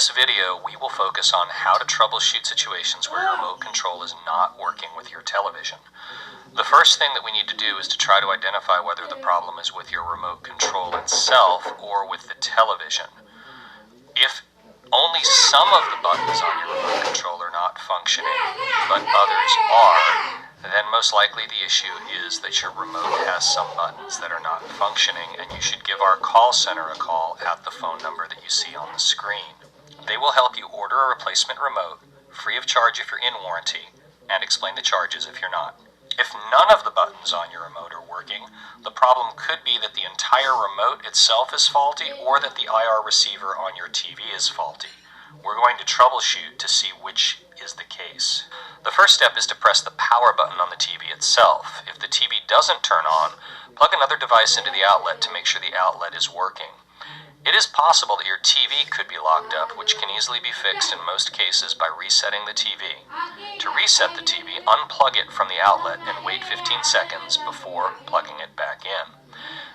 this video, we will focus on how to troubleshoot situations where your remote control is not working with your television. The first thing that we need to do is to try to identify whether the problem is with your remote control itself or with the television. If only some of the buttons on your remote control are not functioning, but others are, then most likely the issue is that your remote has some buttons that are not functioning, and you should give our call center a call at the phone number that you see on the screen. They will help you order a replacement remote, free of charge if you're in warranty, and explain the charges if you're not. If none of the buttons on your remote are working, the problem could be that the entire remote itself is faulty or that the IR receiver on your TV is faulty. We're going to troubleshoot to see which is the case. The first step is to press the power button on the TV itself. If the TV doesn't turn on, plug another device into the outlet to make sure the outlet is working. It is possible that your TV could be locked up, which can easily be fixed in most cases by resetting the TV. To reset the TV, unplug it from the outlet and wait 15 seconds before plugging it back in.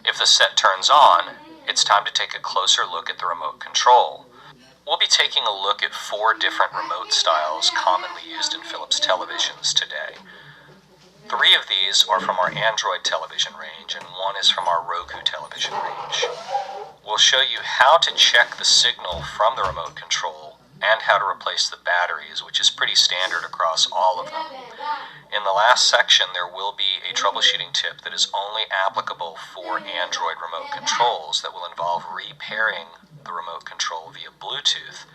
If the set turns on, it's time to take a closer look at the remote control. We'll be taking a look at 4 different remote styles commonly used in Philips televisions today. 3 of these are from our Android television range, and 1 is from our Roku television range. We'll show you how to check the signal from the remote control and how to replace the batteries, which is pretty standard across all of them. In the last section, there will be a troubleshooting tip that is only applicable for Android remote controls that will involve repairing the remote control via Bluetooth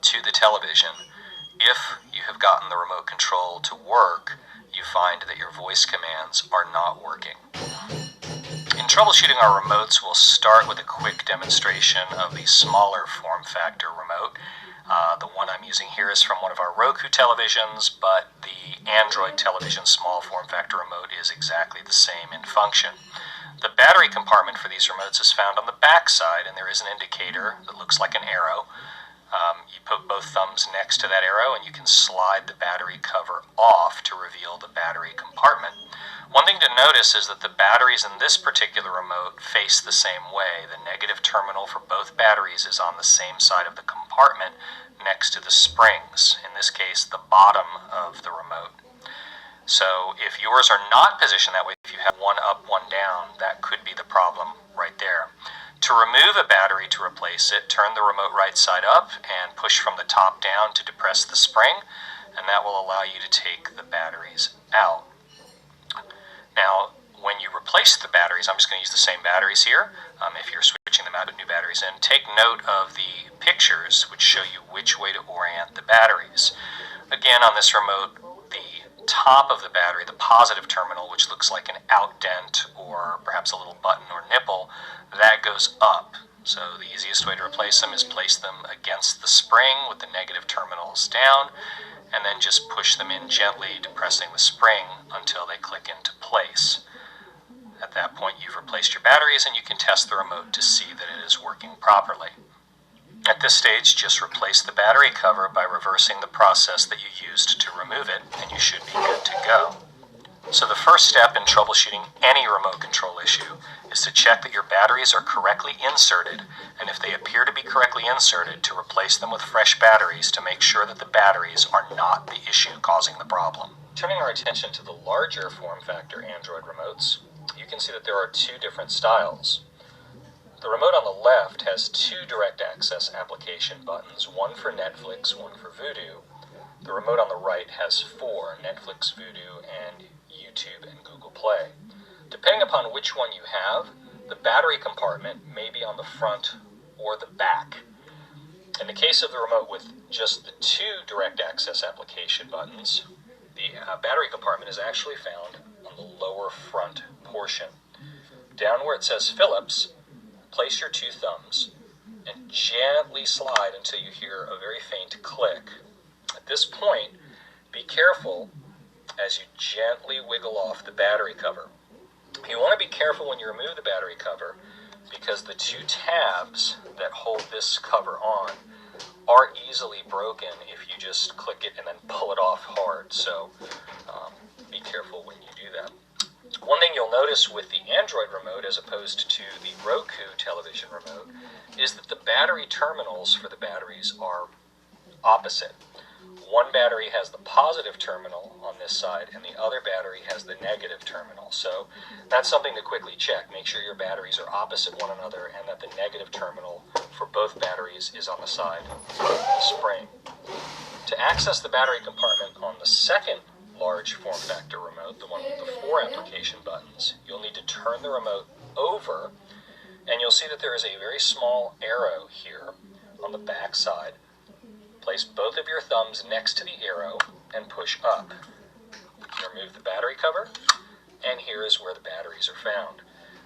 to the television. If you have gotten the remote control to work, you find that your voice commands are not working. In troubleshooting our remotes, we'll start with a quick demonstration of the smaller form factor remote. The one I'm using here is from one of our Roku televisions, but the Android television small form factor remote is exactly the same in function. The battery compartment for these remotes is found on the back side, and there is an indicator that looks like an arrow. You put both thumbs next to that arrow and you can slide the battery cover off to reveal the battery compartment. One thing to notice is that the batteries in this particular remote face the same way. The negative terminal for both batteries is on the same side of the compartment next to the springs, in this case the bottom of the remote. So if yours are not positioned that way, if you have one up, one down, that could be the problem right there. To remove a battery to replace it, turn the remote right side up and push from the top down to depress the spring, and that will allow you to take the batteries out. Now, when you replace the batteries, I'm just going to use the same batteries here. If you're switching them out with new batteries in, take note of the pictures which show you which way to orient the batteries. Again, on this remote, the top of the battery, the positive terminal, which looks like an outdent or perhaps a little button or nipple, that goes up. So the easiest way to replace them is place them against the spring with the negative terminals down, and then just push them in gently, depressing the spring until they click into place. At that point, you've replaced your batteries, and you can test the remote to see that it is working properly. At this stage, just replace the battery cover by reversing the process that you used to remove it, and you should be good to go. So the first step in troubleshooting any remote control issue is to check that your batteries are correctly inserted, and if they appear to be correctly inserted, to replace them with fresh batteries to make sure that the batteries are not the issue causing the problem. Turning our attention to the larger form factor Android remotes, you can see that there are 2 different styles. The remote on the left has 2 direct access application buttons, one for Netflix, one for Vudu. The remote on the right has 4, Netflix, Vudu, and YouTube and Google Play. Depending upon which one you have, the battery compartment may be on the front or the back. In the case of the remote with just the 2 direct access application buttons, the battery compartment is actually found on the lower front portion. Down where it says Philips, place your 2 thumbs and gently slide until you hear a very faint click. At this point, be careful as you gently wiggle off the battery cover. You want to be careful when you remove the battery cover because the 2 tabs that hold this cover on are easily broken if you just click it and then pull it off hard. So be careful when you do that. One thing you'll notice with the Android remote as opposed to the Roku television remote is that the battery terminals for the batteries are opposite. One battery has the positive terminal on this side and the other battery has the negative terminal. So that's something to quickly check. Make sure your batteries are opposite one another and that the negative terminal for both batteries is on the side of the spring. To access the battery compartment on the second large form factor remote, the one with the 4 application buttons, you'll need to turn the remote over and you'll see that there is a very small arrow here on the back side. Place both of your thumbs next to the arrow and push up. Remove the battery cover, and here is where the batteries are found.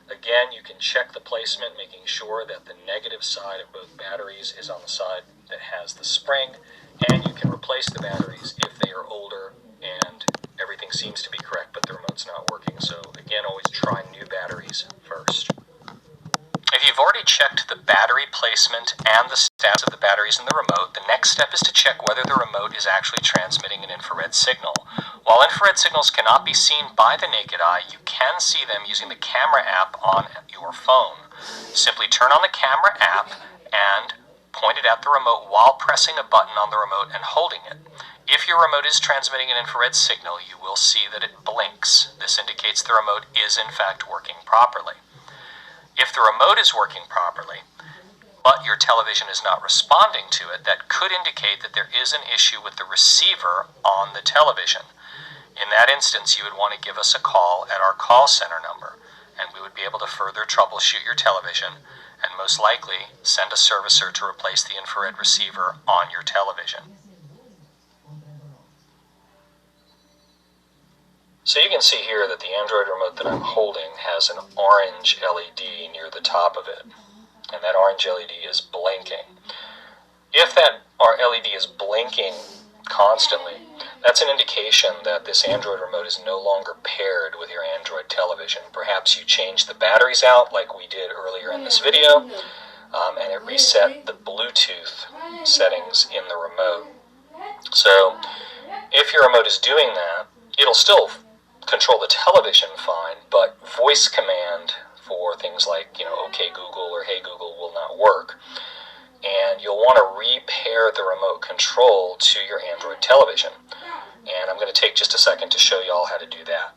Again, you can check the placement, making sure that the negative side of both batteries is on the side that has the spring, and you can replace the batteries if they are older and everything seems to be correct but the remote's not working. So again, always try new batteries first. If you've already checked the battery placement and the status of the batteries in the remote, the next step is to check whether the remote is actually transmitting an infrared signal. While infrared signals cannot be seen by the naked eye, you can see them using the camera app on your phone. Simply turn on the camera app and point it at the remote while pressing a button on the remote and holding it. If your remote is transmitting an infrared signal, you will see that it blinks. This indicates the remote is in fact working properly. If the remote is working properly, but your television is not responding to it, that could indicate that there is an issue with the receiver on the television. In that instance, you would want to give us a call at our call center number, and we would be able to further troubleshoot your television and most likely send a servicer to replace the infrared receiver on your television. So you can see here that the Android remote that I'm holding has an orange LED near the top of it, and that orange LED is blinking. If that LED is blinking constantly, that's an indication that this Android remote is no longer paired with your Android television. Perhaps you changed the batteries out like we did earlier in this video, and it reset the Bluetooth settings in the remote. So if your remote is doing that, it'll still control the television fine, but voice command for things like, OK Google or Hey Google will not work. And you'll want to repair the remote control to your Android television. And I'm going to take just a second to show you all how to do that.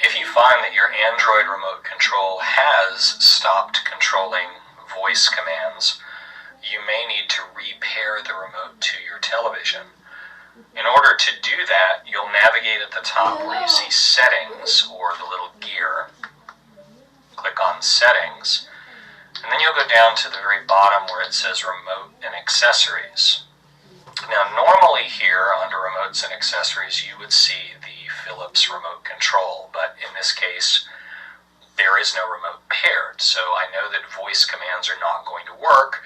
If you find that your Android remote control has stopped controlling voice commands, you may need to repair the remote to your television. In order to do that, you'll navigate at the top where you see Settings, or the little gear. Click on Settings, and then you'll go down to the very bottom where it says Remote and Accessories. Now, normally here under Remotes and Accessories, you would see the Philips remote control, but in this case, there is no remote paired, so I know that voice commands are not going to work.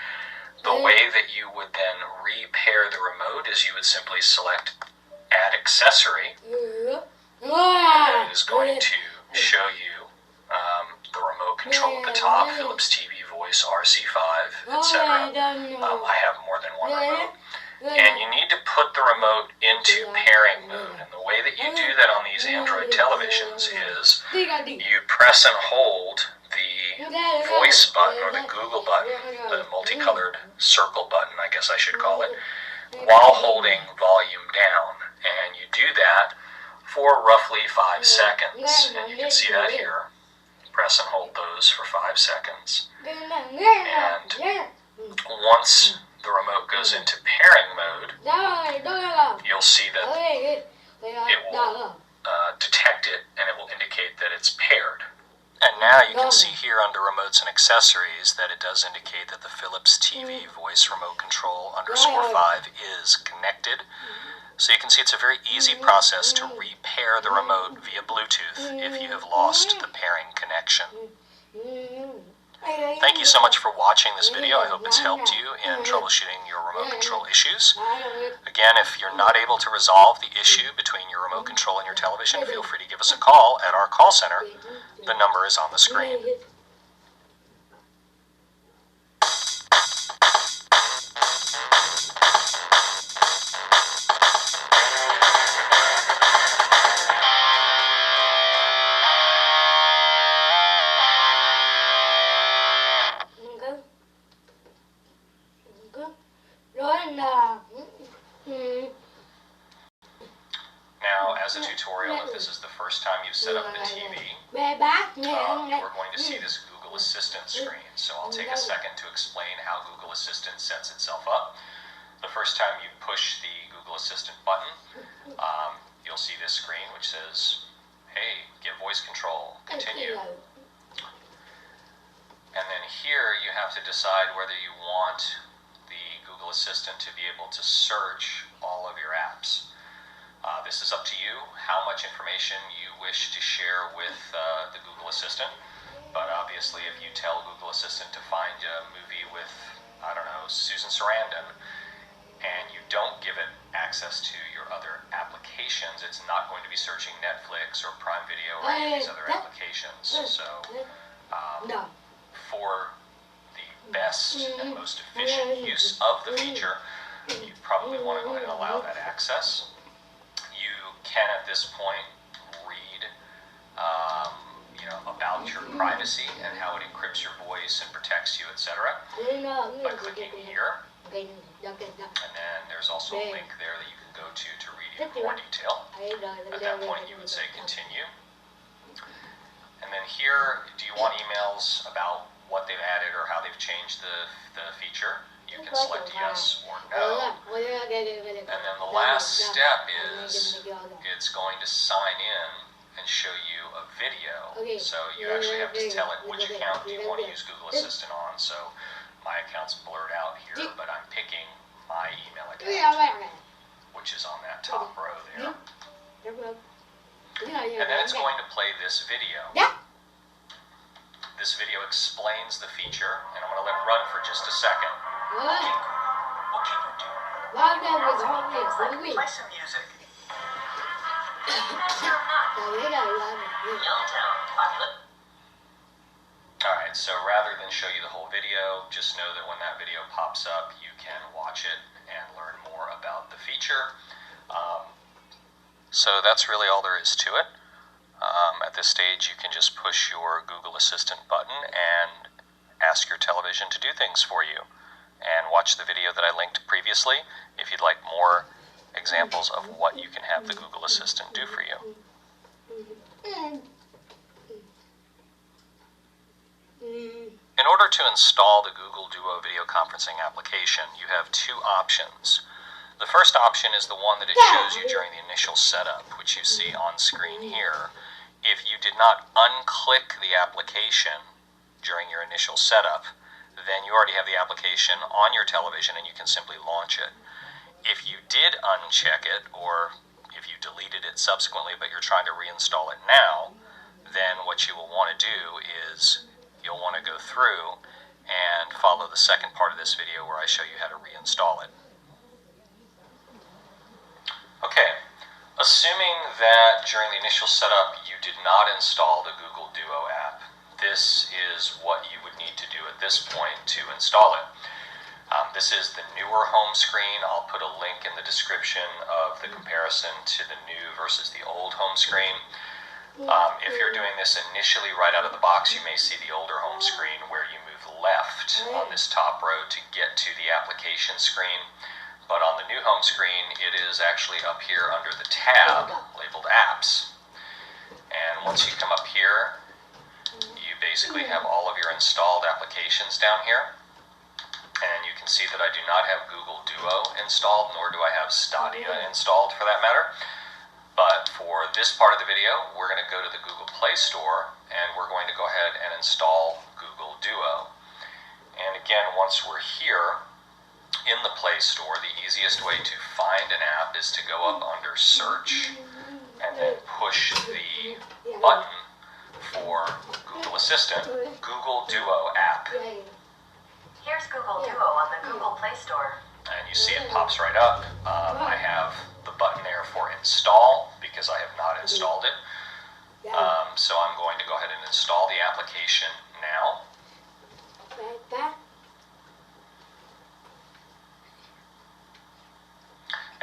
The way that you would then repair the remote is you would simply select Add Accessory, and then it is going to show you the remote control at the top, Philips TV Voice, RC5, etc. I have more than one remote. And you need to put the remote into pairing mode, and the way that you do that on these Android televisions is you press and hold the voice button or the Google button, the multicolored circle button, I guess I should call it, while holding volume down. And you do that for roughly 5 seconds. And you can see that here. Press and hold those for 5 seconds. And once the remote goes into pairing mode, you'll see that it will detect it and it will indicate that it's paired. And now you can see here under Remotes and Accessories that it does indicate that the Philips TV Voice Remote Control _5 is connected. So you can see it's a very easy process to repair the remote via Bluetooth if you have lost the pairing connection. Thank you so much for watching this video. I hope it's helped you in troubleshooting your remote control issues. Again, if you're not able to resolve the issue between your remote control and your television, feel free to give us a call at our call center. The number is on the screen. we're going to see this Google Assistant screen. So I'll take a second to explain how Google Assistant sets itself up. The first time you push the Google Assistant button, you'll see this screen which says, hey, give voice control, continue. And then here you have to decide whether you want the Google Assistant to be able to search all of your apps. This is up to you, how much information you wish to share with the Google Assistant. But obviously, if you tell Google Assistant to find a movie with, I don't know, Susan Sarandon, and you don't give it access to your other applications, it's not going to be searching Netflix or Prime Video or any of these other applications. So, for the best and most efficient use of the feature, you probably want to go ahead and allow that access. You can at this point read about your privacy and how it encrypts your voice and protects you, etc. by clicking here. And then there's also a link there that you can go to read even more detail. At that point you would say continue. And then here, do you want emails about what they've added or how they've changed the feature? You can select yes or no. And then the last step is it's going to sign in and show you a video. So you actually have to tell it which account do you want to use Google Assistant on. So my account's blurred out here, but I'm picking my email account, which is on that top row there. And then it's going to play this video. This video explains the feature, and I'm going to let it run for just a second. What can you do? Play some music. Alright, so rather than show you the whole video, just know that when that video pops up, you can watch it and learn more about the feature. So that's really all there is to it. At this stage, you can just push your Google Assistant button and ask your television to do things for you. And watch the video that I linked previously if you'd like more examples of what you can have the Google Assistant do for you. In order to install the Google Duo video conferencing application, you have two options. The first option is the one that it shows you during the initial setup, which you see on screen here. If you did not unclick the application during your initial setup, then you already have the application on your television and you can simply launch it. If you did uncheck it, or if you deleted it subsequently but you're trying to reinstall it now, then what you will want to do is you'll want to go through and follow the second part of this video where I show you how to reinstall it. Okay, assuming that during the initial setup you did not install the Google Duo app, this is what you would need to do at this point to install it. This is the newer home screen. I'll put a link in the description of the comparison to the new versus the old home screen. If you're doing this initially right out of the box, you may see the older home screen where you move left on this top row to get to the application screen. But on the new home screen, it is actually up here under the tab labeled Apps. And once you come up here, you basically have all of your installed applications down here. And you can see that I do not have Google Duo installed, nor do I have Stadia installed for that matter. But for this part of the video, we're going to go to the Google Play Store, and we're going to go ahead and install Google Duo. And again, once we're here in the Play Store, the easiest way to find an app is to go up under Search, and then push the button for Google Assistant, Google Duo app. Here's Google Duo on the Google Play Store. And you see it pops right up. I have the button there for install because I have not installed it. So I'm going to go ahead and install the application now.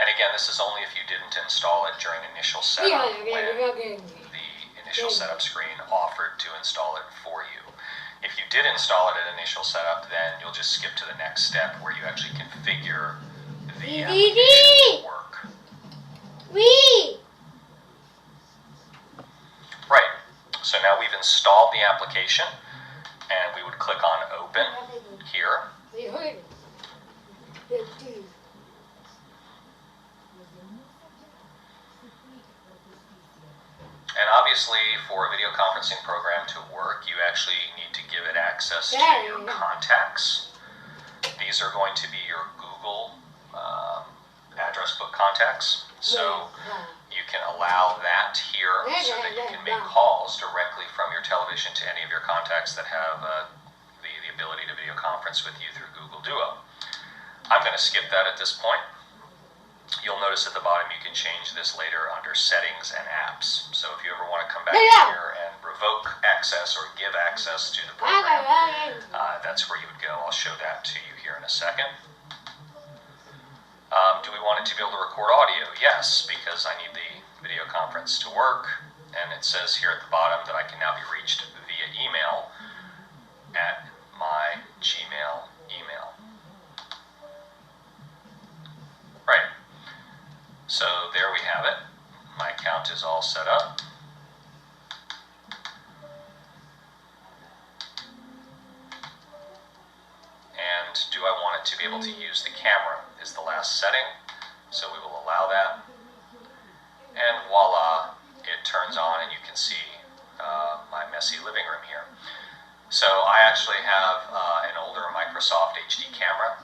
And again, this is only if you didn't install it during initial setup when the initial setup screen offered to install it for you. If you did install it at initial setup, then you'll just skip to the next step where you actually configure the application to work. Right. So now we've installed the application, and we would click on Open here. And obviously, for a video conferencing program to work, you actually need to give it access to your contacts. These are going to be your Google address book contacts. So you can allow that here so that you can make calls directly from your television to any of your contacts that have the ability to video conference with you through Google Duo. I'm going to skip that at this point. You'll notice at the bottom you can change this later under Settings and Apps. So if you ever want to come back here and revoke access or give access to the program, that's where you would go. I'll show that to you here in a second. Do we want it to be able to record audio? Yes, because I need the video conference to work. And it says here at the bottom that I can now be reached via email at my Gmail email. Right. So there we have it. My account is all set up. And do I want it to be able to use the camera is the last setting. So we will allow that. And voila, it turns on and you can see my messy living room here. So I actually have an older Microsoft HD camera.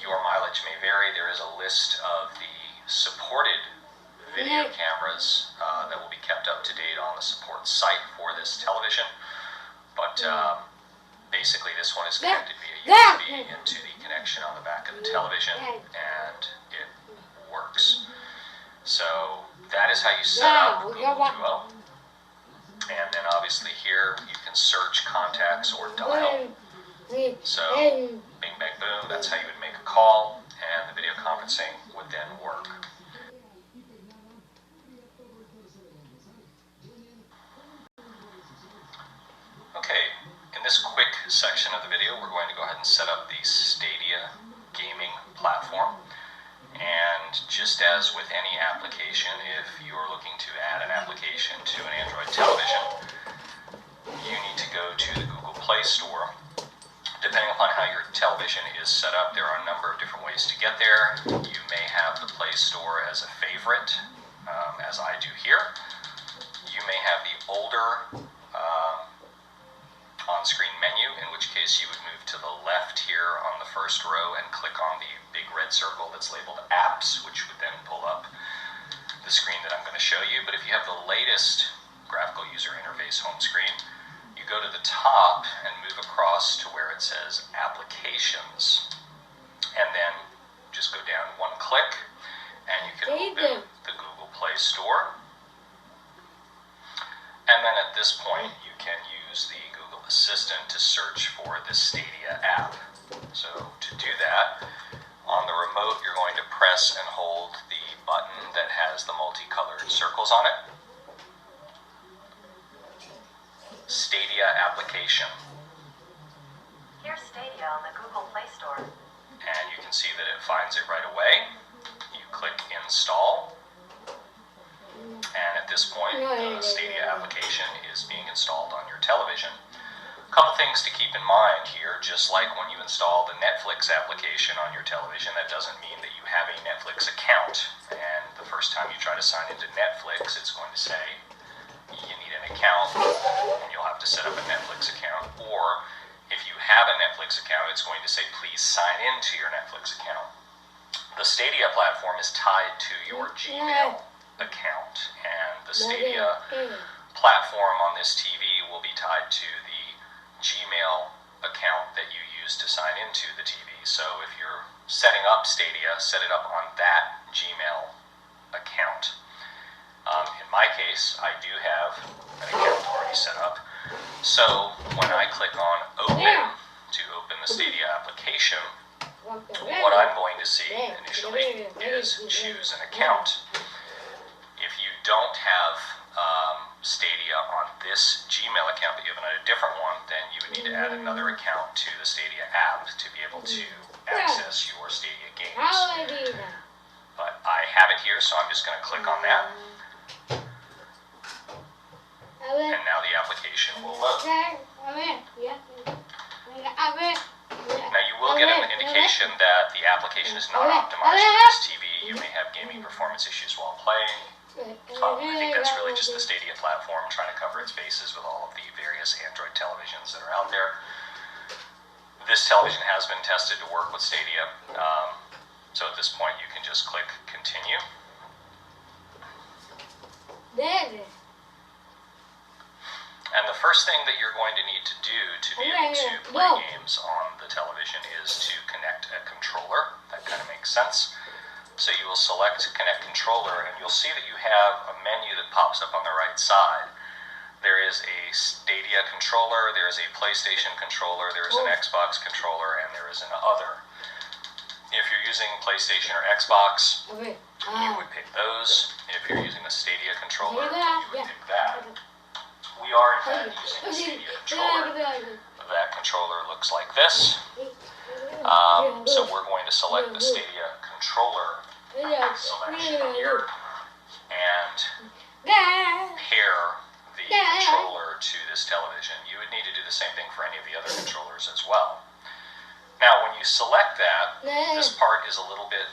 Your mileage may vary. There is a list of the supported video cameras that will be kept up to date on the support site for this television. But basically this one is connected via USB into the connection on the back of the television, and it works. So that is how you set up Google Duo. And then obviously here you can search contacts or dial. So bing, bang, boom, that's how you would make a call, and the video conferencing would then work. Okay, in this quick section of the video, we're going to go ahead and set up the Stadia gaming platform. And just as with any application, if you're looking to add an application to an Android television, you need to go to the Google Play Store. Depending upon how your television is set up, there are a number of different ways to get there. You may have the Play Store as a favorite, as I do here. You may have the older on-screen menu, in which case you would move to the left here on the first row and click on the big red circle that's labeled Apps, which would then pull up the screen that I'm going to show you. But if you have the latest graphical user interface home screen, you go to the top and move across to where it says Applications, and then just go down one click and you can open the Google Play Store. And then at this point you can use the Google Assistant to search for the Stadia app. So to do that, on the remote you're going to press and hold the button that has the multicolored circles on it. Stadia application. Here's Stadia on the Google Play Store. And you can see that it finds it right away. You click Install. And at this point, the Stadia application is being installed on your television. A couple things to keep in mind here, just like when you install the Netflix application on your television, that doesn't mean that you have a Netflix account. And the first time you try to sign into Netflix, it's going to say you need an account, and you'll have to set up a Netflix account. Or if you have a Netflix account, it's going to say please sign into your Netflix account. The Stadia platform is tied to your Gmail account, and the Stadia platform on this TV will be tied to the Gmail account that you use to sign into the TV. So if you're setting up Stadia, set it up on that Gmail account. In my case, I do have an account already set up. So when I click on Open to open the Stadia application, what I'm going to see initially is choose an account. If you don't have Stadia on this Gmail account, but you have it on a different one, then you would need to add another account to the Stadia app to be able to access your Stadia games. But I have it here, so I'm just going to click on that. and now the application will load. Now you will get an indication that the application is not optimized for this TV. You may have gaming performance issues while playing. I think that's really just the Stadia platform trying to cover its bases with all of the various Android televisions that are out there. This television has been tested to work with Stadia, so at this point you can just click continue. And the first thing that you're going to need to do to be able to play games on the television is to connect a controller. That kind of makes sense. So you will select Connect Controller, and you'll see that you have a menu that pops up on the right side. There is a Stadia controller, there is a PlayStation controller, there is an Xbox controller, and there is an other. If you're using PlayStation or Xbox, you would pick those. If you're using a Stadia controller, you would pick that. We are in fact using a Stadia controller. That controller looks like this. So we're going to select the Stadia controller selection here and pair the controller to this television. You would need to do the same thing for any of the other controllers as well. Now, when you select that, this part is a little bit,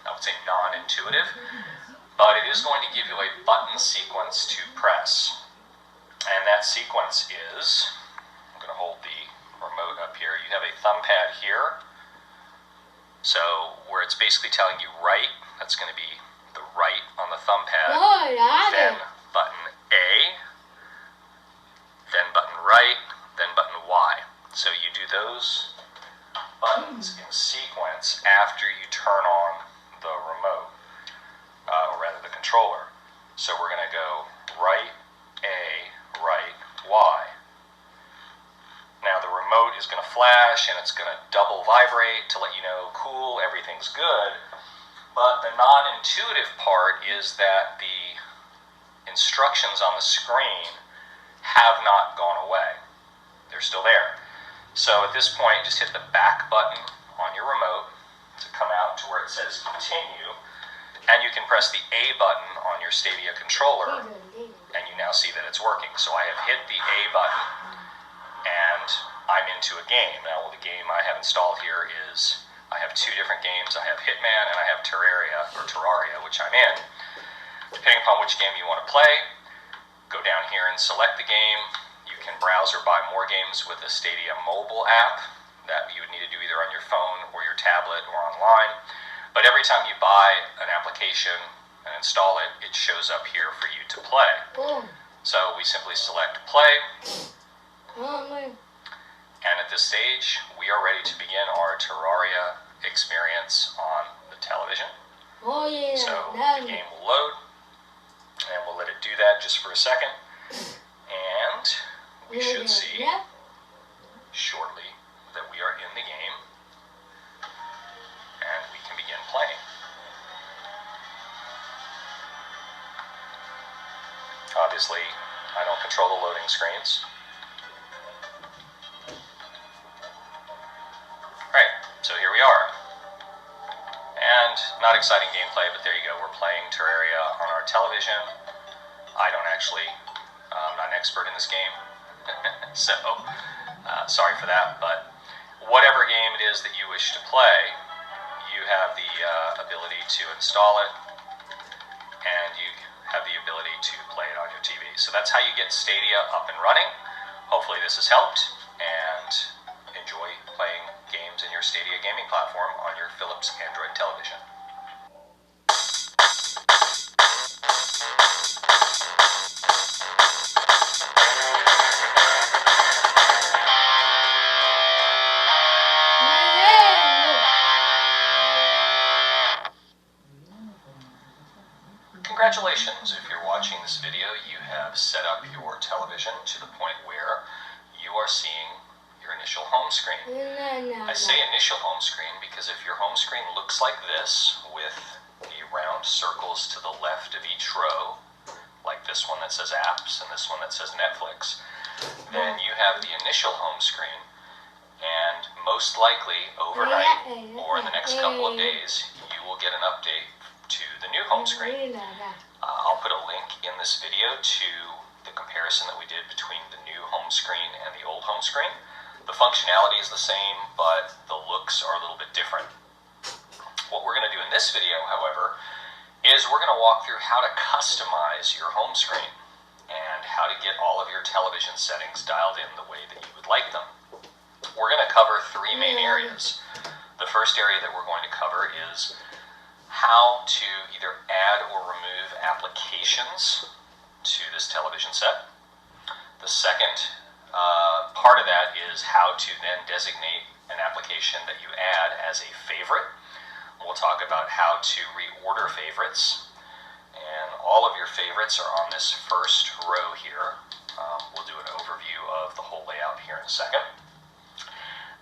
I would say, non-intuitive, but it is going to give you a button sequence to press. And that sequence is, I'm going to hold the remote up here. You have a thumb pad here. So where it's basically telling you right, that's going to be the right on the thumb pad. Then button A, then button right, then button Y. So you do those buttons in sequence after you turn on the remote, or rather the controller. So we're going to go right, A, right, Y. Now the remote is going to flash and it's going to double vibrate to let you know, cool, everything's good. But the non-intuitive part is that the instructions on the screen have not gone away. They're still there. So at this point, just hit the back button on your remote to come out to where it says continue. And you can press the A button on your Stadia controller and you now see that it's working. So I have hit the A button and I'm into a game. Now, the game I have installed here is, I have two different games. I have Hitman and I have Terraria, which I'm in. Depending upon which game you want to play, go down here and select the game. You can browse or buy more games with the Stadia mobile app that you would need to do either on your phone or your tablet or online. But every time you buy an application and install it, it shows up here for you to play. So we simply select play. And at this stage, we are ready to begin our Terraria experience on the television. So the game will load, and we'll let it do that just for a second. And we should see shortly that we are in the game, and we can begin playing. Obviously, I don't control the loading screens. So here we are. And not exciting gameplay, but there you go. We're playing Terraria on our television. I don't actually, I'm not an expert in this game. So, sorry for that. But whatever game it is that you wish to play, you have the ability to install it. And you have the ability to play it on your TV. So that's how you get Stadia up and running. Hopefully this has helped. And enjoy playing games in your Stadia gaming platform on your Philips Android television. Congratulations, if you're watching this video, you have set up your television to the point where you are seeing your initial home screen. I say initial home screen because if your home screen looks like this, with the round circles to the left of each row, like this one that says apps and this one that says Netflix, then you have the initial home screen, and most likely overnight or in the next couple of days, you will get an update to the new home screen. I'll put a link in this video to the comparison that we did between the new home screen and the old home screen. The functionality is the same, but the looks are a little bit different. What we're going to do in this video, however, is we're going to walk through how to customize your home screen and how to get all of your television settings dialed in the way that you would like them. We're going to cover three main areas. The first area that we're going to cover is how to either add or remove applications to this television set. The second part of that is how to then designate an application that you add as a favorite. We'll talk about how to reorder favorites, and all of your favorites are on this first row here. We'll do an overview of the whole layout here in a second.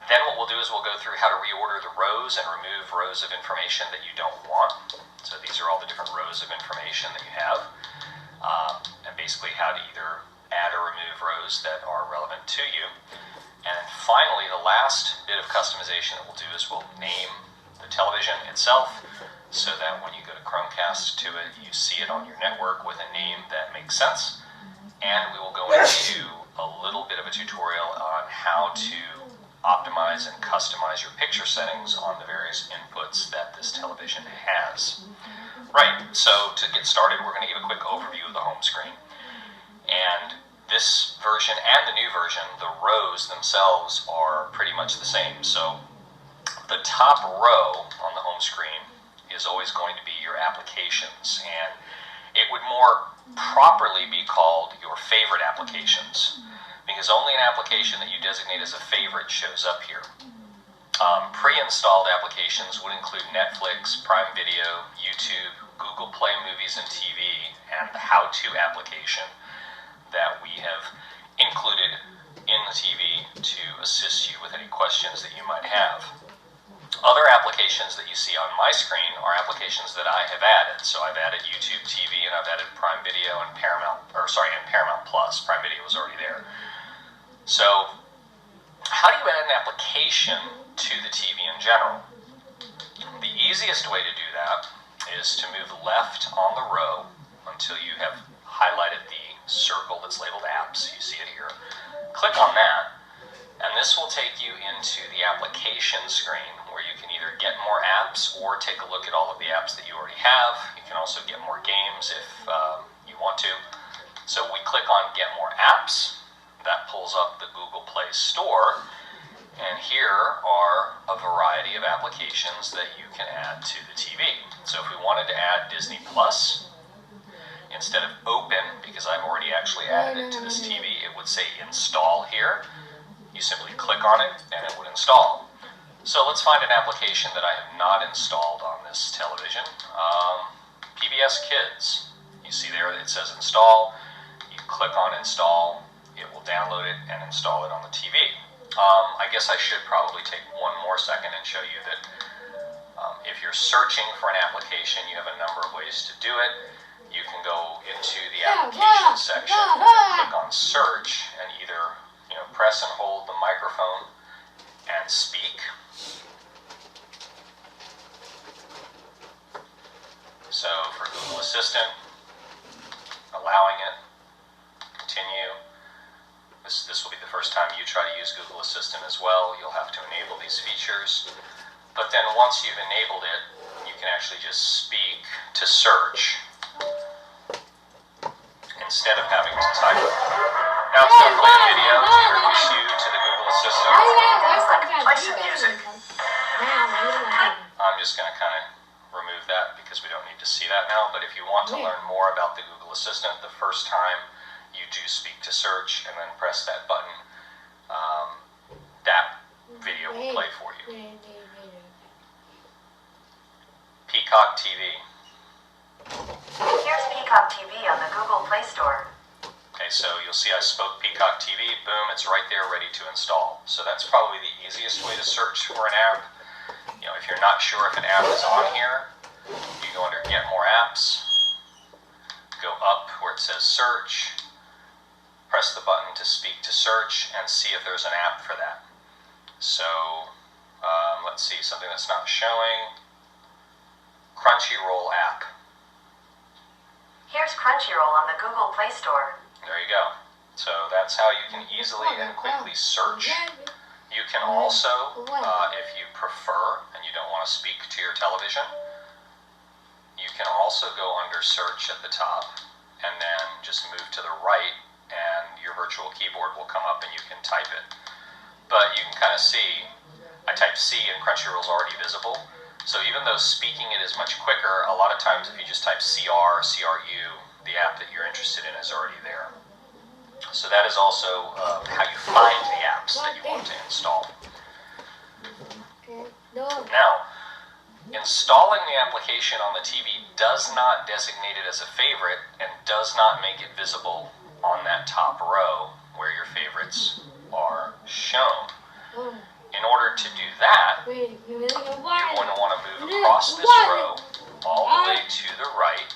Then what we'll do is we'll go through how to reorder the rows and remove rows of information that you don't want. So these are all the different rows of information that you have, and basically how to either add or remove rows that are relevant to you. And finally, the last bit of customization that we'll do is we'll name the television itself so that when you go to Chromecast to it, you see it on your network with a name that makes sense. And we will go into a little bit of a tutorial on how to optimize and customize your picture settings on the various inputs that this television has. Right, so to get started, we're going to give a quick overview of the home screen. And this version and the new version, the rows themselves are pretty much the same. So the top row on the home screen is always going to be your applications, and it would more properly be called your favorite applications, because only an application that you designate as a favorite shows up here. Pre-installed applications would include Netflix, Prime Video, YouTube, Google Play Movies and TV, and the How-To application that we have included in the TV to assist you with any questions that you might have. Other applications that you see on my screen are applications that I have added. So I've added YouTube TV, and I've added Prime Video and Paramount Plus. Prime Video was already there. So how do you add an application to the TV in general? The easiest way to do that is to move left on the row until you have highlighted the circle that's labeled apps. You see it here. Click on that, and this will take you into the application screen where you can either get more apps or take a look at all of the apps that you already have. You can also get more games if you want to. So we click on Get More Apps. That pulls up the Google Play Store, and here are a variety of applications that you can add to the TV. So if we wanted to add Disney Plus, instead of open, because I've already actually added it to this TV, it would say install here. You simply click on it and it would install. So let's find an application that I have not installed on this television. PBS Kids. You see there it says install. You click on install. It will download it and install it on the TV. I guess I should probably take one more second and show you that if you're searching for an application, you have a number of ways to do it. You can go into the application section and click on search and either press and hold the microphone and speak. So for Google Assistant, allowing it, continue. This will be the first time you try to use Google Assistant as well. You'll have to enable these features. But then once you've enabled it, you can actually just speak to search instead of having to type it. Now it's going to play a video to introduce you to the Google Assistant. Play some music. I'm just going to kind of remove that because we don't need to see that now. But if you want to learn more about the Google Assistant, the first time you do speak to search and then press that button, that video will play for you. Peacock TV. Here's Peacock TV on the Google Play Store. Okay, so you'll see I spoke Peacock TV, boom, it's right there ready to install. So that's probably the easiest way to search for an app. If you're not sure if an app is on here, you go under Get More Apps, go up where it says Search, press the button to speak to search, and see if there's an app for that. So, let's see, something that's not showing. Crunchyroll app. Here's Crunchyroll on the Google Play Store. There you go. So that's how you can easily and quickly search. You can also, if you prefer and you don't want to speak to your television, you can also go under search at the top and then just move to the right and your virtual keyboard will come up and you can type it. But you can kind of see, I typed C and Crunchyroll's already visible. So even though speaking it is much quicker, a lot of times if you just type CR, CRU, the app that you're interested in is already there. So that is also how you find the apps that you want to install. Now, installing the application on the TV does not designate it as a favorite and does not make it visible on that top row where your favorites are shown. In order to do that, you're going to want to move across this row all the way to the right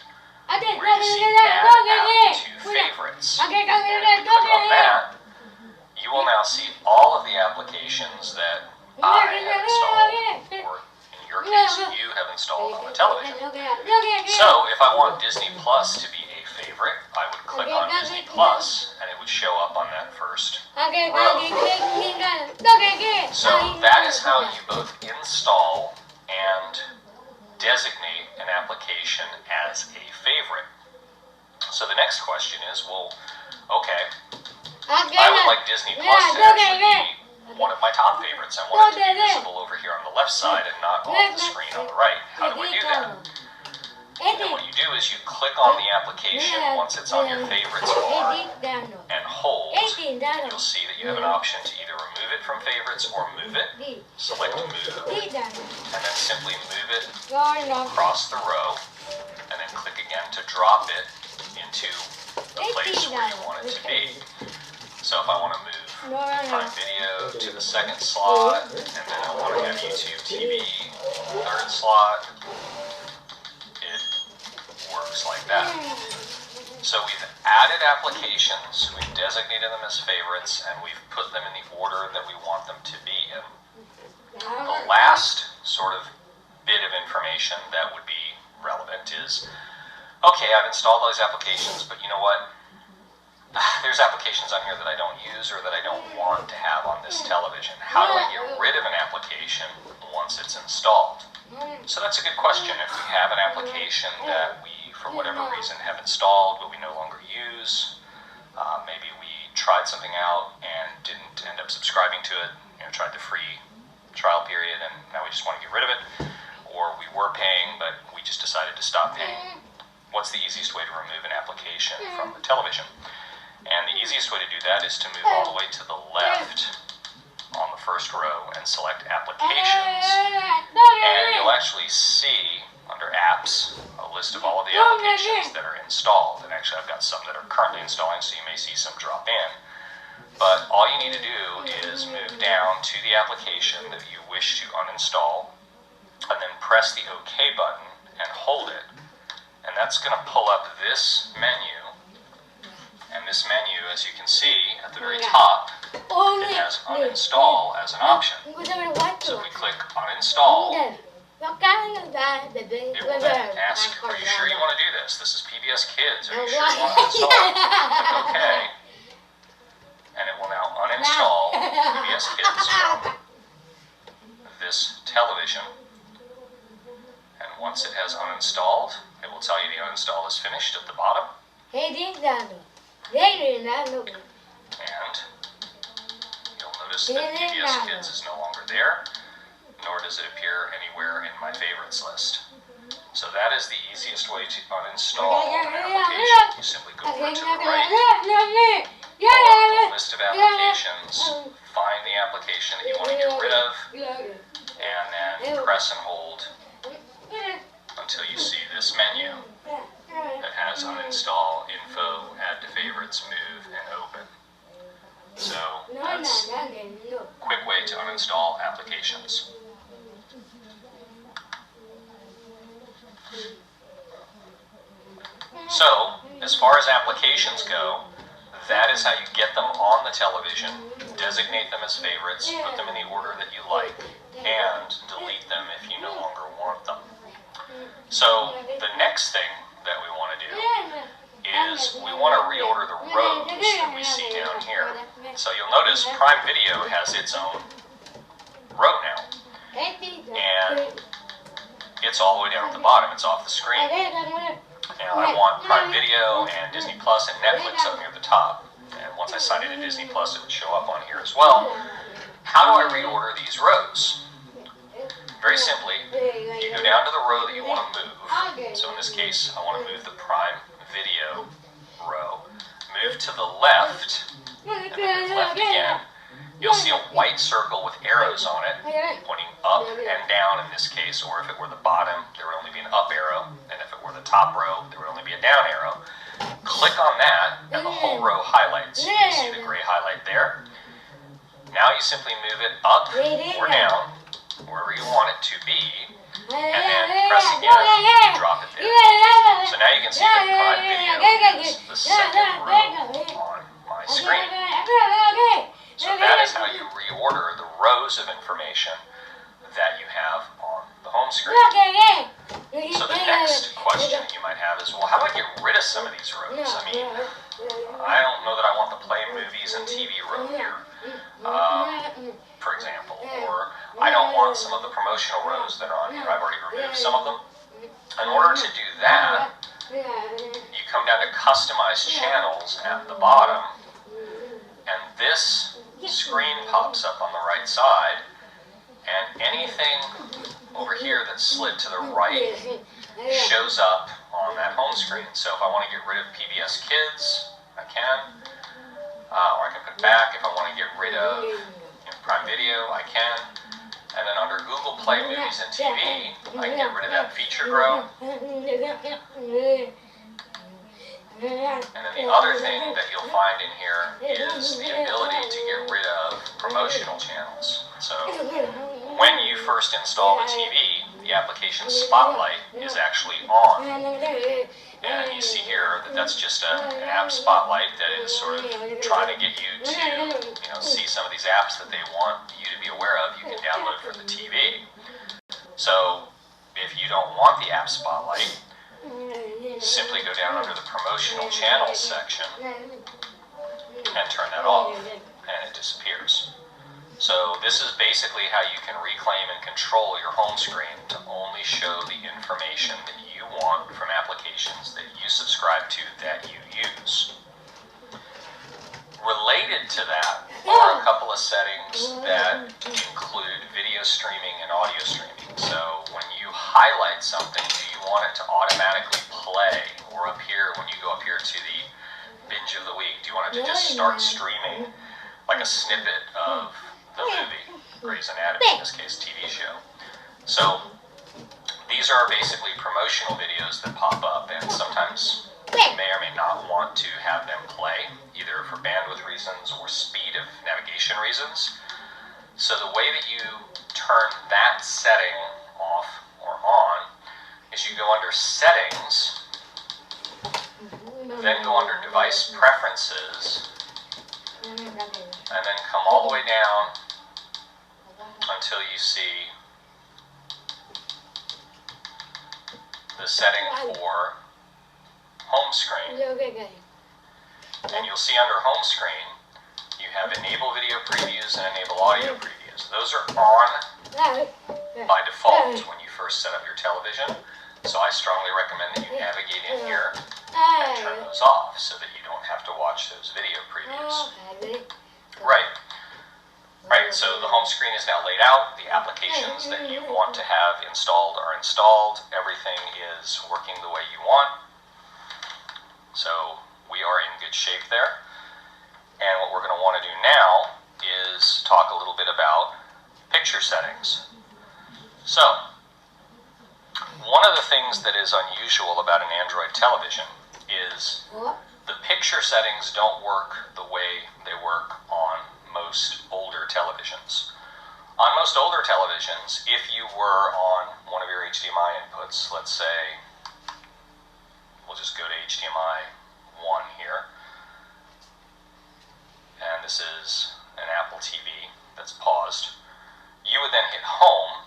where you see Add App to Favorites. And if you click on that, you will now see all of the applications that I have installed, or in your case, you have installed on the television. So if I want Disney Plus to be a favorite, I would click on Disney Plus, and it would show up on that first row. So that is how you both install and designate an application as a favorite. So the next question is, well, okay, I would like Disney Plus to actually be one of my top favorites. I want it to be visible over here on the left side and not off the screen on the right. How do I do that? And what you do is you click on the application once it's on your favorites bar and hold. And you'll see that you have an option to either remove it from favorites or move it. Select move and then simply move it across the row and then click again to drop it into the place where you want it to be. So if I want to move Prime Video to the second slot and then I want to have YouTube TV third slot, works like that. So we've added applications, we've designated them as favorites, and we've put them in the order that we want them to be in. The last sort of bit of information that would be relevant is, okay, I've installed all these applications, but you know what? There's applications on here that I don't use or that I don't want to have on this television. How do I get rid of an application once it's installed? So that's a good question. If we have an application that we, for whatever reason, have installed but we no longer use, maybe we tried something out and didn't end up subscribing to it, tried the free trial period and now we just want to get rid of it, or we were paying but we just decided to stop paying. What's the easiest way to remove an application from the television? And the easiest way to do that is to move all the way to the left on the first row and select Applications, and you'll actually see under Apps a list of all of the applications that are installed. And actually I've got some that are currently installing, so you may see some drop in. But all you need to do is move down to the application that you wish to uninstall and then press the OK button and hold it, and that's going to pull up this menu. And this menu, as you can see at the very top, it has uninstall as an option. So if we click uninstall, it will then ask, are you sure you want to do this? This is PBS Kids. Are you sure you want to install it? Click OK. And it will now uninstall PBS Kids from this television. And once it has uninstalled, it will tell you the uninstall is finished at the bottom. And you'll notice that PBS Kids is no longer there, nor does it appear anywhere in my favorites list. So that is the easiest way to uninstall an application. You simply go over to the right, pull up the list of applications, find the application that you want to get rid of, and then press and hold until you see this menu that has uninstall, info, add to favorites, move, and open. So that's a quick way to uninstall applications. So, as far as applications go, that is how you get them on the television, designate them as favorites, put them in the order that you like, and delete them if you no longer want them. So, the next thing that we want to do is we want to reorder the rows that we see down here. So you'll notice Prime Video has its own row now, and it's all the way down at the bottom. It's off the screen. Now I want Prime Video and Disney Plus and Netflix up near the top. And once I sign into Disney Plus, it would show up on here as well. How do I reorder these rows? Very simply, you go down to the row that you want to move. So in this case, I want to move the Prime Video row. Move to the left, and then move left again. You'll see a white circle with arrows on it, pointing up and down in this case, or if it were the bottom, there would only be an up arrow, and if it were the top row, there would only be a down arrow. Click on that, and the whole row highlights. You can see the gray highlight there. Now you simply move it up or down, wherever you want it to be, and then press again to drop it there. So now you can see that Prime Video is the second row on my screen. So that is how you reorder the rows of information that you have on the home screen. So the next question you might have is, well, how do I get rid of some of these rows? I mean, I don't know that I want the play movies and TV row here, for example, or I don't want some of the promotional rows that are on here. I've already removed some of them. In order to do that, you come down to Customize Channels at the bottom, and this screen pops up on the right side, and anything over here that's slid to the right shows up on that home screen. So if I want to get rid of PBS Kids, I can, or I can put it back. If I want to get rid of Prime Video, I can. And then under Google Play Movies and TV, I can get rid of that featured row. And then the other thing that you'll find in here is the ability to get rid of promotional channels. So when you first install the TV, the application Spotlight is actually on. And you see here that that's just an app Spotlight that is sort of trying to get you to see some of these apps that they want you to be aware of. You can download for the TV. So if you don't want the app Spotlight, simply go down under the promotional channels section and turn that off, and it disappears. So this is basically how you can reclaim and control your home screen to only show the information that you want from applications that you subscribe to that you use. Related to that are a couple of settings that include video streaming and audio streaming. So when you highlight something, do you want it to automatically play or appear when you go up here to the binge of the week? Do you want it to just start streaming like a snippet of the movie, Grey's Anatomy, in this case TV show? So these are basically promotional videos that pop up, and sometimes you may or may not want to have them play, either for bandwidth reasons or speed of navigation reasons. So the way that you turn that setting off or on is you go under Settings, then go under Device Preferences, and then come all the way down until you see the setting for home screen. And you'll see under home screen, you have Enable Video Previews and Enable Audio Previews. Those are on by default when you first set up your television. So I strongly recommend that you navigate in here and turn those off so that you don't have to watch those video previews. Right, so the home screen is now laid out. The applications that you want to have installed are installed. Everything is working the way you want. So we are in good shape there. And what we're going to want to do now is talk a little bit about picture settings. So, one of the things that is unusual about an Android television is the picture settings don't work the way they work on most older televisions. On most older televisions, if you were on one of your HDMI inputs, let's say, we'll just go to HDMI 1 here, and this is an Apple TV that's paused, you would then hit Home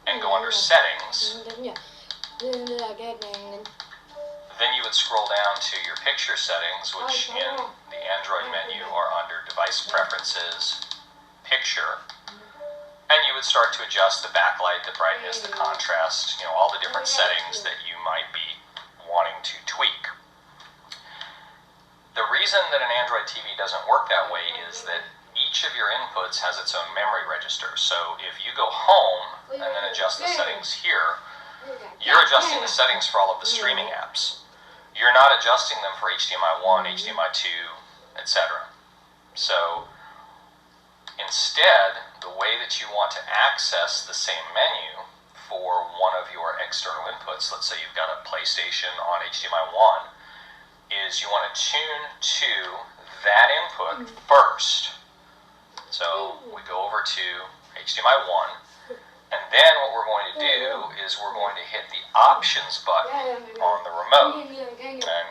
and go under Settings, Then you would scroll down to your picture settings, which in the Android menu are under Device Preferences, Picture, and you would start to adjust the backlight, the brightness, the contrast, all the different settings that you might be wanting to tweak. The reason that an Android TV doesn't work that way is that each of your inputs has its own memory register. So if you go home and then adjust the settings here, you're adjusting the settings for all of the streaming apps. You're not adjusting them for HDMI 1, HDMI 2, etc. So instead, the way that you want to access the same menu for one of your external inputs, let's say you've got a PlayStation on HDMI 1, is you want to tune to that input first. So we go over to HDMI 1, and then what we're going to do is we're going to hit the options button on the remote. And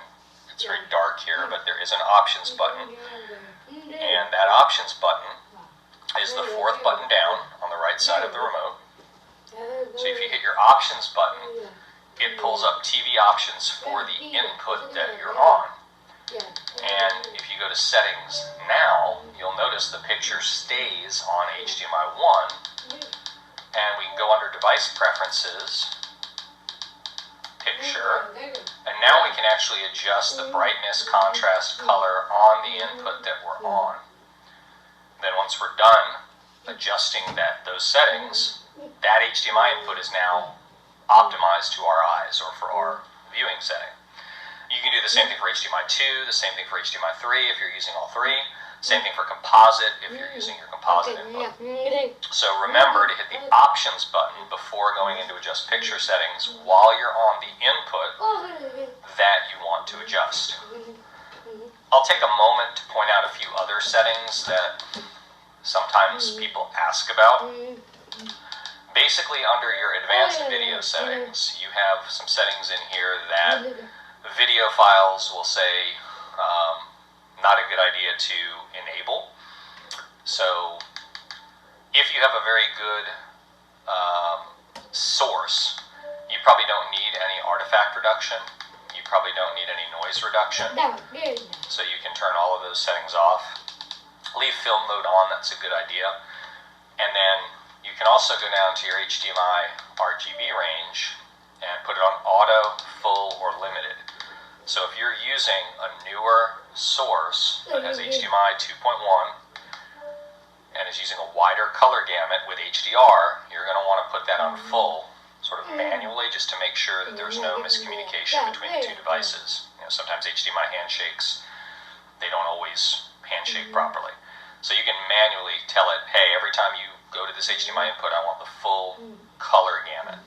it's very dark here, but there is an options button. And that options button is the fourth button down on the right side of the remote. So if you hit your options button, it pulls up TV options for the input that you're on. And if you go to settings now, you'll notice the picture stays on HDMI 1. And we can go under device preferences, picture, and now we can actually adjust the brightness, contrast, color on the input that we're on. Then once we're done adjusting those settings, that HDMI input is now optimized to our eyes or for our viewing setting. You can do the same thing for HDMI 2, the same thing for HDMI 3 if you're using all three, same thing for composite if you're using your composite input. So remember to hit the options button before going into adjust picture settings while you're on the input that you want to adjust. I'll take a moment to point out a few other settings that sometimes people ask about. Basically, under your advanced video settings, you have some settings in here that video files will say not a good idea to enable. So if you have a very good source, you probably don't need any artifact reduction. You probably don't need any noise reduction. So you can turn all of those settings off. Leave film mode on, that's a good idea. And then you can also go down to your HDMI RGB range and put it on auto, full, or limited. So if you're using a newer source that has HDMI 2.1 and is using a wider color gamut with HDR, you're going to want to put that on full, sort of manually, just to make sure that there's no miscommunication between the two devices. Sometimes HDMI handshakes, they don't always handshake properly. So you can manually tell it, hey, every time you go to this HDMI input, I want the full color gamut.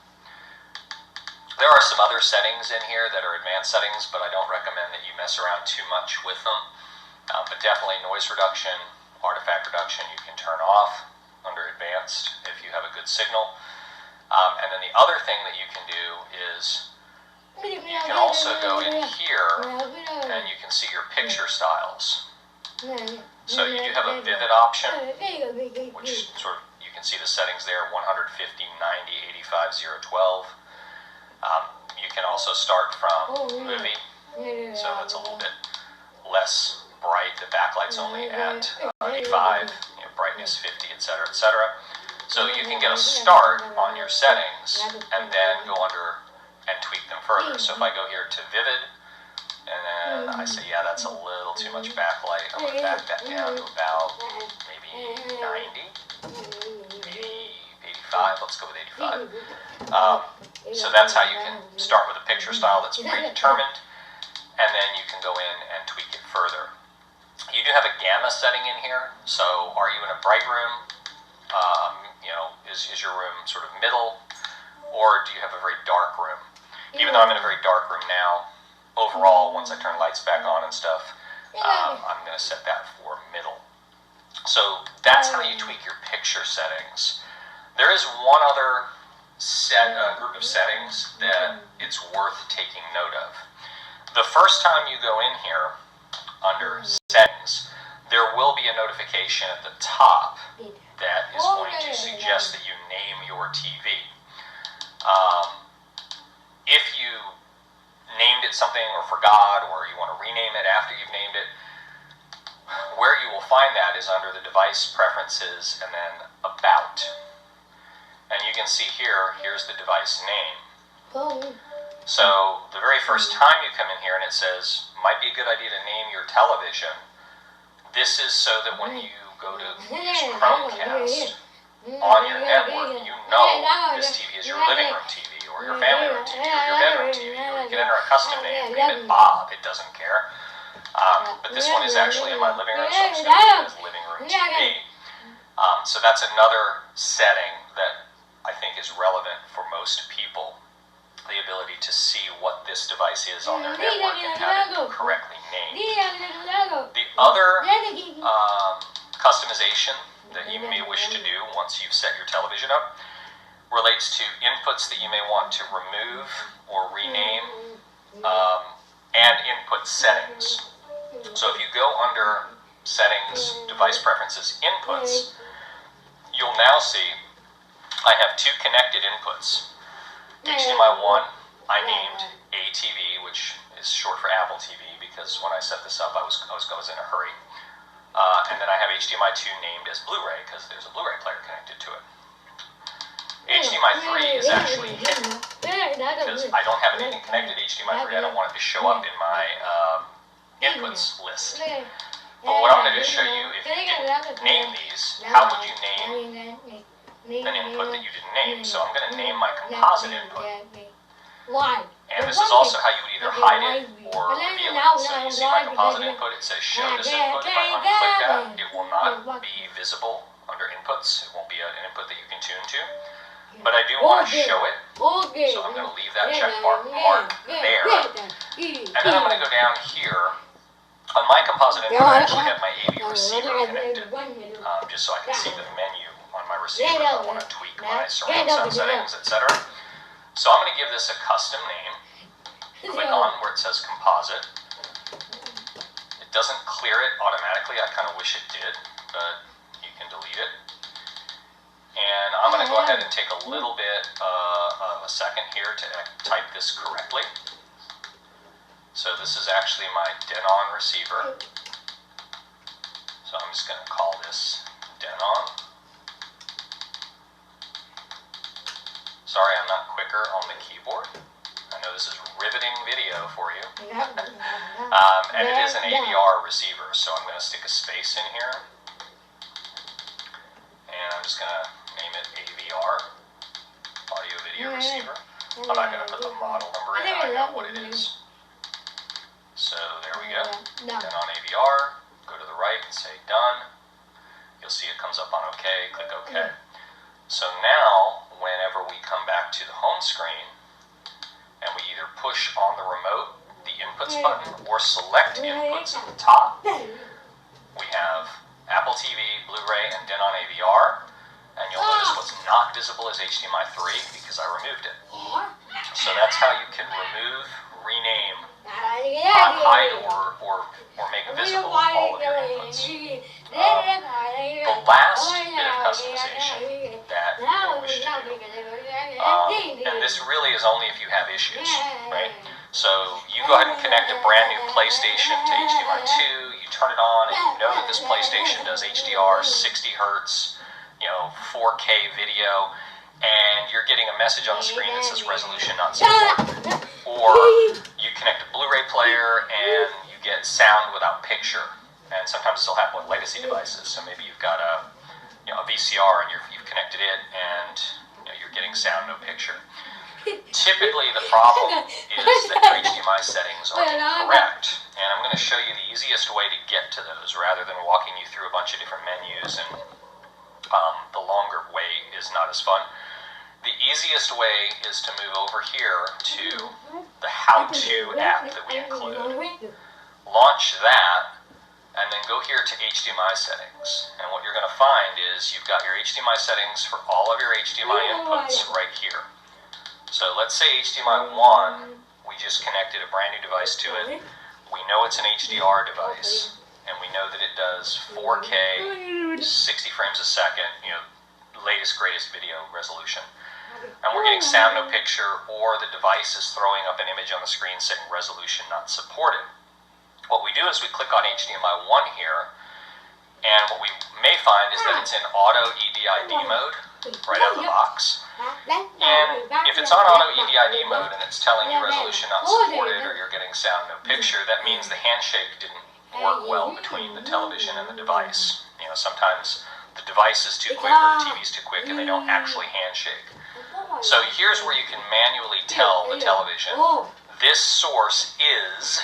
There are some other settings in here that are advanced settings, but I don't recommend that you mess around too much with them. But definitely noise reduction, artifact reduction, you can turn off under advanced if you have a good signal. And then the other thing that you can do is you can also go in here and you can see your picture styles. So you do have a vivid option, which sort of, you can see the settings there, 150, 90, 85, 0, 12. You can also start from movie, so that's a little bit less bright. The backlight's only at 85, brightness 50, etc., etc. So you can get a start on your settings and then go under and tweak them further. So if I go here to vivid, and then I say, yeah, that's a little too much backlight, I'm going to back that down to about maybe 90, maybe 85, let's go with 85. So that's how you can start with a picture style that's predetermined, and then you can go in and tweak it further. You do have a gamma setting in here, so are you in a bright room? Is your room sort of middle, or do you have a very dark room? Even though I'm in a very dark room now, overall, once I turn lights back on and stuff, I'm going to set that for middle. So that's how you tweak your picture settings. There is one other group of settings that it's worth taking note of. The first time you go in here under settings, there will be a notification at the top that is going to suggest that you name your TV. If you named it something that is under the device preferences and then about. And you can see here, here's the device name. So the very first time you come in here and it says, might be a good idea to name your television, this is so that when you go to use Chromecast on your network, you know this TV is your living room TV or your family room TV or your bedroom TV, or you can enter a custom name, name it Bob, it doesn't care. But this one is actually in my living room, so I'm just going to do it as living room TV. So that's another setting that I think is relevant for most people, the ability to see what this device is on their network and have it correctly named. The other customization that you may wish to do once you've set your television up relates to inputs that you may want to remove or rename and input settings. So if you go under settings, device preferences, inputs, you'll now see I have two connected inputs. HDMI 1, I named ATV, which is short for Apple TV, because when I set this up, I was in a hurry. And then I have HDMI 2 named as Blu-ray, because there's a Blu-ray player connected to it. HDMI 3 is actually hidden, because I don't have anything connected to HDMI 3. I don't want it to show up in my inputs list. But what I'm going to do is show you, if you didn't name these, how would you name an input that you didn't name? So I'm going to name my composite input. And this is also how you would either hide it or reveal it. So you see my composite input, it says show this input. If I unclick that, it will not be visible under inputs. It won't be an input that you can tune to. But I do want to show it, so I'm going to leave that check mark there. And then I'm going to go down here. On my composite input, I actually have my AV receiver connected, just so I can see the menu on my receiver if I want to tweak my surround sound settings, etc. So I'm going to give this a custom name. Click on where it says composite. It doesn't clear it automatically. I kind of wish it did, but you can delete it. And I'm going to go ahead and take a little bit of a second here to type this correctly. So this is actually my dead-on receiver. So I'm just going to call this dead-on. Sorry, I'm not quicker on the keyboard. I know this is riveting video for you. And it is an AVR receiver, so I'm going to stick a space in here. And I'm just going to name it AVR, Audio Video Receiver. I'm not going to put the model number in, I know what it is. So there we go. Then on AVR, go to the right and say done. You'll see it comes up on OK, click OK. So now, whenever we come back to the home screen, and we either push on the remote, the inputs button, or select inputs at the top, we have Apple TV, Blu-ray, and Denon AVR, and you'll notice what's not visible is HDMI 3 because I removed it. So that's how you can remove, rename, hide, or make visible all of your inputs. The last bit of customization that I wish to do, and this really is only if you have issues, right? So you go ahead and connect a brand new PlayStation to HDMI 2, you turn it on, and you know that this PlayStation does HDR, 60 hertz, 4K video, and you're getting a message on the screen that says resolution not supported. Or you connect a Blu-ray player and you get sound without picture. And sometimes this will happen with legacy devices. So maybe you've got a VCR and you've connected it and you're getting sound, no picture. Typically the problem is that your HDMI settings are incorrect. And I'm going to show you the easiest way to get to those rather than walking you through a bunch of different menus, and the longer way is not as fun. The easiest way is to move over here to the how-to app that we include. Launch that, and then go here to HDMI settings. And what you're going to find is you've got your HDMI settings for all of your HDMI inputs right here. So let's say HDMI 1, we just connected a brand new device to it. We know it's an HDR device, and we know that it does 4K, 60 frames a second, latest, greatest video resolution. And we're getting sound, no picture, or the device is throwing up an image on the screen saying resolution not supported. What we do is we click on HDMI 1 here, And what we may find is that it's in auto EDID mode right out of the box. And if it's on auto EDID mode and it's telling you resolution not supported or you're getting sound no picture, that means the handshake didn't work well between the television and the device. You know, sometimes the device is too quick or the TV's too quick and they don't actually handshake. So here's where you can manually tell the television this source is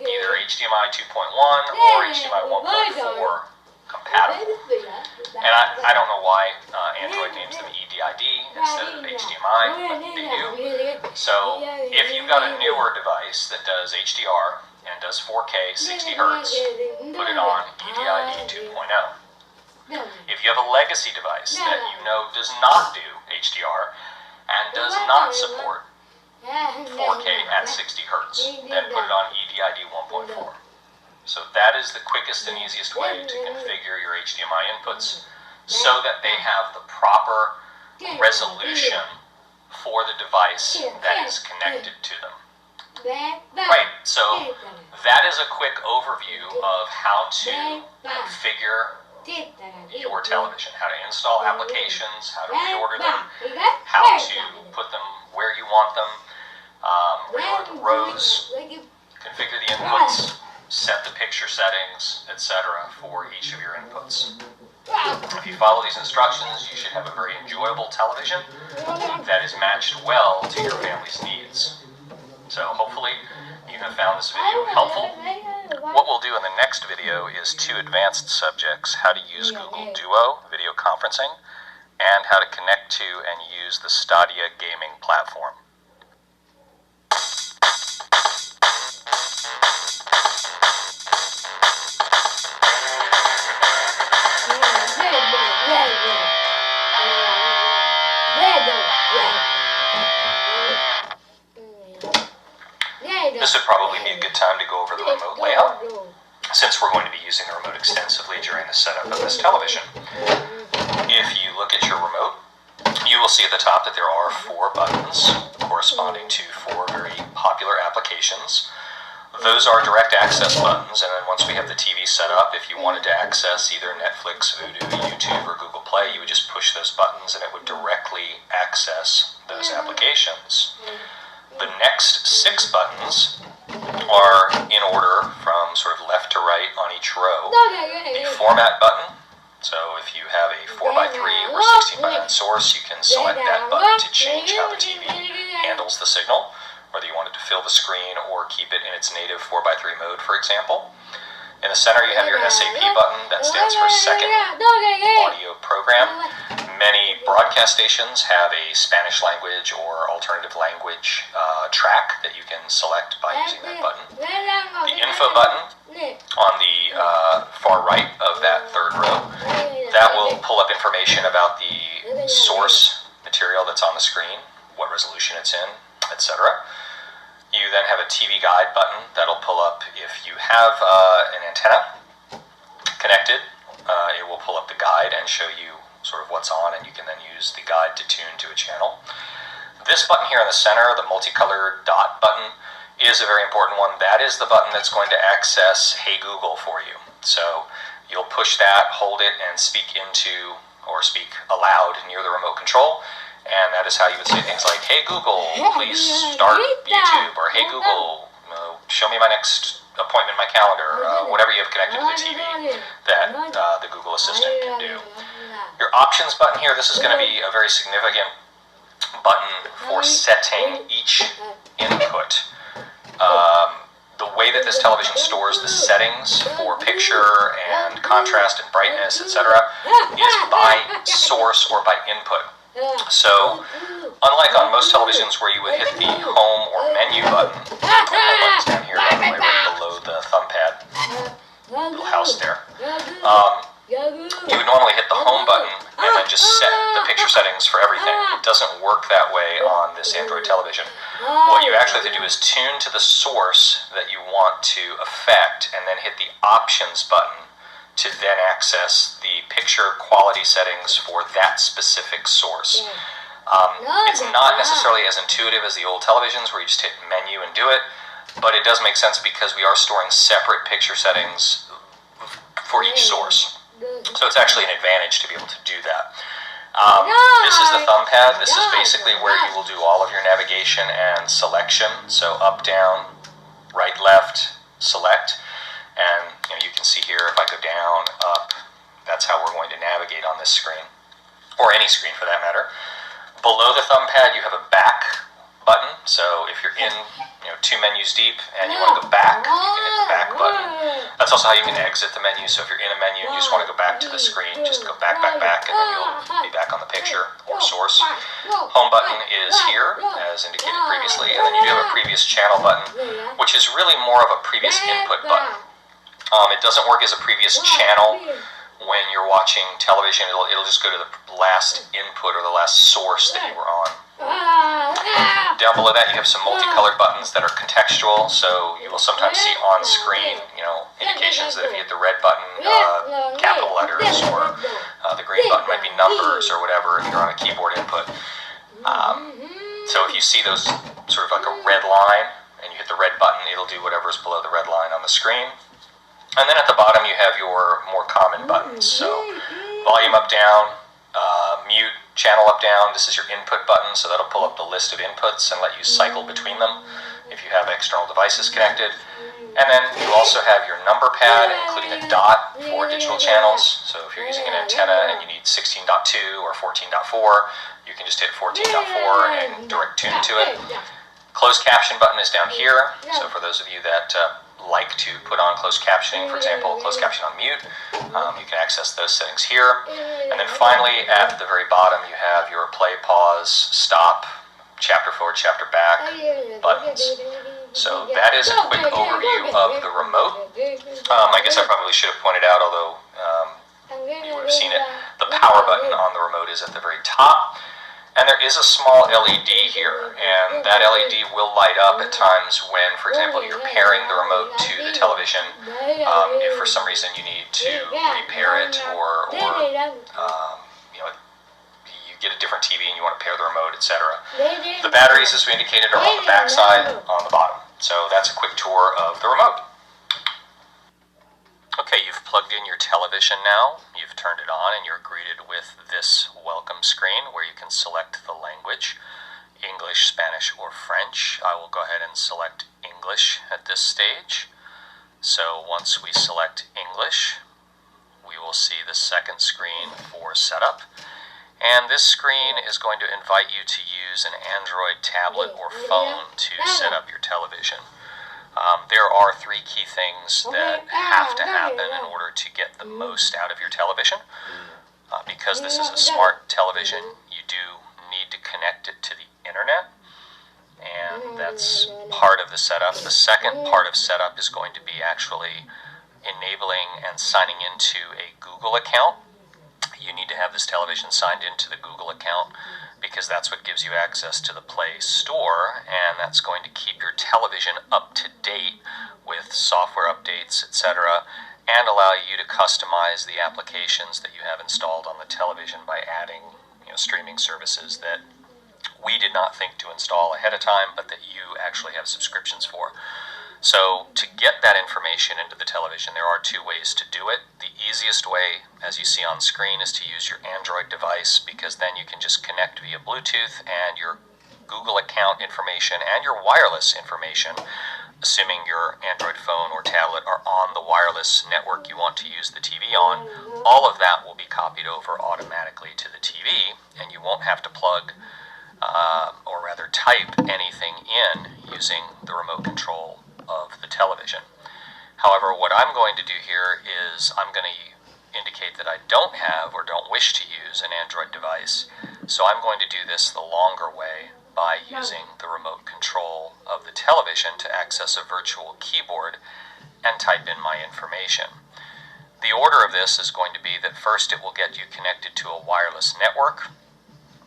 either HDMI 2.1 or HDMI 1.4 compatible. And I don't know why Android names them EDID instead of HDMI, but they do. So if you've got a newer device that does HDR and does 4K 60 Hertz, put it on EDID 2.0. If you have a legacy device that you know does not do HDR and does not support 4K at 60 Hertz, then put it on EDID 1.4. So that is the quickest and easiest way to configure your HDMI inputs so that they have the proper resolution for the device that is connected to them. Right, so that is a quick overview of how to configure your television, how to install applications, how to reorder them, how to put them where you want them, reorder the rows, configure the inputs, set the picture settings, etc. for each of your inputs. If you follow these instructions, you should have a very enjoyable television that is matched well to your family's needs. So hopefully you have found this video helpful. What we'll do in the next video is 2 advanced subjects: how to use Google Duo video conferencing and how to connect to and use the Stadia gaming platform. This would probably be a good time to go over the remote layout, since we're going to be using the remote extensively during the setup of this television. If you look at your remote, you will see at the top that there are 4 buttons corresponding to 4 very popular applications. Those are direct access buttons, and then once we have the TV set up, if you wanted to access either Netflix, Vudu, YouTube, or Google Play, you would just push those buttons and it would directly access those applications. The next 6 buttons are in order from sort of left to right on each row. The format button, so if you have a 4x3 or 16:9 source, you can select that button to change how the TV handles the signal, whether you want it to fill the screen or keep it in its native 4x3 mode, for example. In the center you have your SAP button, that stands for Second Audio Program. Many broadcast stations have a Spanish language or alternative language track that you can select by using that button. The info button on the far right of that 3rd row, that will pull up information about the source material that's on the screen, what resolution it's in, etc. You then have a TV guide button that'll pull up if you have an antenna connected. It will pull up the guide and show you sort of what's on, and you can then use the guide to tune to a channel. This button here in the center, the multicolored dot button, is a very important one. That is the button that's going to access Hey Google for you. So you'll push that, hold it, and speak into or speak aloud near the remote control. And that is how you would say things like, "Hey Google, please start YouTube," or "Hey Google, show me my next appointment in my calendar," whatever you have connected to the TV that the Google Assistant can do. Your options button here, this is going to be a very significant button for setting each input. The way that this television stores the settings for picture and contrast and brightness, etc., is by source or by input. So, unlike on most televisions where you would hit the home or menu button, the home button's down here, by the way, right below the thumb pad, little house there, you would normally hit the home button and then just set the picture settings for everything. It doesn't work that way on this Android television. What you actually have to do is tune to the source that you want to affect and then hit the options button to then access the picture quality settings for that specific source. It's not necessarily as intuitive as the old televisions where you just hit menu and do it, but it does make sense because we are storing separate picture settings for each source. So it's actually an advantage to be able to do that. This is the thumb pad. This is basically where you will do all of your navigation and selection. So up, down, right, left, select. And you can see here, if I go down, up, that's how we're going to navigate on this screen, or any screen for that matter. Below the thumb pad, you have a back button. So if you're in 2 menus deep and you want to go back, you can hit the back button. That's also how you can exit the menu. So if you're in a menu and you just want to go back to the screen, just go back, and then you'll be back on the picture or source. Home button is here, as indicated previously, and then you do have a previous channel button, which is really more of a previous input button. It doesn't work as a previous channel when you're watching television. It'll just go to the last input or the last source that you were on. Down below that, you have some multicolored buttons that are contextual, so you will sometimes see on screen, indications that if you hit the red button, capital letters, or the green button might be numbers or whatever if you're on a keyboard input. So if you see those sort of like a red line and you hit the red button, it'll do whatever's below the red line on the screen. And then at the bottom, you have your more common buttons. So volume up, down, mute, channel up, down. This is your input button, so that'll pull up the list of inputs and let you cycle between them if you have external devices connected. And then you also have your number pad, including a dot for digital channels. So if you're using an antenna and you need 16.2 or 14.4, you can just hit 14.4 and direct tune to it. Closed caption button is down here. So for those of you that like to put on closed captioning, for example, closed caption on mute, you can access those settings here. And then finally, at the very bottom, you have your play, pause, stop, chapter forward, chapter back buttons. So that is a quick overview of the remote. I guess I probably should have pointed out, although you would have seen it, the power button on the remote is at the very top. And there is a small LED here, and that LED will light up at times when, for example, you're pairing the remote to the television. If for some reason you need to repair it, or you get a different TV and you want to pair the remote, etc. The batteries, as we indicated, are on the back side, on the bottom. So that's a quick tour of the remote. Okay, you've plugged in your television now, you've turned it on, and you're greeted with this welcome screen where you can select the language, English, Spanish, or French. I will go ahead and select English at this stage. So once we select English, we will see the second screen for setup. And this screen is going to invite you to use an Android tablet or phone to set up your television. There are 3 key things that have to happen in order to get the most out of your television. Because this is a smart television, you do need to connect it to the internet, and that's part of the setup. The second part of setup is going to be actually enabling and signing into a Google account. You need to have this television signed into the Google account, because that's what gives you access to the Play Store, and that's going to keep your television up to date with software updates, etc., and allow you to customize the applications that you have installed on the television by adding streaming services that we did not think to install ahead of time, but that you actually have subscriptions for. So to get that information into the television, there are 2 ways to do it. The easiest way, as you see on screen, is to use your Android device, because then you can just connect via Bluetooth, and your Google account information and your wireless information, assuming your Android phone or tablet are on the wireless network you want to use the TV on, all of that will be copied over automatically to the TV, and you won't have to plug or rather type anything in using the remote control of the television. However, what I'm going to do here is I'm going to indicate that I don't have or don't wish to use an Android device, so I'm going to do this the longer way by using the remote control of the television to access a virtual keyboard and type in my information. The order of this is going to be that first it will get you connected to a wireless network,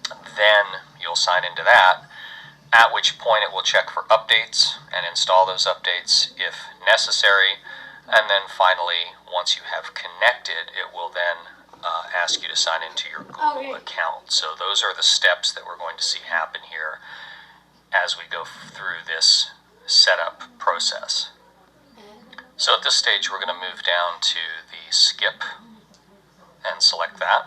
then you'll sign into that, at which point it will check for updates and install those updates if necessary, and then finally, once you have connected, it will then ask you to sign into your Google account. So those are the steps that we're going to see happen here as we go through this setup process. So at this stage, we're going to move down to the skip and select that.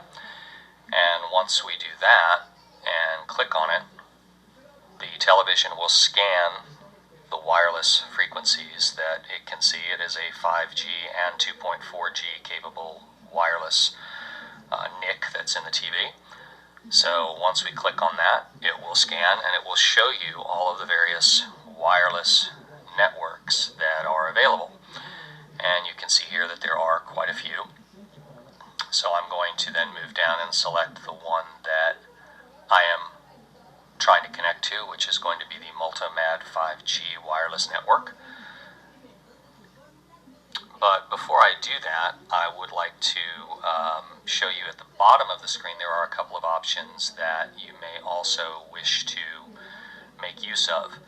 And once we do that and click on it, the television will scan the wireless frequencies that it can see. It is a 5G and 2.4G capable wireless NIC that's in the TV. So once we click on that, it will scan and it will show you all of the various wireless networks that are available. And you can see here that there are quite a few. So I'm going to then move down and select the one that I am trying to connect to, which is going to be the Multimad 5G wireless network. But before I do that, I would like to show you at the bottom of the screen there are a couple of options that you may also wish to make use of.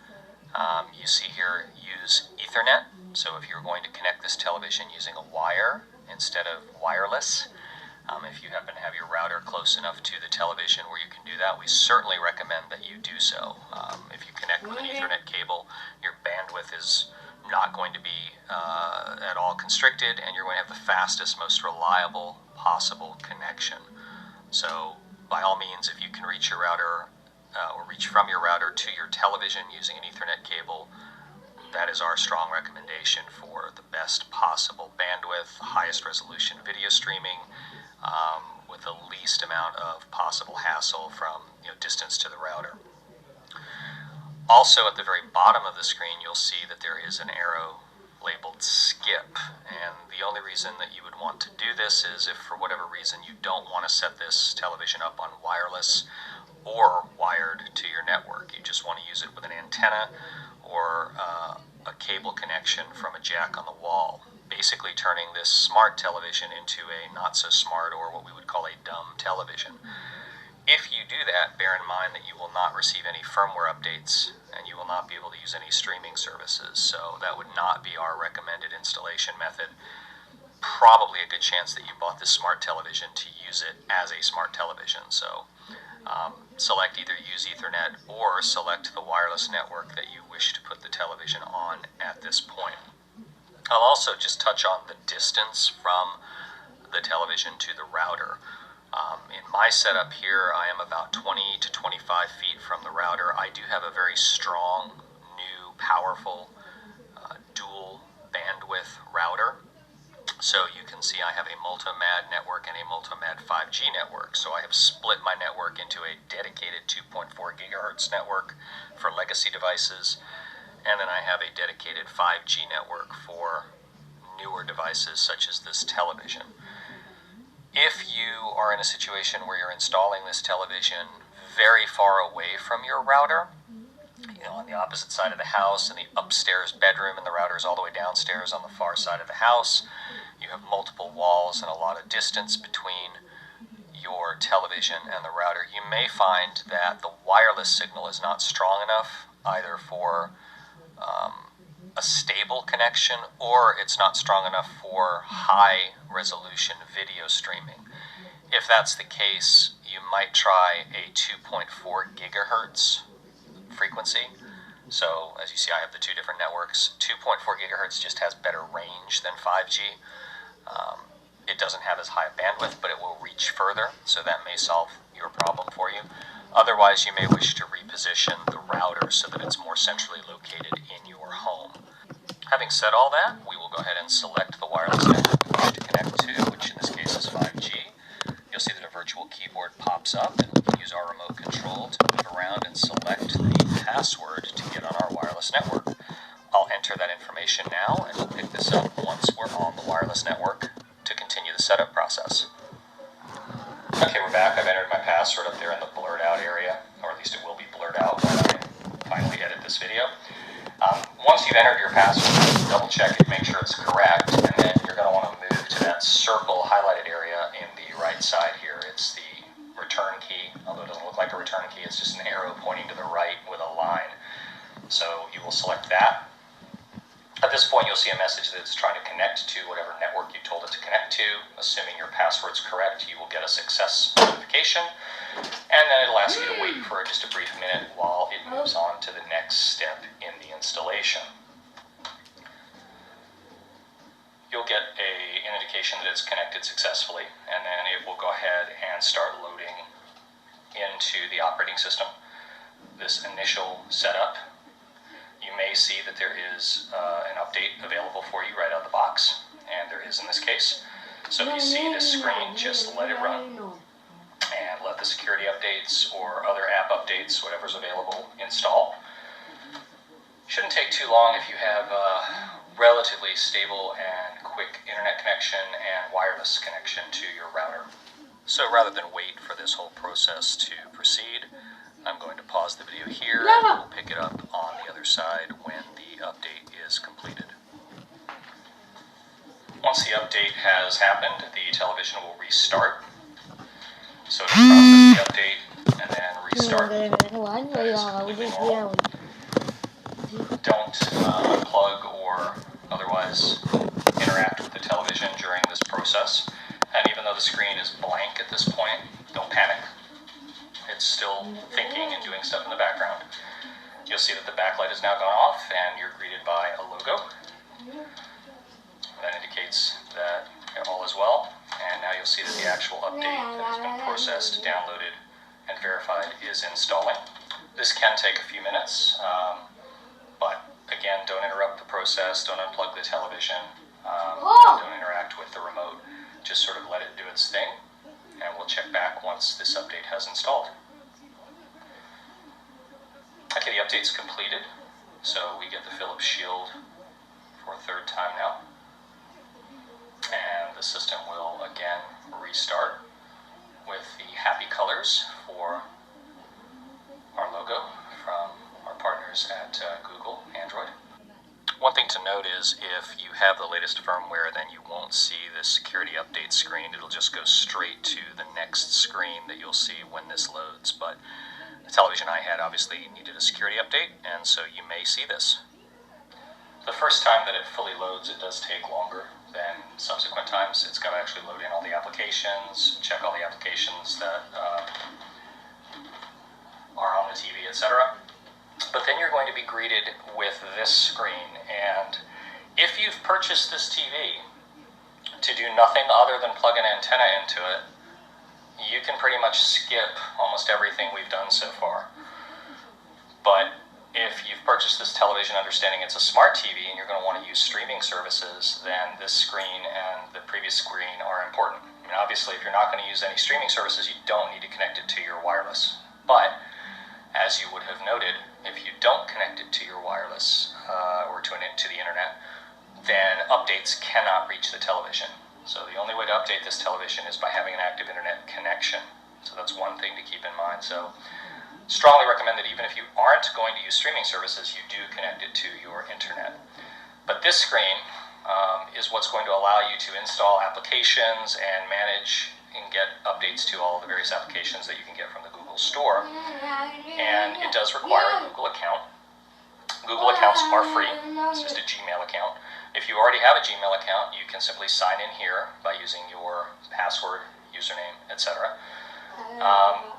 You see here, use Ethernet. So if you're going to connect this television using a wire instead of wireless, if you happen to have your router close enough to the television where you can do that, we certainly recommend that you do so. If you connect with an Ethernet cable, your bandwidth is not going to be at all constricted, and you're going to have the fastest, most reliable possible connection. So by all means, if you can reach your router or reach from your router to your television using an Ethernet cable, that is our strong recommendation for the best possible bandwidth, highest resolution video streaming, with the least amount of possible hassle from distance to the router. Also, at the very bottom of the screen, you'll see that there is an arrow labeled skip, and the only reason that you would want to do this is if for whatever reason you don't want to set this television up on wireless or wired to your network. You just want to use it with an antenna or a cable connection from a jack on the wall, basically turning this smart television into a not so smart, or what we would call a dumb television. If you do that, bear in mind that you will not receive any firmware updates and you will not be able to use any streaming services. So that would not be our recommended installation method. Probably a good chance that you bought this smart television to use it as a smart television. So select either use Ethernet or select the wireless network that you wish to put the television on at this point. I'll also just touch on the distance from the television to the router. In my setup here, I am about 20 to 25 feet from the router. I do have a very strong, new, powerful, dual bandwidth router. So you can see I have a Multimad network and a Multimad 5G network. So I have split my network into a dedicated 2.4 gigahertz network for legacy devices, and then I have a dedicated 5G network for newer devices such as this television. If you are in a situation where you're installing this television very far away from your router, on the opposite side of the house, in the upstairs bedroom, and the router is all the way downstairs on the far side of the house, you have multiple walls and a lot of distance between your television and the router, you may find that the wireless signal is not strong enough either for a stable connection, or it's not strong enough for high resolution video streaming. If that's the case, you might try a 2.4 gigahertz frequency. So as you see, I have the two different networks. 2.4 gigahertz just has better range than 5G. It doesn't have as high a bandwidth, but it will reach further, so that may solve your problem for you. Otherwise, you may wish to reposition the router so that it's more centrally located in your home. Having said all that, we will go ahead and select the wireless network we wish to connect to, which in this case is 5G. You'll see that a virtual keyboard pops up, and we can use our remote control to move around and select the password to get on our wireless network. I'll enter that information now, and we'll pick this up once we're on the wireless network to continue the setup process. Okay, we're back. I've entered my password up there in the blurred out area, or at least it will be blurred out when I finally edit this video. Once you've entered your password, double check it, make sure it's correct, and then you're going to want to move to that circle highlighted area in the right side here. It's the return key, although it doesn't look like a return key, it's just an arrow pointing to the right with a line. So you will select that. At this point, you'll see a message that it's trying to connect to whatever network you told it to connect to. Assuming your password's correct, you will get a success notification, and then it'll ask you to wait for just a brief minute while it moves on to the next step in the installation. you'll get an indication that it's connected successfully, and then it will go ahead and start loading into the operating system. This initial setup, you may see that there is an update available for you right out of the box, and there is in this case. So if you see this screen, just let it run and let the security updates or other app updates, whatever's available, install. Shouldn't take too long if you have a relatively stable and quick internet connection and wireless connection to your router. So rather than wait for this whole process to proceed, I'm going to pause the video here and we'll pick it up on the other side when the update is completed. Once the update has happened, the television will restart. So to process the update and then restart, that is completely normal. Don't unplug or otherwise interact with the television during this process. And even though the screen is blank at this point, don't panic. It's still thinking and doing stuff in the background. You'll see that the backlight has now gone off and you're greeted by a logo. That indicates that all is well. And now you'll see that the actual update that has been processed, downloaded, and verified is installing. This can take a few minutes, but again, don't interrupt the process, don't unplug the television, don't interact with the remote. Just sort of let it do its thing, and we'll check back once this update has installed. Okay, the update's completed, so we get the Philips Shield for a third time now. And the system will again restart with the happy colors for our logo from our partners at Google Android. One thing to note is if you have the latest firmware, then you won't see the security update screen. It'll just go straight to the next screen that you'll see when this loads. But the television I had obviously needed a security update, and so you may see this. The first time that it fully loads, it does take longer than subsequent times. It's got to actually load in all the applications, check all the applications that are on the TV, etc. But then you're going to be greeted with this screen, and if you've purchased this TV to do nothing other than plug an antenna into it, you can pretty much skip almost everything we've done so far. But if you've purchased this television understanding it's a smart TV and you're going to want to use streaming services, then this screen and the previous screen are important. I mean, obviously, if you're not going to use any streaming services, you don't need to connect it to your wireless. But as you would have noted, if you don't connect it to your wireless or to the internet, then updates cannot reach the television. So the only way to update this television is by having an active internet connection. So that's one thing to keep in mind. So strongly recommend that even if you aren't going to use streaming services, you do connect it to your internet. But this screen is what's going to allow you to install applications and manage and get updates to all the various applications that you can get from the Google Store. And it does require a Google account. Google accounts are free. It's just a Gmail account. If you already have a Gmail account, you can simply sign in here by using your password, username, etc.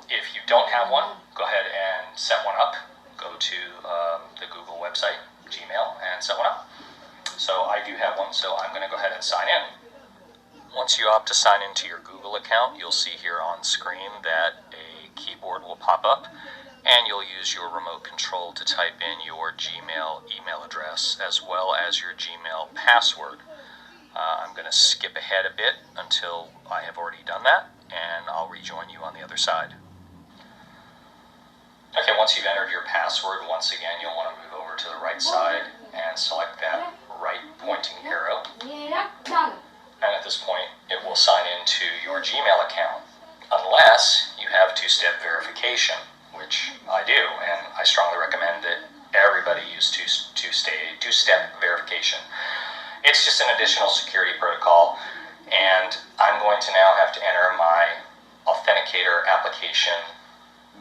If you don't have one, go ahead and set one up. Go to the Google website, Gmail, and set one up. So I do have one, so I'm going to go ahead and sign in. Once you opt to sign into your Google account, you'll see here on screen that a keyboard will pop up, and you'll use your remote control to type in your Gmail email address as well as your Gmail password. I'm going to skip ahead a bit until I have already done that, and I'll rejoin you on the other side. Okay, once you've entered your password, once again, you'll want to move over to the right side and select that right pointing arrow. And at this point, it will sign into your Gmail account, unless you have two-step verification, which I do, and I strongly recommend that everybody use two-step verification. It's just an additional security protocol, and I'm going to now have to enter my Authenticator application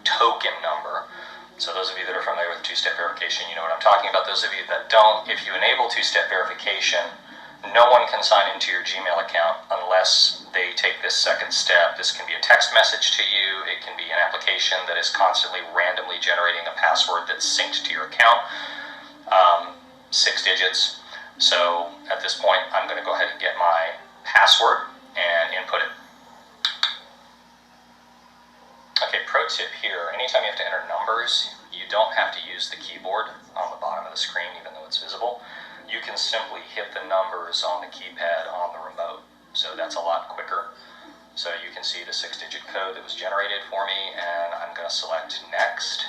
token number. So those of you that are familiar with two-step verification, you know what I'm talking about. Those of you that don't, if you enable two-step verification, no one can sign into your Gmail account unless they take this second step. This can be a text message to you. It can be an application that is constantly randomly generating a password that's synced to your account, 6 digits. So at this point, I'm going to go ahead and get my password and input it. Okay, pro tip here, anytime you have to enter numbers, you don't have to use the keyboard on the bottom of the screen, even though it's visible. You can simply hit the numbers on the keypad on the remote. So that's a lot quicker. So you can see the 6-digit code that was generated for me, and I'm going to select next.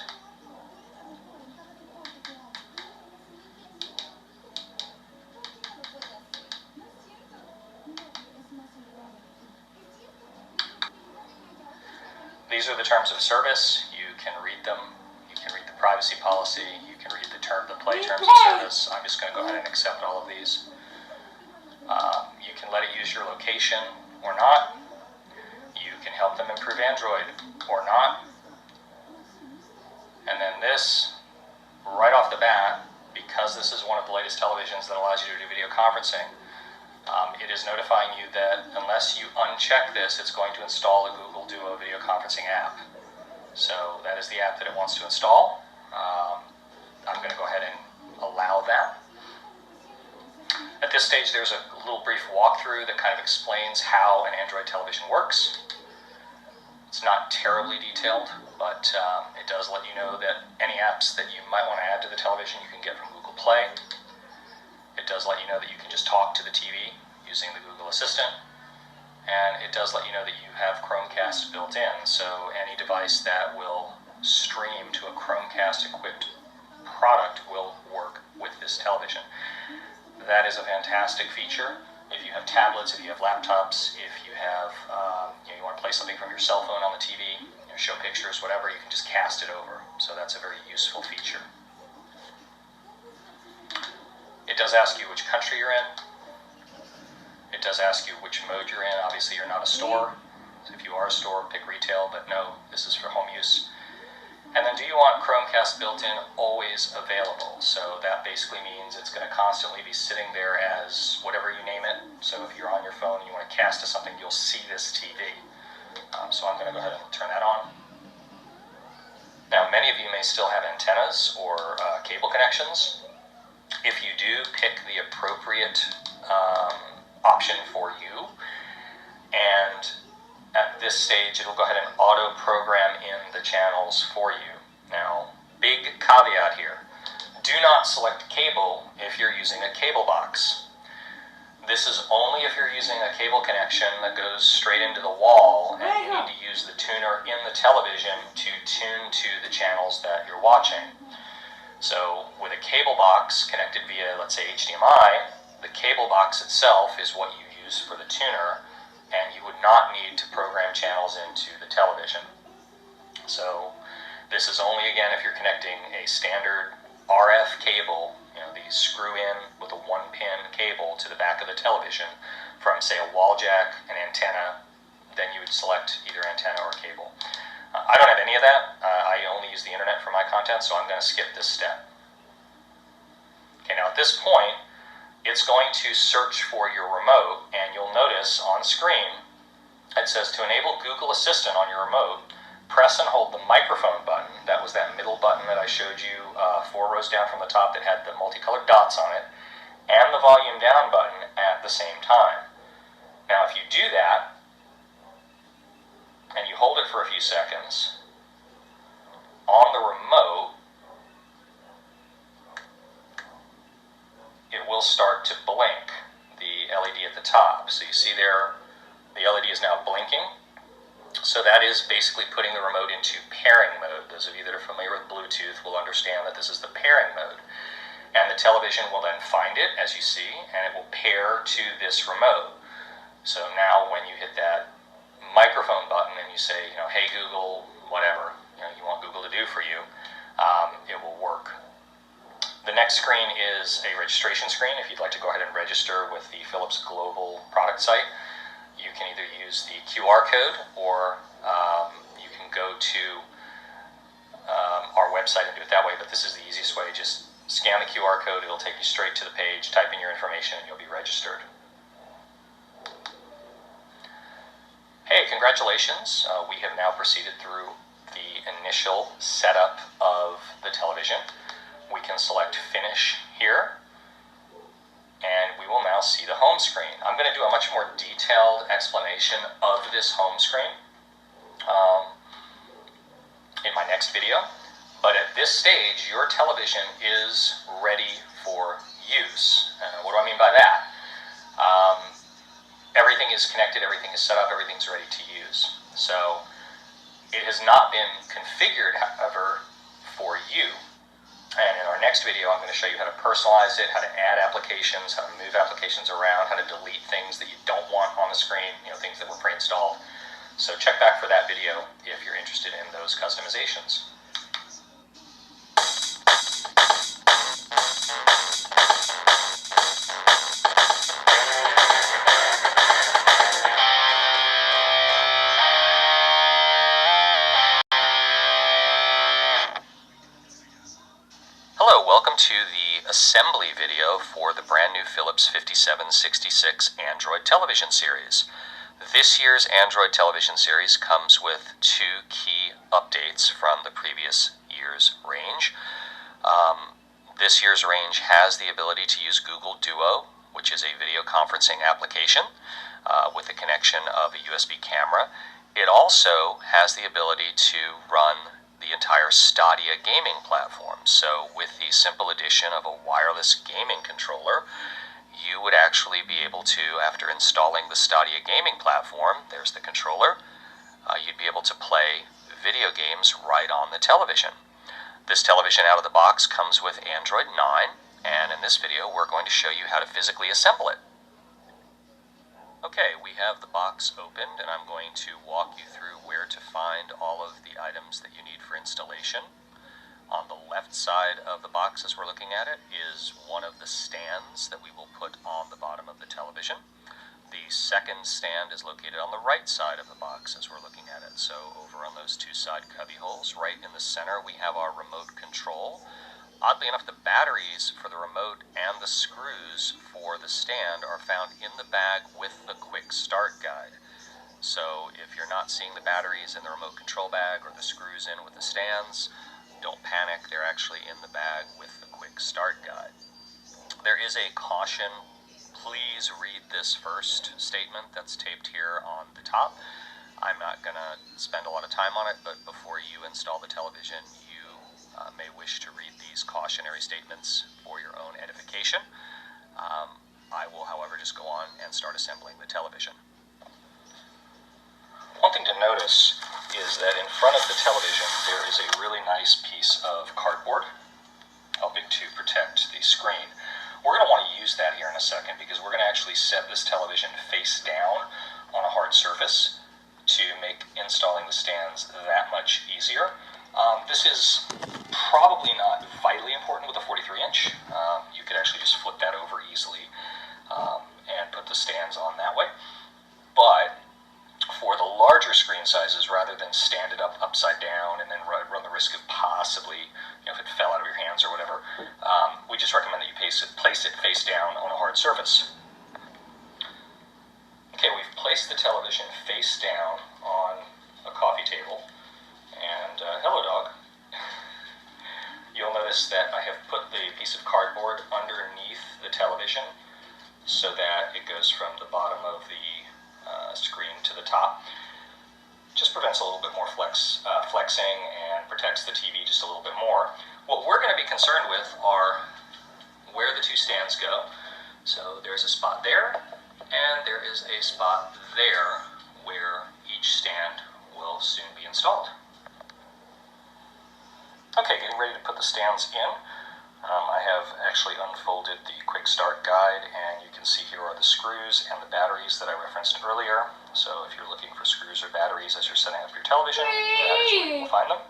These are the terms of service. You can read them. You can read the privacy policy. You can read the play terms of service. I'm just going to go ahead and accept all of these. You can let it use your location or not. You can help them improve Android or not. And then this, right off the bat, because this is one of the latest televisions that allows you to do video conferencing, it is notifying you that unless you uncheck this, it's going to install the Google Duo video conferencing app. So that is the app that it wants to install. I'm going to go ahead and allow that. At this stage, there's a little brief walkthrough that kind of explains how an Android television works. It's not terribly detailed, but it does let you know that any apps that you might want to add to the television you can get from Google Play. It does let you know that you can just talk to the TV using the Google Assistant. And it does let you know that you have Chromecast built in, so any device that will stream to a Chromecast-equipped product will work with this television. That is a fantastic feature. If you have tablets, if you have laptops, if you have, you want to play something from your cell phone on the TV, show pictures, whatever, you can just cast it over. So that's a very useful feature. It does ask you which country you're in. It does ask you which mode you're in. Obviously, you're not a store. So if you are a store, pick retail, but no, this is for home use. And then do you want Chromecast built-in always available? So that basically means it's going to constantly be sitting there as whatever you name it. So if you're on your phone and you want to cast to something, you'll see this TV. So I'm going to go ahead and turn that on. Now, many of you may still have antennas or cable connections. If you do, pick the appropriate option for you. And at this stage, it'll go ahead and auto-program in the channels for you. Now, big caveat here. Do not select cable if you're using a cable box. This is only if you're using a cable connection that goes straight into the wall and you need to use the tuner in the television to tune to the channels that you're watching. So with a cable box connected via, let's say, HDMI, the cable box itself is what you use for the tuner, and you would not need to program channels into the television. So this is only, again, if you're connecting a standard RF cable, the screw-in with a 1-pin cable to the back of the television from, say, a wall jack, an antenna, then you would select either antenna or cable. I don't have any of that. I only use the internet for my content, so I'm going to skip this step. Okay, now at this point, it's going to search for your remote, and you'll notice on screen it says to enable Google Assistant on your remote, press and hold the microphone button. That was that middle button that I showed you 4 rows down from the top that had the multicolored dots on it, and the volume down button at the same time. Now if you do that, and you hold it for a few seconds, on the remote, it will start to blink the LED at the top. So you see there, the LED is now blinking. So that is basically putting the remote into pairing mode. Those of you that are familiar with Bluetooth will understand that this is the pairing mode. And the television will then find it, as you see, and it will pair to this remote. So now when you hit that microphone button and you say, hey Google, whatever you want Google to do for you, it will work. The next screen is a registration screen. If you'd like to go ahead and register with the Philips Global product site, you can either use the QR code or you can go to our website and do it that way, but this is the easiest way. Just scan the QR code, it'll take you straight to the page, type in your information, and you'll be registered. Hey, congratulations. We have now proceeded through the initial setup of the television. We can select Finish here. and we will now see the home screen. I'm going to do a much more detailed explanation of this home screen in my next video, but at this stage your television is ready for use. What do I mean by that? Everything is connected, everything is set up, everything's ready to use. So it has not been configured, however, for you. And in our next video, I'm going to show you how to personalize it, how to add applications, how to move applications around, how to delete things that you don't want on the screen, things that were pre-installed. So check back for that video if you're interested in those customizations. Hello, welcome to the assembly video for the brand new Philips 5766 Android television series. This year's Android television series comes with two key updates from the previous year's range. This year's range has the ability to use Google Duo, which is a video conferencing application with the connection of a USB camera. It also has the ability to run the entire Stadia gaming platform. So with the simple addition of a wireless gaming controller, you would actually be able to, after installing the Stadia gaming platform, there's the controller, you'd be able to play video games right on the television. This television out of the box comes with Android 9, and in this video we're going to show you how to physically assemble it. Okay, we have the box opened, and I'm going to walk you through where to find all of the items that you need for installation. On the left side of the box, as we're looking at it, is one of the stands that we will put on the bottom of the television. The second stand is located on the right side of the box as we're looking at it. So over on those two side cubby holes, right in the center, we have our remote control. Oddly enough, the batteries for the remote and the screws for the stand are found in the bag with the quick start guide. So if you're not seeing the batteries in the remote control bag or the screws in with the stands, don't panic, they're actually in the bag with the quick start guide. There is a caution, please read this first statement that's taped here on the top. I'm not going to spend a lot of time on it, but before you install the television, you may wish to read these cautionary statements for your own edification. I will, however, just go on and start assembling the television. One thing to notice is that in front of the television there is a really nice piece of cardboard helping to protect the screen. We're going to want to use that here in a second because we're going to actually set this television face down on a hard surface to make installing the stands that much easier. This is probably not vitally important with a 43-inch. You could actually just flip that over easily and put the stands on that way. But for the larger screen sizes, rather than stand it up upside down and then run the risk of possibly, if it fell out of your hands or whatever, we just recommend that you place it face down on a hard surface. Okay, we've placed the television face down on a coffee table. And hello, dog. You'll notice that I have put the piece of cardboard underneath the television so that it goes from the bottom of the screen to the top. Just prevents a little bit more flexing and protects the TV just a little bit more. What we're going to be concerned with are where the two stands go. So there's a spot there, and there is a spot there where each stand will soon be installed. Okay, getting ready to put the stands in. I have actually unfolded the quick start guide, and you can see here are the screws and the batteries that I referenced earlier. So if you're looking for screws or batteries as you're setting up your television, that is where you will find them.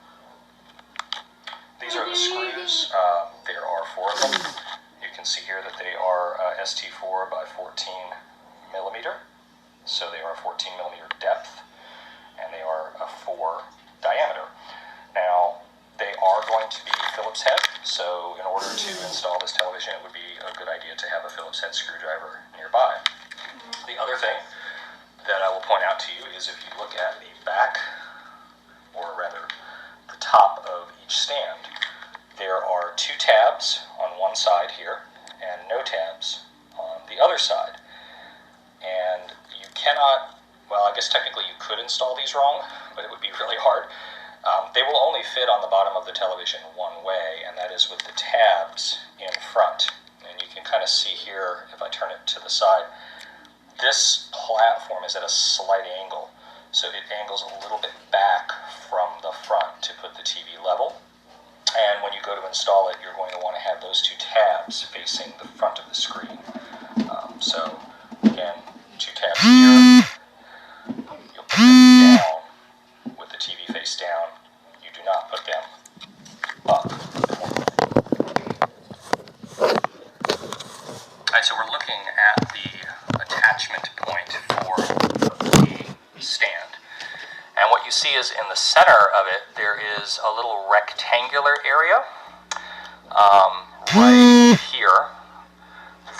These are the screws. There are 4 of them. You can see here that they are ST4 by 14 millimeter. So they are 14 millimeter depth, and they are a 4 diameter. Now, they are going to be Phillips head, so in order to install this television, it would be a good idea to have a Phillips head screwdriver nearby. The other thing that I will point out to you is if you look at the back, or rather the top of each stand, there are 2 tabs on one side here, and no tabs on fit on the bottom of the television one way, and that is with the tabs in front. And you can kind of see here, if I turn it to the side, this platform is at a slight angle. So it angles a little bit back from the front to put the TV level. And when you go to install it, you're going to want to have those two tabs facing the front of the screen. So again, two tabs here. You'll put them down with the TV face down. You do not put them up. Alright, so we're looking at the attachment point for the stand. And what you see is in the center of it, there is a little rectangular area right here.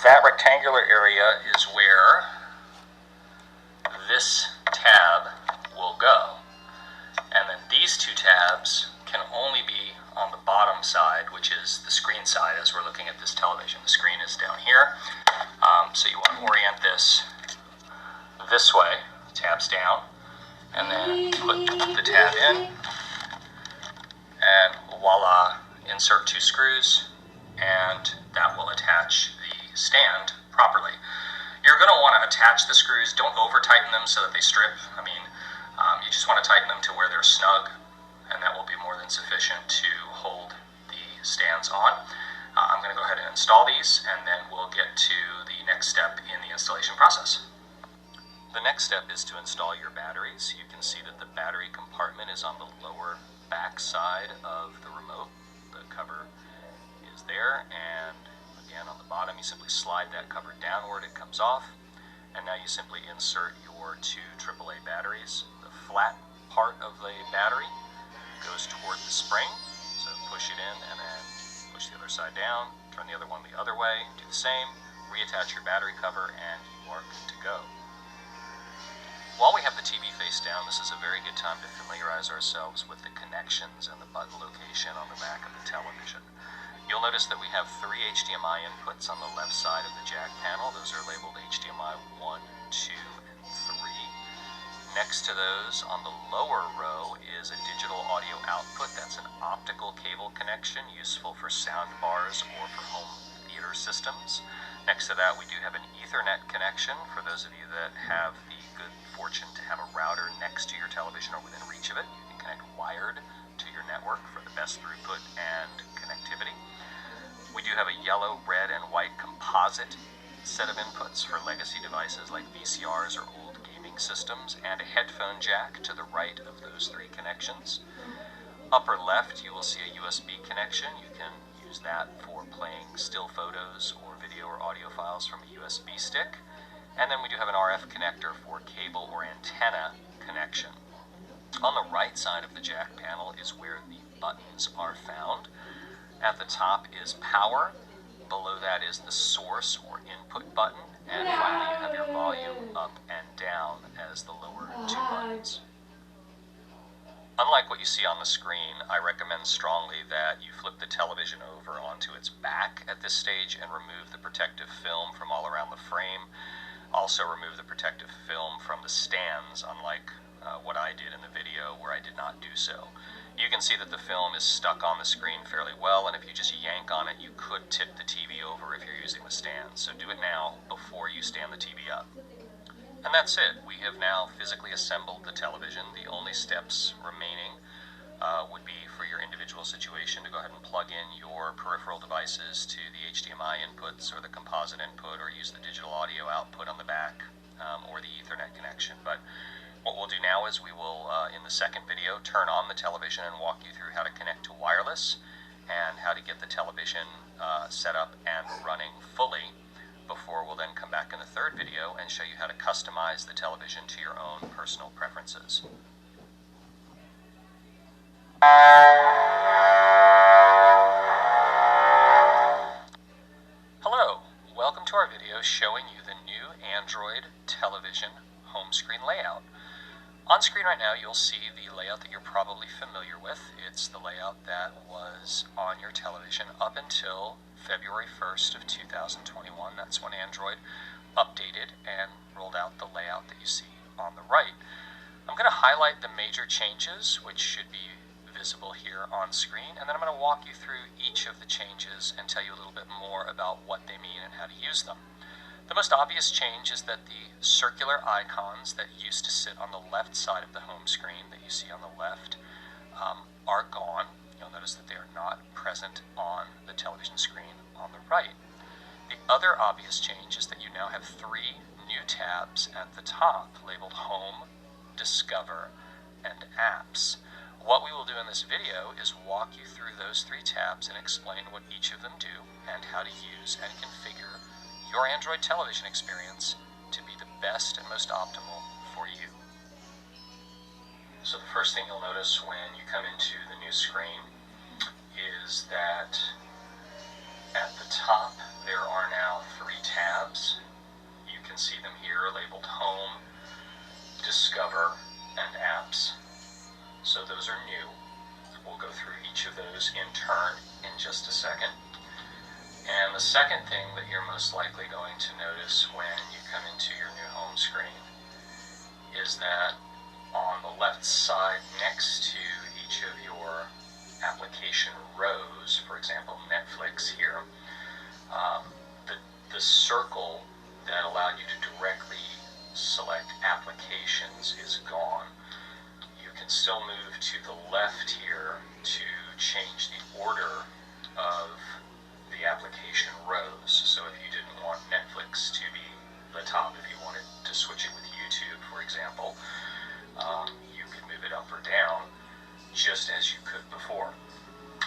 That rectangular area is where this tab will go. And then these two tabs can only be on the bottom side, which is the screen side as we're looking at this television. The screen is down here. So you want to orient this way, tabs down, and then put the tab in, and voila, insert two screws, and that will attach the stand properly. You're going to want to attach the screws. Don't over tighten them so that they strip. I mean, you just want to tighten them to where they're snug, and that will be more than sufficient to hold the stands on. I'm going to go ahead and install these, and then we'll get to the next step in the installation process. The next step is to install your batteries. You can see that the battery compartment is on the lower back side of the remote. The cover is there, and again on the bottom you simply slide that cover downward, it comes off, and now you simply insert your two AAA batteries. The flat part of the battery goes toward the spring, so push it in and then push the other side down, turn the other one the other way, do the same, reattach your battery cover, and you are good to go. While we have the TV face down, this is a very good time to familiarize ourselves with the connections and the button location on the back of the television. You'll notice that we have three HDMI inputs on the left side of the jack panel. Those are labeled HDMI 1, 2, and 3. Next to those, on the lower row, is a digital audio output. That's an optical cable connection useful for sound bars or for home theater systems. Next to that, we do have an Ethernet connection for those of you that have the good fortune to have a router next to your television or within reach of it. You can connect wired to your network for the best throughput and connectivity. We do have a yellow, red, and white composite set of inputs for legacy devices like VCRs or old gaming systems, and a headphone jack to the right of those three connections. Upper left, you will see a USB connection. You can use that for playing still photos or video or audio files from a USB stick. And then we do have an RF connector for cable or antenna connection. On the right side of the jack panel is where the buttons are found. At the top is power. Below that is the source or input button. And finally you have your volume up and down as the lower two buttons. Unlike what you see on the screen, I recommend strongly that you flip the television over onto its back at this stage and remove the protective film from all around the frame. Also remove the protective film from the stands, unlike what I did in the video where I did not do so. You can see that the film is stuck on the screen fairly well, and if you just yank on it, you could tip the TV over if you're using the stand. So do it now before you stand the TV up. And that's it. We have now physically assembled the television. The only steps remaining would be for your individual situation to go ahead and plug in your peripheral devices to the HDMI inputs or the composite input, or use the digital audio output on the back, or the Ethernet connection. But what we'll do now is we will, in the second video, turn on the television and walk you through how to connect to wireless and how to get the television set up and running fully, before we'll then come back in the third video and show you how to customize the television to your own personal preferences. Hello, welcome to our video showing you the new Android television home screen layout. On screen right now you'll see the layout that you're probably familiar with. It's the layout that was on your television up until February 1st of 2021. That's when Android updated and rolled out the layout that you see on the right. I'm going to highlight the major changes, which should be visible here on screen, and then I'm going to walk you through each of the changes and tell you a little bit more about what they mean and how to use them. The most obvious change is that the circular icons that used to sit on the left side of the home screen that you see on the left are gone. You'll notice that they are not present on the television screen on the right. The other obvious change is that you now have 3 new tabs at the top labeled Home, Discover, and Apps. What we will do in this video is walk you through those 3 tabs and explain what each of them do and how to use and configure your Android television experience to be the best and most optimal for you. So the first thing you'll notice when you come into the new screen is that at the top there are now 3 tabs. You can see them here labeled Home, Discover, and Apps. So those are new. We'll go through each of those in turn in just a second. And the second thing that you're most likely going to notice when you come into your new home screen is that on the left side next to each of your application rows, for example Netflix here, the circle that allowed you to directly select applications is gone. You can still move to the left here to change the order of the application rows. So if you didn't want Netflix to be the top, if you wanted to switch it with YouTube, for example, you could move it up or down just as you could before.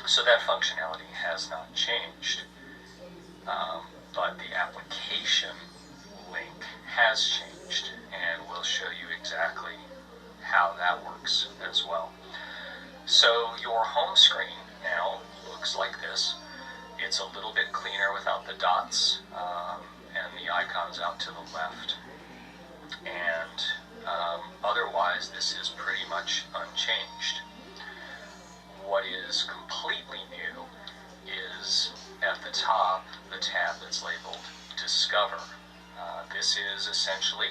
So that functionality has not changed, but the application link has changed, and we'll show you exactly how that works as well. So your home screen now looks like this. It's a little bit cleaner without the dots and the icons out to the left. And otherwise, this is pretty much unchanged. What is completely new is at the top, the tab that's labeled Discover. This is essentially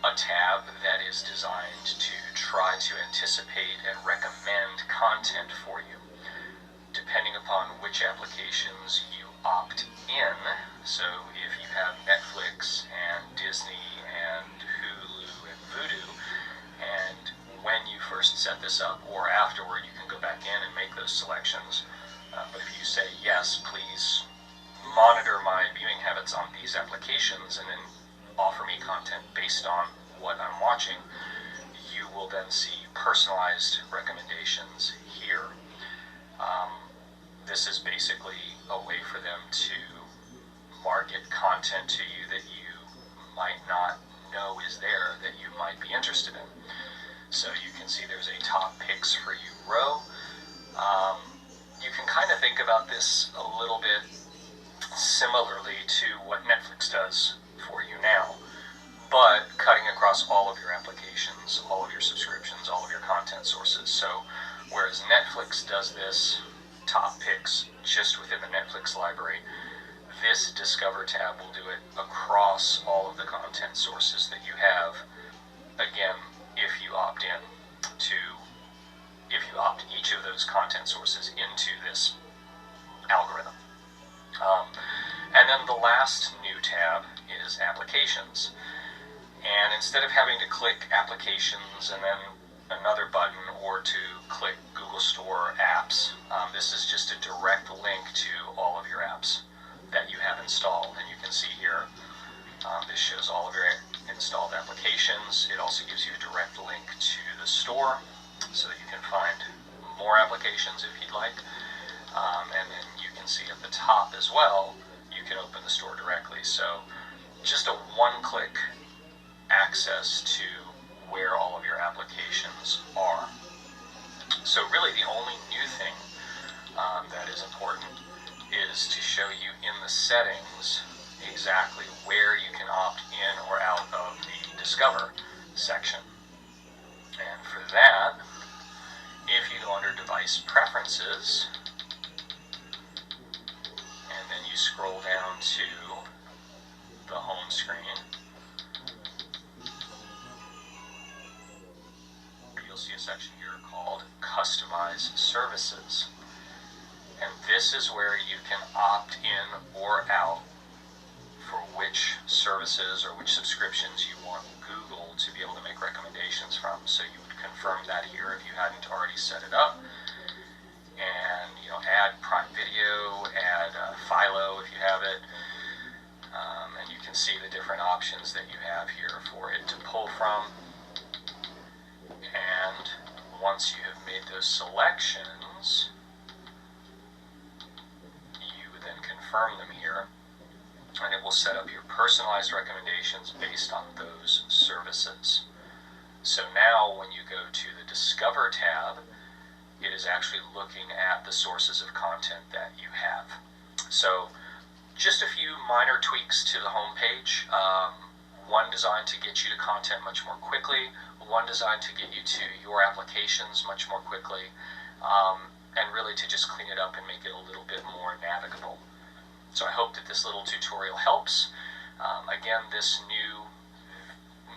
a tab that is designed to try to anticipate and recommend content for you, depending upon which applications you opt in. So if you have Netflix and Disney and Hulu and Vudu, and when you first set this up or afterward, you can go back in and make those selections. But if you say, yes, please monitor my viewing habits on these applications and then offer me content based on what I'm watching, you will then see personalized recommendations here. This is basically a way for them to market content to you that you might not know is there that you might be interested in. So you can see there's a top picks for you row. You can kind of think about this a little bit similarly to what Netflix does for you now, but cutting across all of your applications, all of your subscriptions, all of your content sources. So whereas Netflix does this top picks just within the Netflix library, this Discover tab will do it across all of the content sources that you have. Again, if you opt each of those content sources into this algorithm. And then the last new tab is Applications. And instead of having to click Applications and then another button or to click Google Store Apps, this is just a direct link to all of your apps that you have installed. And you can see here, this shows all of your installed applications. It also gives you a direct link to the store so that you can find more applications if you'd like. And then you can see at the top as well, you can open the store directly. So just a one-click access to where all of your applications are. So really the only new thing that is important is to show you in the settings exactly where you can opt in or out of the Discover section. And for that, if you go under Device Preferences, and then you scroll down to the home screen, you'll see a section here called customize services. And this is where you can opt in or out for which services or which subscriptions you want Google to be able to make recommendations from. So you would confirm that here if you hadn't already set it up. And add Prime Video, add Philo if you have it. And you can see the different options that you have here for it to pull from. And once you have made those selections, you would then confirm them here, and it will set up your personalized recommendations based on those services. So now when you go to the Discover tab, it is actually looking at the sources of content that you have. So just a few minor tweaks to the home page. One designed to get you to content much more quickly, one designed to get you to your applications much more quickly, and really to just clean it up and make it a little bit more navigable. So I hope that this little tutorial helps. Again, this new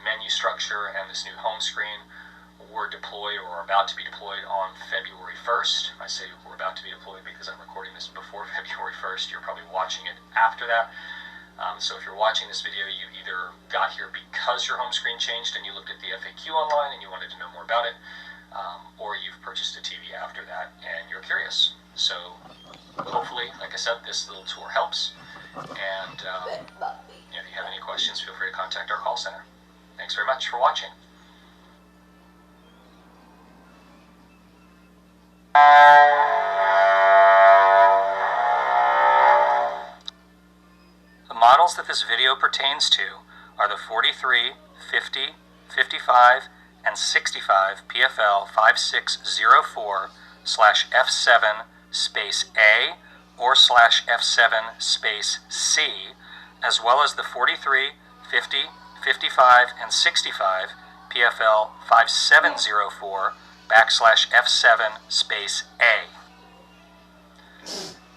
menu structure and this new home screen were deployed or are about to be deployed on February 1st. I say we're about to be deployed because I'm recording this before February 1st. You're probably watching it after that. So if you're watching this video, you either got here because your home screen changed and you looked at the FAQ online and you wanted to know more about it, or you've purchased a TV after that and you're curious. So hopefully, like I said, this little tour helps. And if you have any questions, feel free to contact our call center. Thanks very much for watching. The models that this video pertains to are the 43, 50, 55, and 65 PFL 5604/F7 space A or /F7 space C, as well as the 43, 50, 55, and 65 PFL 5704/F7 space A.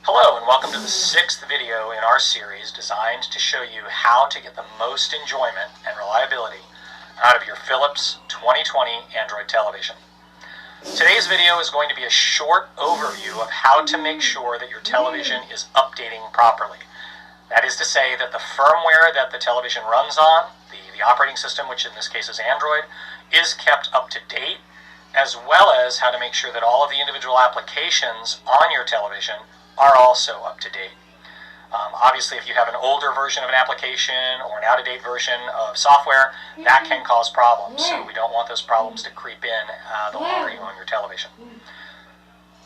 Hello and welcome to the 6th video in our series designed to show you how to get the most enjoyment and reliability out of your Philips 2020 Android television. Today's video is going to be a short overview of how to make sure that your television is updating properly. That is to say that the firmware that the television runs on, the operating system, which in this case is Android, is kept up to date, as well as how to make sure that all of the individual applications on your television are also up to date. Obviously, if you have an older version of an application or an out-of-date version of software, that can cause problems. So we don't want those problems to creep in the longer you own your television.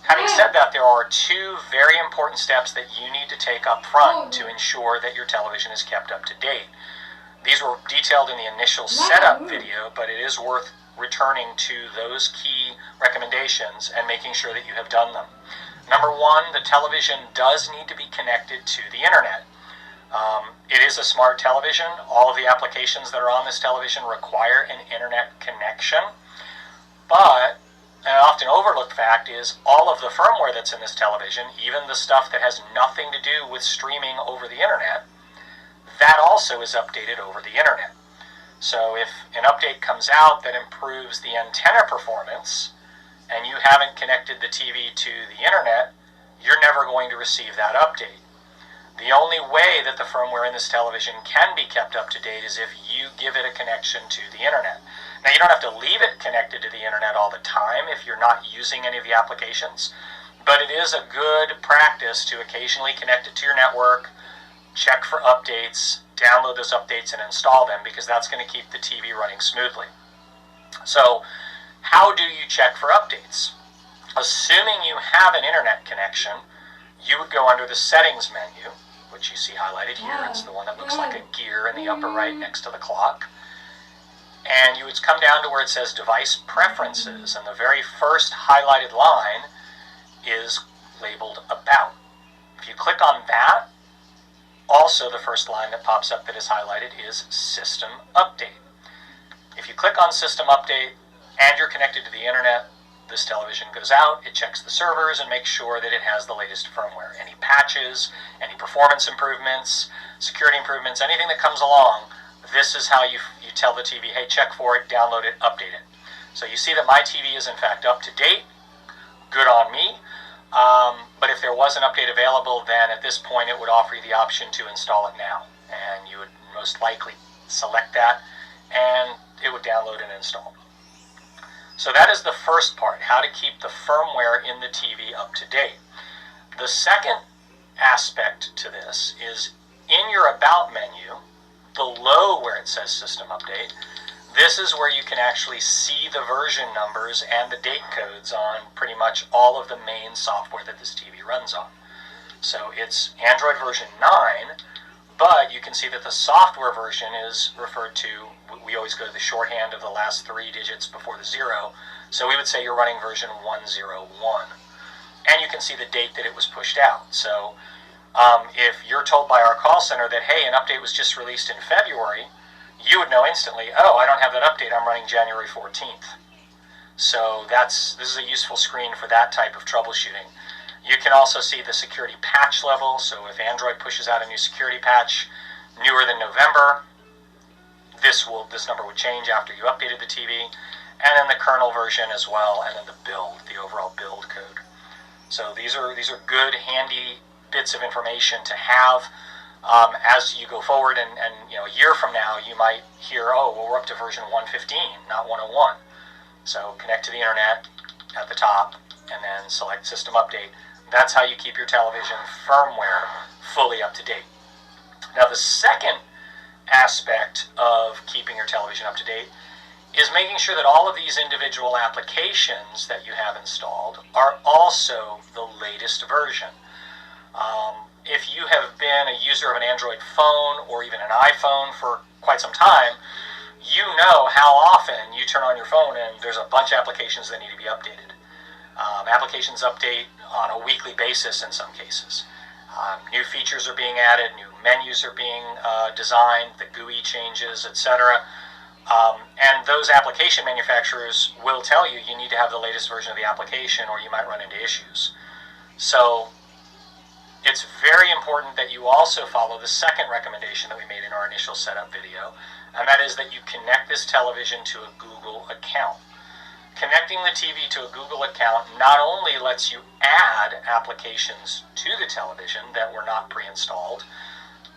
Having said that, there are 2 very important steps that you need to take up front to ensure that your television is kept up to date. These were detailed in the initial setup video, but it is worth returning to those key recommendations and making sure that you have done them. Number 1, the television does need to be connected to the internet. It is a smart television. All of the applications that are on this television require an internet connection. But an often overlooked fact is all of the firmware that's in this television, even the stuff that has nothing to do with streaming over the internet, that also is updated over the internet. So if an update comes out that improves the antenna performance, and you haven't connected the TV to the internet, you're never going to receive that update. The only way that the firmware in this television can be kept up to date is if you give it a connection to the internet. Now, you don't have to leave it connected to the internet all the time if you're not using any of the applications, but it is a good practice to occasionally connect it to your network, check for updates, download those updates and install them, because that's going to keep the TV running smoothly. So, how do you check for updates? Assuming you have an internet connection, you would go under the settings menu, which you see highlighted here. It's the one that looks like a gear in the upper right next to the clock. And you would come down to where it says device preferences, and the very first highlighted line is labeled about. If you click on that, also the first line that pops up that is highlighted is system update. If you click on system update, and you're connected to the internet, this television goes out, it checks the servers and makes sure that it has the latest firmware. Any patches, any performance improvements, security improvements, anything that comes along, this is how you tell the TV, hey, check for it, download it, update it. So you see that my TV is in fact up to date. good on me. But if there was an update available, then at this point it would offer you the option to install it now. And you would most likely select that, and it would download and install. So that is the first part, how to keep the firmware in the TV up to date. The second aspect to this is in your About menu, below where it says System Update, this is where you can actually see the version numbers and the date codes on pretty much all of the main software that this TV runs on. So it's Android version 9, but you can see that the software version is referred to, we always go to the shorthand of the last 3 digits before the 0, so we would say you're running version 101. And you can see the date that it was pushed out. So if you're told by our call center that, hey, an update was just released in February, you would know instantly, oh, I don't have that update, I'm running January 14th. So this is a useful screen for that type of troubleshooting. You can also see the security patch level, so if Android pushes out a new security patch newer than November, this number would change after you updated the TV, and then the kernel version as well, and then the overall build code. So these are good, handy bits of information to have as you go forward, and a year from now you might hear, oh, well, we're up to version 115, not 101. So connect to the internet at the top, and then select System Update. That's how you keep your television firmware fully up to date. Now the second aspect of keeping your television up to date is making sure that all of these individual applications that you have installed are also the latest version. If you have been a user of an Android phone or even an iPhone for quite some time, you know how often you turn on your phone and there's a bunch of applications that need to be updated. Applications update on a weekly basis in some cases. New features are being added, new menus are being designed, the GUI changes, etc. And those application manufacturers will tell you you need to have the latest version of the application or you might run into issues. So it's very important that you also follow the second recommendation that we made in our initial setup video, and that is that you connect this television to a Google account. Connecting the TV to a Google account not only lets you add applications to the television that were not pre-installed.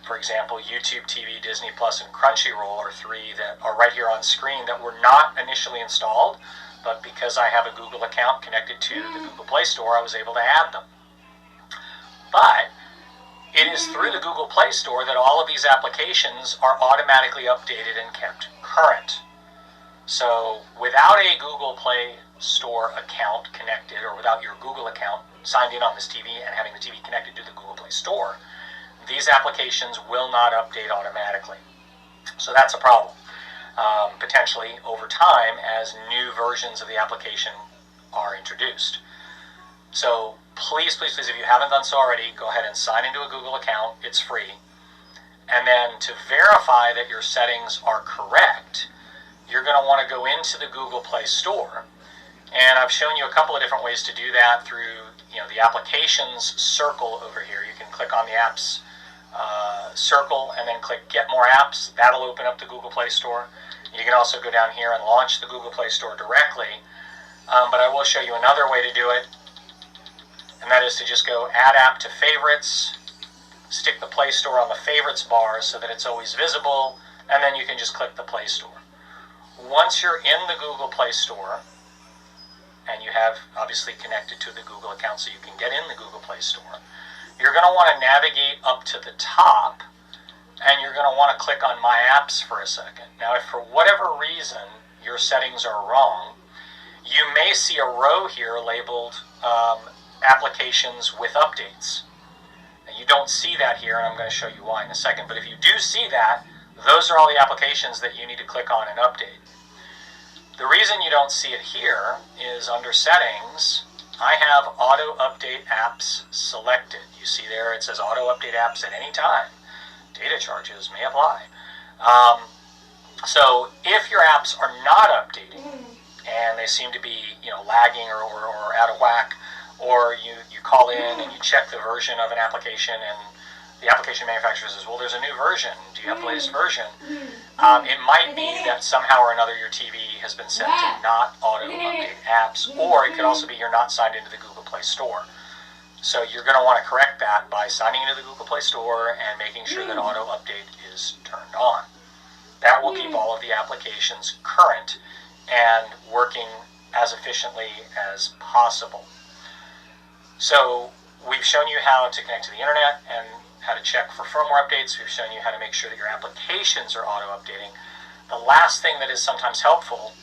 For example, YouTube TV, Disney Plus, and Crunchyroll are 3 that are right here on screen that were not initially installed, but because I have a Google account connected to the Google Play Store, I was able to add them. But it is through the Google Play Store that all of these applications are automatically updated and kept current. So without a Google Play Store account connected, or without your Google account signed in on this TV and having the TV connected to the Google Play Store, these applications will not update automatically. So that's a problem, potentially over time as new versions of the application are introduced. So please, please, please, if you haven't done so already, go ahead and sign into a Google account. It's free. And then to verify that your settings are correct, you're going to want to go into the Google Play Store. And I've shown you a couple of different ways to do that through the applications circle over here. You can click on the apps circle and then click Get More Apps. That'll open up the Google Play Store. You can also go down here and launch the Google Play Store directly. But I will show you another way to do it. And that is to just go Add App to Favorites, stick the Play Store on the Favorites bar so that it's always visible, and then you can just click the Play Store. Once you're in the Google Play Store, and you have obviously connected to the Google account so you can get in the Google Play Store, you're going to want to navigate up to the top, and you're going to want to click on My Apps for a second. Now, if for whatever reason your settings are wrong, you may see a row here labeled Applications with Updates. Now, you don't see that here, and I'm going to show you why in a second, but if you do see that, those are all the applications that you need to click on and update. The reason you don't see it here is under Settings, I have Auto Update Apps selected. You see there it says Auto Update Apps at any time. Data charges may apply. So if your apps are not updating, and they seem to be lagging or out of whack, or you call in and you check the version of an application and the application manufacturer says, well, there's a new version. Do you have the latest version? It might be that somehow or another your TV has been set to not auto-update apps, or it could also be you're not signed into the Google Play Store. So you're going to want to correct that by signing into the Google Play Store and making sure that auto-update is turned on. That will keep all of the applications current and working as efficiently as possible. So we've shown you how to connect to the internet and how to check for firmware updates. We've shown you how to make sure that your applications are auto-updating. The last thing that is sometimes helpful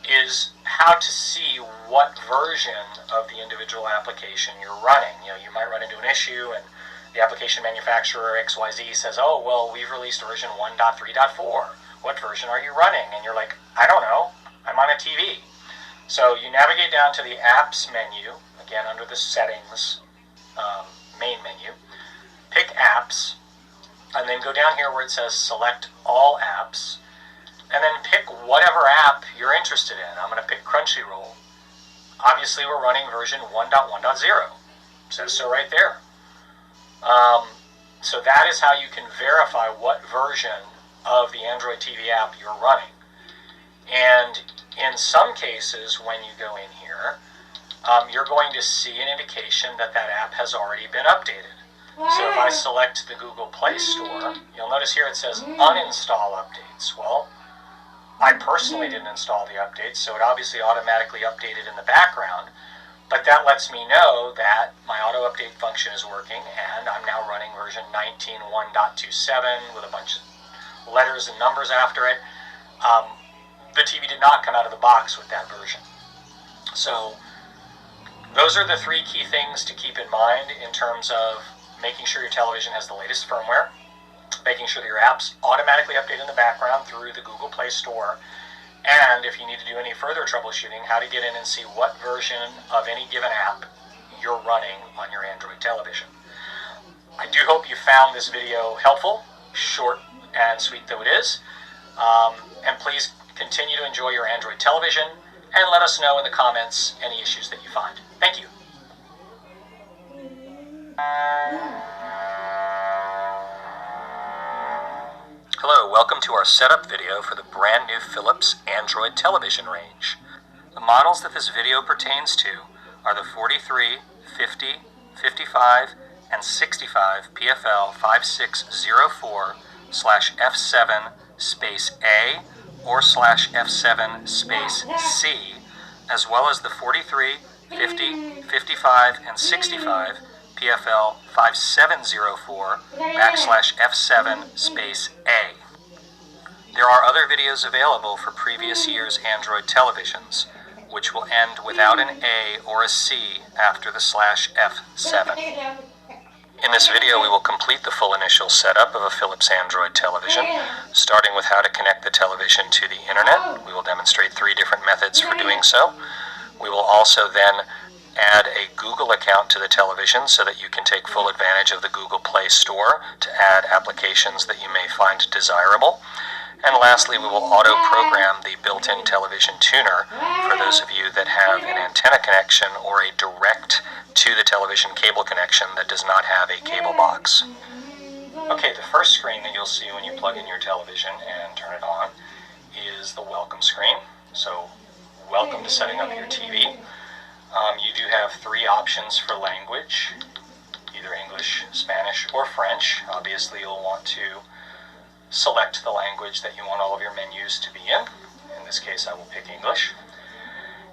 is how to see what version of the individual application you're running. You might run into an issue and the application manufacturer XYZ says, oh, well, we've released version 1.3.4. What version are you running? And you're like, I don't know. I'm on a TV. So you navigate down to the apps menu, again under the settings main menu, pick apps, and then go down here where it says select all apps, and then pick whatever app you're interested in. I'm going to pick Crunchyroll. Obviously we're running version 1.1.0. It says so right there. So that is how you can verify what version of the Android TV app you're running. And in some cases, when you go in here, you're going to see an indication that that app has already been updated. So if I select the Google Play Store, you'll notice here it says uninstall updates. Well, I personally didn't install the updates, so it obviously automatically updated in the background, but that lets me know that my auto update function is working, and I'm now running version 19.1.27 with a bunch of letters and numbers after it. The TV did not come out of the box with that version. So those are the three key things to keep in mind in terms of making sure your television has the latest firmware, making sure that your apps automatically update in the background through the Google Play Store, and if you need to do any further troubleshooting, how to get in and see what version of any given app you're running on your Android television. I do hope you found this video helpful, short and sweet though it is, and please continue to enjoy your Android television and let us know in the comments any issues that you find. Thank you. Hello, welcome to our setup video for the brand new Philips Android television range. The models that this video pertains to are the 43, 50, 55, and 65 PFL 5604/F7 space A or /F7 space C, as well as the 43, 50, 55, and 65 PFL 5704/F7 space A. There are other videos available for previous year's Android televisions, which will end without an A or a C after the /F7. In this video, we will complete the full initial setup of a Philips Android television, starting with how to connect the television to the internet. We will demonstrate 3 different methods for doing so. We will also then add a Google account to the television so that you can take full advantage of the Google Play Store to add applications that you may find desirable. And lastly, we will auto-program the built-in television tuner for those of you that have an antenna connection or a direct to the television cable connection that does not have a cable box. Okay, the first screen that you'll see when you plug in your television and turn it on is the welcome screen. So, welcome to setting up your TV. You do have 3 options for language, either English, Spanish, or French. Obviously, you'll want to select the language that you want all of your menus to be in. In this case, I will pick English.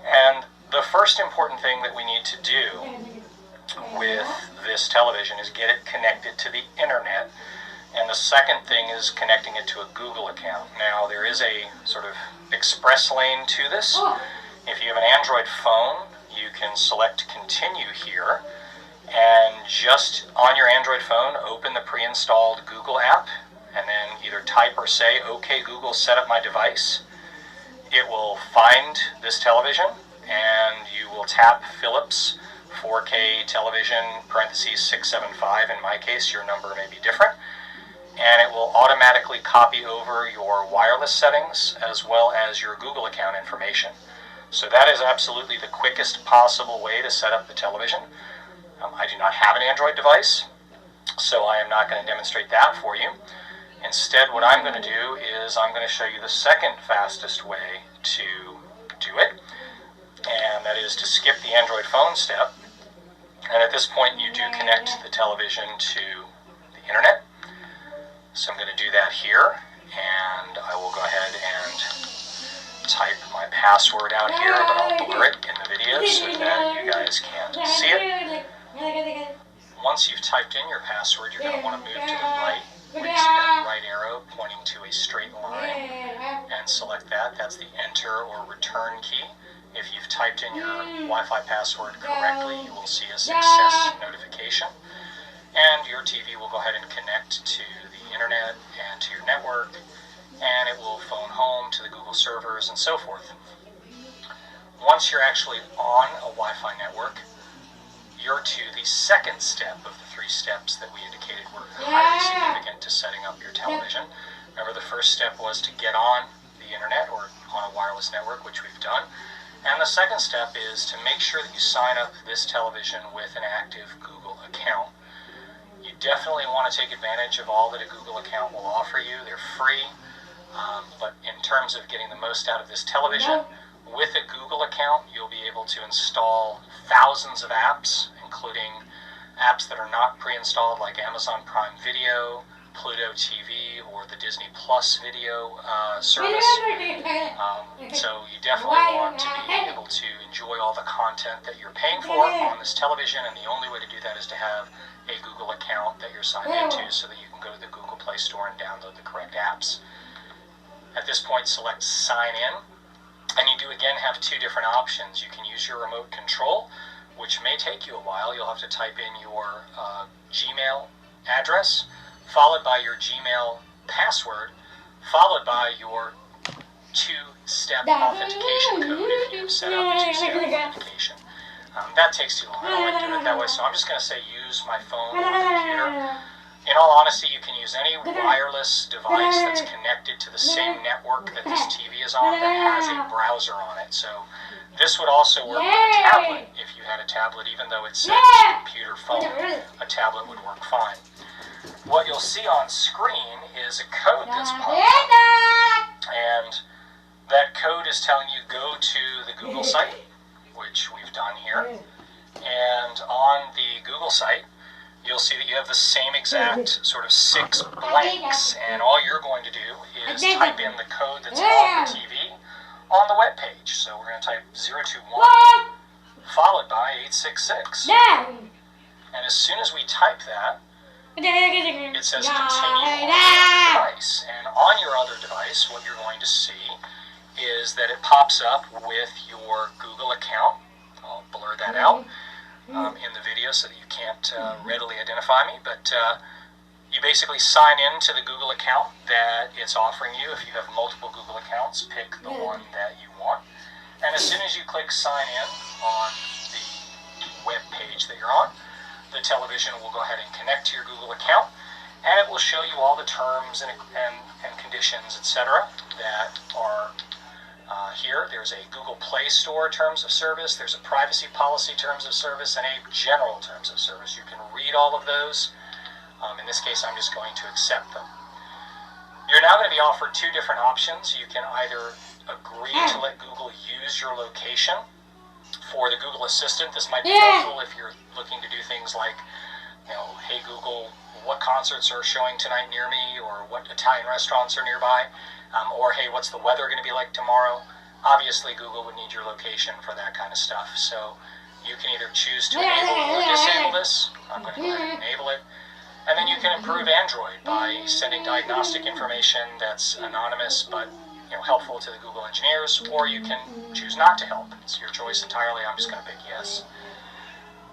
And the first important thing that we need to do with this television is get it connected to the internet. And the second thing is connecting it to a Google account. Now, there is a sort of express lane to this. If you have an Android phone, you can select Continue here, and just on your Android phone, open the pre-installed Google app, and then either type or say, OK Google, set up my device. It will find this television, and you will tap Philips 4K television, parentheses 675, in my case, your number may be different, and it will automatically copy over your wireless settings as well as your Google account information. So that is absolutely the quickest possible way to set up the television. I do not have an Android device, So I am not going to demonstrate that for you. Instead, what I'm going to do is I'm going to show you the second fastest way to do it, and that is to skip the Android phone step. And at this point, you do connect the television to the internet. So I'm going to do that here, and I will go ahead and type my password out here, but I'll blur it in the video so that you guys can't see it. Once you've typed in your password, you're going to want to move to the right, where you see that right arrow pointing to a straight line, and select that. That's the enter or return key. If you've typed in your Wi-Fi password correctly, you will see a success notification, and your TV will go ahead and connect to the internet and to your network, and it will phone home to the Google servers and so forth. Once you're actually on a Wi-Fi network, you're to the second step of the 3 steps that we indicated were highly significant to setting up your television. Remember, the first step was to get on the internet or on a wireless network, which we've done. And the second step is to make sure that you sign up this television with an active Google account. You definitely want to take advantage of all that a Google account will offer you. They're free, but in terms of getting the most out of this television, with a Google account, you'll be able to install thousands of apps, including apps that are not pre-installed like Amazon Prime Video, Pluto TV, or the Disney Plus video service. So you definitely want to be able to enjoy all the content that you're paying for on this television, and the only way to do that is to have a Google account that you're signed into so that you can go to the Google Play Store and download the correct apps. At this point, select Sign In, and you do again have 2 different options. You can use your remote control, which may take you a while. You'll have to type in your Gmail address, followed by your Gmail password, followed by your 2-step authentication code if you've set up 2-step authentication. That takes too long. I don't like doing it that way, so I'm just going to say use my phone or computer. In all honesty, you can use any wireless device that's connected to the same network that this TV is on that has a browser on it. So this would also work with a tablet. If you had a tablet, even though it says computer phone, a tablet would work fine. What you'll see on screen is a code that's popped up, and that code is telling you go to the Google site, which we've done here. And on the Google site, you'll see that you have the same exact sort of 6 blanks, and all you're going to do is type in the code that's on the TV on the web page. So we're going to type 021 followed by 866. And as soon as we type that, it says continue on your other device. And on your other device, what you're going to see is that it pops up with your Google account. I'll blur that out in the video so that you can't readily identify me, but you basically sign in to the Google account that it's offering you. If you have multiple Google accounts, pick the one that you want. And as soon as you click sign in on the web page that you're on, the television will go ahead and connect to your Google account, and it will show you all the terms and conditions, etc. that are here. There's a Google Play Store terms of service, there's a privacy policy terms of service, and a general terms of service. You can read all of those. In this case, I'm just going to accept them. You're now going to be offered 2 different options. You can either agree to let Google use your location for the Google Assistant. This might be helpful if you're looking to do things like, hey Google, what concerts are showing tonight near me, or what Italian restaurants are nearby, or hey, what's the weather going to be like tomorrow? Obviously, Google would need your location for that kind of stuff. So you can either choose to enable or disable this. I'm going to go ahead and enable it. And then you can improve Android by sending diagnostic information that's anonymous but helpful to the Google engineers, or you can choose not to help. It's your choice entirely. I'm just going to pick yes.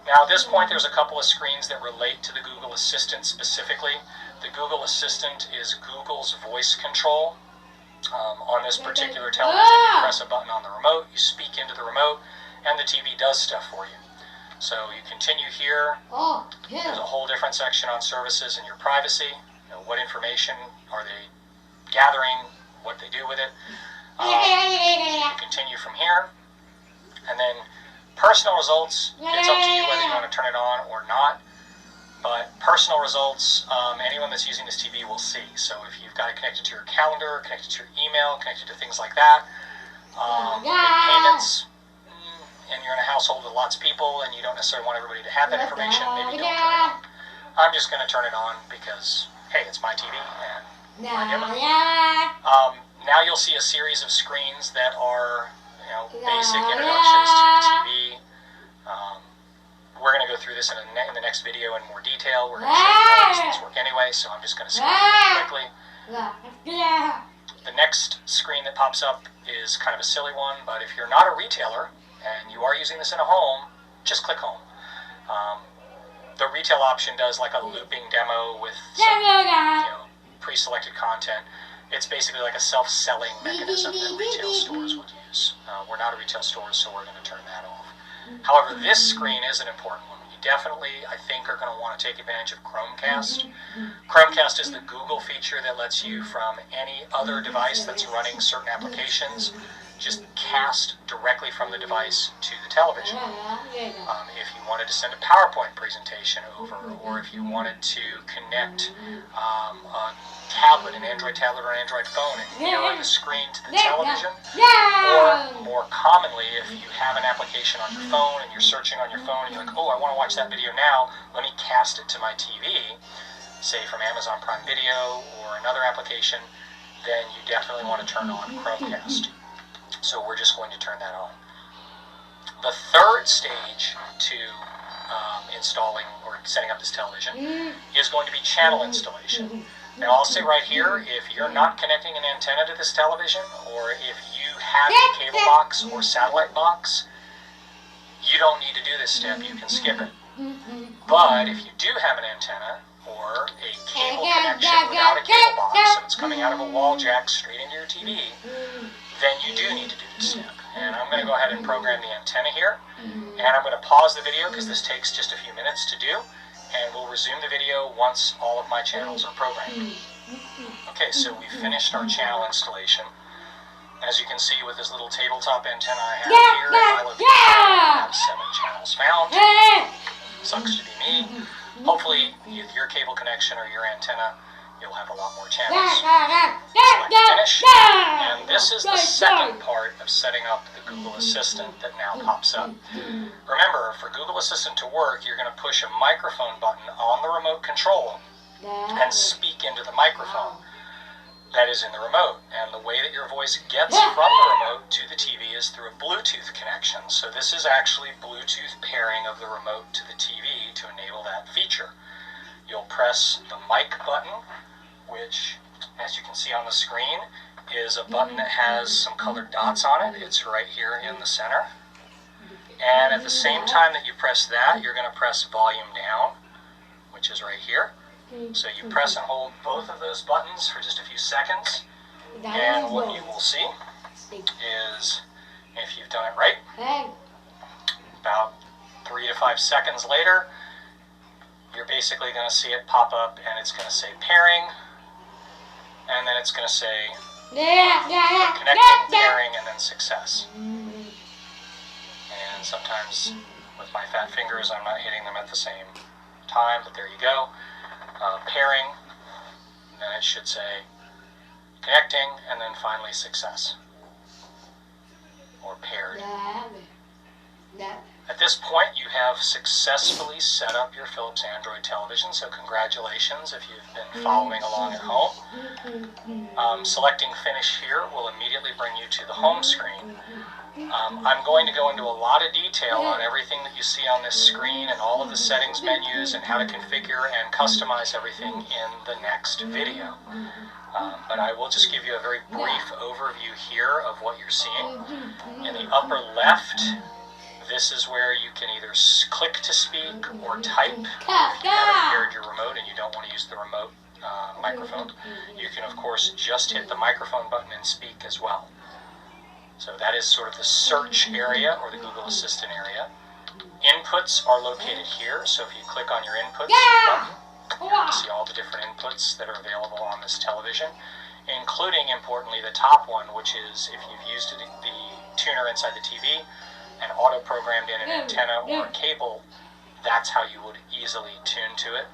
Now at this point, there's a couple of screens that relate to the Google Assistant specifically. The Google Assistant is Google's voice control. On this particular television, you press a button on the remote, you speak into the remote, and the TV does stuff for you. So you continue here. There's a whole different section on services and your privacy. What information are they gathering, what they do with it. You continue from here. And then personal results, it's up to you whether you want to turn it on or not. But personal results, anyone that's using this TV will see. So if you've got it connected to your calendar, connected to your email, connected to things like that, make payments, and you're in a household with lots of people and you don't necessarily want everybody to have that information, maybe don't turn it on. I'm just going to turn it on because, hey, it's my TV and I give it. Now you'll see a series of screens that are, basic introductions to the TV. We're going to go through this in the next video in more detail. We're going to show you how these things work anyway, so I'm just going to skip quickly. The next screen that pops up is kind of a silly one, but if you're not a retailer and you are using this in a home, just click home. The retail option does like a looping demo with some pre-selected content. It's basically like a self-selling mechanism that retail stores would use. We're not a retail store, so we're going to turn that off. However, this screen is an important one. You definitely, I think, are going to want to take advantage of Chromecast. Chromecast is the Google feature that lets you, from any other device that's running certain applications, just cast directly from the device to the television. If you wanted to send a PowerPoint presentation over, or if you wanted to connect a tablet, an Android tablet or an Android phone, and mirror the screen to the television, or more commonly, if you have an application on your phone and you're searching on your phone and you're like, oh, I want to watch that video now, let me cast it to my TV, say from Amazon Prime Video or another application, then you definitely want to turn on Chromecast. So we're just going to turn that on. The third stage to installing or setting up this television is going to be channel installation. Now I'll say right here, if you're not connecting an antenna to this television, or if you have a cable box or satellite box, you don't need to do this step, you can skip it. But if you do have an antenna or a cable connection without a cable box, so it's coming out of a wall jack straight into your TV, then you do need to do this step. And I'm going to go ahead and program the antenna here, and I'm going to pause the video because this takes just a few minutes to do, and we'll resume the video once all of my channels are programmed. Okay, so we've finished our channel installation. As you can see with this little tabletop antenna I have here, I have 7 channels found. Sucks to be me. Hopefully, with your cable connection or your antenna, you'll have a lot more channels. Select Finish. And this is the second part of setting up the Google Assistant that now pops up. Remember, for Google Assistant to work, you're going to push a microphone button on the remote control and speak into the microphone that is in the remote. And the way that your voice gets from the remote to the TV is through a Bluetooth connection. So this is actually Bluetooth pairing of the remote to the TV to enable that feature. You'll press the mic button, which, as you can see on the screen, is a button that has some colored dots on it. It's right here in the center. And at the same time that you press that, you're going to press volume down, which is right here. So you press and hold both of those buttons for just a few seconds, and what you will see is, if you've done it right, about 3 to 5 seconds later, you're basically going to see it pop up, and it's going to say pairing, and then it's going to say connecting, pairing, and then success. And sometimes with my fat fingers I'm not hitting them at the same time, but there you go. Pairing, and then it should say connecting, and then finally success, or paired. At this point, you have successfully set up your Philips Android television, so congratulations if you've been following along at home. Selecting Finish here will immediately bring you to the home screen. I'm going to go into a lot of detail on everything that you see on this screen and all of the settings menus and how to configure and customize everything in the next video. But I will just give you a very brief overview here of what you're seeing. In the upper left, this is where you can either click to speak or type. If you haven't paired your remote and you don't want to use the remote microphone, you can of course just hit the microphone button and speak as well. So that is sort of the search area, or the Google Assistant area. Inputs are located here, so if you click on your inputs button, you can see all the different inputs that are available on this television, including, importantly, the top one, which is if you've used the tuner inside the TV and auto-programmed in an antenna or a cable that's how you would easily tune to it.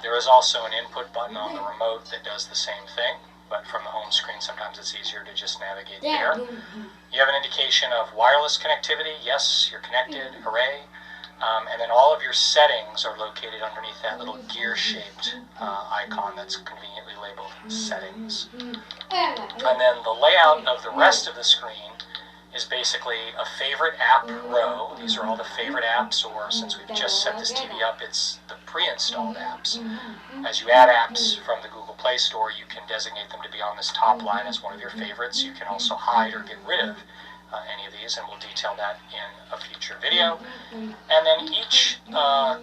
There is also an input button on the remote that does the same thing, but from the home screen sometimes it's easier to just navigate there. You have an indication of wireless connectivity. Yes, you're connected, hooray. And then all of your settings are located underneath that little gear-shaped icon that's conveniently labeled settings. And then the layout of the rest of the screen is basically a favorite app row. These are all the favorite apps, or since we've just set this TV up, it's the pre-installed apps. As you add apps from the Google Play Store, you can designate them to be on this top line as one of your favorites. You can also hide or get rid of any of these, and we'll detail that in a future video. And then each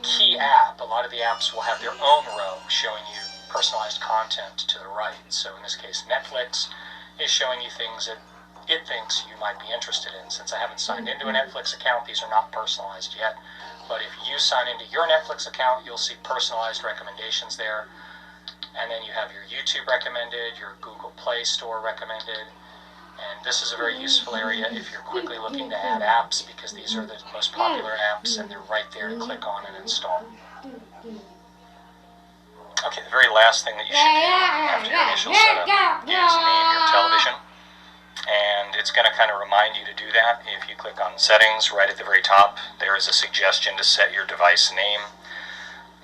key app, a lot of the apps will have their own row showing you personalized content to the right. So in this case, Netflix is showing you things that it thinks you might be interested in. Since I haven't signed into a Netflix account, these are not personalized yet. But if you sign into your Netflix account, you'll see personalized recommendations there. And then you have your YouTube recommended, your Google Play Store recommended. And this is a very useful area if you're quickly looking to add apps, because these are the most popular apps and they're right there to click on and install. Okay, the very last thing that you should do after your initial setup is name your television. And it's going to kind of remind you to do that. If you click on Settings right at the very top, there is a suggestion to set your device name.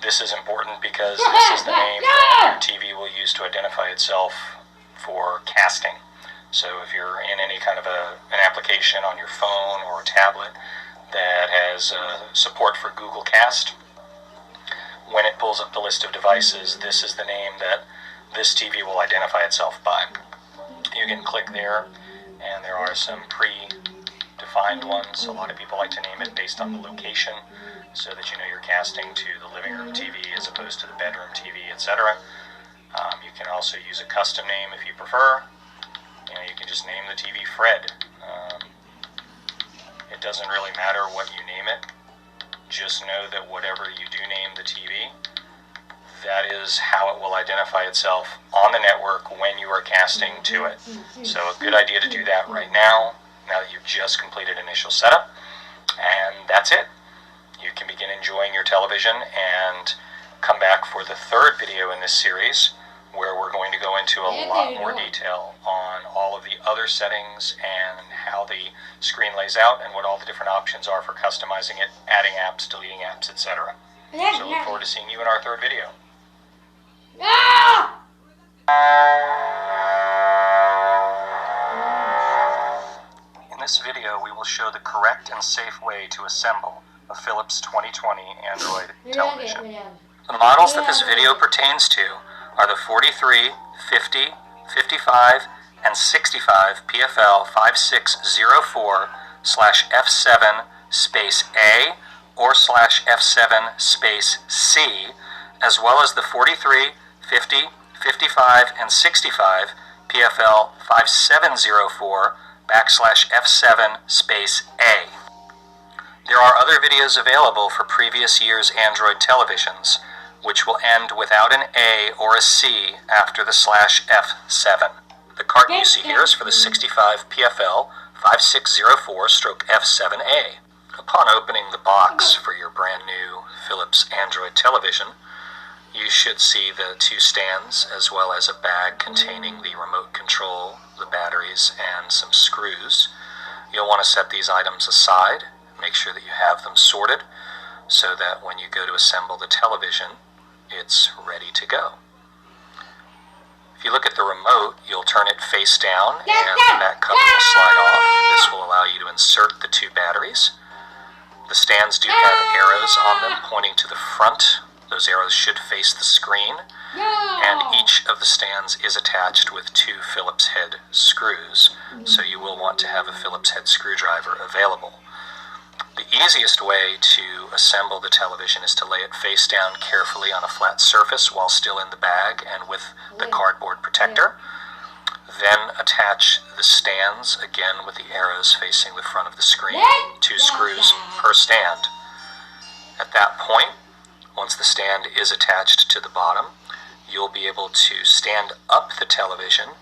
This is important because this is the name that your TV will use to identify itself for casting. So if you're in any kind of an application on your phone or tablet that has support for Google Cast, when it pulls up the list of devices, this is the name that this TV will identify itself by. You can click there, and there are some pre-defined ones. A lot of people like to name it based on the location, so that you know you're casting to the living room TV as opposed to the bedroom TV, etc. You can also use a custom name if you prefer. You can just name the TV Fred. It doesn't really matter what you name it. Just know that whatever you do name the TV, that is how it will identify itself on the network when you are casting to it. So a good idea to do that right now that you've just completed initial setup. And that's it. You can begin enjoying your television and come back for the third video in this series, where we're going to go into a lot more detail on all of the other settings and how the screen lays out and what all the different options are for customizing it, adding apps, deleting apps, etc. So look forward to seeing you in our third video. In this video, we will show the correct and safe way to assemble a Philips 2020 Android television. The models that this video pertains to are the 43, 50, 55, and 65 PFL 5604/F7 space A or /F7 space C, as well as the 43, 50, 55, and 65 PFL 5704/F7 space A. There are other videos available for previous year's Android televisions, which will end without an A or a C after the /F7. The carton you see here is for the 65 PFL 5604/F7A. Upon opening the box for your brand new Philips Android television, you should see the two stands as well as a bag containing the remote control, the batteries, and some screws. You'll want to set these items aside, make sure that you have them sorted, so that when you go to assemble the television, it's ready to go. If you look at the remote, you'll turn it face down and the back cover will slide off. This will allow you to insert the two batteries. The stands do have arrows on them pointing to the front. Those arrows should face the screen. And each of the stands is attached with two Phillips head screws, so you will want to have a Phillips head screwdriver available. The easiest way to assemble the television is to lay it face down carefully on a flat surface while still in the bag and with the cardboard protector. Then attach the stands, again with the arrows facing the front of the screen, 2 screws per stand. At that point, once the stand is attached to the bottom, you'll be able to stand up the television,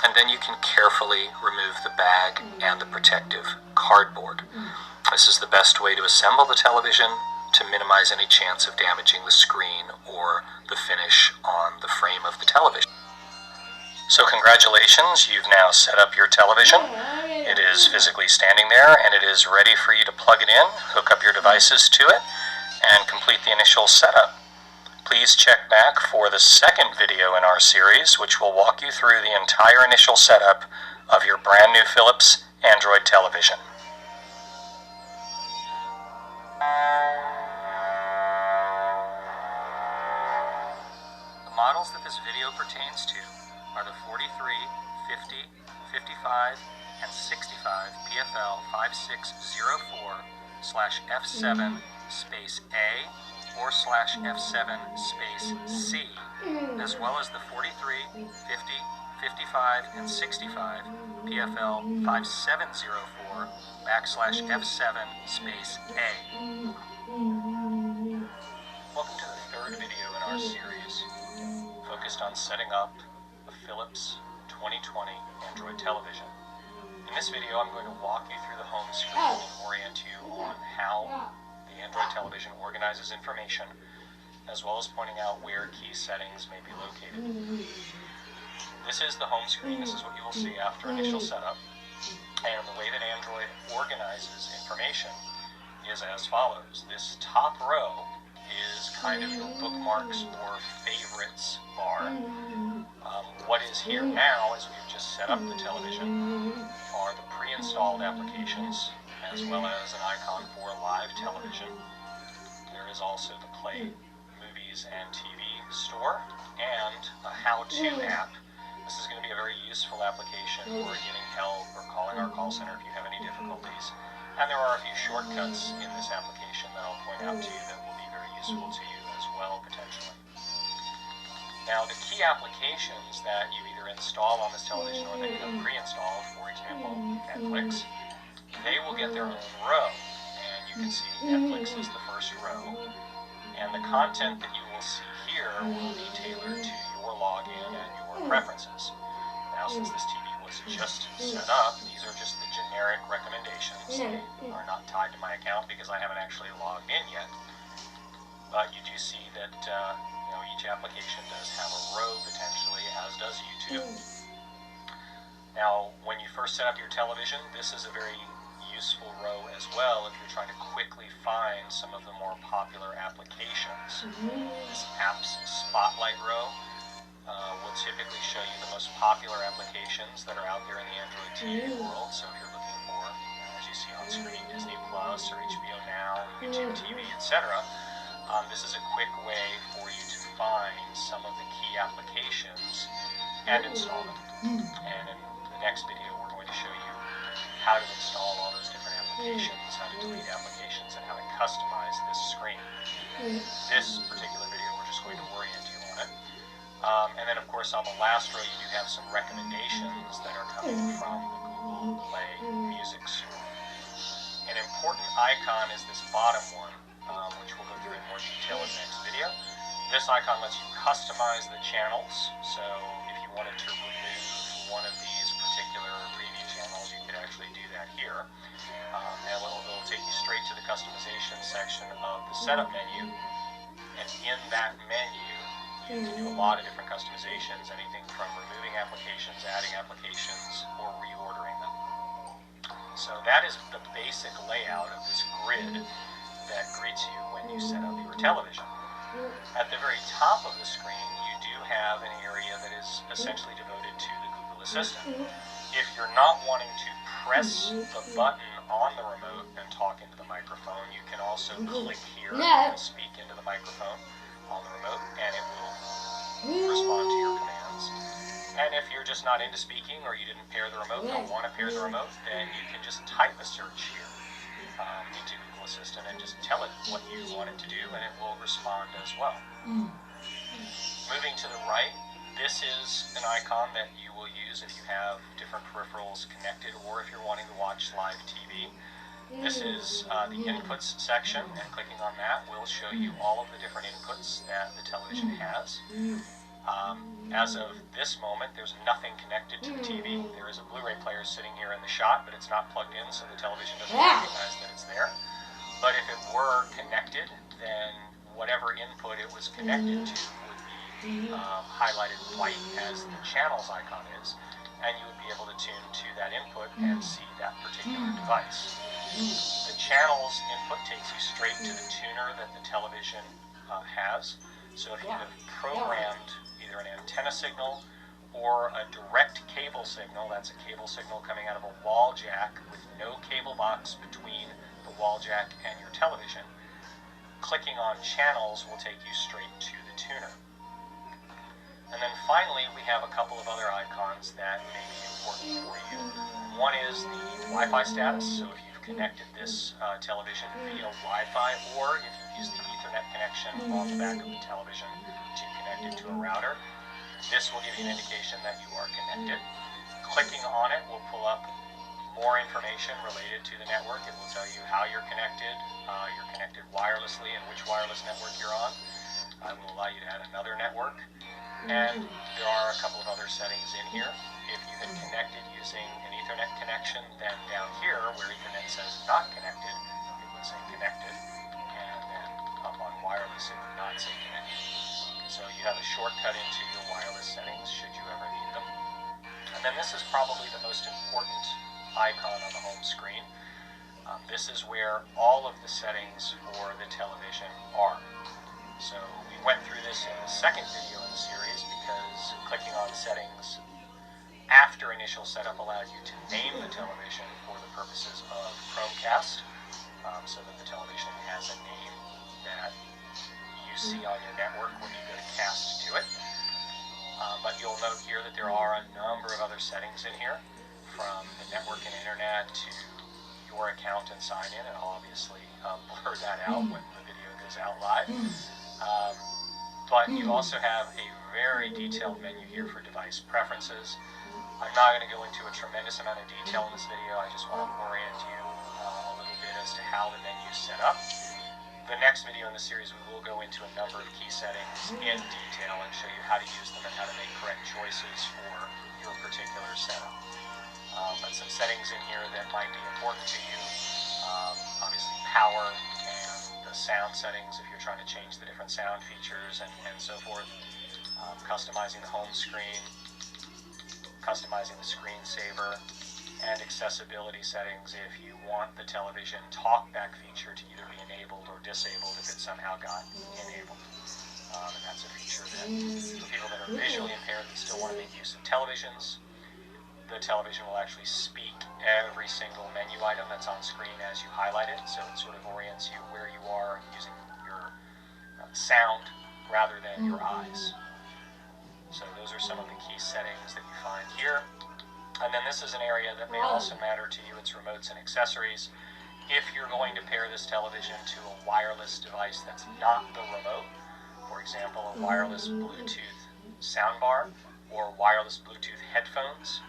and then you can carefully remove the bag and the protective cardboard. This is the best way to assemble the television to minimize any chance of damaging the screen or the finish on the frame of the television. So congratulations, you've now set up your television. It is physically standing there and it is ready for you to plug it in, hook up your devices to it, and complete the initial setup. Please check back for the second video in our series, which will walk you through the entire initial setup of your brand new Philips Android television. The models that this video pertains to are the 43, 50, 55, and 65 PFL 5604/F7 space A or /F7 space C, as well as the 43, 50, 55, and 65 PFL 5704/F7 space A. Welcome to the third video in our series, focused on setting up a Philips 2020 Android television. In this video, I'm going to walk you through the home screen and orient you on how the Android television organizes information, as well as pointing out where key settings may be located. This is the home screen. This is what you will see after initial setup. And the way that Android organizes information is as follows. This top row is kind of your bookmarks or favorites bar. What is here now, as we've just set up the television, are the pre-installed applications, as well as an icon for live television. There is also the Play Movies and TV store, and a how-to app. This is going to be a very useful application for getting help or calling our call center if you have any difficulties. And there are a few shortcuts in this application that I'll point out to you that will be very useful to you as well, potentially. Now, the key applications that you either install on this television or that you have pre-installed, for example, Netflix, they will get their own row. And you can see Netflix is the first row. And the content that you will see here will be tailored to your login and your preferences. Now, since this TV was just set up, these are just the generic recommendations. They are not tied to my account because I haven't actually logged in yet. But you do see that each application does have a row potentially, as does YouTube. Now, when you first set up your television, this is a very useful row as well if you're trying to quickly find some of the more popular applications. This Apps Spotlight row will typically show you the most popular applications that are out there in the Android TV world. So if you're looking for, as you see on screen, Disney Plus or HBO Now, YouTube TV, etc., this is a quick way for you to find some of the key applications and install them. And in the next video, we're going to show you how to install all those different applications, how to delete applications, and how to customize this screen. This particular video, we're just going to orient you on it. And then, of course, on the last row, you do have some recommendations that are coming from the Google Play Music Store. An important icon is this bottom one, which we'll go through in more detail in the next video. This icon lets you customize the channels, so if you wanted to remove one of these particular preview channels, you could actually do that here. And it'll take you straight to the customization section of the setup menu, and in that menu, you can do a lot of different customizations, anything from removing applications, adding applications, or reordering them. So that is the basic layout of this grid that greets you when you set up your television. At the very top of the screen, you do have an area that is essentially devoted to the Google Assistant. If you're not wanting to press the button on the remote and talk into the microphone, you can also click here and speak into the microphone on the remote, and it will respond to your commands. And if you're just not into speaking, or you didn't pair the remote, don't want to pair the remote, then you can just type a search here into Google Assistant and just tell it what you want it to do, and it will respond as well. Moving to the right, this is an icon that you will use if you have different peripherals connected, or if you're wanting to watch live TV. This is the inputs section, and clicking on that will show you all of the different inputs that the television has. As of this moment, there's nothing connected to the TV. There is a Blu-ray player sitting here in the shot, but it's not plugged in, so the television doesn't recognize that it's there. But if it were connected, then whatever input it was connected to would be highlighted white as the channels icon is, and you would be able to tune to that input and see that particular device. The channels input takes you straight to the tuner that the television has. So if you have programmed either an antenna signal or a direct cable signal, that's a cable signal coming out of a wall jack with no cable box between the wall jack and your television, clicking on channels will take you straight to the tuner. And then finally, we have a couple of other icons that may be important for you. One is the Wi-Fi status, so if you've connected this television via Wi-Fi, or if you use the Ethernet connection on the back of the television to connect it to a router, this will give you an indication that you are connected. Clicking on it will pull up more information related to the network. It will tell you how you're connected wirelessly and which wireless network you're on. It will allow you to add another network. And there are a couple of other settings in here. If you had connected using an Ethernet connection, then down here where Ethernet says not connected, it would say connected. And then up on wireless, it would not say connected. So you have a shortcut into your wireless settings should you ever need them. And then this is probably the most important icon on the home screen. This is where all of the settings for the television are. So we went through this in the second video in the series because clicking on settings after initial setup allowed you to name the television for the purposes of Chromecast, so that the television has a name that you see on your network when you go to cast to it. But you'll note here that there are a number of other settings in here, from the network and internet to your account and sign in, and I'll obviously blur that out when the video goes out live. But you also have a very detailed menu here for device preferences. I'm not going to go into a tremendous amount of detail in this video. I just want to orient you a little bit as to how the menu is set up. The next video in the series, we will go into a number of key settings in detail and show you how to use them and how to make correct choices for your particular setup. But some settings in here that might be important to you, obviously power and the sound settings if you're trying to change the different sound features and so forth. Customizing the home screen, customizing the screensaver, and accessibility settings if you want the television talkback feature to either be enabled or disabled if it somehow got enabled. And that's a feature that for people that are visually impaired that still want to make use of televisions, the television will actually speak every single menu item that's on screen as you highlight it, so it sort of orients you where you are using your sound rather than your eyes. So those are some of the key settings that you find here. And then this is an area that may also matter to you. It's remotes and accessories. If you're going to pair this television to a wireless device that's not the remote, for example, a wireless Bluetooth soundbar or wireless Bluetooth headphones,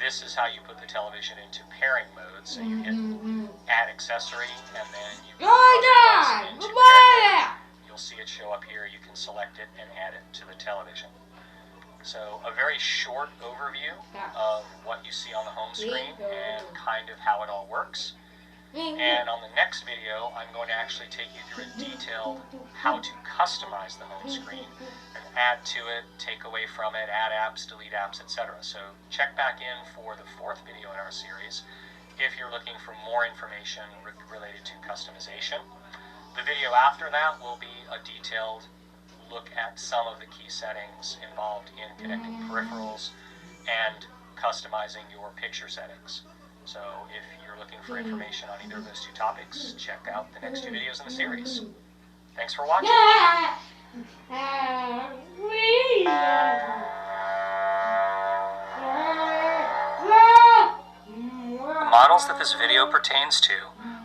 this is how you put the television into pairing mode. So you hit add accessory and then you put the into pairing mode. You'll see it show up here. You can select it and add it to the television. So a very short overview of what you see on the home screen and kind of how it all works. And on the next video, I'm going to actually take you through a detailed how to customize the home screen and add to it, take away from it, add apps, delete apps, etc. So check back in for the fourth video in our series if you're looking for more information related to customization. The video after that will be a detailed look at some of the key settings involved in connecting peripherals and customizing your picture settings. So if you're looking for information on either of those two topics, check out the next two videos in the series. Thanks for watching. The models that this video pertains to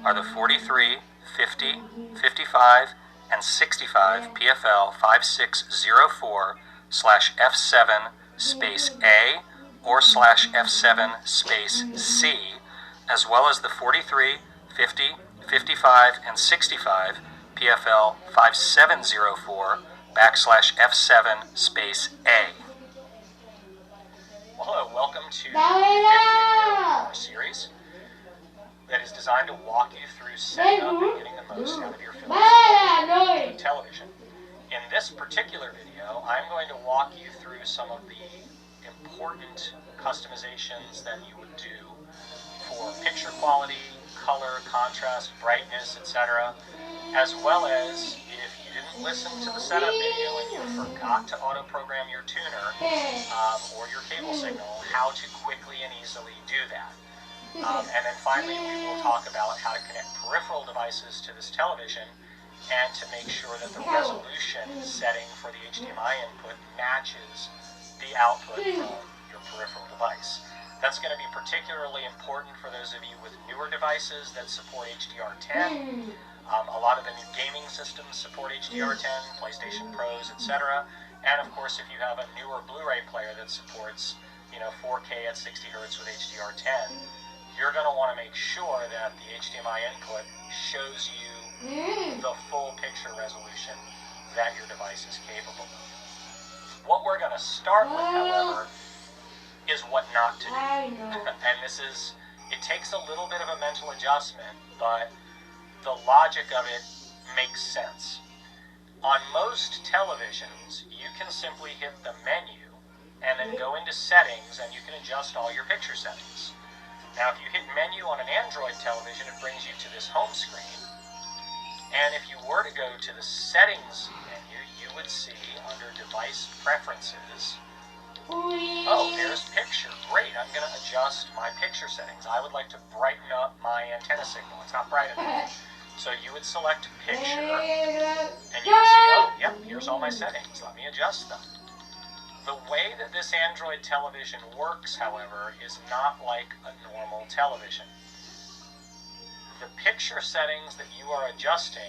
are the 43, 50, 55, and 65 PFL 5604/F7 space A or /F7 space C, as well as the 43, 50, 55, and 65 PFL 5704/F7 space A. Well, hello, welcome to the fifth video of our series. that is designed to walk you through setting up and getting the most out of your film television. In this particular video, I'm going to walk you through some of the important customizations that you would do for picture quality, color, contrast, brightness, etc., as well as if you didn't listen to the setup video and you forgot to auto-program your tuner or your cable signal, how to quickly and easily do that. And then finally, we will talk about how to connect peripheral devices to this television and to make sure that the resolution setting for the HDMI input matches the output from your peripheral device. That's going to be particularly important for those of you with newer devices that support HDR10. A lot of the new gaming systems support HDR10, PlayStation Pros, etc. And of course, if you have a newer Blu-ray player that supports 4K at 60 Hz with HDR10, you're going to want to make sure that the HDMI input shows you the full picture resolution that your device is capable of. What we're going to start with, however, is what not to do. And it takes a little bit of a mental adjustment, but the logic of it makes sense. On most televisions, you can simply hit the menu and then go into settings and you can adjust all your picture settings. Now, if you hit menu on an Android television, it brings you to this home screen. And if you were to go to the settings menu, you would see under device preferences, oh, there's picture. Great, I'm going to adjust my picture settings. I would like to brighten up my antenna signal. It's not bright enough. So you would select picture, and you would see, oh, yep, here's all my settings. Let me adjust them. The way that this Android television works, however, is not like a normal television. The picture settings that you are adjusting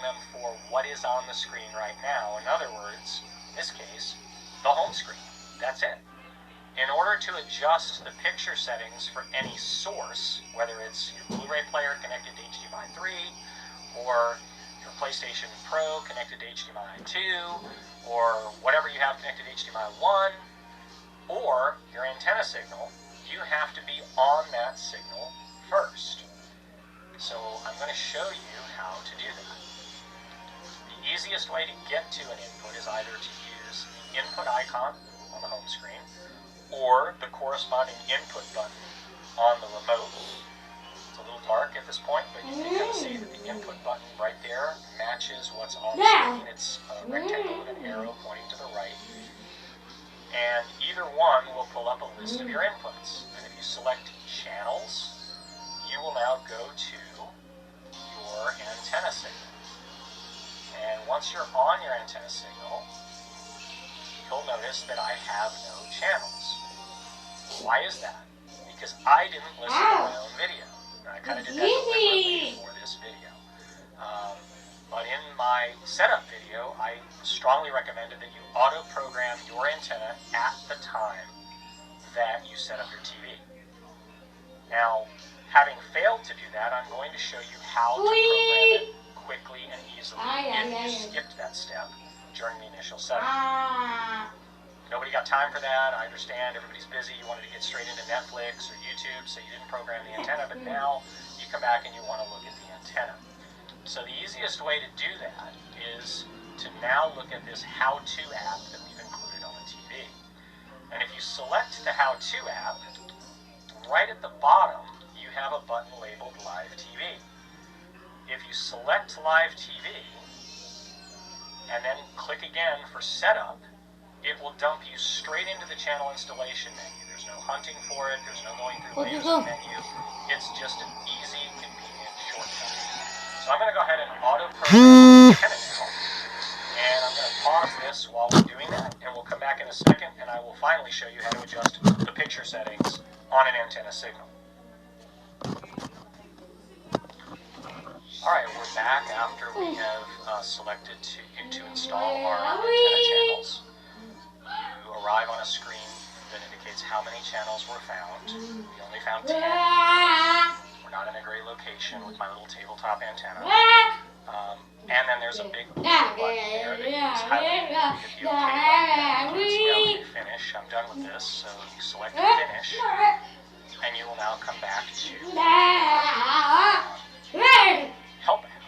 them for what is on the screen right now. In other words, in this case, the home screen. That's it. In order to adjust the picture settings for any source, whether it's your Blu-ray player connected to HDMI 3, or your PlayStation Pro connected to HDMI 2, or whatever you have connected to HDMI 1, or your antenna signal, you have to be on that signal first. So I'm going to show you how to do that. The easiest way to get to an input is either to use the input icon on the home screen or the corresponding input button on the remote. It's a little dark at this point, but you can kind of see that the input button right there matches what's on the screen. It's a rectangle with an arrow pointing to the right. And either one will pull up a list of your inputs. And if you select channels, you will now go to your antenna signal. And once you're on your antenna signal, you'll notice that I have no channels. Why is that? Because I didn't listen to my own video. I kind of did that deliberately for this video. But in my setup video, I strongly recommended that you auto-program your antenna at the time that you set up your TV. Now, having failed to do that, I'm going to show you how to program it quickly and easily if you skipped that step during the initial setup. Nobody got time for that. I understand everybody's busy. You wanted to get straight into Netflix or YouTube, so you didn't program the antenna, but now you come back and you want to look at the antenna. So the easiest way to do that is to now look at this how-to app that we've included on the TV. And if you select the how-to app, right at the bottom, you have a button labeled Live TV. If you select Live TV, and then click again for Setup, it will dump you straight into the channel installation menu. There's no hunting for it, there's no going through layers of menu. It's just an easy, convenient shortcut. So I'm going to go ahead and auto-program the antenna now. And I'm going to pause this while we're doing that, and we'll come back in a second, and I will finally show you how to adjust the picture settings on an antenna signal. Alright, we're back after we have selected to install our antenna channels. You arrive on a screen that indicates how many channels were found. We only found 10. We're not in a great location with my little tabletop antenna. And then there's a big blue button there that you just highlight. You hit the OK button. Now we finish. I'm done with this, so you select finish. and you will now come back to help app.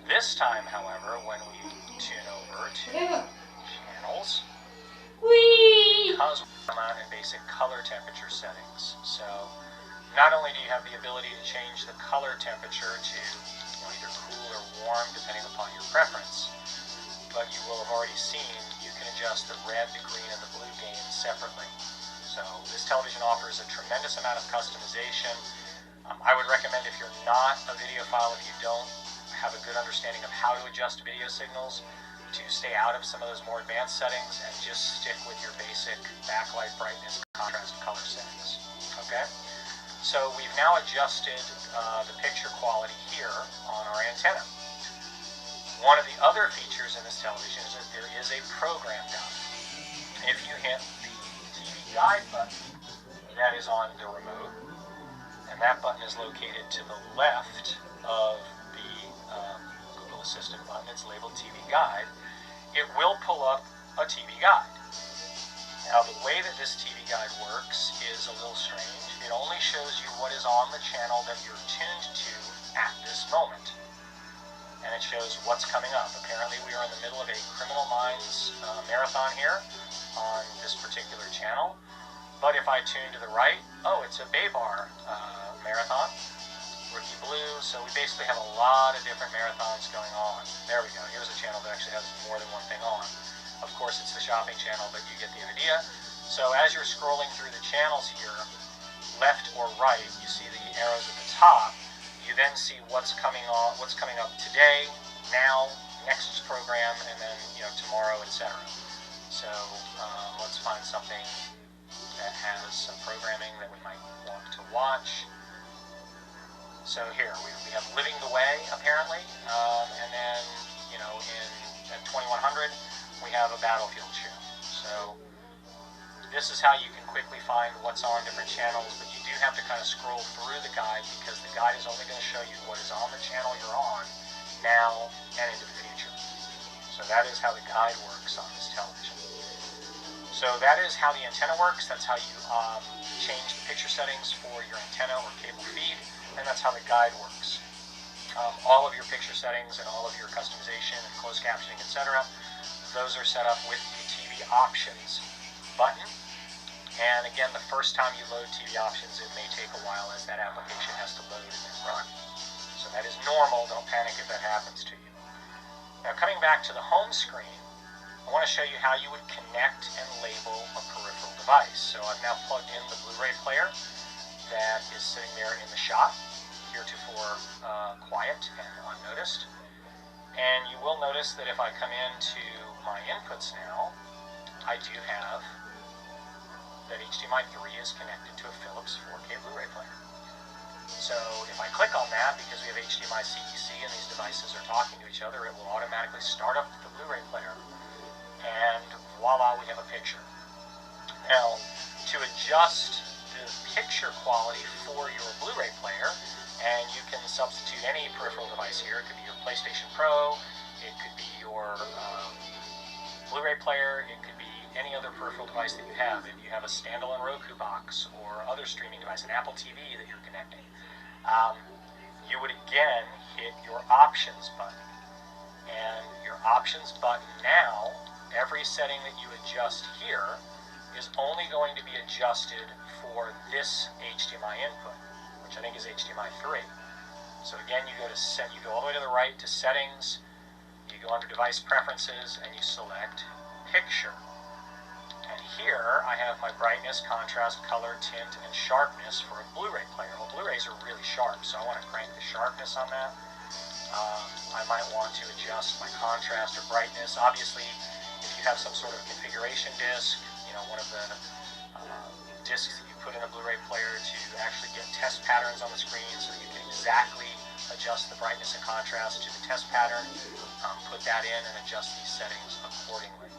This time, however, when we tune over to channels, because we come out in basic color temperature settings. So not only do you have the ability to change the color temperature to either cool or warm depending upon your preference, but you will have already seen you can adjust the red, the green, and the blue gains separately. So this television offers a tremendous amount of customization. I would recommend, if you're not a videophile, if you don't have a good understanding of how to adjust video signals, to stay out of some of those more advanced settings and just stick with your basic backlight, brightness, contrast, color settings. Okay? So we've now adjusted the picture quality here on our antenna. One of the other features in this television is that there is a program guide. If you hit the TV guide button that is on the remote, and that button is located to the left of the Google Assistant button, it's labeled TV Guide, it will pull up a TV guide. Now, the way that this TV guide works is a little strange. It only shows you what is on the channel that you're tuned to at this moment. And it shows what's coming up. Apparently, we are in the middle of a Criminal Minds marathon here on this particular channel. But if I tune to the right, oh, it's a Baybar marathon, Rookie Blue. So we basically have a lot of different marathons going on. There we go. Here's a channel that actually has more than one thing on. Of course, it's the shopping channel, but you get the idea. So as you're scrolling through the channels here, left or right, you see the arrows at the top. You then see what's coming on, what's coming up today, now, next program, and then tomorrow, etc. So let's find something that has some programming that we might want to watch. So here we have Living the Way, apparently, and then in 2100 we have a Battlefield show. So this is how you can quickly find what's on different channels, but you do have to kind of scroll through the guide because the guide is only going to show you what is on the channel you're on now and into the future. So that is how the guide works on this television. So that is how the antenna works. That's how you change the picture settings for your antenna or cable feed, and that's how the guide works. All of your picture settings and all of your customization and closed captioning, etc., those are set up with the TV Options button. And again, the first time you load TV Options, it may take a while as that application has to load and then run. So that is normal. Don't panic if that happens to you. Now, coming back to the home screen, I want to show you how you would connect and label a peripheral device. So I've now plugged in the Blu-ray player that is sitting there in the shop, heretofore quiet and unnoticed. And you will notice that if I come into my inputs now, I do have that HDMI 3 is connected to a Philips 4K Blu-ray player. So if I click on that, because we have HDMI CEC and these devices are talking to each other, it will automatically start up the Blu-ray player. And voila, we have a picture. Now, to adjust the picture quality for your Blu-ray player, and you can substitute any peripheral device here. It could be your PlayStation Pro, it could be your Blu-ray player, it could be any other peripheral device that you have. If you have a standalone Roku box or other streaming device, an Apple TV that you're connecting, you would again hit your Options button. And your Options button now, every setting that you adjust here is only going to be adjusted for this HDMI input, which I think is HDMI 3. So again, you go all the way to the right to Settings, you go under Device Preferences, and you select Picture. And here I have my brightness, contrast, color, tint, and sharpness for a Blu-ray player. Well, Blu-rays are really sharp, so I want to crank the sharpness on that. I might want to adjust my contrast or brightness. Obviously, if you have some sort of configuration disc, one of the discs that you put in a Blu-ray player to actually get test patterns on the screen so that you can exactly adjust the brightness and contrast to the test pattern, put that in and adjust these settings accordingly.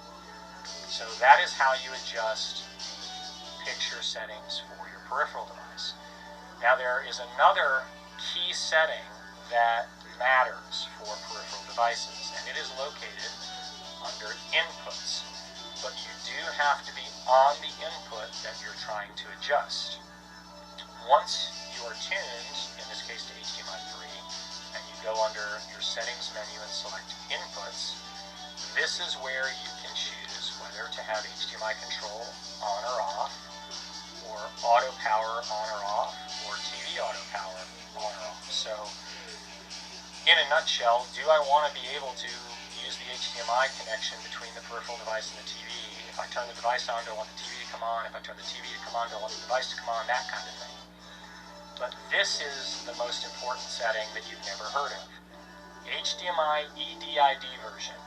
So that is how you adjust the picture settings for your peripheral device. Now there is another key setting that matters for peripheral devices, and it is located under Inputs. But you do have to be on the input that you're trying to adjust. Once you are tuned, in this case to HDMI 3, and you go under your settings menu and select inputs, this is where you can choose whether to have HDMI control on or off, or auto power on or off, or TV auto power on or off. So, in a nutshell, do I want to be able to use the HDMI connection between the peripheral device and the TV? If I turn the device on, do I want the TV to come on? If I turn the TV to come on, do I want the device to come on? That kind of thing. But this is the most important setting that you've never heard of. HDMI EDID version.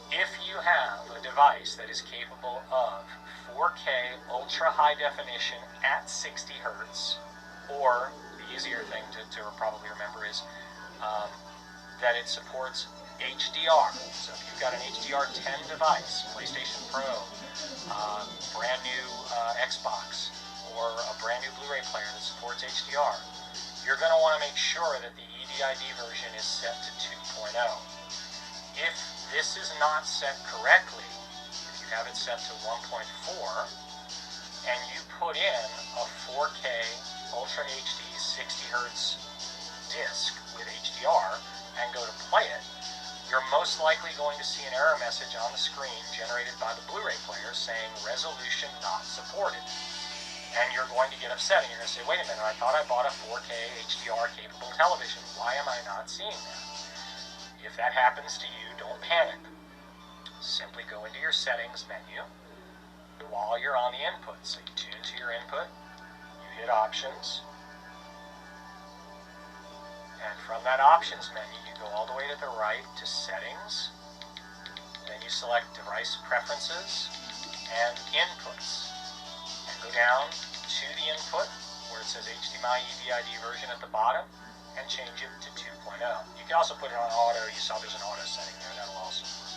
If you have a device that is capable of 4K ultra high definition at 60 Hertz, or the easier thing to probably remember is that it supports HDR. So if you've got an HDR10 device, PlayStation Pro, brand new Xbox, or a brand new Blu-ray player that supports HDR, you're going to want to make sure that the EDID version is set to 2.0. If this is not set correctly, if you have it set to 1.4, and you put in a 4K Ultra HD 60 Hertz disc with HDR and go to play it, you're most likely going to see an error message on the screen generated by the Blu-ray player saying resolution not supported. And you're going to get upset and you're going to say, wait a minute, I thought I bought a 4K HDR capable television. Why am I not seeing that? If that happens to you, don't panic. Simply go into your settings menu while you're on the input. So you tune to your input, you hit options, and from that options menu you go all the way to the right to settings, then you select device preferences and inputs, and go down to the input where it says HDMI EDID version at the bottom and change it to 2.0. You can also put it on auto. You saw there's an auto setting there. That'll also work.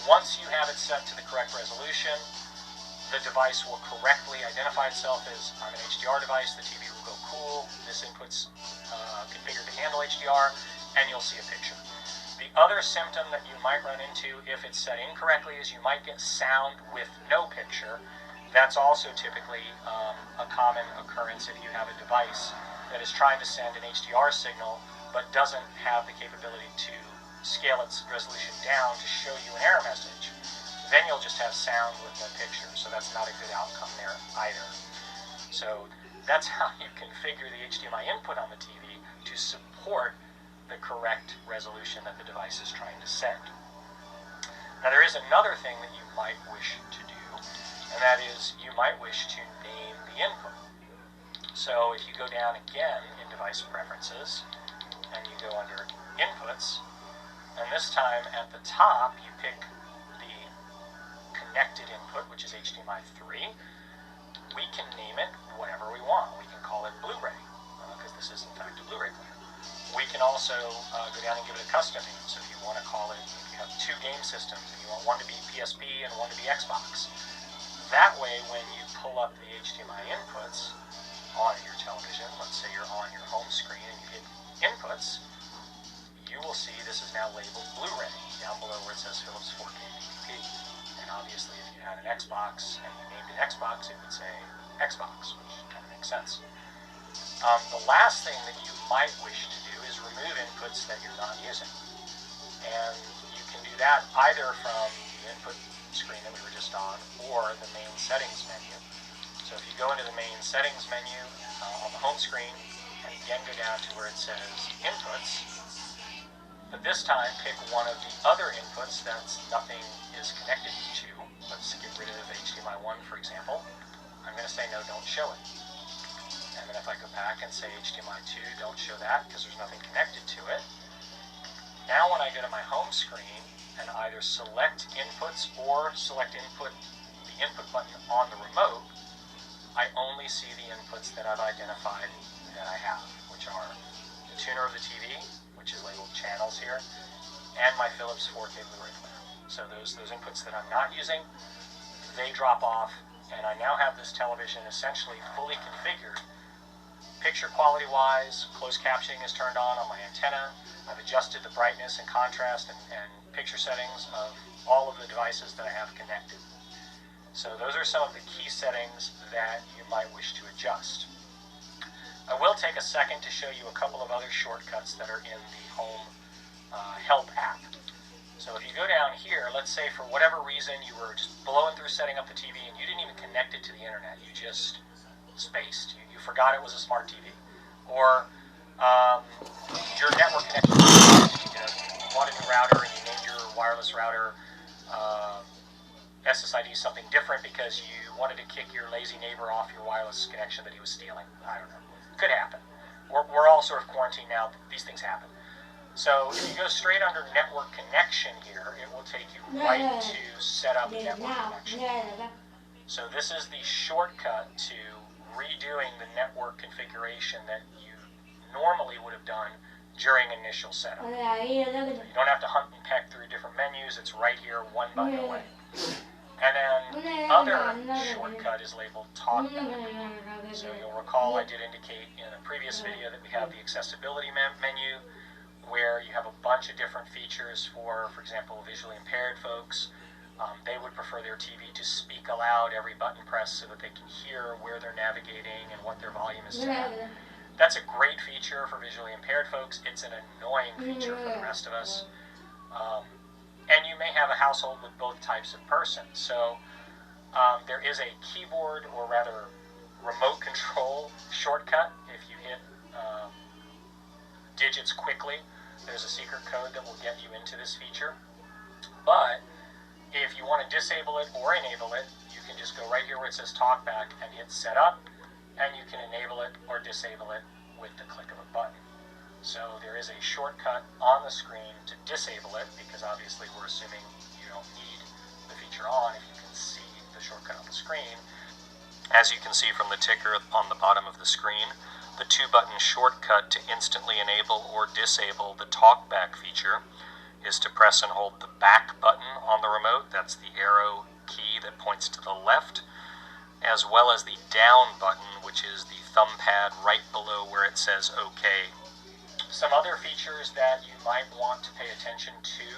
Once you have it set to the correct resolution, the device will correctly identify itself as I'm an HDR device. The TV will go cool. This input's configured to handle HDR, and you'll see a picture. The other symptom that you might run into if it's set incorrectly is you might get sound with no picture. That's also typically a common occurrence if you have a device that is trying to send an HDR signal but doesn't have the capability to scale its resolution down to show you an error message. Then you'll just have sound with no picture, so that's not a good outcome there either. So that's how you configure the HDMI input on the TV to support the correct resolution that the device is trying to send. Now there is another thing that you might wish to do, and that is you might wish to name the input. So if you go down again in device preferences and you go under inputs, and this time at the top you pick the connected input, which is HDMI 3, we can name it whatever we want. We can call it Blu-ray, because this is in fact a Blu-ray player. We can also go down and give it a custom name. So if you want to call it, if you have two game systems and you want one to be PSP and one to be Xbox, that way when you pull up the HDMI inputs on your television, let's say you're on your home screen and you hit inputs, you will see this is now labeled Blu-ray down below where it says Philips 4K DVP. And obviously if you had an Xbox and you named it Xbox, it would say Xbox, which kind of makes sense. The last thing that you might wish to do is remove inputs that you're not using. And you can do that either from the input screen that we were just on or the main settings menu. So if you go into the main settings menu on the home screen and again go down to where it says inputs, but this time pick one of the other inputs that nothing is connected to. Let's get rid of HDMI 1 for example. I'm going to say no, don't show it. And then if I go back and say HDMI 2, don't show that because there's nothing connected to it. Now when I go to my home screen and either select inputs or select input, the input button on the remote, I only see the inputs that I've identified that I have, which are the tuner of the TV, which is labeled channels here, and my Philips 4K Blu-ray player. So those inputs that I'm not using, they drop off, and I now have this television essentially fully configured. Picture quality wise, closed captioning is turned on my antenna. I've adjusted the brightness and contrast and picture settings of all of the devices that I have connected. So those are some of the key settings that you might wish to adjust. I will take a second to show you a couple of other shortcuts that are in the Home Help app. So if you go down here, let's say for whatever reason you were just blowing through setting up the TV and you didn't even connect it to the internet. You just spaced. You forgot it was a smart TV. Or your network connection, you bought a new router and you named your wireless router SSID something different because you wanted to kick your lazy neighbor off your wireless connection that he was stealing. I don't know. Could happen. We're all sort of quarantined now. These things happen. So if you go straight under network connection here, it will take you right to set up network connection. So this is the shortcut to redoing the network configuration that you normally would have done during initial setup. So you don't have to hunt and peck through different menus. It's right here, one button away. And then the other shortcut is labeled TalkBack. So you'll recall I did indicate in a previous video that we have the accessibility menu where you have a bunch of different features for example, visually impaired folks. They would prefer their TV to speak aloud every button press so that they can hear where they're navigating and what their volume is set at. That's a great feature for visually impaired folks. It's an annoying feature for the rest of us. And you may have a household with both types of person. So there is a keyboard, or rather remote control shortcut. If you hit digits quickly, there's a secret code that will get you into this feature. But if you want to disable it or enable it, you can just go right here where it says TalkBack and hit Setup, and you can enable it or disable it with the click of a button. So there is a shortcut on the screen to disable it, because obviously we're assuming you don't need the feature on if you can see the shortcut on the screen. As you can see from the ticker on the bottom of the screen, the 2-button shortcut to instantly enable or disable the TalkBack feature is to press and hold the back button on the remote. That's the arrow key that points to the left, as well as the down button, which is the thumb pad right below where it says OK. Some other features that you might want to pay attention to.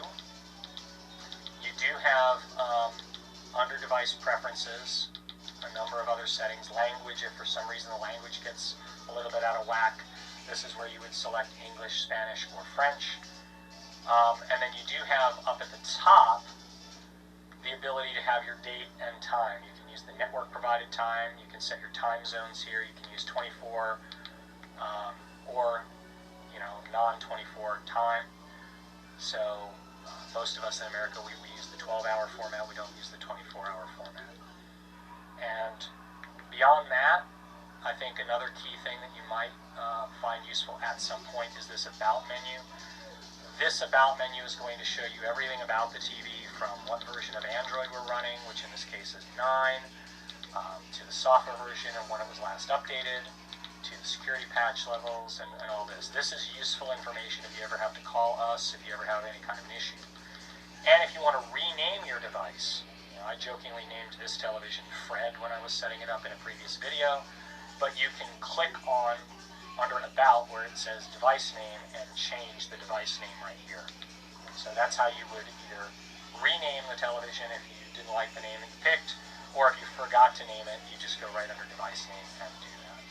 You do have, under device preferences, a number of other settings. Language, if for some reason the language gets a little bit out of whack, this is where you would select English, Spanish, or French. And then you do have up at the top the ability to have your date and time. You can use the network provided time. You can set your time zones here. You can use 24 or non-24 time. So most of us in America, we use the 12-hour format. We don't use the 24-hour format. And beyond that, I think another key thing that you might find useful at some point is this About menu. This About menu is going to show you everything about the TV, from what version of Android we're running, which in this case is 9, to the software version and when it was last updated, to the security patch levels, and all this. This is useful information if you ever have to call us, if you ever have any kind of an issue. And if you want to rename your device, I jokingly named this television Fred when I was setting it up in a previous video, but you can click on under About where it says device name and change the device name right here. So that's how you would either rename the television if you didn't like the name that you picked, or if you forgot to name it, you just go right under device name and do that.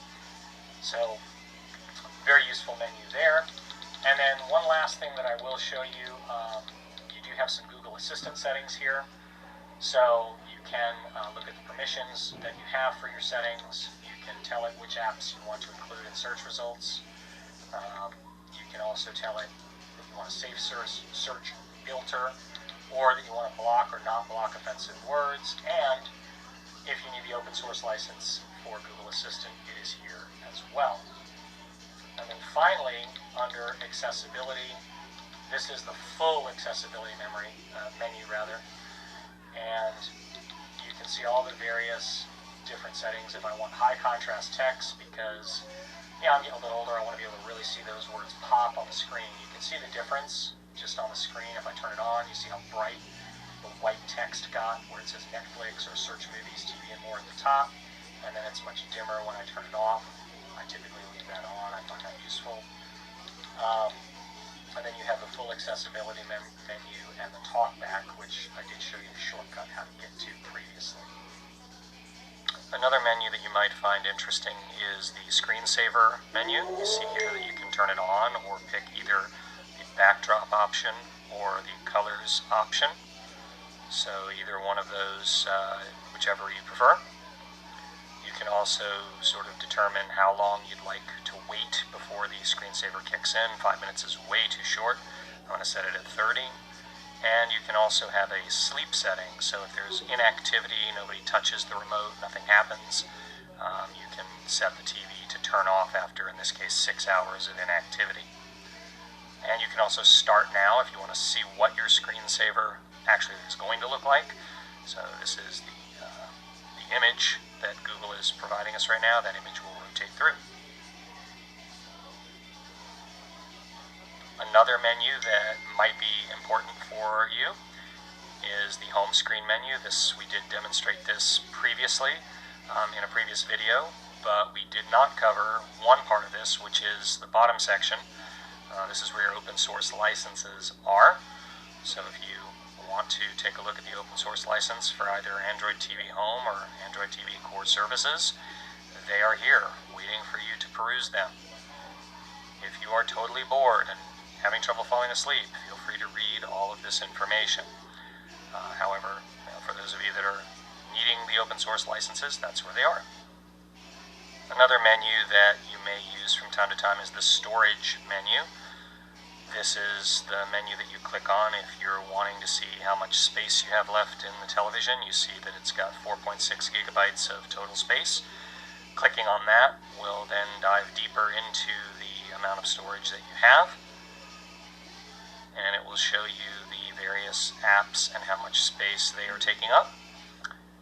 So very useful menu there. And then one last thing that I will show you, you do have some Google Assistant settings here. So you can look at the permissions that you have for your settings. You can tell it which apps you want to include in search results. You can also tell it that you want a safe search filter, or that you want to block or not block offensive words. And if you need the open source license for Google Assistant, it is here as well. And then finally, under accessibility, this is the full accessibility menu rather. And you can see all the various different settings. If I want high contrast text, because I'm getting a little older, I want to be able to really see those words pop on the screen. You can see the difference just on the screen. If I turn it on, you see how bright the white text got where it says Netflix or Search Movies, TV, and More at the top. And then it's much dimmer when I turn it off. I typically leave that on. I find that useful. And then you have the full accessibility menu and the TalkBack, which I did show you the shortcut how to get to previously. Another menu that you might find interesting is the screensaver menu. You see here that you can turn it on or pick either the backdrop option or the colors option. So either one of those, whichever you prefer. You can also sort of determine how long you'd like to wait before the screensaver kicks in. 5 minutes is way too short. I'm going to set it at 30. And you can also have a sleep setting, so if there's inactivity, nobody touches the remote, nothing happens, you can set the TV to turn off after, in this case, 6 hours of inactivity. And you can also start now if you want to see what your screensaver actually is going to look like. So this is the image that Google is providing us right now. That image will rotate through. Another menu that might be important for you is the home screen menu. We did demonstrate this previously in a previous video, but we did not cover one part of this, which is the bottom section. This is where your open source licenses are. So if you want to take a look at the open source license for either Android TV Home or Android TV Core Services, they are here waiting for you to peruse them. If you are totally bored and having trouble falling asleep, feel free to read all of this information. However, for those of you that are needing the open source licenses, that's where they are. Another menu that you may use from time to time is the storage menu. This is the menu that you click on if you're wanting to see how much space you have left in the television. You see that it's got 4.6 gigabytes of total space. Clicking on that will then dive deeper into the amount of storage that you have, and it will show you the various apps and how much space they are taking up.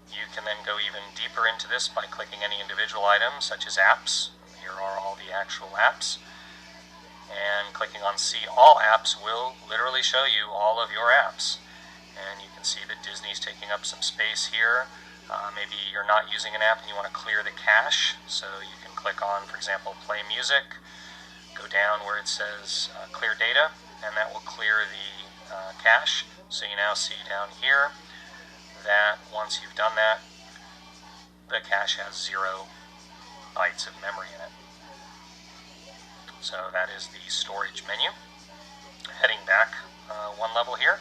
You can then go even deeper into this by clicking any individual item, such as apps. Here are all the actual apps. And clicking on See All Apps will literally show you all of your apps. And you can see that Disney's taking up some space here. Maybe you're not using an app and you want to clear the cache, so you can click on, for example, Play Music, go down where it says Clear Data, and that will clear the cache. So you now see down here that once you've done that, the cache has 0 bytes of memory in it. So that is the storage menu. Heading back one level here.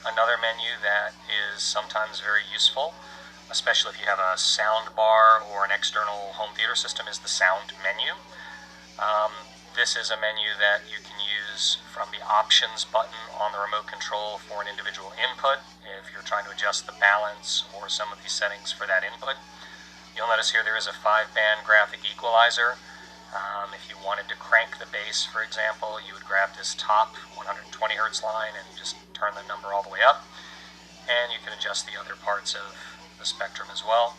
Another menu that is sometimes very useful, especially if you have a sound bar or an external home theater system, is the sound menu. This is a menu that you can use from the options button on the remote control for an individual input if you're trying to adjust the balance or some of these settings for that input. You'll notice here there is a 5-band graphic equalizer. If you wanted to crank the bass, for example, you would grab this top 120 Hertz line and just turn the number all the way up. And you can adjust the other parts of the spectrum as well.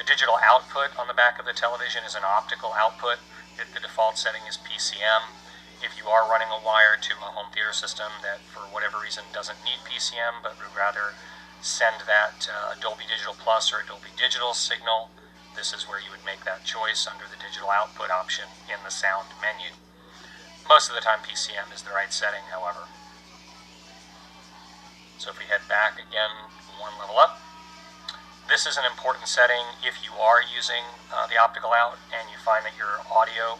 The digital output on the back of the television is an optical output. The default setting is PCM. If you are running a wire to a home theater system that for whatever reason doesn't need PCM but would rather send that Dolby Digital Plus or a Dolby Digital signal, this is where you would make that choice under the digital output option in the sound menu. Most of the time PCM is the right setting, however. So if we head back again one level up, this is an important setting if you are using the optical out and you find that your audio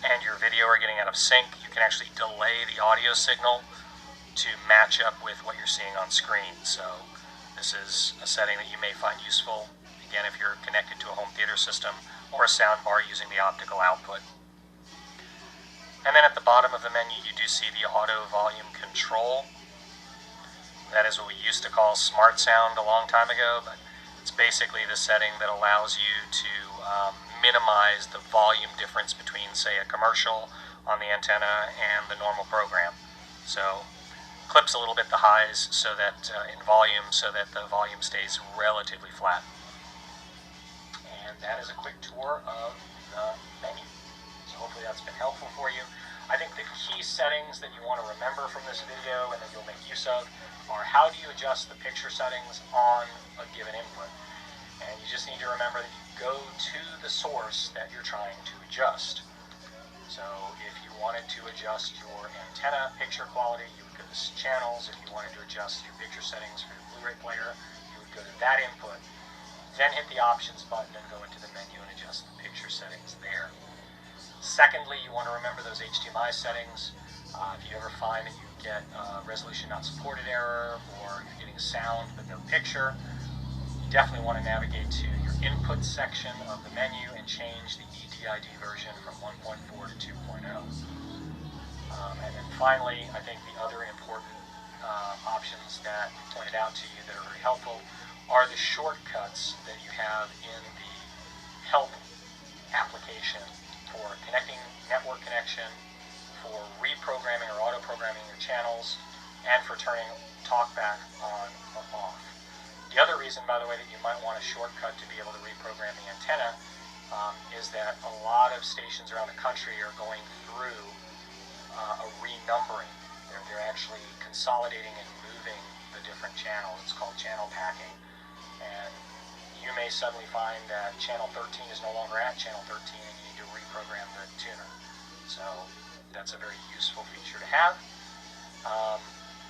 and your video are getting out of sync. You can actually delay the audio signal to match up with what you're seeing on screen. So this is a setting that you may find useful, again, if you're connected to a home theater system or a sound bar using the optical output. And then at the bottom of the menu, you do see the auto volume control. That is what we used to call smart sound a long time ago, but it's basically the setting that allows you to minimize the volume difference between, say, a commercial on the antenna and the normal program. So clips a little bit the highs so that in volume, so that the volume stays relatively flat. And that is a quick tour of the menu. So hopefully that's been helpful for you. I think the key settings that you want to remember from this video and that you'll make use of are how do you adjust the picture settings on a given input. And you just need to remember that you go to the source that you're trying to adjust. So if you wanted wanted to adjust your antenna picture quality, you would go to channels. If you wanted to adjust your picture settings for your Blu-ray player, you would go to that input, then hit the options button and go into the menu and adjust the picture settings there. Secondly, you want to remember those HDMI settings. If you ever find that you get resolution not supported error, or you're getting sound but no picture, you definitely want to navigate to your input section of the menu and change the EDID version from 1.4 to 2.0. And then finally, I think the other important options that we pointed out to you that are very helpful are the shortcuts that you have in the help application for connecting network connection, for reprogramming or auto-programming your channels, and for turning talkback on or off. The other reason, by the way, that you might want a shortcut to be able to reprogram the antenna is that a lot of stations around the country are going through a renumbering. They're actually consolidating and moving the different channels. It's called channel packing. And you may suddenly find that channel 13 is no longer at channel 13 and you need to reprogram the tuner. So that's a very useful feature to have.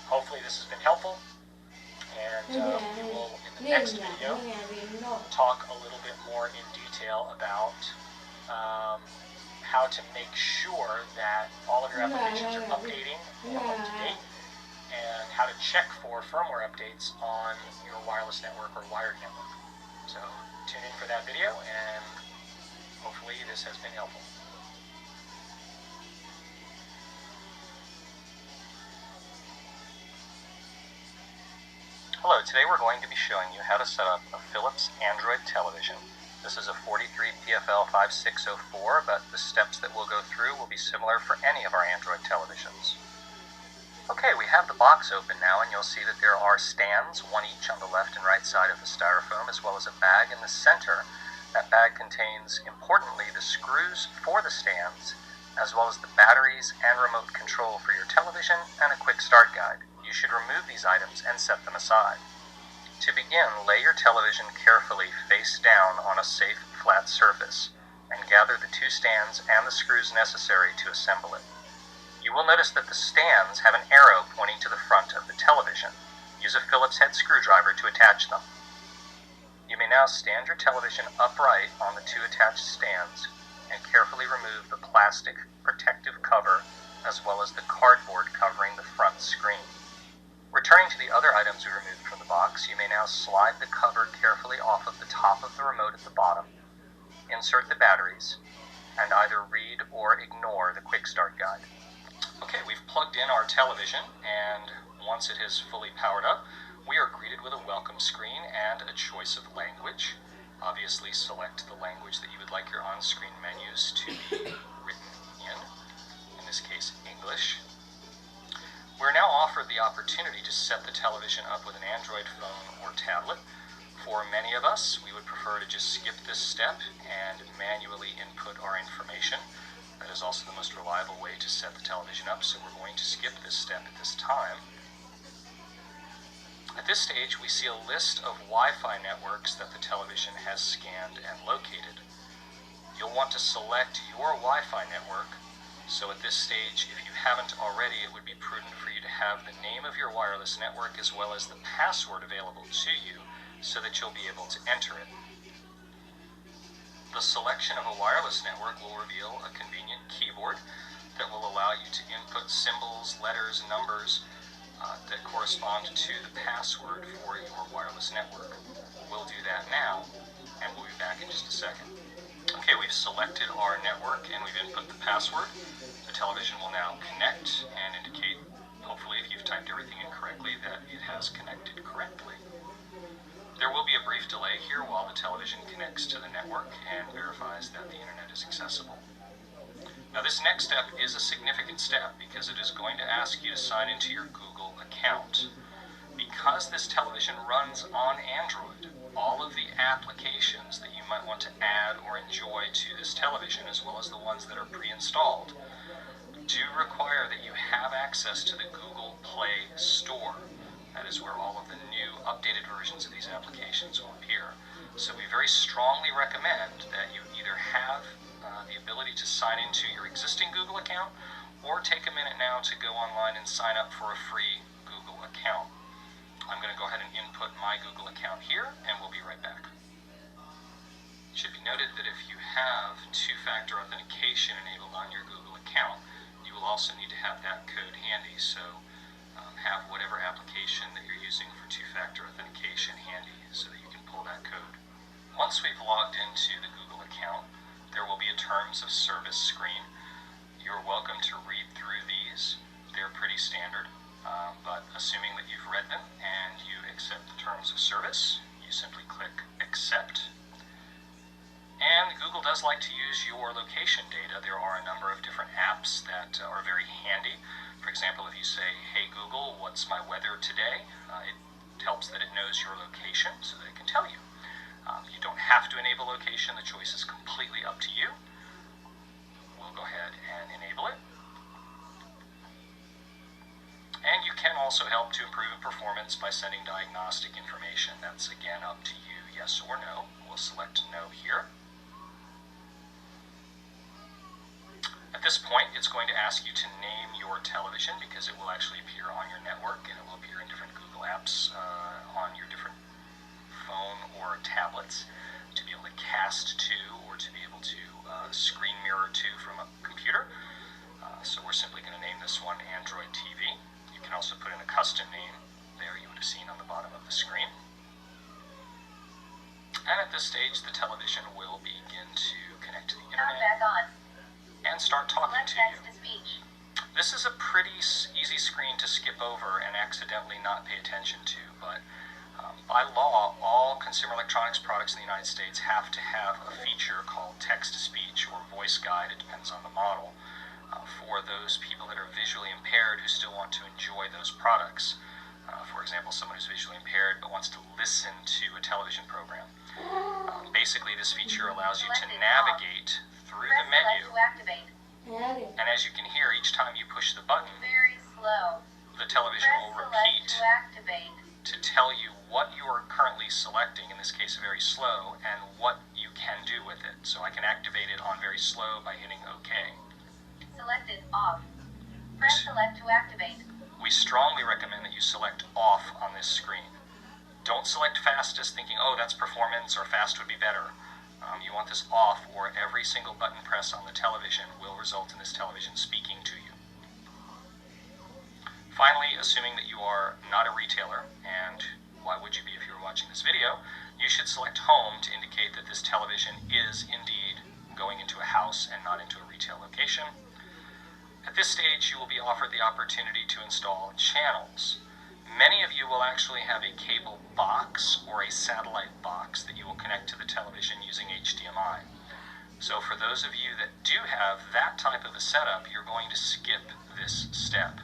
Hopefully this has been helpful. And we will, in the next video, talk a little bit more in detail about how to make sure that all of your applications are updating or up to date, and how to check for firmware updates on your wireless network or wired network. So tune in for that video, and hopefully this has been helpful. Hello, today we're going to be showing you how to set up a Philips Android television. This is a 43PFL5604, but the steps that we'll go through will be similar for any of our Android televisions. Okay, we have the box open now, and you'll see that there are stands, one each on the left and right side of the styrofoam, as well as a bag in the center. That bag contains, importantly, the screws for the stands, as well as the batteries and remote control for your television, and a quick start guide. You should remove these items and set them aside. To begin, lay your television carefully face down on a safe, flat surface, and gather the two stands and the screws necessary to assemble it. You will notice that the stands have an arrow pointing to the front of the television. Use a Phillips head screwdriver to attach them. You may now stand your television upright on the two attached stands and carefully remove the plastic protective cover as well as the cardboard covering the front screen. Returning to the other items we removed from the box, you may now slide the cover carefully off of the top of the remote at the bottom, insert the batteries, and either read or ignore the quick start guide. Okay, we've plugged in our television, and once it is fully powered up, we are greeted with a welcome screen and a choice of language. Obviously, select the language that you would like your on-screen menus to be written in this case, English. We're now offered the opportunity to set the television up with an Android phone or tablet. For many of us, we would prefer to just skip this step and manually input our information. That is also the most reliable way to set the television up, so we're going to skip this step at this time. At this stage, we see a list of Wi-Fi networks that the television has scanned and located. You'll want to select your Wi-Fi network. So at this stage, if you haven't already, it would be prudent for you to have the name of your wireless network as well as the password available to you so that you'll be able to enter it. The selection of a wireless network will reveal a convenient keyboard that will allow you to input symbols, letters, numbers that correspond to the password for your wireless network. We'll do that now, and we'll be back in just a second. Okay, we've selected our network and we've input the password. The television will now connect and indicate, hopefully if you've typed everything in correctly, that it has connected correctly. There will be a brief delay here while the television connects to the network and verifies that the internet is accessible. Now this next step is a significant step because it is going to ask you to sign into your Google account. Because this television runs on Android, all of the applications that you might want to add or enjoy to this television, as well as the ones that are pre-installed, do require that you have access to the Google Play Store. That is where all of the new updated versions of these applications will appear. So we very strongly recommend that you either have the ability to sign into your existing Google account, or take a minute now to go online and sign up for a free Google account. I'm going to go ahead and input my Google account here, and we'll be right back. It should be noted that if you have two-factor authentication enabled on your Google account, you will also need to have that code handy, so have whatever application that you're using for two-factor authentication handy so that you can pull that code. Once we've logged into the Google account, there will be a Terms of Service screen. You're welcome to read through these. They're pretty standard, but assuming that you've read them and you accept the Terms of Service, you simply click Accept. And Google does like to use your location data. There are a number of different apps that are very handy. For example, if you say, "Hey Google, what's my weather today?" It helps that it knows your location so that it can tell you. You don't have to enable location. The choice is completely up to you. We'll go ahead and enable it. And you can also help to improve performance by sending diagnostic information. That's again up to you, yes or no. We'll select no here. At this point, it's going to ask you to name your television because it will actually appear on your network and it will appear in different Google apps on your different phone or tablets to be able to cast to or to be able to screen mirror to from a computer. So we're simply going to name this one Android TV. You can also put in a custom name there you would have seen on the bottom of the screen. And at this stage, the television will begin to connect to the internet Back on. and start talking to you. Text to speech. This is a pretty easy screen to skip over and accidentally not pay attention to, but by law, all consumer electronics products in the United States have to have a feature called text-to-speech or voice guide, it depends on the model, for those people that are visually impaired who still want to enjoy those products. For example, someone who's visually impaired but wants to listen to a television program. Basically, this feature allows you to navigate through the menu, To activate. and as you can hear, each time you push the button, Very slow. the television will repeat to activate. to tell you what you are currently selecting, in this case very slow, and what you can do with it. So I can activate it on very slow by hitting OK. Selected off. Press select to activate. We strongly recommend that you select off on this screen. Don't select fastest thinking, oh, that's performance or fast would be better. You want this off, or every single button press on the television will result in this television speaking to you. Finally, assuming that you are not a retailer, and why would you be if you were watching this video, you should select home to indicate that this television is indeed going into a house and not into a retail location. At this stage, you will be offered the opportunity to install channels. Many of you will actually have a cable box or a satellite box that you will connect to the television using HDMI. So for those of you that do have that type of a setup, you're going to skip this step.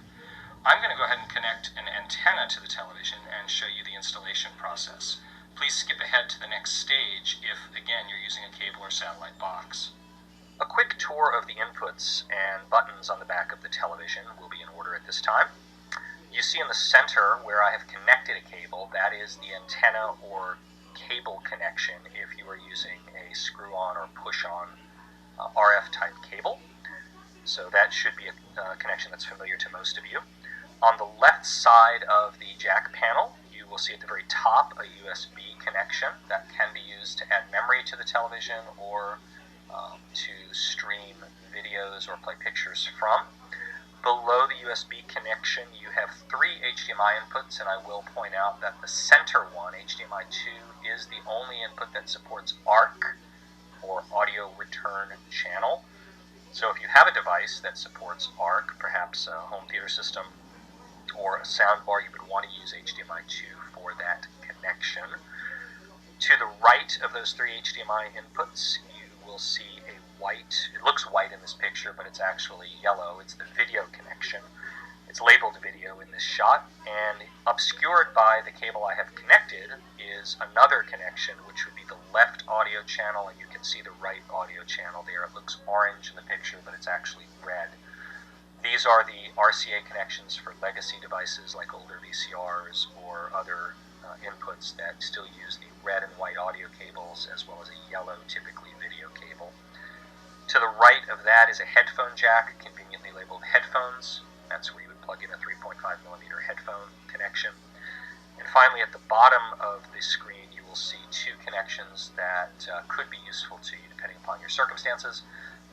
I'm going to go ahead and connect an antenna to the television and show you the installation process. Please skip ahead to the next stage if, again, you're using a cable or satellite box. A quick tour of the inputs and buttons on the back of the television will be in order at this time. You see in the center where I have connected a cable, that is the antenna or cable connection if you are using a screw-on or push-on RF type cable. So that should be a connection that's familiar to most of you. On the left side of the jack panel, you will see at the very top a USB connection that can be used to add memory to the television or to stream videos or play pictures from. Below the USB connection, you have 3 HDMI inputs, and I will point out that the center one, HDMI 2, is the only input that supports ARC, or Audio Return Channel. So if you have a device that supports ARC, perhaps a home theater system, or a soundbar, you would want to use HDMI 2 for that connection. To the right of those 3 HDMI inputs, you will see a white, it looks white in this picture, but it's actually yellow. It's the video connection. It's labeled video in this shot, and obscured by the cable I have connected is another connection, which would be the left audio channel, and you can see the right audio channel there. It looks orange in the picture, but it's actually red. These are the RCA connections for legacy devices like older VCRs or other inputs that still use the red and white audio cables, as well as a yellow, typically video cable. To the right of that is a headphone jack, conveniently labeled headphones. That's where you would plug in a 3.5mm headphone connection. And finally, at the bottom of the screen, you will see two connections that could be useful to you depending upon your circumstances.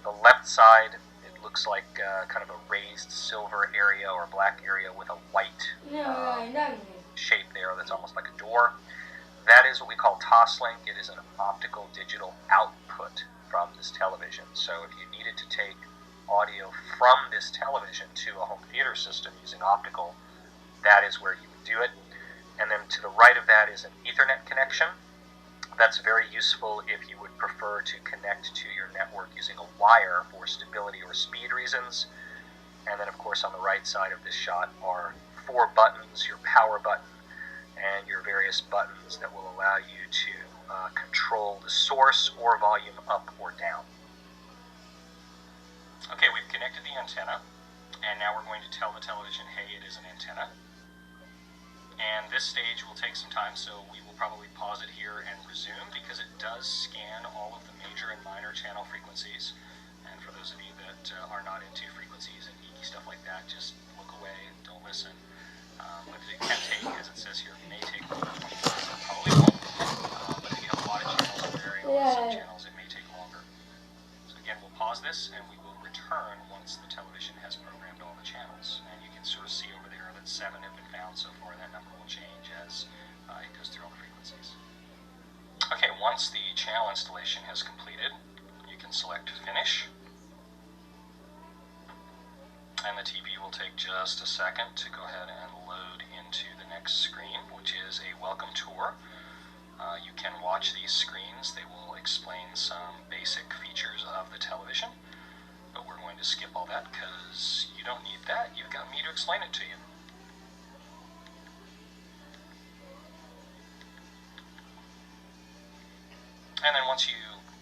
The left side, it looks like kind of a raised silver area or black area with a white shape there that's almost like a door. That is what we call toslink. It is an optical digital output from this television. So if you needed to take audio from this television to a home theater system using optical, that is where you would do it. And then to the right of that is an Ethernet connection. That's very useful if you would prefer to connect to your network using a wire for stability or speed reasons. And then, of course, on the right side of this shot are 4 buttons, your power button, and your various buttons that will allow you to control the source or volume up or down. Okay, we've connected the antenna, and now we're going to tell the television, hey, it is an antenna. And this stage will take some time, so we will probably pause it here and resume because it does scan all of the major and minor channel frequencies. And for those of you that are not into frequencies and geeky stuff like that, just look away and don't listen. But it can take, as it says here, it may take longer. Probably won't. But if you have a lot of channels or very some channels, it may take longer. So again, we'll pause this and we will return once the television has programmed all the channels. And you can sort of see over there that 7 have been found so far. That number will change as it goes through all the frequencies. Okay, once the channel installation has completed, you can select Finish. And the TV will take just a second to go ahead and load into the next screen, which is a welcome tour. You can watch these screens. They will explain some basic features of the television, but we're going to skip all that because you don't need that. You've got me to explain it to you. And then once you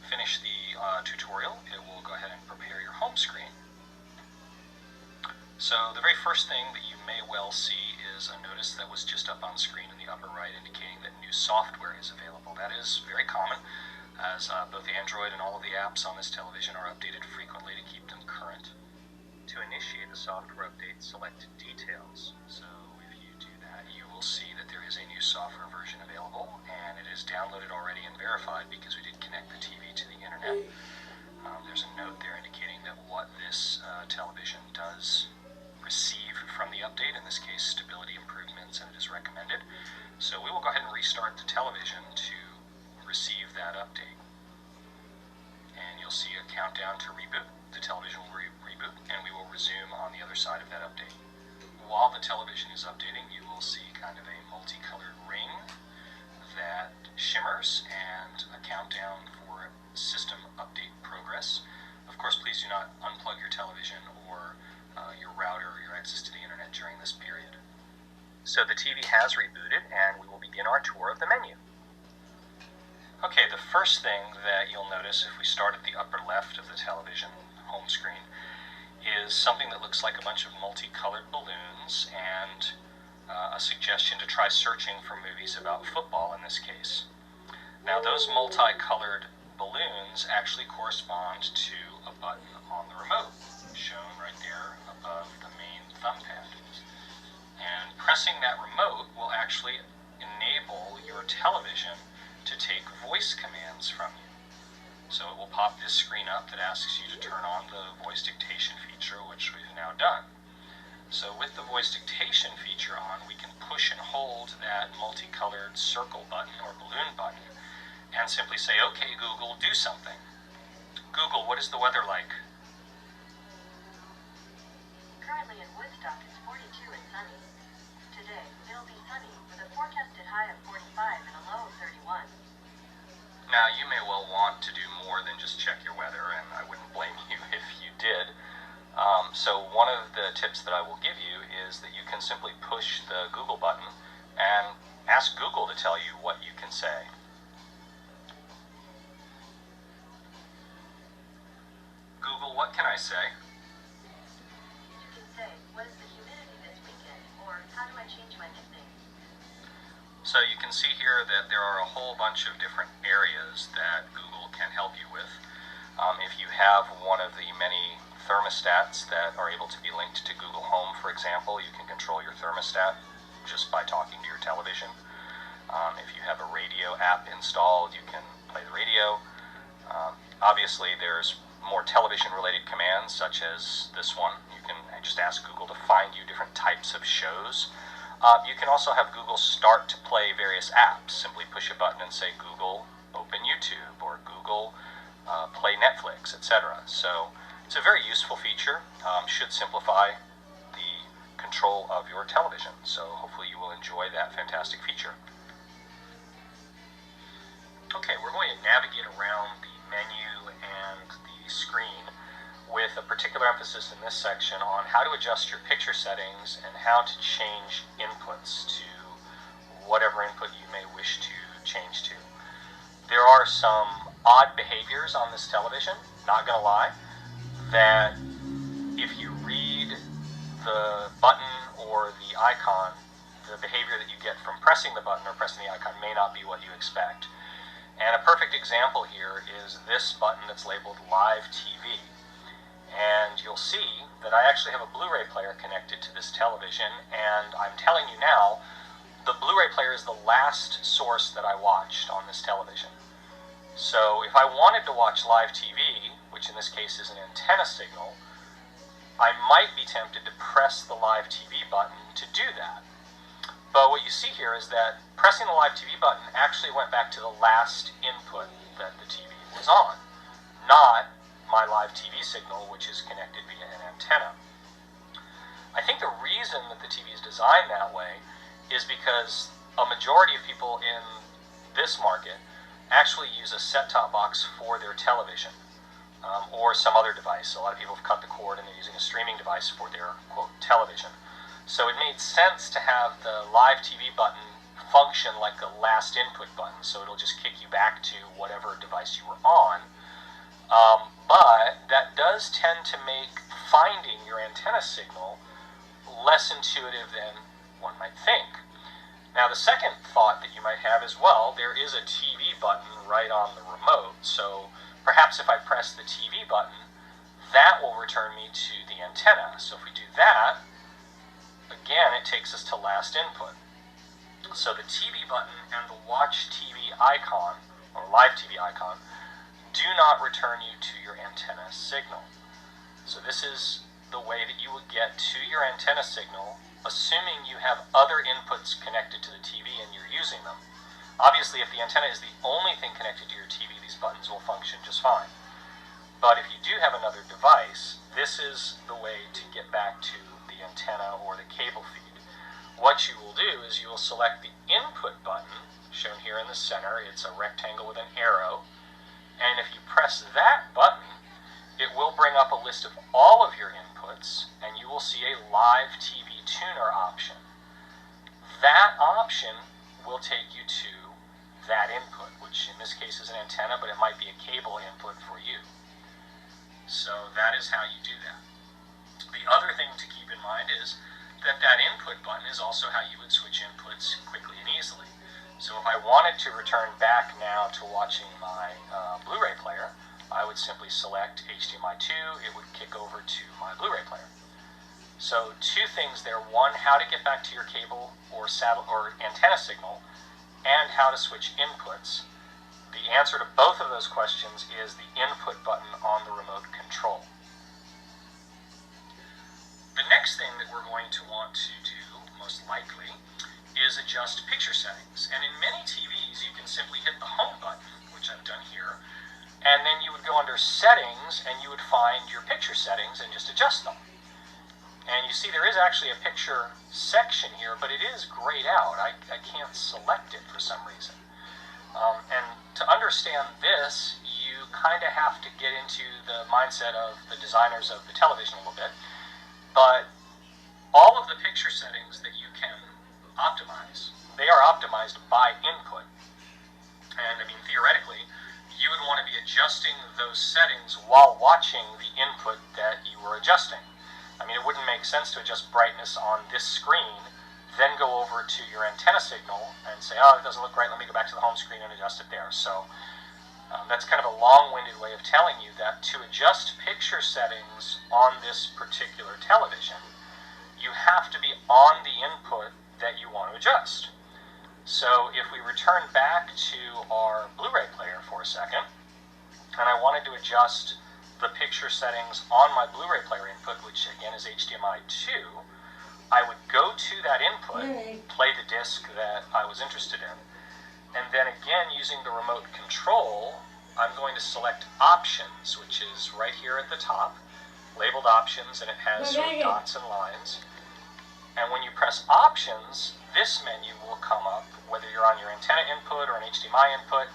finish the tutorial, it will go ahead and prepare your home screen. So the very first thing that you may well see is a notice that was just up on screen in the upper right indicating that new software is available. That is very common, as both Android and all of the apps on this television are updated frequently to keep them current. To initiate the software update, select Details. So if you do that, you will see that there is a new software version available, and it is downloaded already and verified because we did connect the TV to the internet. There's a note there indicating that what this television does receive from the update, in this case stability improvements, and it is recommended. So we will go ahead and restart the television to receive that update. And you'll see a countdown to reboot. The television will reboot, and we will resume on the other side of that update. While the television is updating, you will see kind of a multicolored ring that shimmers and a countdown for system update progress. Of course, please do not unplug your television or your router or your access to the internet during this period. So the TV has rebooted, and we will begin our tour of the menu. Okay, the first thing that you'll notice if we start at the upper left of the television home screen is something that looks like a bunch of multicolored balloons and a suggestion to try searching for movies about football in this case. Now those multicolored balloons actually correspond to a button on the remote, shown right there above the main thumb pad. And pressing that remote will actually enable your television to take voice commands from you. So it will pop this screen up that asks you to turn on the voice dictation feature, which we've now done. So with the voice dictation feature on, we can push and hold that multicolored circle button or balloon button and simply say, okay, Google, do something. Google, what is the weather like? Currently in Woodstock, it's 42 and sunny. Today, it'll be sunny with a forecasted high of 45 and a low of 31. Now, you may well want to do more than just check your weather, and I wouldn't blame you if you did. So one of the tips that I will give you is that you can simply push the Google button and ask Google to tell you what you can say. Google, what can I say? You can say, what is the humidity this weekend? Or how do I change my nickname? So you can see here that there are a whole bunch of different areas that Google can help you with. If you have one of the many thermostats that are able to be linked to Google Home, for example. You can control your thermostat just by talking to your television. If you have a radio app installed, you can play the radio. Obviously, there's more television-related commands, such as this one. You can just ask Google to find you different types of shows. You can also have Google start to play various apps. Simply push a button and say, Google, open YouTube, or Google, play Netflix, etc. So it's a very useful feature. Should simplify the control of your television. So hopefully you will enjoy that fantastic feature. Okay, we're going to navigate around the menu and the screen with a particular emphasis in this section on how to adjust your picture settings and how to change inputs to whatever input you may wish to change to. There are some odd behaviors on this television, not going to lie, that if you read the button or the icon, the behavior that you get from pressing the button or pressing the icon may not be what you expect. And a perfect example here is this button that's labeled Live TV. And you'll see that I actually have a Blu-ray player connected to this television, and I'm telling you now, the Blu-ray player is the last source that I watched on this television. So if I wanted to watch live TV, which in this case is an antenna signal, I might be tempted to press the Live TV button to do that. But what you see here is that pressing the Live TV button actually went back to the last input that the TV was on, not my live TV signal, which is connected via an antenna. I think the reason that the TV is designed that way is because a majority of people in this market actually use a set-top box for their television or some other device. A lot of people have cut the cord and they're using a streaming device for their, quote, television. So it made sense to have the live TV button function like the last input button, so it'll just kick you back to whatever device you were on. But that does tend to make finding your antenna signal less intuitive than one might think. Now, the second thought that you might have is, well, there is a TV button right on the remote, so perhaps if I press the TV button, that will return me to the antenna. So if we do that, again, it takes us to last input. So the TV button and the Watch TV icon, or Live TV icon, do not return you to your antenna signal. So this is the way that you would get to your antenna signal, assuming you have other inputs connected to the TV and you're using them. Obviously, if the antenna is the only thing connected to your TV, these buttons will function just fine. But if you do have another device, this is the way to get back to the antenna or the cable feed. What you will do is you will select the input button, shown here in the center. It's a rectangle with an arrow. And if you press that button, it will bring up a list of all of your inputs, and you will see a Live TV tuner option. That option will take you to that input, which in this case is an antenna, but it might be a cable input for you. So that is how you do that. The other thing to keep in mind is that that input button is also how you would switch inputs quickly and easily. So if I wanted to return back now to watching my Blu-ray player, I would simply select HDMI 2, it would kick over to my Blu-ray player. So two things there. One, how to get back to your cable or antenna signal, and how to switch inputs. The answer to both of those questions is the input button on the remote control. The next thing that we're going to want to do, most likely, is adjust picture settings. And in many TVs, you can simply hit the home button, which I've done here, and then you would go under settings and you would find your picture settings and just adjust them. And you see there is actually a picture section here, but it is grayed out. I can't select it for some reason. And to understand this, you kind of have to get into the mindset of the designers of the television a little bit. But all of the picture settings that you can optimize, they are optimized by input. And I mean, theoretically, you would want to be adjusting those settings while watching the input that you were adjusting. I mean, it wouldn't make sense to adjust brightness on this screen, then go over to your antenna signal and say, oh, it doesn't look right, let me go back to the home screen and adjust it there. So That's kind of a long-winded way of telling you that to adjust picture settings on this particular television, you have to be on the input that you want to adjust. So if we return back to our Blu-ray player for a second, and I wanted to adjust the picture settings on my Blu-ray player input, which again is HDMI 2, I would go to that input, play the disc that I was interested in, and then again using the remote control, I'm going to select options, which is right here at the top, labeled options, and it has sort of dots and lines. And when you press options, this menu will come up, whether you're on your antenna input or an HDMI input,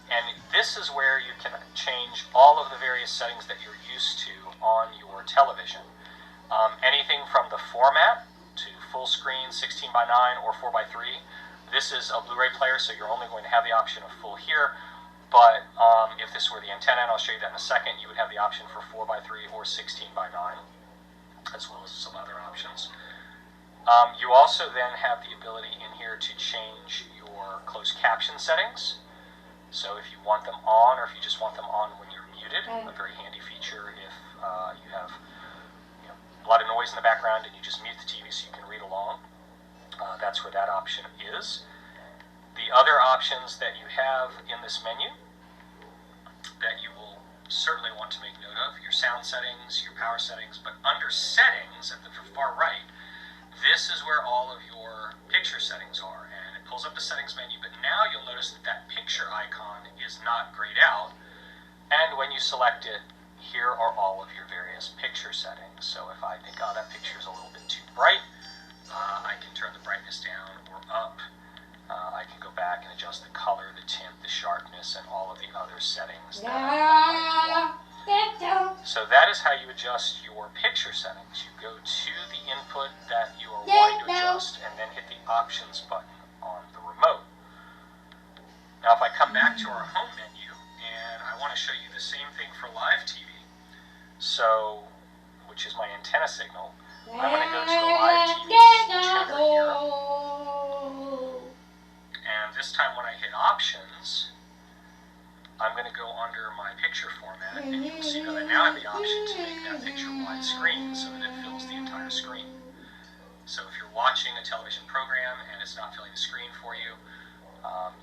and this is where you can change all of the various settings that you're used to on your television. Anything from the format to full screen, 16:9 or 4:3. This is a Blu-ray player, so you're only going to have the option of full here. But if this were the antenna, and I'll show you that in a second, you would have the option for 4:3 or 16:9, as well as some other options. You also then have the ability in here to change your closed caption settings. So if you want them on, or if you just want them on when you're muted, a very handy feature if you have a lot of noise in the background and you just mute the TV so you can read along. That's where that option is. The other options that you have in this menu that you will certainly want to make note of, your sound settings, your power settings, but under settings at the far right, this is where all of your picture settings are, and it pulls up the settings menu, but now you'll notice that that picture icon is not grayed out, and when you select it, here are all of your various picture settings. So if I think, oh, that picture is a little bit too bright, I can turn the brightness down or up. I can go back and adjust the color, the tint, the sharpness, and all of the other settings that I might want. So that is how you adjust your picture settings. You go to the input that you are wanting to adjust and then hit the options button on the remote. Now if I come back to our home menu and I want to show you the same thing for live TV, so, which is my antenna signal, I'm going to go to the live TV tuner here. And this time when I hit options, I'm going to go under my picture format, and you'll see that I now have the option to make that picture widescreen so that it fills the entire screen. So if you're watching a television program and it's not filling the screen for you,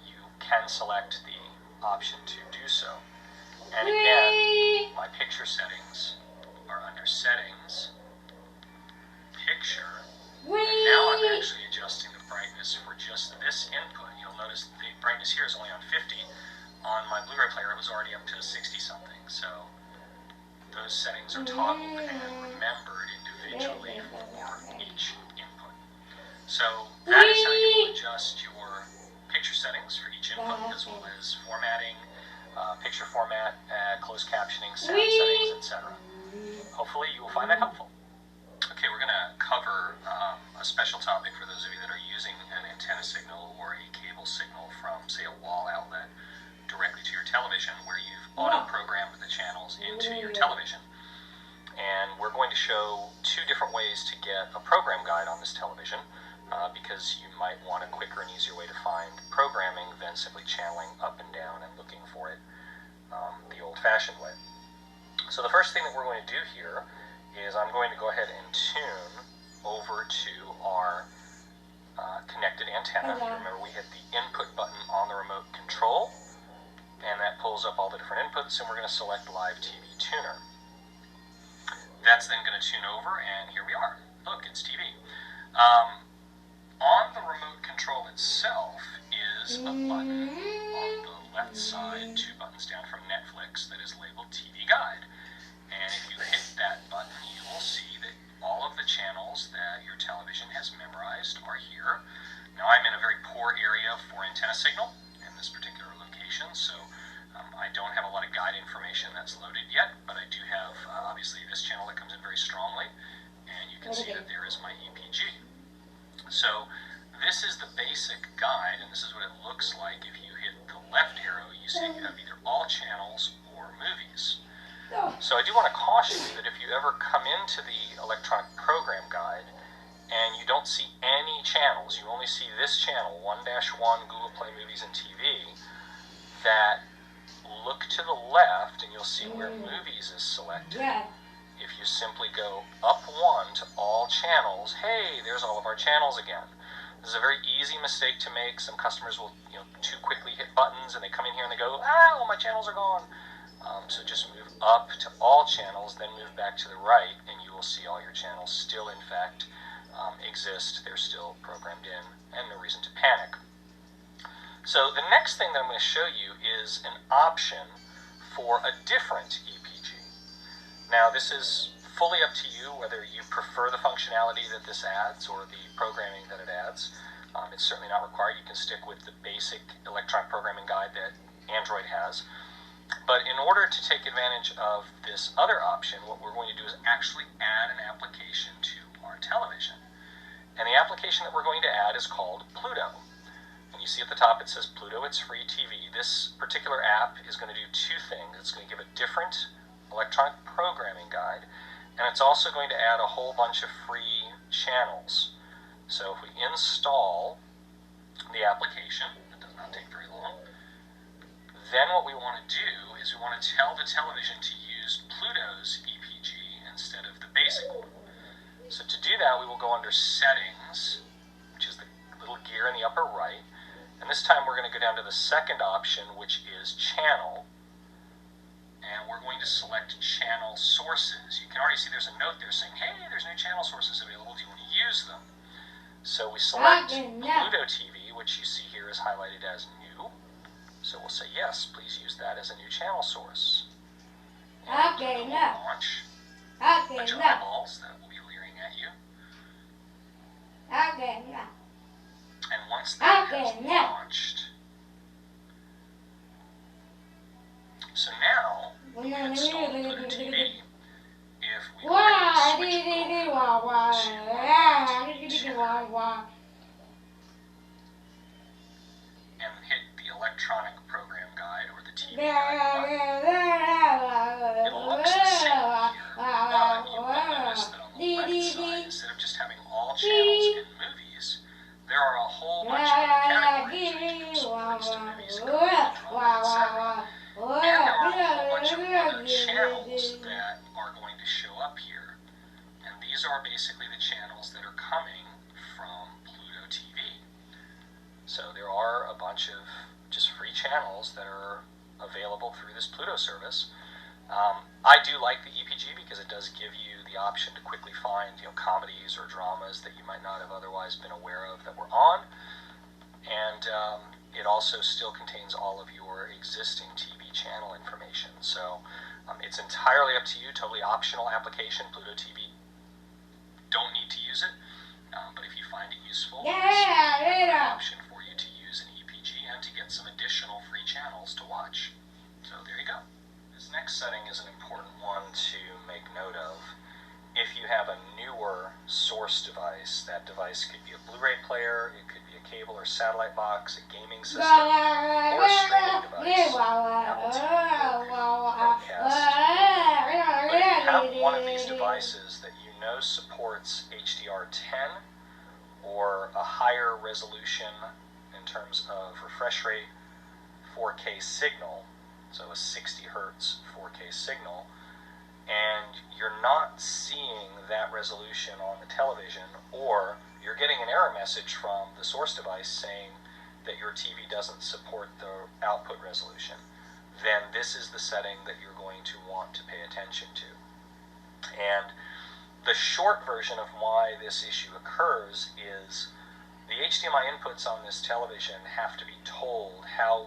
you can select the option to do so. And again, my picture settings are under settings, picture, and now I'm actually adjusting the brightness for just this input. You'll notice the brightness here is only on 50. On my Blu-ray player, it was already up to 60-something. So those settings are toggled and remembered individually for each input. So that is how you will adjust your picture settings for each input, as well as formatting, picture format, closed captioning, sound settings, etc. Hopefully you will find that helpful. Okay, we're going to cover a special topic for those of you that are using an antenna signal or a cable signal from, say, a wall outlet directly to your television, where you've auto-programmed the channels into your television. And we're going to show two different ways to get a program guide on this television, because you might want a quicker and easier way to find programming than simply channeling up and down and looking for it the old-fashioned way. So the first thing that we're going to do here is I'm going to go ahead and tune over to our connected antenna. Remember, we hit the input button on the remote control, and that pulls up all the different inputs, and we're going to select Live TV Tuner. That's then going to tune over, and here we are. Look, it's TV. On the remote control itself is a button on the left side, two buttons down from Netflix, that is labeled TV Guide. And if you hit that button, you will see that all of the channels that your television has memorized are here. Now, I'm in a very poor area for antenna signal in this particular location, so I don't have a lot of guide information that's loaded yet, but I do have, obviously, this channel that comes in very strongly, and you can see that there is my EPG. So this is the basic guide, and this is what it looks like. If you hit the left arrow, you see you have either all channels or movies. So I do want to caution you that if you ever come into the electronic program guide and you don't see any channels, you only see this channel, 1-1 Google Play Movies and TV, that look to the left and you'll see where movies is selected. If you simply go up one to all channels, hey, there's all of our channels again. This is a very easy mistake to make. Some customers will, too quickly hit buttons and they come in here and they go, all my channels are gone. So just move up to all channels, then move back to the right, and you will see all your channels still, in fact, exist. They're still programmed in, and no reason to panic. So the next thing that I'm going to show you is an option for a different EPG. Now, this is fully up to you whether you prefer the functionality that this adds or the programming that it adds. It's certainly not required. You can stick with the basic electronic programming guide that Android has. But in order to take advantage of this other option, what we're going to do is actually add an application to our television. And the application that we're going to add is called Pluto. And you see at the top it says Pluto, it's free TV. This particular app is going to do two things. It's going to give a different electronic programming guide, and it's also going to add a whole bunch of free channels. So if we install the application, it does not take very long, then what we want to do is we want to tell the television to use Pluto's EPG instead of the basic one. So to do that, we will go under Settings, which is the little gear in the upper right, and this time we're going to go down to the second option, which is Channel, and we're going to select Channel Sources. You can already see there's a note there saying, hey, there's new channel sources available, do you want to use them? So we select Pluto TV, which you see here is highlighted as new. So we'll say, yes, please use that as a new channel source. And Pluto will launch. Bunch of eyeballs that will be leering at you. And once that has launched, so now we can install Pluto TV. If we go ahead and switch over to and hit the electronic program guide or the TV guide button, it looks the same here, but you will notice that on the left side, instead of just having all channels and movies, there are a whole bunch of other categories, ranging from sports to movies, comedy, drama, etc. And there are a whole bunch of other channels that are going to show up here. And these are basically the channels that are coming from Pluto TV. So there are a bunch of just free channels that are available through this Pluto service. I do like the EPG because it does give you the option to quickly find comedies or dramas that you might not have otherwise been aware of that were on. And it also still contains all of your existing TV channel information. So it's entirely up to you, totally optional application. Pluto TV, don't need to use it, but if you find it useful, it's an option for you to use an EPG and to get some additional free channels to watch. So there you go. This next setting is an important one to make note of. If you have a newer source device, that device could be a Blu-ray player, it could be a cable or satellite box, a gaming system, or a streaming device, Apple TV, Chromecast. But if you have one of these devices that you know supports HDR10 or a higher resolution in terms of refresh rate 4K signal, so a 60 hertz 4K signal, and you're not seeing that resolution on the television, or you're getting an error message from the source device saying that your TV doesn't support the output resolution, then this is the setting that you're going to want to pay attention to. And the short version of why this issue occurs is the HDMI inputs on this television have to be told how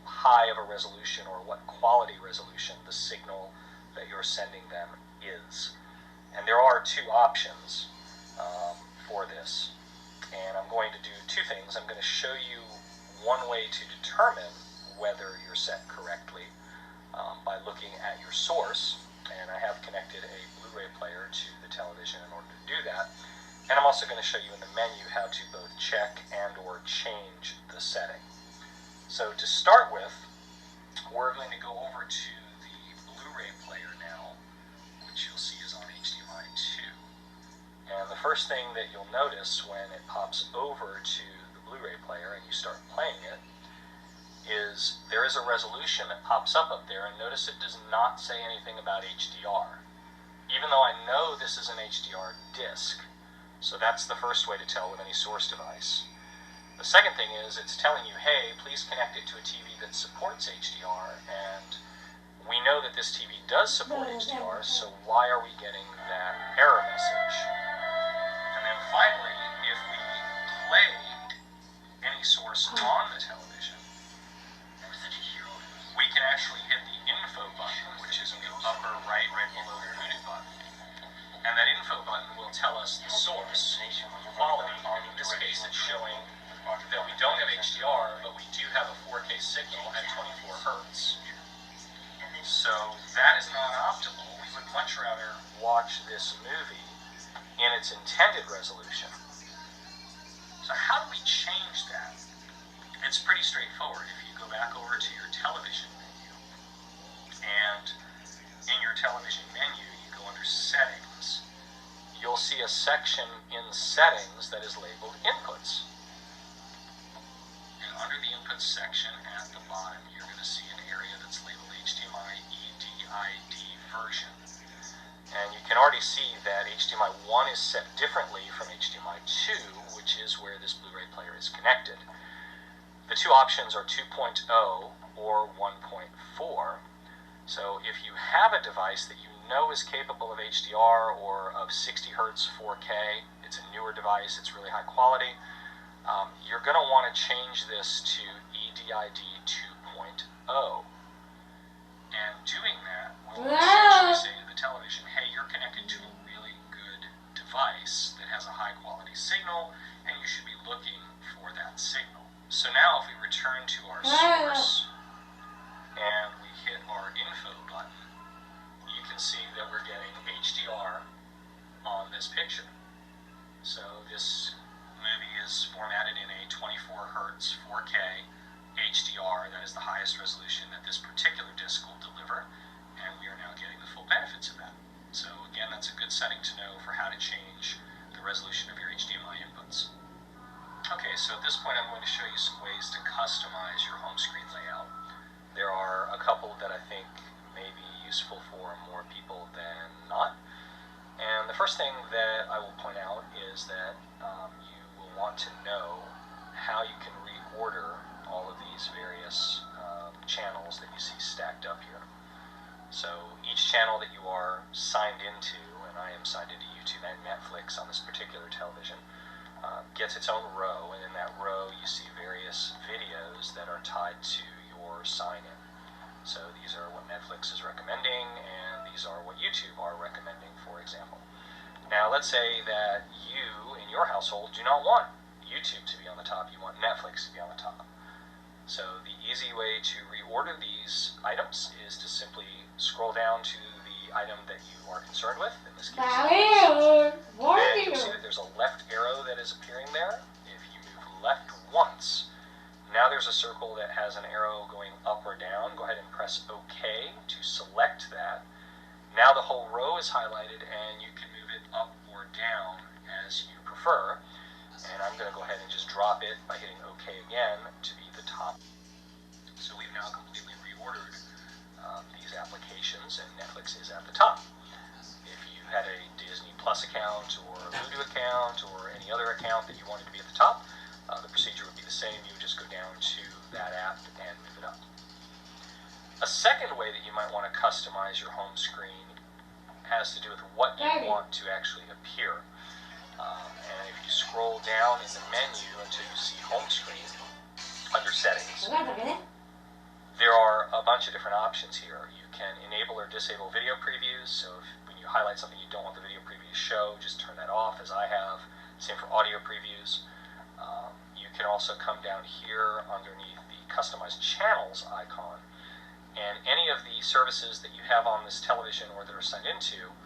high of a resolution or what quality resolution the signal that you're sending them is. And there are two options for this. And I'm going to do two things. I'm going to show you one way to determine whether you're set correctly by looking at your source. And I have connected a Blu-ray player to the television in order to do that. And I'm also going to show you in the menu how to both check and or change the setting. So to start with, we're going to go over to the Blu-ray player now, which you'll see is on HDMI 2. And the first thing that you'll notice when it pops over to the Blu-ray player and you start playing it is there is a resolution that pops up there, and notice it does not say anything about HDR, even though I know this is an HDR disc. So that's the first way to tell with any source device. The second thing is it's telling you, hey, please connect it to a TV that supports HDR, and we know that this TV does support HDR, so why are we getting that error message? And then finally, if we play any source on the television, we can actually hit the info button, which is in the upper right below the unit button. And that info button will tell us the source quality. In this case, it's showing that we don't have HDR, but we do have a 4K signal at 24 hertz. So that is not optimal. We would much rather watch this movie in its intended resolution. So how do we change that? It's pretty straightforward. If you go back over to your television menu, and in your television menu you go under settings, you'll see a section in settings that is labeled inputs. And under the inputs section at the bottom, you're going to see an area that's labeled HDMI EDID version. And you can already see that HDMI 1 is set differently from HDMI 2, which is where this Blu-ray player is connected. The two options are 2.0 or 1.4. So if you have a device that you know is capable of HDR or of 60 hertz 4K, it's a newer device, it's really high quality, you're going to want to change this to EDID 2.0. And doing that will essentially say to the television, hey, you're connected to a really good device that has a high quality signal, and you should be looking for that signal. So now if we return to our source and we hit our info button, you can see that we're getting HDR on this picture. So this movie is formatted in a 24 hertz 4K HDR. That is the highest resolution that this particular disc will deliver, and we are now getting the full benefits of that. So again, that's a good setting to know for how to change the resolution of your HDMI inputs. Okay, so at this point I'm going to show you some ways to customize your home screen layout. There are a couple that I think may be useful for more people than not. And the first thing that I will point out is that you will want to know how you can reorder all of these various channels that you see stacked up here. So each channel that you are signed into, and I am signed into YouTube and Netflix on this particular television, gets its own row, and in that row you see various videos that are tied to your sign-in. So these are what Netflix is recommending, and these are what YouTube are recommending, for example. Now let's say that you, in your household, do not want YouTube to be on the top, you want Netflix to be on the top. So the easy way to reorder these items is to simply scroll down to the item that you are concerned with, in this case. Then you'll see that there's a left arrow that is appearing there. If you move left once, now there's a circle that has an arrow going up or down. Go ahead and press OK to select that. Now the whole row is highlighted, and you can move it up or down as you prefer. And I'm going to go ahead and just drop it by hitting OK again to be the top. So we've now completely reordered these applications, and Netflix is at the top. If you had a Disney Plus account or a Vudu account or any other account that you wanted to be at the top, the procedure would be the same. You would just go down to that app and move it up. A second way that you might want to customize your home screen has to do with what you want to actually appear. And if you scroll down in the menu until you see home screen under settings, there are a bunch of different options here. You can enable or disable video previews. So when you highlight something you don't want the video preview to show, just turn that off, as I have. Same for audio previews. You can also come down here underneath the Customize Channels icon, and any of the services that you have on this television or that are signed into,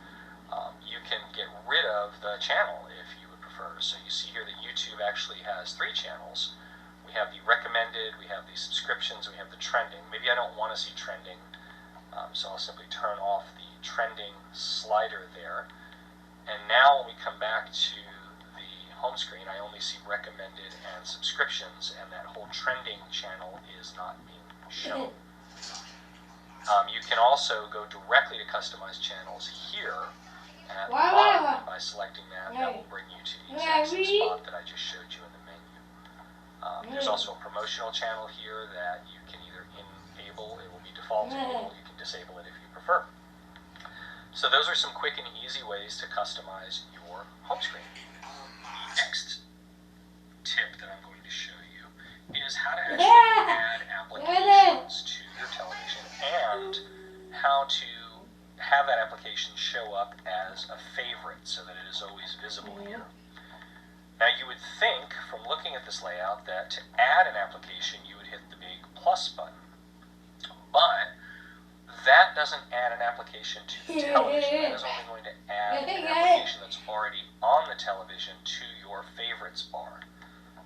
you can get rid of the channel if you would prefer. So you see here that YouTube actually has 3 channels. We have the recommended, we have the subscriptions, we have the trending. Maybe I don't want to see trending, so I'll simply turn off the trending slider there. And now when we come back to the home screen, I only see recommended and subscriptions, and that whole trending channel is not being shown. You can also go directly to customize channels here at the bottom by selecting that. That will bring you to the exact same spot that I just showed you in the menu. There's also a promotional channel here that you can either enable, it will be default enabled, you can disable it if you prefer. So those are some quick and easy ways to customize your home screen. Next tip that I'm going to show you is how to actually add applications to your television and how to have that application show up as a favorite so that it is always visible here. Now you would think from looking at this layout that to add an application you would hit the big plus button, but that doesn't add an application to the television. That is only going to add an application that's already on the television to your favorites bar.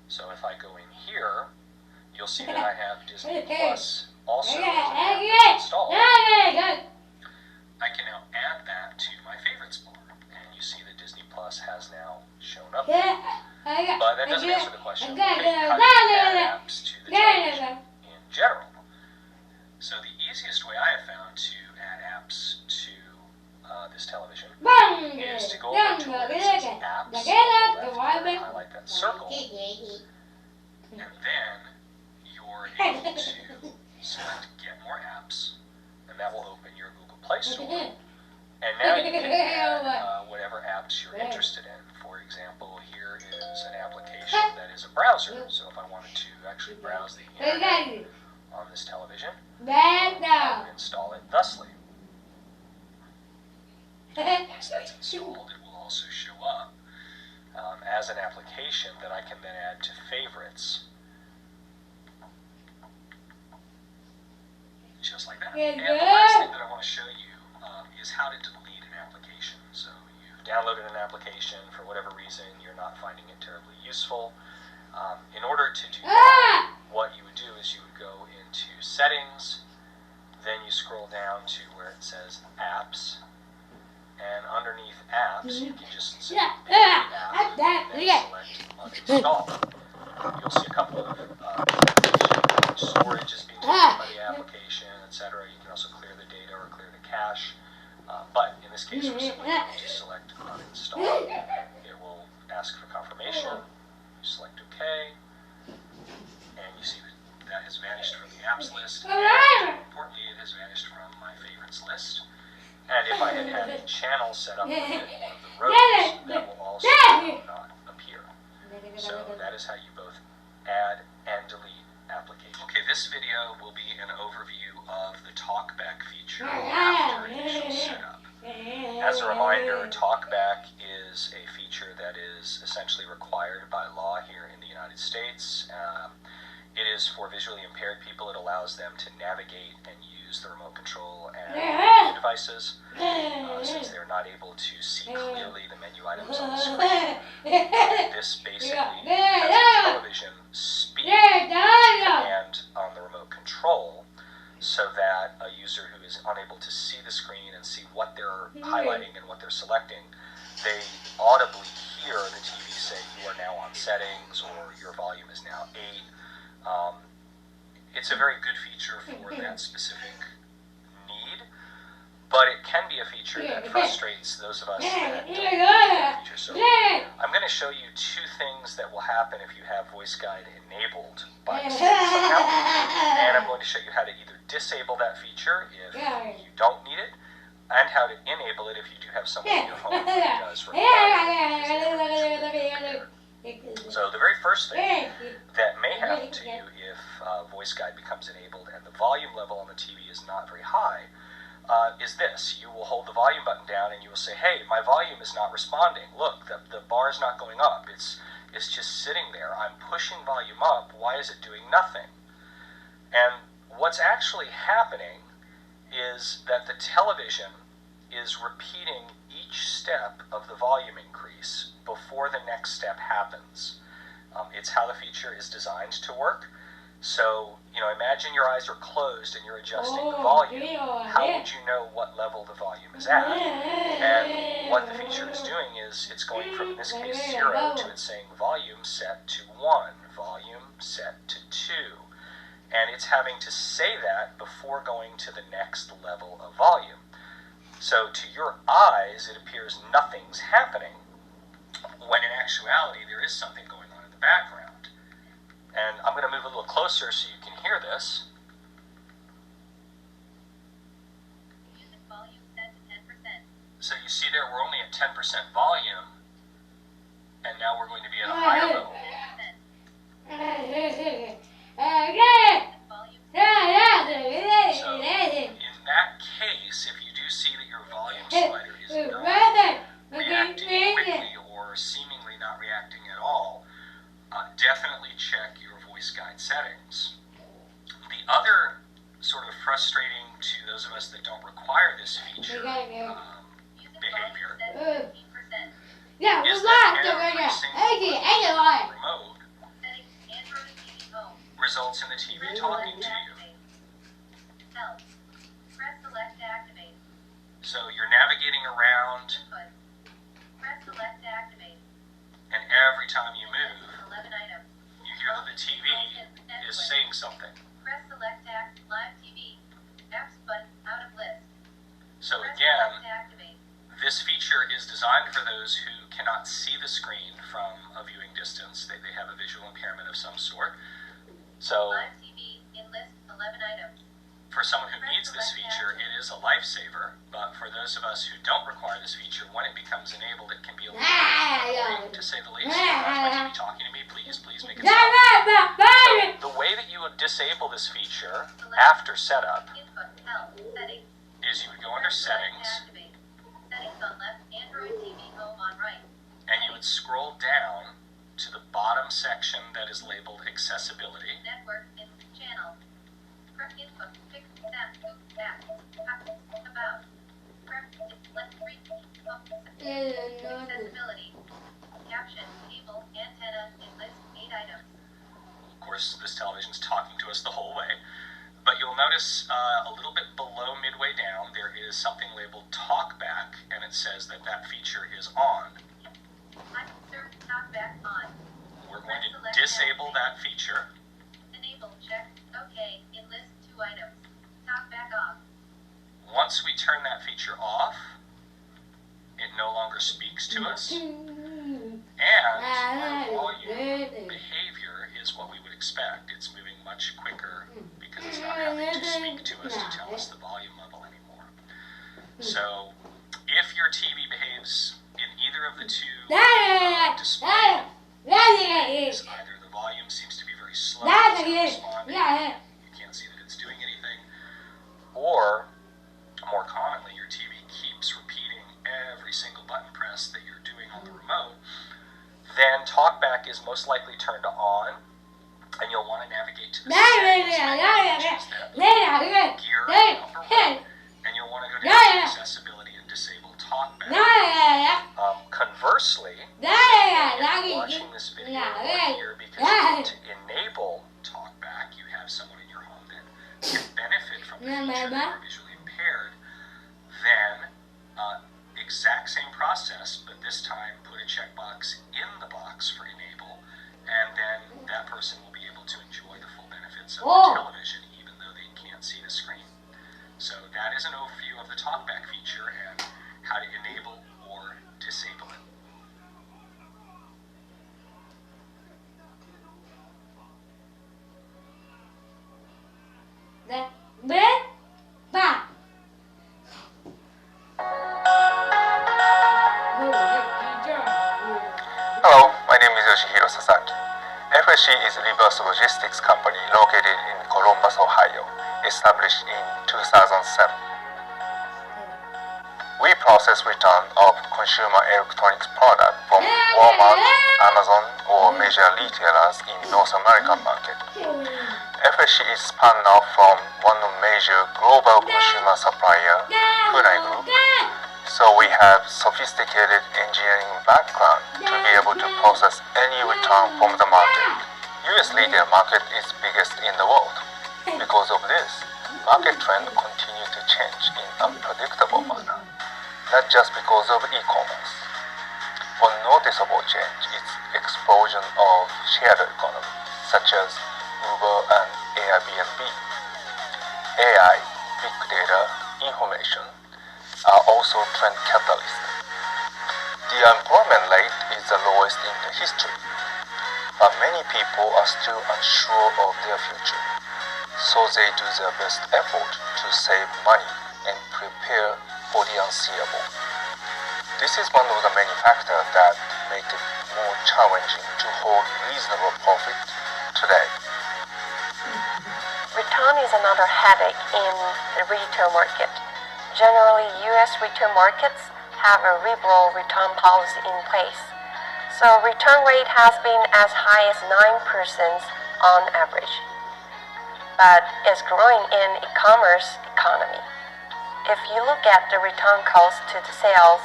So if I go in here, you'll see that I have Disney Plus also installed. I can now add that to my favorites bar, and you see that Disney Plus has now shown up there. But that doesn't answer the question, okay, how do you add apps to the television in general? So the easiest way I have found to add apps to this television is to go over to where it says apps on the left and highlight that circle, and then you're able to select Get More Apps, and that will open your Google Play Store. And now you can add whatever apps you're interested in. For example, here is an application that is a browser. So if I wanted to actually browse the internet on this television, I would install it thusly. Once that's installed, it will also show up as an application that I can then add to favorites. Just like that. And the last thing that I want to show you is how to delete an application. So you've downloaded an application, for whatever reason you're not finding it terribly useful. In order to do that, what you would do is you would go into Settings, then you scroll down to where it says Apps, and underneath Apps you can just simply pick the app and then select Uninstall. You'll see a couple of storage is being taken by the application, etc. You can also clear the data or clear the cache. But in this case, we're simply going to select Uninstall. It will ask for confirmation. You select OK, and you see that has vanished from the apps list. And importantly, it has vanished from my favorites list. And if I had had a channel set up within one of the rows, that will also not appear. So that is how you both add and delete applications. Okay, this video will be an overview of the TalkBack feature after initial setup. As a reminder, TalkBack is a feature that is essentially required by law here in the United States. It is for visually impaired people. It allows them to navigate and use the remote control and devices since they're not able to see clearly the menu items on the screen. This basically has the television speak command on the remote control so that a user who is unable to see the screen and see what they're highlighting and what they're selecting, they audibly hear the TV say you are now on settings or your volume is now 8. It's a very good feature for that specific need, but it can be a feature that frustrates those of us that don't need that feature. So I'm going to show you two things that will happen if you have Voice Guide enabled by the account, and I'm going to show you how to either disable that feature if you don't need it, and how to enable it if you do have someone in your home who does require it. So the very first thing that may happen to you if Voice Guide becomes enabled and the volume level on the TV is not very high is this. You will hold the volume button down and you will say, hey, my volume is not responding. Look, the bar is not going up. It's just sitting there. I'm pushing volume up. Why is it doing nothing? And what's actually happening is that the television is repeating each step of the volume increase before the next step happens. It's how the feature is designed to work. So, imagine your eyes are closed and you're adjusting the volume. How would you know what level the volume is at? And what the feature is doing is it's going from, in this case, 0 to it's saying volume set to 1, volume set to 2. And it's having to say that before going to the next level of volume. So to your eyes, it appears nothing's happening, when in actuality there is something going on in the background. And I'm going to move a little closer so you can hear this. Music volume set to 10%. So you see there we're only at 10% volume, and now we're going to be at a higher level. 10%. Volume So in that case, if you do see that your volume slider is not reacting quickly or seemingly not reacting at all, definitely check your voice guide settings. The other sort of frustrating to those of us that don't require this feature behavior is that every single remote results in the TV talking to you. Press select to activate. So you're navigating around, Input. Press select to activate. and every time you move, 11 items. you hear that the TV is saying something. Press select to act live TV. Apps button out of list. So Press again, select to activate. this feature is designed for those who cannot see the screen from a viewing distance. They have a visual impairment of some sort. So Live TV in list 11 items. for someone who needs this feature, it is a lifesaver. But for those of us who don't require this feature, when it becomes enabled, it can be a little annoying, to say the least. Why is my TV talking to me? Please make it stop. So the way that you would disable this feature after setup Input. Health. Settings. is you would go under Press select to settings, activate. Settings on left. Android TV home on right. and you would scroll down to the bottom section that is labeled accessibility. Network in channel. Press input. Pick tap. App. About. Prep. Left. Read. Accessibility. Caption. Cable. Antenna. In list 8 items. Of course, this television's talking to us the whole way. But you'll notice a little bit below midway down, there is something labeled TalkBack, and it says that feature is on. Serve talkback on. We're going to disable that feature. Enable check. OK. In list 2 items. Talkback off. Once we turn that feature off, it no longer speaks to us, and our volume behavior is what we would expect. It's moving much quicker because it's not having to speak to us to tell us the volume level anymore. So if your TV behaves in either of the two display ways, either the volume seems to be very slow, it's not responding, you can't see that it's doing anything, or more commonly, your TV keeps repeating every single button press that you're doing on the remote, then TalkBack is most likely turned on, and you'll want to navigate to the settings menu, which is that gear in the upper right, and you'll want to go down to accessibility and disable TalkBack. Conversely, if you're watching this video right here because you need to enable TalkBack, you have someone in your home that can benefit from the feature who are visually impaired, then exact same process, but this time put a checkbox in the box for enable, and then that person will be able to enjoy the full benefits of the television even though they can't see the screen. So that is an overview of the TalkBack feature and how to enable or disable it. Hello, my name is Yoshihiro Sasaki. FSC is a reverse logistics company located in Columbus, Ohio, established in 2007. We process return of consumer electronics products from Walmart, Amazon, or major retailers in North American market. FSC is spun off from one of major global consumer supplier, Funai Group, so we have sophisticated engineering background to be able to process any return from the market US retail market is biggest in the world. Because of this, market trend continue to change in unpredictable manner, not just because of e-commerce. One noticeable change is explosion of shared economy, such as Uber and Airbnb. AI, big data, information are also trend catalysts. The unemployment rate is the lowest in the history, but many people are still unsure of their future, so they do their best effort to save money and prepare for the unseeable. This is one of the many factors that make it more challenging to hold reasonable profit today. Return is another headache in the retail market. Generally, US retail markets have a liberal return policy in place, so return rate has been as high as 9% on average, but is growing in e-commerce economy. If you look at the return cost to the sales,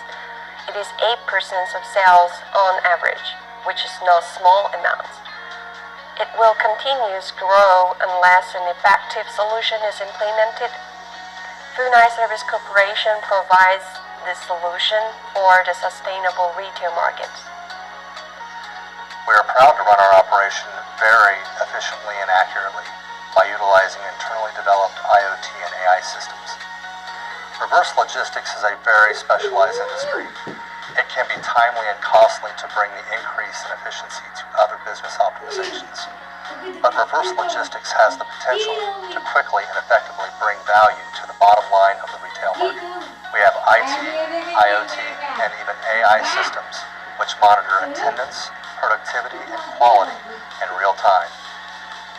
it is 8% of sales on average, which is no small amount. It will continue to grow unless an effective solution is implemented. Funai Service Corporation provides the solution for the sustainable retail market. We are proud to run our operation very efficiently and accurately by utilizing internally developed IoT and AI systems. Reverse logistics is a very specialized industry. It can be timely and costly to bring the increase in efficiency to other business optimizations. But reverse logistics has the potential to quickly and effectively bring value to the bottom line of the retail market. We have IT, IoT, and even AI systems which monitor attendance, productivity, and quality in real time.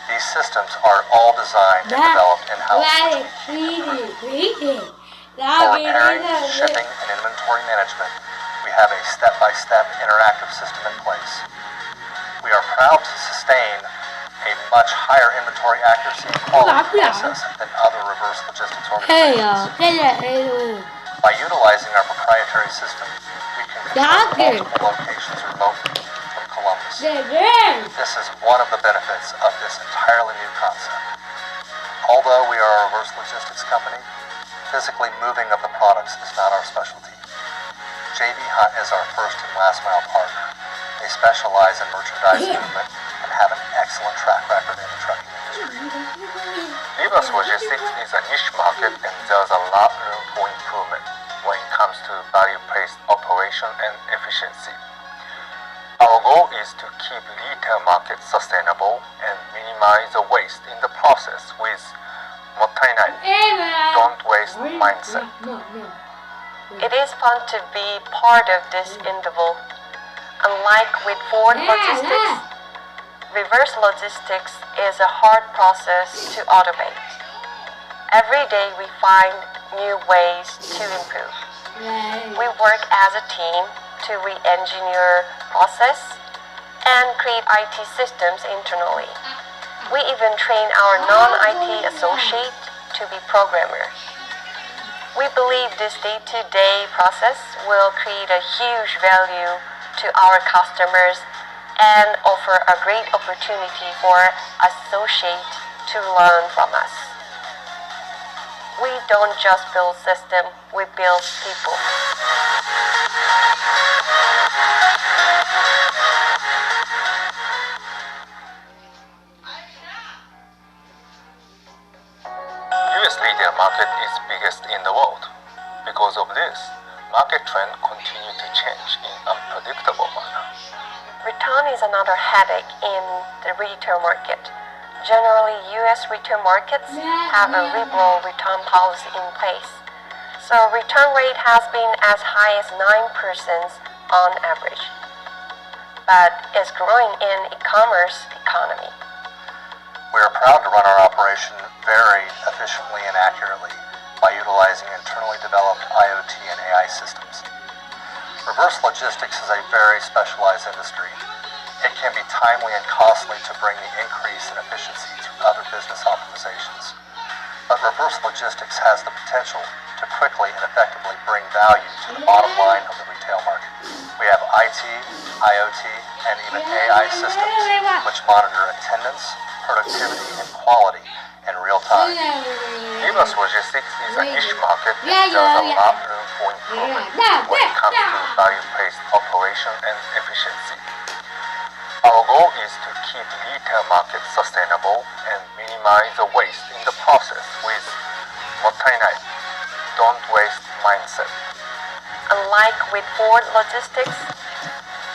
These systems are all designed and developed in-house, which we keep improving. For repairing, shipping, and inventory management, we have a step-by-step interactive system in place. We are proud to sustain a much higher inventory accuracy and quality process than other reverse logistics organizations. By utilizing our proprietary system, we can control multiple locations remotely from Columbus. This is one of the benefits of this entirely new concept. Although we are a reverse logistics company, physically moving of the products is not our specialty. JB Hunt is our first and last mile partner. They specialize in merchandise movement and have an excellent track record in the trucking industry. Reverse logistics is a niche market and there's a lot of room for improvement when it comes to value-based operation and efficiency. Our goal is to keep retail market sustainable and minimize the waste in the process with mottainai, don't waste mindset. It is fun to be part of this endeavor. Unlike with Ford Logistics, reverse logistics is a hard process to automate. Every day we find new ways to improve. We work as a team to re-engineer process and create IT systems internally. We even train our non-IT associate to be programmers. We believe this day-to-day process will create a huge value to our customers and offer a great opportunity for associates to learn from us. We don't just build systems, we build people. US retail market is biggest in the world. Because of this, market trend continue to change in unpredictable manner. Return is another headache in the retail market. Generally, US retail markets have a liberal return policy in place, so return rate has been as high as 9% on average, but is growing in e-commerce economy. We are proud to run our operation very efficiently and accurately by utilizing internally developed IoT and AI systems. Reverse logistics is a very specialized industry. It can be timely and costly to bring the increase in efficiency to other business optimizations. But reverse logistics has the potential to quickly and effectively bring value to the bottom line of the retail market. We have IT, IoT, and even AI systems which monitor attendance, productivity, and quality in real time. Reverse logistics is a niche market and there's a lot of room for improvement when it comes to value-based operation and efficiency. Our goal is to keep retail markets sustainable and minimize the waste in the process with funai, don't waste mindset. Unlike with forward logistics,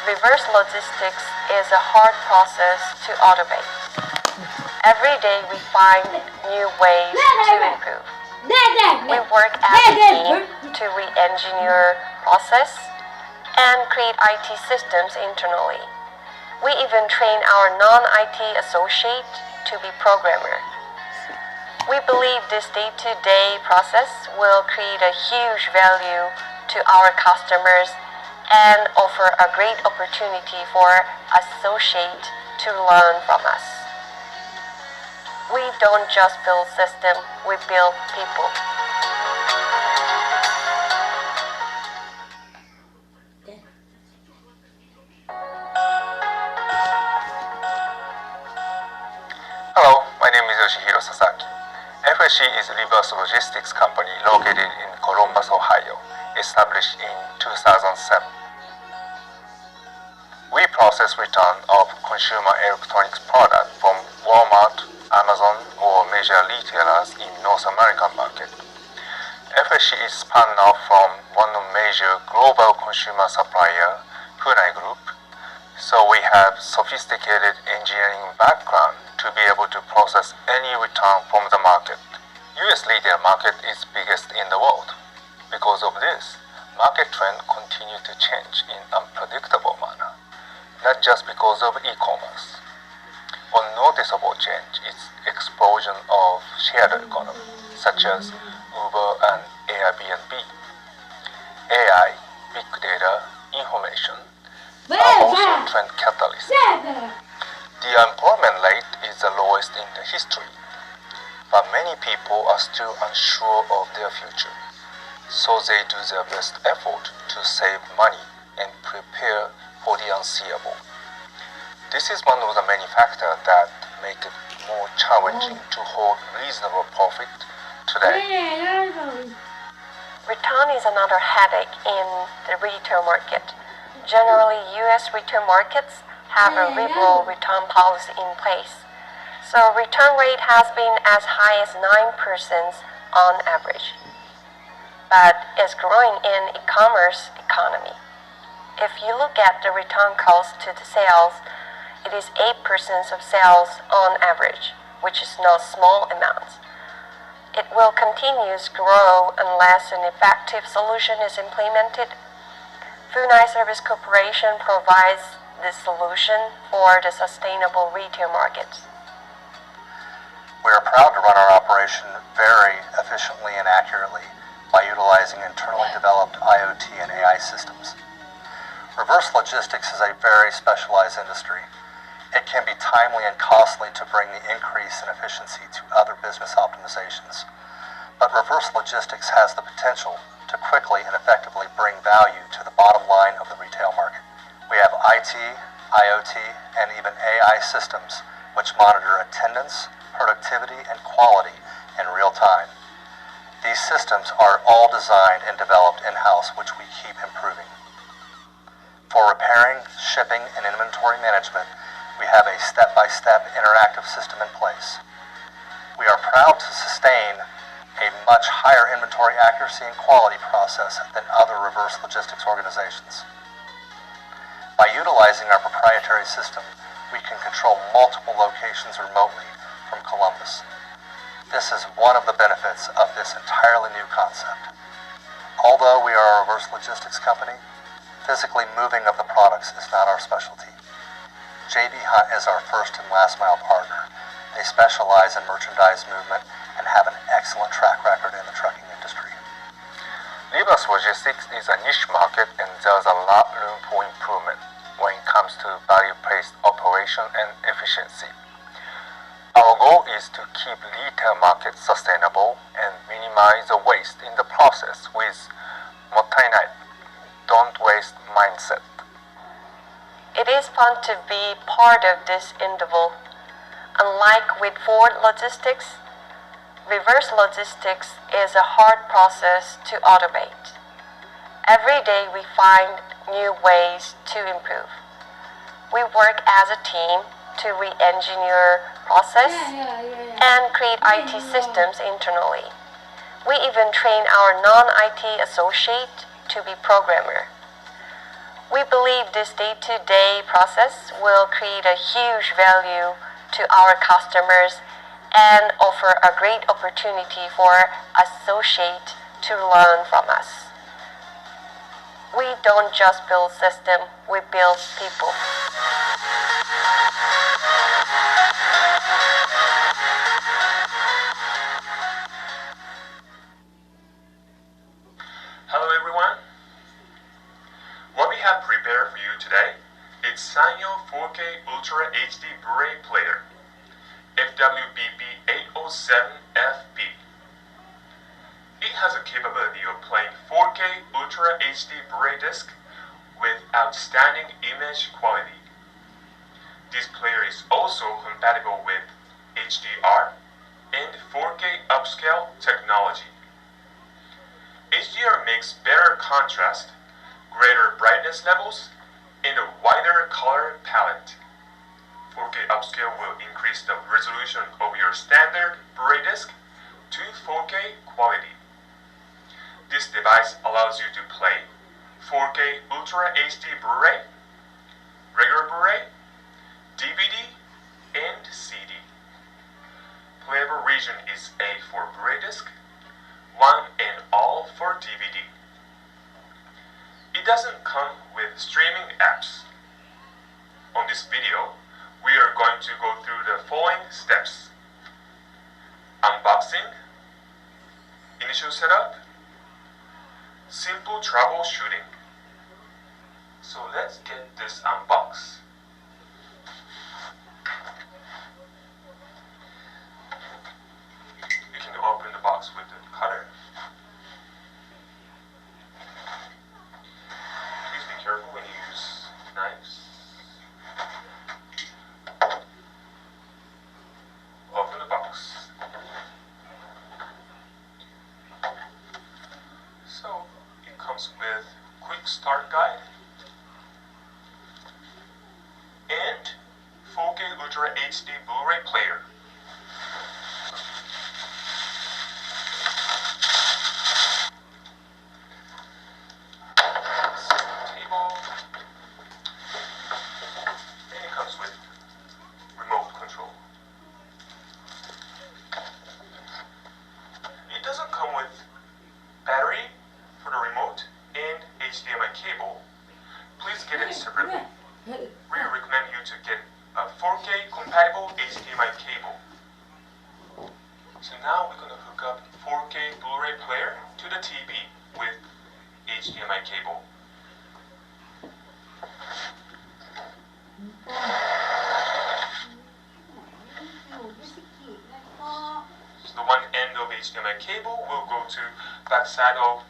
reverse logistics is a hard process to automate. Every day we find new ways to improve. We work as a team to re-engineer process and create IT systems internally. We even train our non-IT associate to be programmer. We believe this day-to-day process will create a huge value to our customers and offer a great opportunity for associates to learn from us. We don't just build systems, we build people. Hello, my name is Yoshihiro Sasaki. FSC is a reverse logistics company located in Columbus, Ohio, established in 2007. We process return of consumer electronics products from Walmart, Amazon, or major retailers in North American market. FSC is spun off from one of major global consumer supplier, Funai Group, so we have sophisticated engineering background to be able to process any return from the market. US retail market is biggest in the world. Because of this, market trend continue to change in unpredictable manner, not just because of e-commerce. One noticeable change is explosion of shared economy, such as Uber and Airbnb. AI, big data, information are also trend catalysts. The unemployment rate is the lowest in the history, but many people are still unsure of their future, so they do their best effort to save money and prepare for the unseeable. This is one of the many factors that make it more challenging to hold reasonable profit today. Return is another headache in the retail market. Generally, US retail markets have a liberal return policy in place, so return rate has been as high as 9% on average, but is growing in e-commerce economy. If you look at the return cost to the sales, it is 8% of sales on average, which is no small amount. It will continue to grow unless an effective solution is implemented. Funai Service Corporation provides this solution for the sustainable retail market. We are proud to run our operation very efficiently and accurately by utilizing internally developed IoT and AI systems. Reverse logistics is a very specialized industry. It can be timely and costly to bring the increase in efficiency to other business optimizations. But reverse logistics has the potential to quickly and effectively bring value to the bottom line of the retail market. We have IT, IoT, and even AI systems which monitor attendance, productivity, and quality in real time. These systems are all designed and developed in-house, which we keep improving. For repairing, shipping, and inventory management, we have a step-by-step interactive system in place. We are proud to sustain a much higher inventory accuracy and quality process than other reverse logistics organizations. By utilizing our proprietary system, we can control multiple locations remotely from Columbus. This is one of the benefits of this entirely new concept. Although we are a reverse logistics company, physically moving of the products is not our specialty. JB Hunt is our first and last mile partner. They specialize in merchandise movement and have an excellent track record in the trucking industry. Reverse logistics is a niche market and there's a lot of room for improvement when it comes to value-based operation and efficiency. Our goal is to keep retail markets sustainable and minimize the waste in the process with funai, don't waste mindset. is fun to be part of this interval. Unlike with Ford Logistics, reverse logistics is a hard process to automate. Every day we find new ways to improve. We work as a team to re-engineer process and create IT systems internally. We even train our non-IT associate to be programmer. We believe this day-to-day process will create a huge value to our customers and offer a great opportunity for associates to learn from us. We don't just build systems, we build people. Hello everyone. What we have prepared for you today is Sanyo 4K Ultra HD Blu-ray Player FWBB807FB. It has a capability of playing 4K Ultra HD Blu-ray disc with outstanding image quality. This player is also compatible with HDR and 4K upscale technology. HDR makes better contrast, greater brightness levels, and a wider color palette. 4K upscale will increase the resolution of your standard Blu-ray disc to 4K quality. This device allows you to play 4K Ultra HD Blu-ray, regular Blu-ray, DVD, and CD. Playable region is A for Blu-ray disc, 1 and all for DVD. It doesn't come with streaming apps. On this video, we are going to go through the following steps: unboxing, initial setup, simple troubleshooting. So let's get this unboxed. You can open the box with the cutter. Please be careful when you use knives. Open the box. So it comes with quick start guide and 4K Ultra HD Blu-ray player. Table. And it comes with remote control. It doesn't come with battery for the remote and HDMI cable. Please get it separately. We recommend you to get a 4K compatible HDMI cable. So now we're going to hook up 4K Blu-ray player to the TV with HDMI cable. So the one end of HDMI cable will go to back side of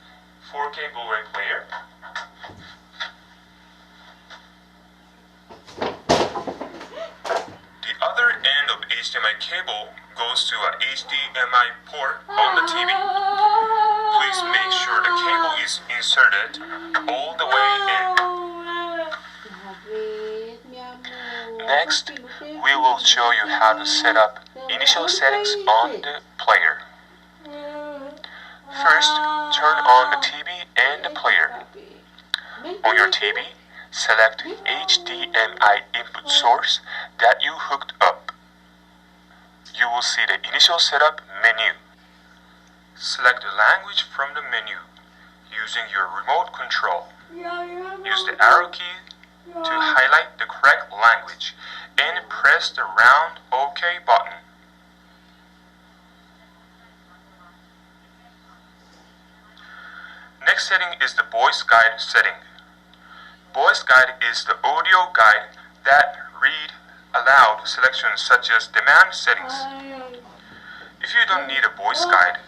4K Blu-ray player. The other end of HDMI cable goes to a HDMI port on the TV. Please make sure the cable is inserted all the way in. Next, we will show you how to set up initial settings on the player. First, turn on the TV and the player. On your TV, select HDMI input source that you hooked up. You will see the initial setup menu. Select the language from the menu using your remote control. Use the arrow key to highlight the correct language and press the round OK button. Next setting is the voice guide setting. Voice guide is the audio guide that read aloud selections such as demand settings. If you don't need a voice guide,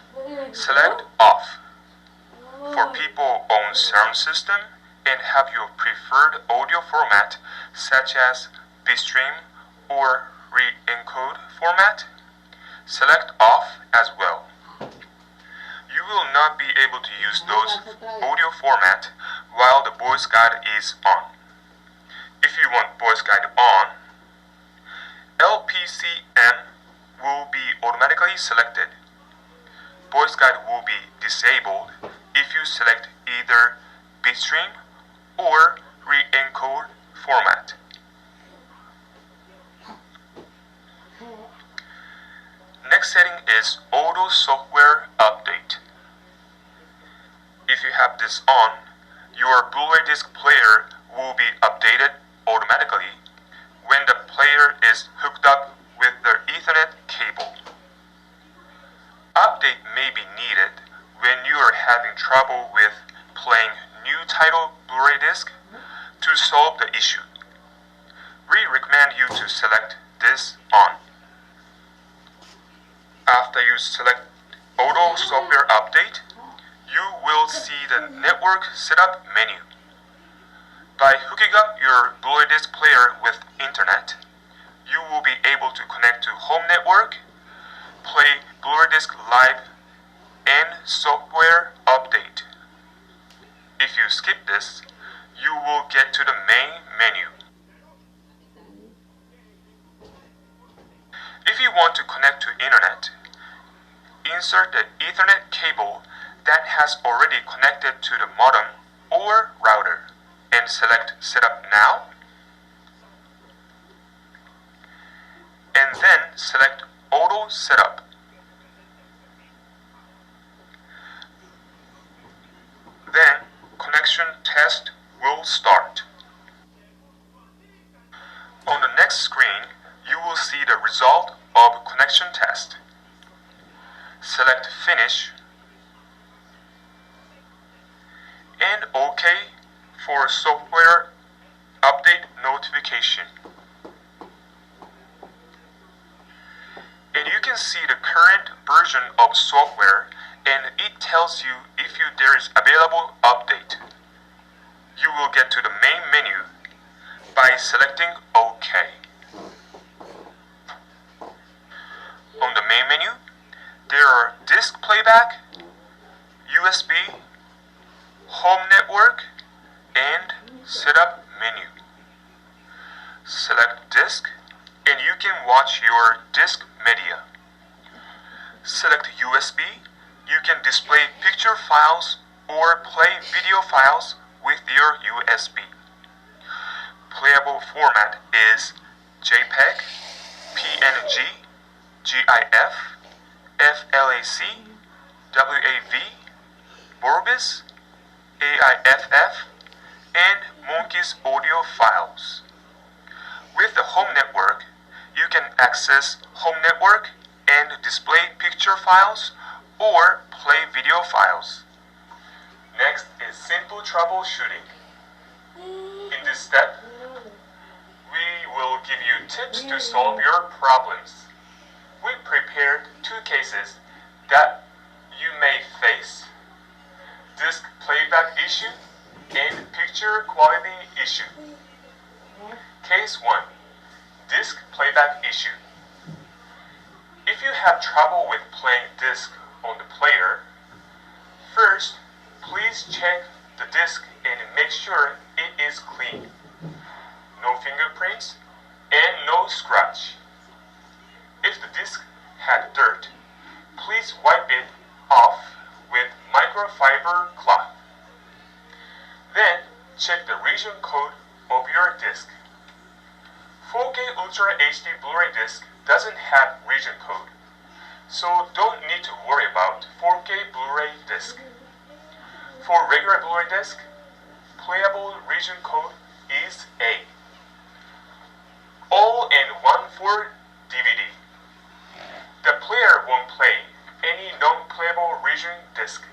select off. For people on sound system and have your preferred audio format such as bitstream or re-encode format, select off as well. You will not be able to use those audio format while the voice guide is on. If you want voice guide on, LPCM will be automatically selected. Voice guide will be disabled if you select either bitstream or re-encode format. Next setting is Auto Software Update. If you have this on, your Blu-ray disc player will be updated automatically when the player is hooked up with the Ethernet cable. Update may be needed when you are having trouble with playing new title Blu-ray disc. To solve the issue, we recommend you to select this on. After you select Auto Software Update, you will see the Network Setup menu. By hooking up your Blu-ray disc player with internet, you will be able to connect to home network, play Blu-ray disc live, and software update. If you skip this, you will get to the main menu. If you want to connect to internet, insert the Ethernet cable that has already connected to the modem or router and select Setup Now, and then select Auto Setup. Then connection test will start. On the next screen, you will see the result of connection test. Select Finish and OK for software update notification. And you can see the current version of software, and it tells you if there is available update. You will get to the main menu by selecting OK. On the main menu, there are disk playback, USB, home network, and setup menu. Select disk and you can watch your disk media. Select USB, you can display picture files or play video files with your USB. Playable format is JPEG, PNG, GIF, FLAC, WAV, Vorbis, AIFF, and Monkey's audio files. With the home network, you can access home network and display picture files or play video files. Next is simple troubleshooting. In this step, we will give you tips to solve your problems. We prepared 2 cases that you may face: disk playback issue and picture quality issue. Case 1. Disk playback issue. If you have trouble with playing disc on the player, first, please check the disc and make sure it is clean. No fingerprints and no scratch. If the disc had dirt, please wipe it off with microfiber cloth. Then, check the region code of your disc. 4K Ultra HD Blu-ray disc doesn't have region code, so don't need to worry about 4K Blu-ray disc. For regular Blu-ray disc, playable region code is A. All and one for DVD. The player won't play any non-playable region disc.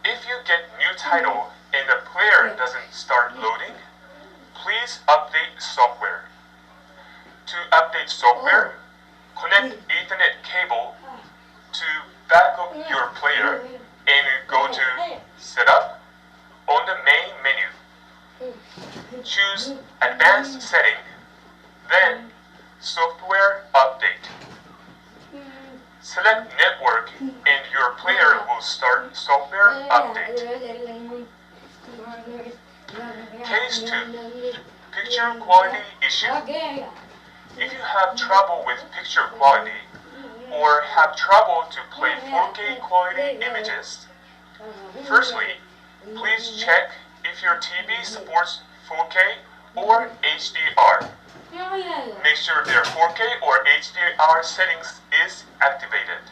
If you get new title and the player doesn't start loading, please update software. To update software, connect Ethernet cable to back up your player and go to Setup, on the main menu. Choose Advanced Setting, then Software Update. Select Network and your player will start software update. Case 2. Picture quality issue. If you have trouble with picture quality or have trouble to play 4K quality images, firstly, please check if your TV supports 4K or HDR. Make sure their 4K or HDR settings is activated.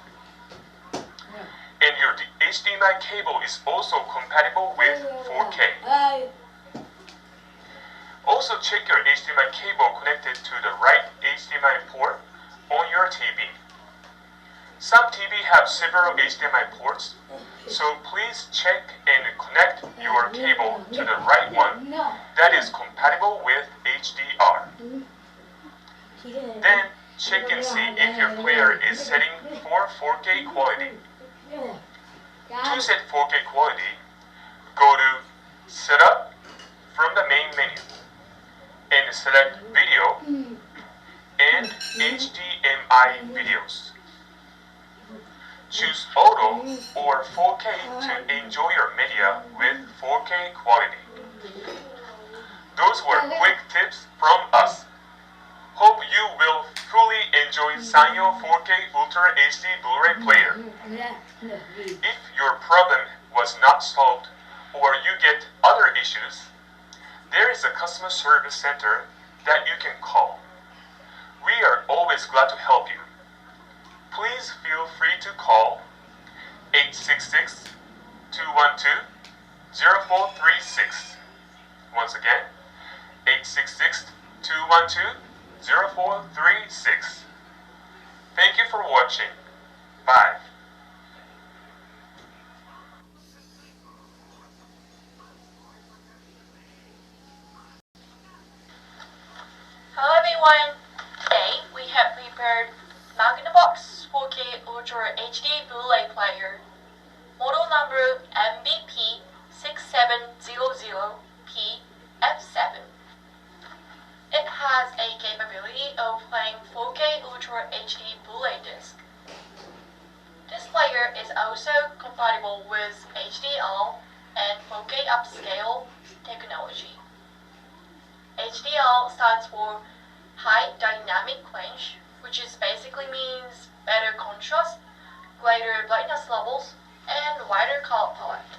And your HDMI cable is also compatible with 4K. Also check your HDMI cable connected to the right HDMI port on your TV. Some TV have several HDMI ports, so please check and connect your cable to the right one that is compatible with HDR. Then check and see if your player is setting for 4K quality. To set 4K quality, go to Setup from the main menu and select Video and HDMI videos. Choose Auto or 4K to enjoy your media with 4K quality. Those were quick tips from us. Hope you will fully enjoy Sanyo 4K Ultra HD Blu-ray player. If your problem was not solved or you get other issues, there is a customer service center that you can call. We are always glad to help you. Please feel free to call 866-212-0436. Once again, 866-212-0436. Thank you for watching. Bye. Hello everyone! Today we have prepared Mag-in-a-Box 4K Ultra HD Blu-ray player, model number MVP6700PF7. It has a capability of playing 4K Ultra HD Blu-ray disc. This player is also compatible with HDR and 4K upscale technology. HDR stands for High Dynamic Range, which is basically means better contrast, greater brightness levels, and wider color palette.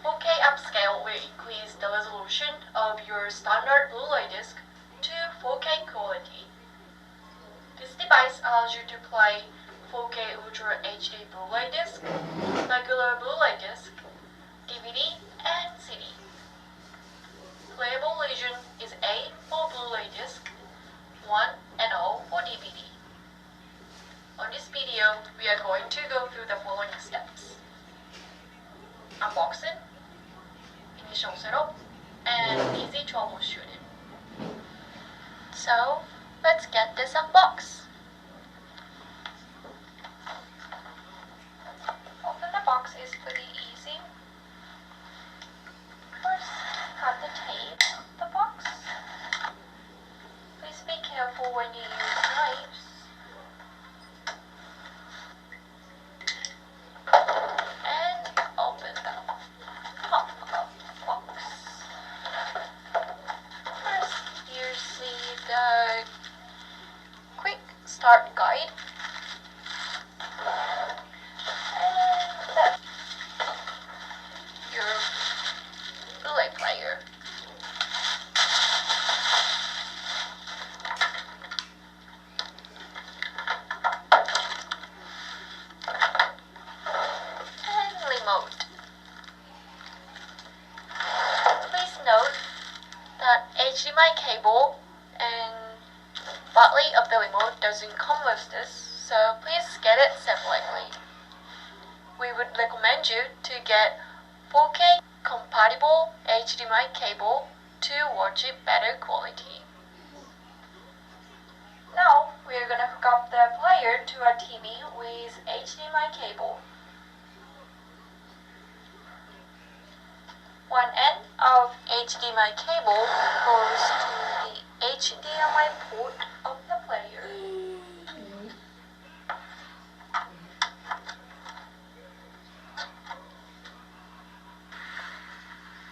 4K upscale will increase the resolution of your standard Blu-ray disc to 4K quality. This device allows you to play 4K Ultra HD Blu-ray disc, regular Blu-ray disc, DVD, and CD. Playable region is A for Blu-ray disc, 1 and O for DVD. On this video, we are going to go through the following steps: unboxing, initial setup, and easy troubleshooting. So, let's get this unboxed. Open the box is pretty easy. First, cut the tape of the box. Please be careful when you use knives. And open the top of the box. First, you see the quick start guide. And that's your Blu-ray player. And remote. Please note that HDMI cable and battery of the remote doesn't come with this, so please get it separately. We would recommend you to get 4K compatible HDMI cable to watch it better quality. Now we are gonna hook up the player to our TV with HDMI cable. One end of HDMI cable goes to the HDMI port of the player.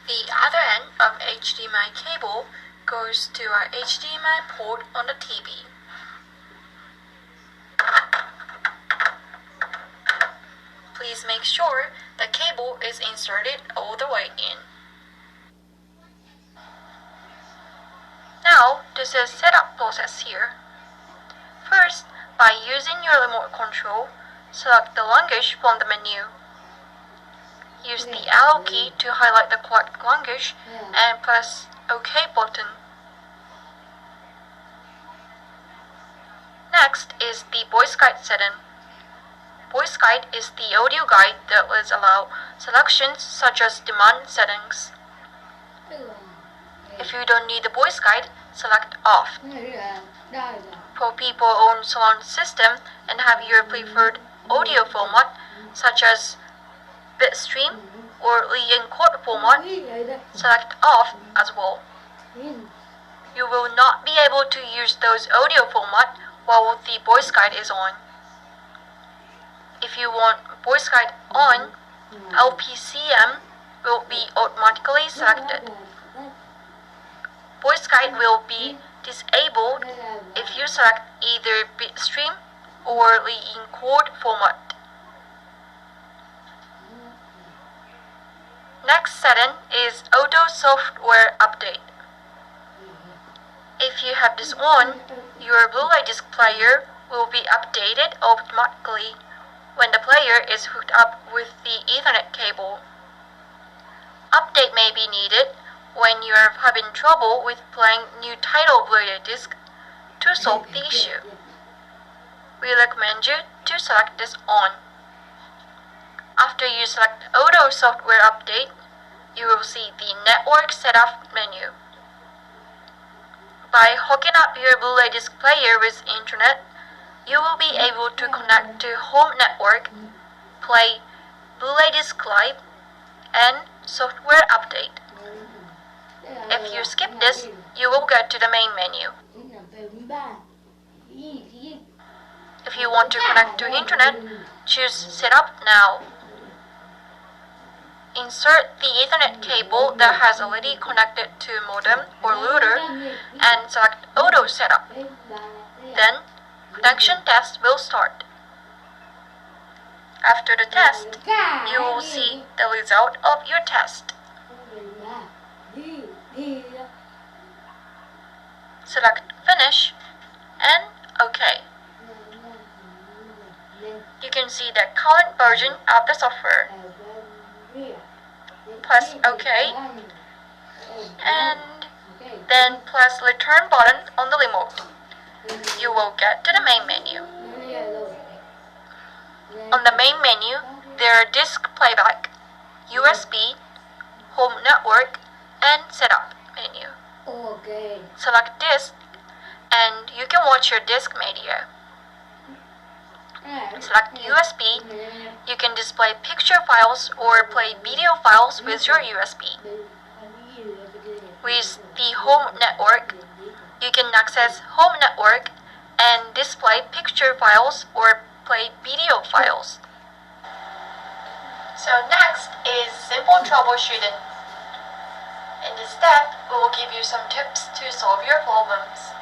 The other end of HDMI cable goes to our HDMI port on the TV. Please make sure the cable is inserted all the way in. Now, this is setup process here. First, by using your remote control, select the language from the menu. Use the arrow key to highlight the correct language and press OK button. Next is the voice guide setting. Voice guide is the audio guide that will allow selections such as demand settings. If you don't need the voice guide, select off. For people on surround system and have your preferred audio format such as bitstream or re-encode format, select off as well. You will not be able to use those audio format while the voice guide is on. If you want voice guide on, LPCM will be automatically selected. Voice guide will be disabled if you select either bitstream or re-encode format. Next setting is Auto Software Update. If you have this on, your Blu-ray disc player will be updated automatically when the player is hooked up with the Ethernet cable. Update may be needed when you are having trouble with playing new title Blu-ray disc to solve the issue. We recommend you to select this on. After you select Auto Software Update, you will see the Network Setup menu. By hooking up your Blu-ray disc player with internet, you will be able to connect to home network, play Blu-ray disc live, and software update. If you skip this, you will get to the main menu. If you want to connect to internet, choose Setup Now. Insert the Ethernet cable that has already connected to modem or router and select Auto Setup. Then, connection test will start. After the test, you will see the result of your test. Select Finish and OK. You can see the current version of the software. Press OK and then press Return button on the remote. You will get to the main menu. On the main menu, there are Disk Playback, USB, Home Network, and Setup menu. Select Disk and you can watch your disk media. Select USB. You can display picture files or play video files with your USB. With the Home Network, you can access Home Network and display picture files or play video files. So next is simple troubleshooting. In this step, we will give you some tips to solve your problems.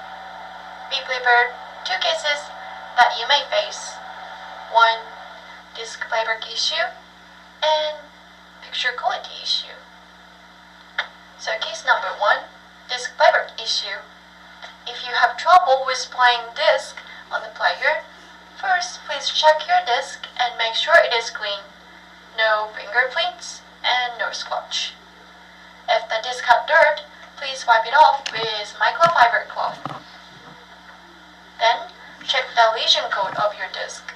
Be prepared 2 cases that you may face. 1. Disk playback issue and picture quality issue. So case number 1, disk playback issue. If you have trouble with playing disk on the player, first please check your disk and make sure it is clean. No fingerprints and no scratch. If the disk had dirt, please wipe it off with microfiber cloth. Then, check the lesion code of your disk.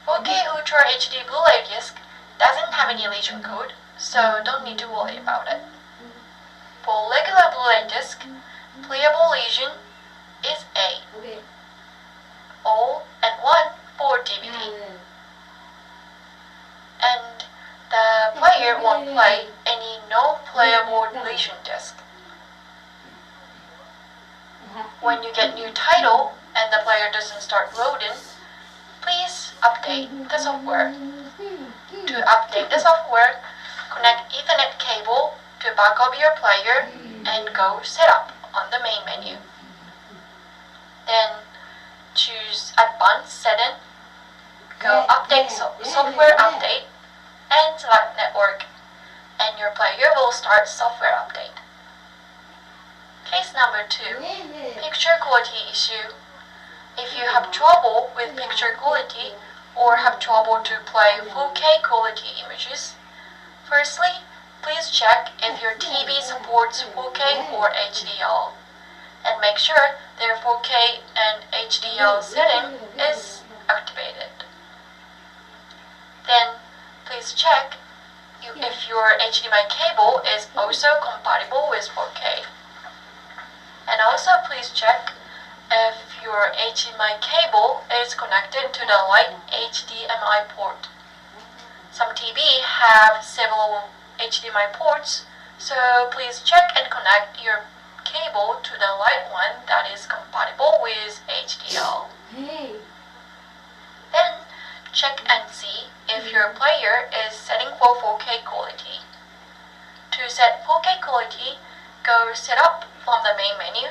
4K Ultra HD Blu-ray disc doesn't have any lesion code, so don't need to worry about it. For regular Blu-ray disc, playable lesion is A. O and 1 for DVD. And the player won't play any no when you get new title and the player doesn't start loading, please update the software. To update the software, connect Ethernet cable to back of your player and go Setup on the main menu. Then choose Advanced Setting, go Update Software Update, and select Network, and your player will start software update. Case number 2, picture quality issue. If you have trouble with picture quality or have trouble to play 4K quality images, firstly, please check if your TV supports 4K or HDR, and make sure their 4K and HDR setting is activated. Then, please check if your HDMI cable is also compatible with 4K. And also please check if your HDMI cable is connected to the light HDMI port. Some TV have several HDMI ports, so please check and connect your cable to the light one that is compatible with HDR. Then check and see if your player is setting for 4K quality. To set 4K quality, go Setup from the main menu,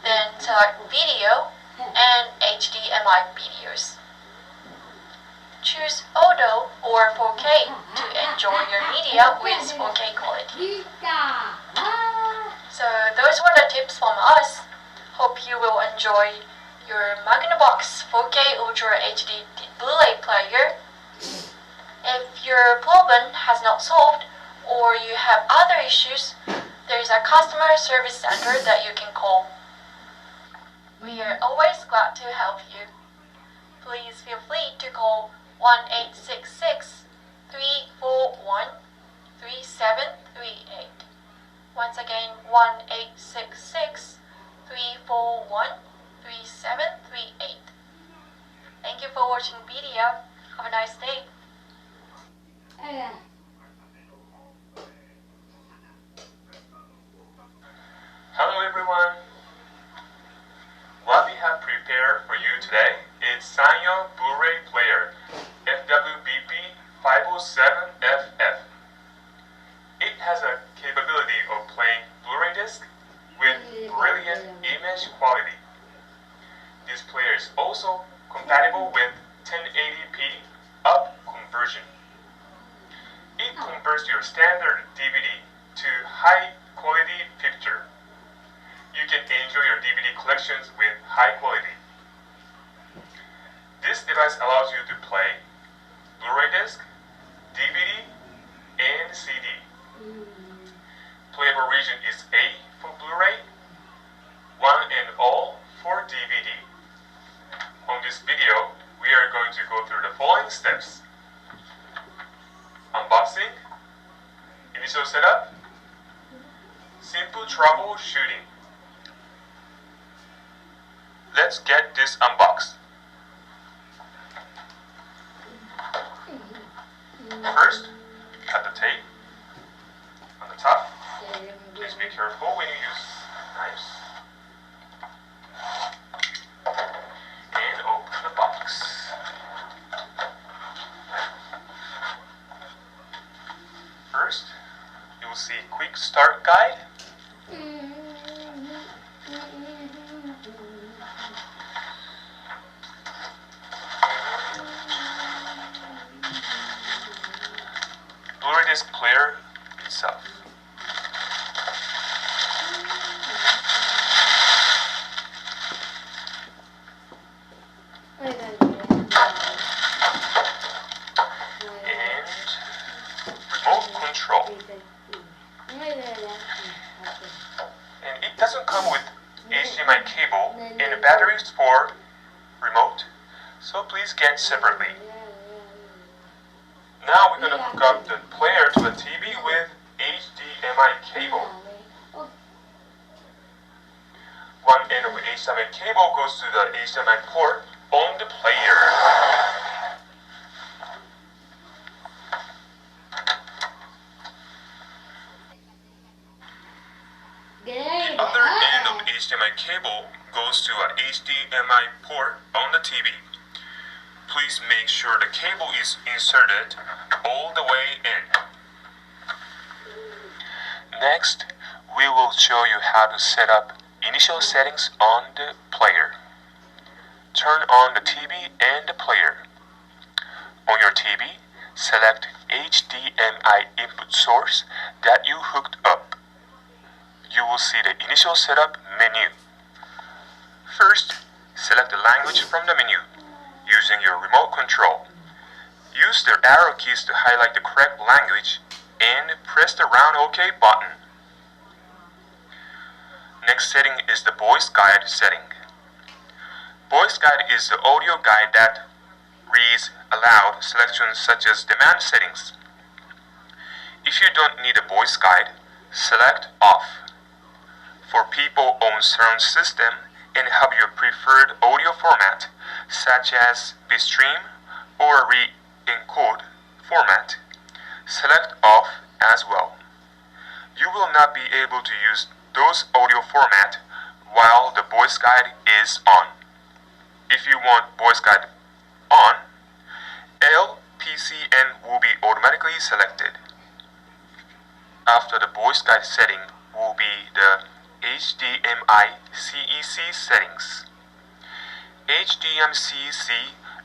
then select Video and HDMI videos. Choose Auto or 4K to enjoy your media with 4K quality. So those were the tips from us. Hope you will enjoy your Magnavox 4K Ultra HD Blu-ray player. If your problem has not solved or you have other issues, there is a customer service center that you can call. We are always glad to help you. Please feel free to call 1-866-341-3738. Once again, 1-866-341-3738. Thank you for watching video. Have a nice day. Hello everyone! What we have prepared for you today is Sanyo Blu-ray player FWBP 507FF. It has a capability of playing Blu-ray disc with brilliant image quality. This player is also compatible with 1080p up conversion. It converts your standard DVD to high quality picture. You can enjoy your DVD collections with high quality. This device allows you to play Blu-ray disc, DVD, and CD. Playable region is A for Blu-ray, 1 and all for DVD. On this video, we are going to go through the following steps: unboxing, initial setup, simple troubleshooting. Let's get this unboxed. First, cut the tape on the top. Please be careful when you use knives. And open the box. First, you will see quick start guide. Blu-ray disc player itself. And remote control. And it doesn't come with HDMI cable and batteries for remote, so please get separately. Now we're going to hook up the player to the TV with HDMI cable. One end of the HDMI cable goes to the HDMI port on the player. The other end of the HDMI cable goes to a HDMI port on the TV. Please make sure the cable is inserted all the way in. Next, we will show you how to set up initial settings on the player. Turn on the TV and the player. On your TV, select HDMI input source that you hooked up. You will see the initial setup menu. First, select the language from the menu using your remote control. Use the arrow keys to highlight the correct language and press the round OK button. Next setting is the voice guide setting. Voice guide is the audio guide that reads aloud selections such as demand settings. If you don't need a voice guide, select off. For people on sound system and have your preferred audio format, such as bitstream or re-encode format, select off as well. You will not be able to use those audio format while the voice guide is on. If you want voice guide on, LPCN will be automatically selected. After the voice guide setting will be the HDMI CEC settings. HDMI CEC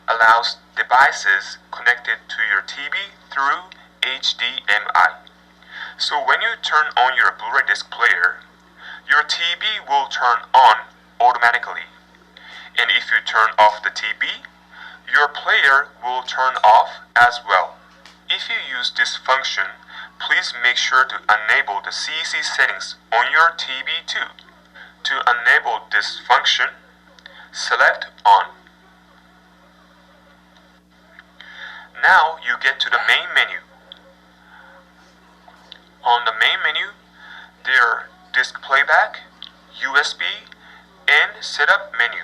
allows devices connected to your TV through HDMI. So when you turn on your Blu-ray disc player, your TV will turn on automatically. And if you turn off the TV, your player will turn off as well. If you use this function, please make sure to enable the CEC settings on your TV too. To enable this function, select on. Now you get to the main menu. On the main menu, there are disc playback, USB, and setup menu.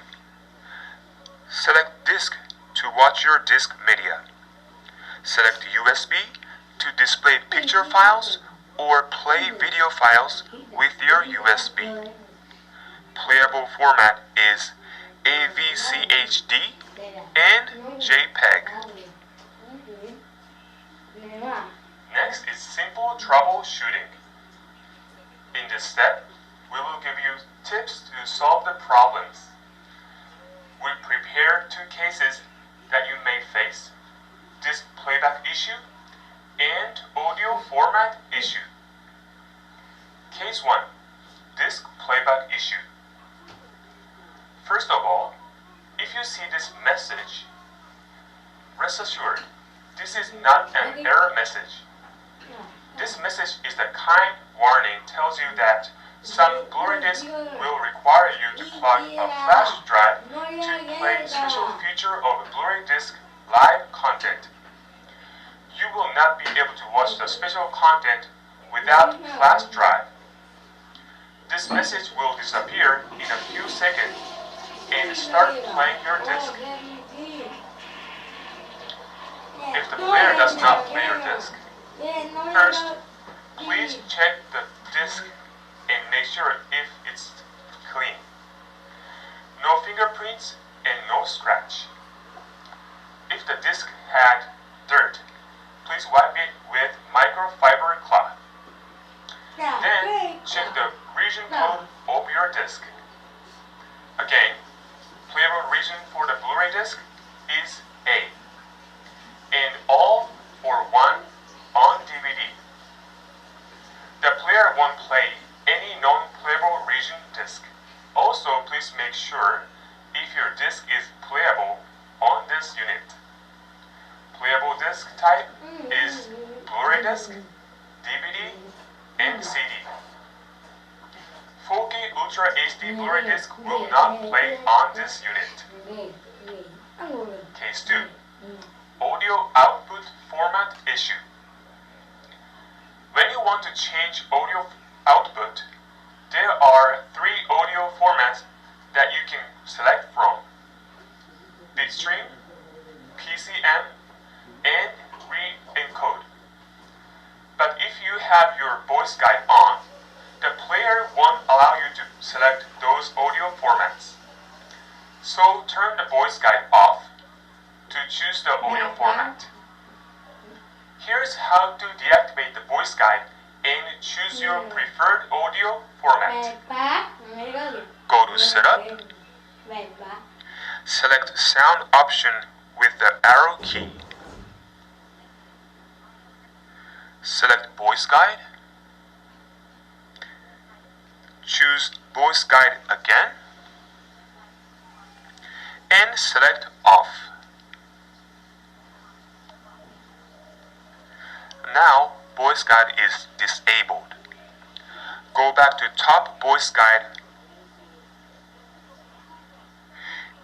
Select disk to watch your disk media. Select USB to display picture files or play video files with your USB. Playable format is AVCHD and JPEG. Next is simple troubleshooting. In this step, we will give you tips to solve the problems. We prepare 2 cases that you may face: disk playback issue and audio format issue. Case 1, disk playback issue. First of all, if you see this message, rest assured, this is not an error message. This message is the kind warning tells you that some Blu-ray disc will require you to plug a flash drive to play special feature of a Blu-ray disc live content. You will not be able to watch the special content without flash drive. This message will disappear in a few seconds and start playing your disc. If the player does not play your disc, first, please check the disc and make sure if it's clean. No fingerprints and no scratch. If the disc had dirt, please wipe it with microfiber cloth. Then check the region code of your disc. Again, playable region for the Blu-ray disc is A, and all or 1 on DVD. The player won't play any non-playable region disc. Also, please make sure if your disc is playable on this unit. Playable disc type is Blu-ray disc, DVD, and CD. 4K Ultra HD Blu-ray disc will not play on this unit. Case 2, audio output format issue. When you want to change audio output, there are 3 audio formats that you can select from: bitstream, PCM, and re-encode. But if you have your voice guide on, the player won't allow allow you to select those audio formats. So turn the voice guide off to choose the audio format. Here's how to deactivate the voice guide and choose your preferred audio format. Go to Setup, select Sound option with the arrow key. Select Voice Guide. Choose Voice Guide again. And select Off. Now, Voice Guide is disabled. Go back to Top Voice Guide.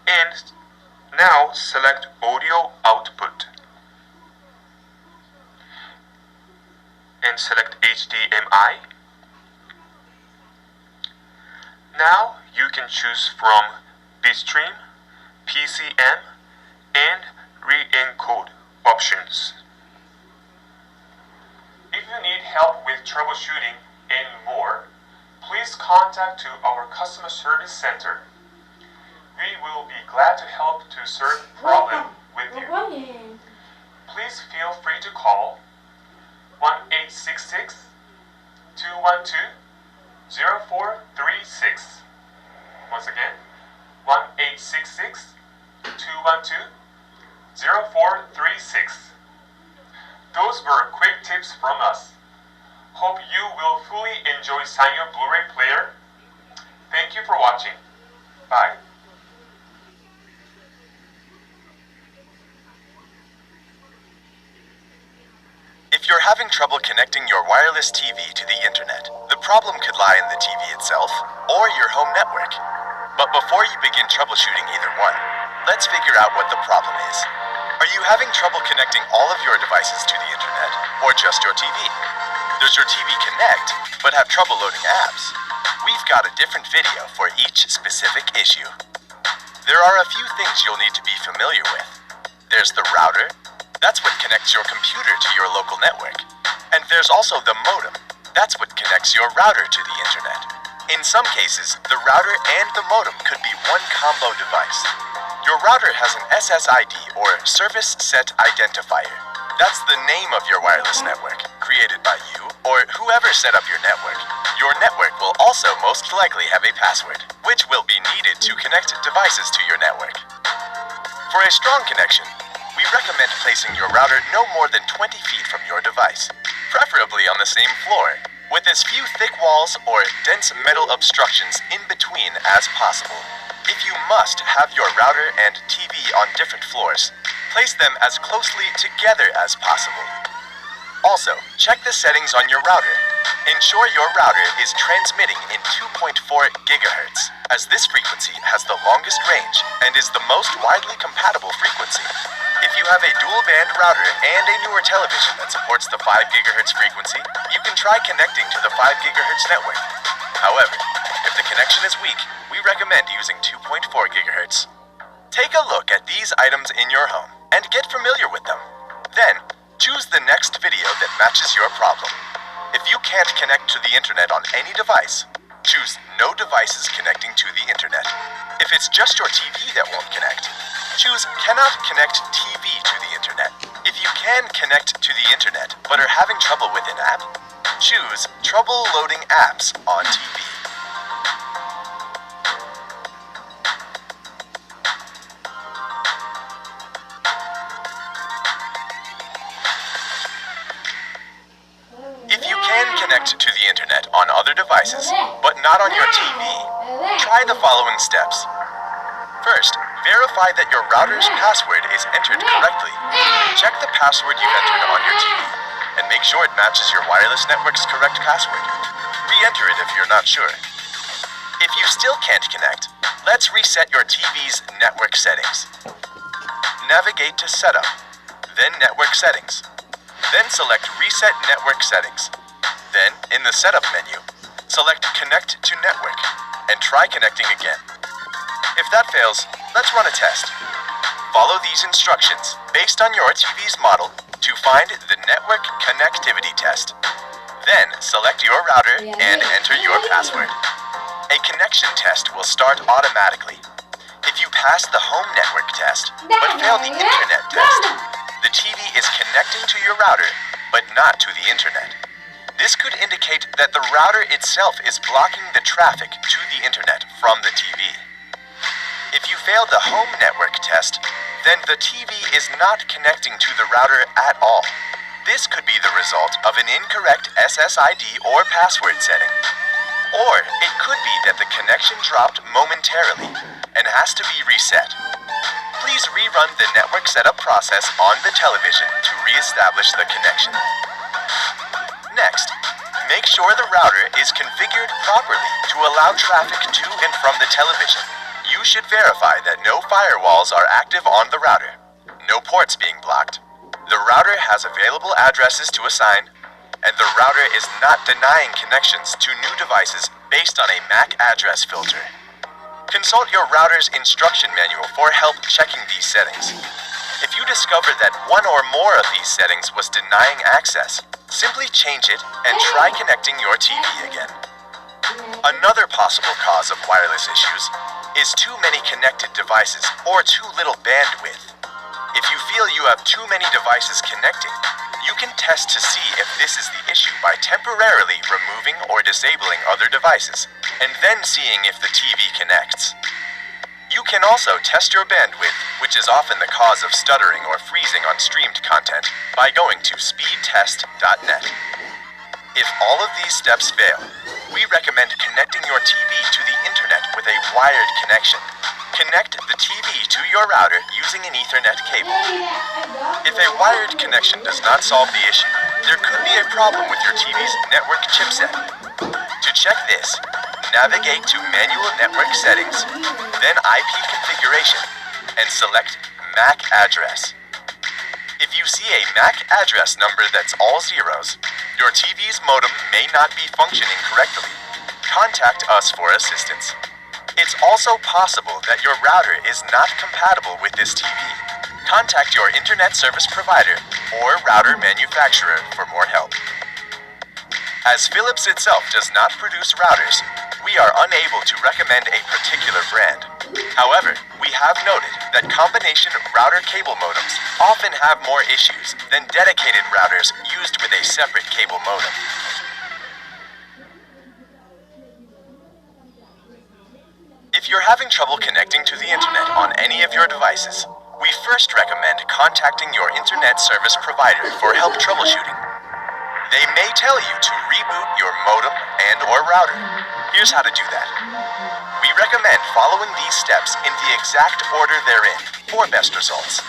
And now select Audio Output. And select HDMI. Now you can choose from Bitstream, PCM, and re-encode options. If you need help with troubleshooting and more, please contact to our customer service center. We will be glad to help to solve the problem with you. Please feel free to call 1-866-212-0436. Once again, 1-866-212-0436. Those were quick tips from us. Hope you will fully enjoy Sanyo Blu-ray player. Thank you for watching. Bye. If you're having trouble connecting your wireless TV to the internet, the problem could lie in the TV itself or your home network. But before you begin troubleshooting either one, let's figure out what the problem is. Are you having trouble connecting all of your devices to the internet or just your TV? Does your TV connect but have trouble loading apps? We've got a different video for each specific issue. There are a few things you'll need to be familiar with. There's the router. That's what connects your computer to your local network. And there's also the modem. That's what connects your router to the internet. In some cases, the router and the modem could be one combo device. Your router has an SSID or Service Set Identifier. That's the name of your wireless network, created by you or whoever set up your network. Your network will also most likely have a password, which will be needed to connect devices to your network. For a strong connection, we recommend placing your router no more than 20 feet from your device, preferably on the same floor, with as few thick walls or dense metal obstructions in between as possible. If you must have your router and TV on different floors, place them as closely together as possible. Also, check the settings on your router. Ensure your router is transmitting in 2.4 GHz, as this frequency has the longest range and is the most widely compatible frequency. If you have a dual-band router and a newer television that supports the 5 GHz frequency, you can try connecting to the 5 GHz network. However, if the connection is weak, we recommend using 2.4 GHz. Take a look at these items in your home and get familiar with them. Then, choose the next video that matches your problem. If you can't connect to the internet on any device, choose No Devices Connecting to the Internet. If it's just your TV that won't connect, choose Cannot Connect TV to the Internet. If you can connect to the internet but are having trouble with an app, choose Trouble Loading Apps on TV. If you can connect to the internet on other devices, but not on your TV, try the following steps. First, verify that your router's password is entered correctly. Check the password you entered on your TV, and make sure it matches your wireless network's correct password. Re-enter it if you're not sure. If you still can't connect, let's reset your TV's network settings. Navigate to Setup, then Network Settings. Then select Reset Network Settings. Then, in the Setup menu, select Connect to Network, and try connecting again. If that fails, let's run a test. Follow these instructions based on your TV's model to find the network connectivity test. Then select your router and enter your password. connection test will start automatically. If you pass the home network test, but fail the internet test, the TV is connecting to your router, but not to the internet. This could indicate that the router itself is blocking the traffic to the internet from the TV. If you fail the home network test, then the TV is not connecting to the router at all. This could be the result of an incorrect SSID or password setting. Or it could be that the connection dropped momentarily and has to be reset. Please rerun the network setup process on the television to reestablish the connection. Next, make sure the router is configured properly to allow traffic to and from the television. You should verify that no firewalls are active on the router, no ports being blocked. The router has available addresses to assign, and the router is not denying connections to new devices based on a MAC address filter. Consult your router's instruction manual for help checking these settings. If you discover that one or more of these settings was denying access, simply change it and try connecting your TV again. Another possible cause of wireless issues is too many connected devices or too little bandwidth. If you feel you have too many devices connecting, you can test to see if this is the issue by temporarily removing or disabling other devices, and then seeing if the TV connects. You can also test your bandwidth, which is often the cause of stuttering or freezing on streamed content, by going to speedtest.net. If all of these steps fail, we recommend connecting your TV to the internet with a wired connection. Connect the TV to your router using an Ethernet cable. If a wired connection does not solve the issue, there could be a problem with your TV's network chipset. To check this, navigate to Manual Network Settings, then IP Configuration, and select MAC Address. If you see a MAC address number that's all zeros, your TV's modem may not be functioning correctly. Contact us for assistance. It's also possible that your router is not compatible with this TV. Contact your internet service provider or router manufacturer for more help. As Philips itself does not produce routers, we are unable to recommend a particular brand. However, we have noted that combination router cable modems often have more issues than dedicated routers used with a separate cable modem. If you're having trouble connecting to the internet on any of your devices, we first recommend contacting your internet service provider for help troubleshooting. They may tell you to reboot your modem and/or router. Here's how to do that. We recommend following these steps in the exact order they're in for best results.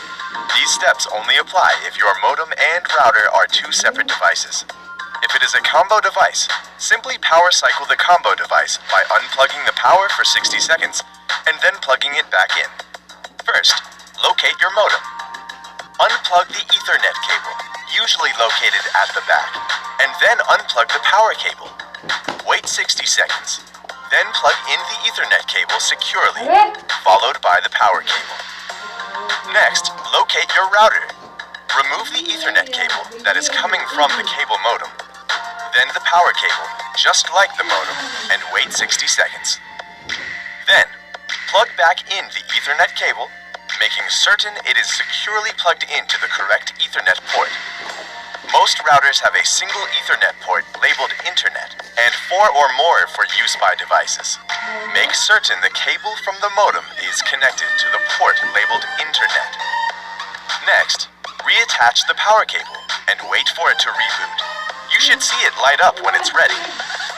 These steps only apply if your modem and router are two separate devices. If it is a combo device, simply power cycle the combo device by unplugging the power for 60 seconds and then plugging it back in. First, locate your modem. Unplug the Ethernet cable, usually located at the back, and then unplug the power cable. Wait 60 seconds, then plug in the Ethernet cable securely, followed by the power cable. Next, locate your router. Remove the Ethernet cable that is coming from the cable modem, then the power cable, just like the modem, and wait 60 seconds. Then, plug back in the Ethernet cable, making certain it is securely plugged into the correct Ethernet port. Most routers have a single Ethernet port labeled Internet, and 4 or more for use by devices. Make certain the cable from the modem is connected to the port labeled Internet. Next, reattach the power cable and wait for it to reboot. You should see it light up when it's ready.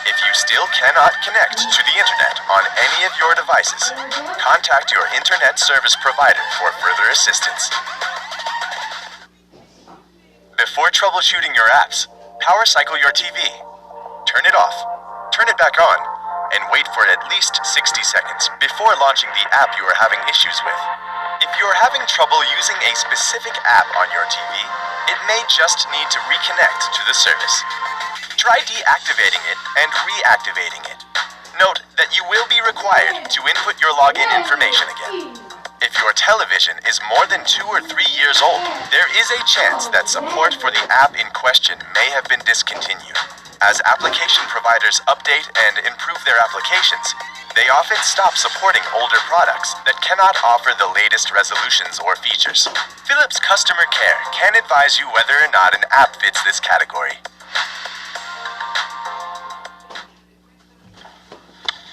If you still cannot connect to the internet on any of your devices, contact your internet service provider for further assistance. Before troubleshooting your apps, power cycle your TV. Turn it off, turn it back on, and wait for at least 60 seconds before launching the app you are having issues with. If you are having trouble using a specific app on your TV, it may just need to reconnect to the service. Try deactivating it and reactivating it. Note that you will be required to input your login information again. If your television is more than 2 or 3 years old, there is a chance that support for the app in question may have been discontinued. As application providers update and improve their applications, they often stop supporting older products that cannot offer the latest resolutions or features. Philips Customer Care can advise you whether or not an app fits this category.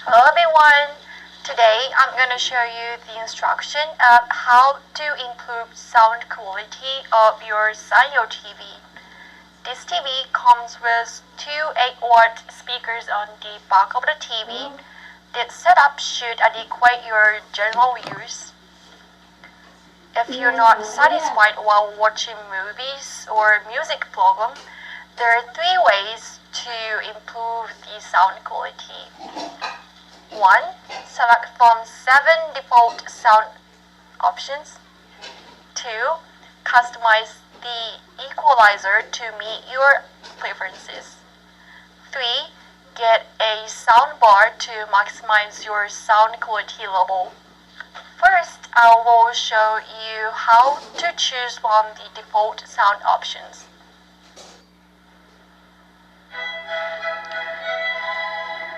Hello everyone! Today I'm going to show you the instruction of how to improve sound quality of your Sanyo TV. This TV comes with two 8-watt speakers on the back of the TV. This setup should adequate your general use. If you're not satisfied while watching movies or music program, there are 3 ways to improve the sound quality. 1. Select from 7 default sound options. 2. Customize the equalizer to meet your preferences. 3. Get a sound bar to maximize your sound quality level. First, I will show you how to choose from the default sound options.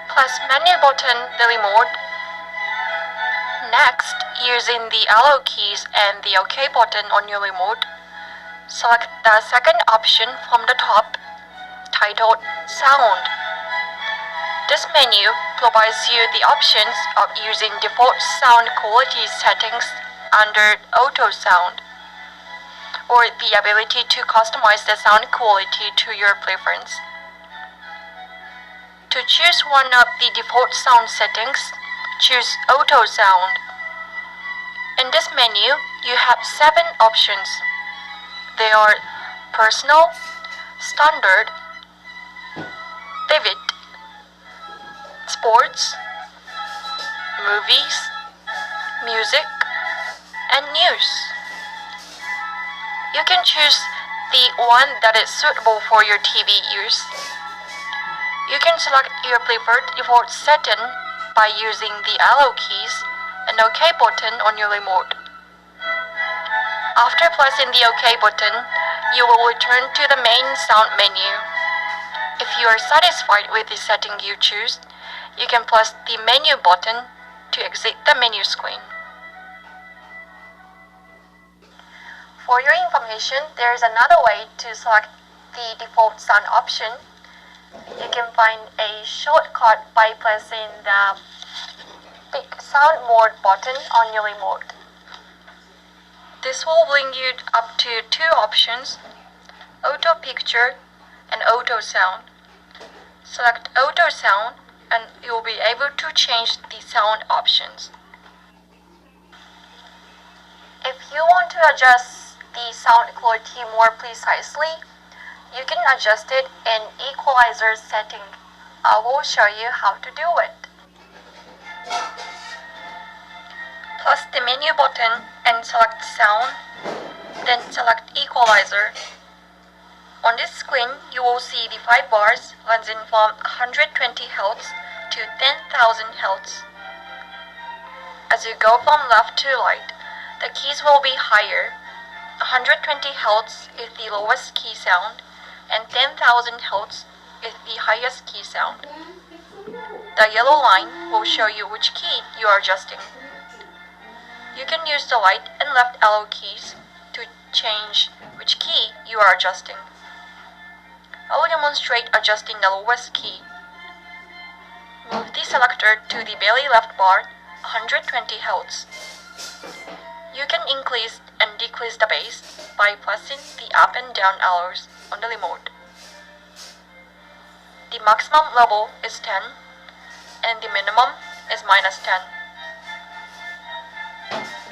Press menu button the remote. Next, using the arrow keys and the OK button on your remote, select the second option from the top, titled Sound. This menu provides you the options of using default sound quality settings under Auto Sound, or the ability to customize the sound quality to your preference. To choose one of the default sound settings, choose Auto Sound. In this menu, you have 7 options. They are Personal, Standard, Vivid, Sports, Movies, Music, and News. You can choose the one that is suitable for your TV use. You can select your preferred default setting by using the arrow keys and OK button on your remote. After pressing the OK button, you will return to the main sound menu. If you are satisfied with the setting you choose, you can press the menu button to exit the menu screen. For your information, there is another way to select the default sound option. You can find a shortcut by pressing the Pick Sound Mode button on your remote. This will bring you up to 2 options, Auto Picture and Auto Sound. Select Auto Sound and you will be able to change the sound options. If you want to adjust the sound quality more precisely, you can adjust it in equalizer setting. I will show you how to do it. Press the menu button and select Sound, then select Equalizer. On this screen, you will see the 5 bars ranging from 120 Hz to 10,000 Hz. As you go from left to right, the keys will be higher. 120 Hz is the lowest key sound, and 10,000 Hz is the highest key sound. The yellow line will show you which key you are adjusting. You can use the right and left arrow keys to change which key you are adjusting. I will demonstrate adjusting the lowest key. Move the selector to the very left bar, 120 Hz. You can increase and decrease the bass by pressing the up and down arrows on the remote. The maximum level is 10 and the minimum is -10.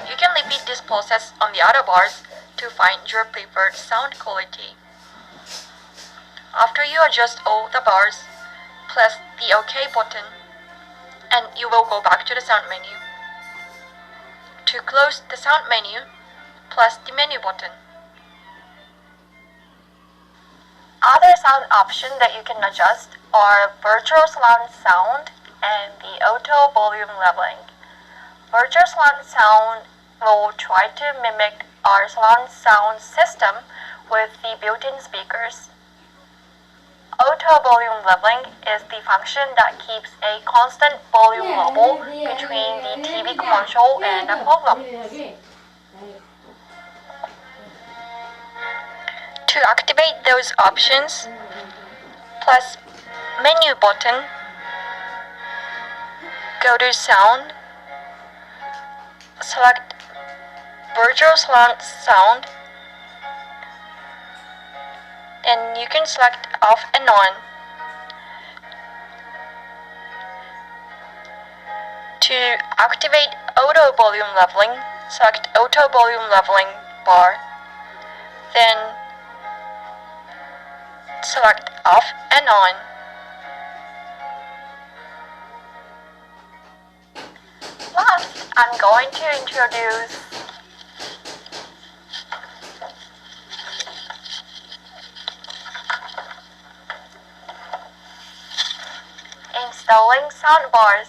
You can repeat this process on the other bars to find your preferred sound quality. After you adjust all the bars, press the OK button and you will go back to the sound menu. To close the sound menu, press the menu button. Other sound options that you can adjust are virtual surround sound and the auto volume leveling. Virtual surround sound will try to mimic our surround sound system with the built-in speakers. Auto volume leveling is the function that keeps a constant volume level between the TV commercial and the program. To activate those options, press menu button, go to sound, select virtual surround sound, and you can select off and on. To activate auto volume leveling, select auto volume leveling bar, then select off and on. Last, I'm going to introduce installing soundbars.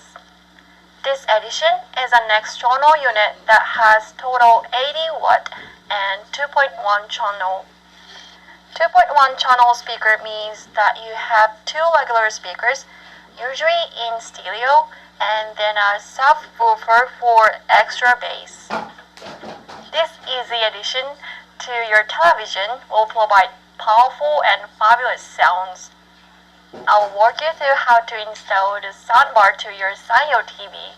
This edition is an external unit that has total 80 watt and 2.1 channel. 2.1 channel speaker means that you have two regular speakers, usually in stereo, and then a subwoofer for extra bass. This easy addition to your television will provide powerful and fabulous sounds. I'll walk you through how to install the soundbar to your Sanyo TV.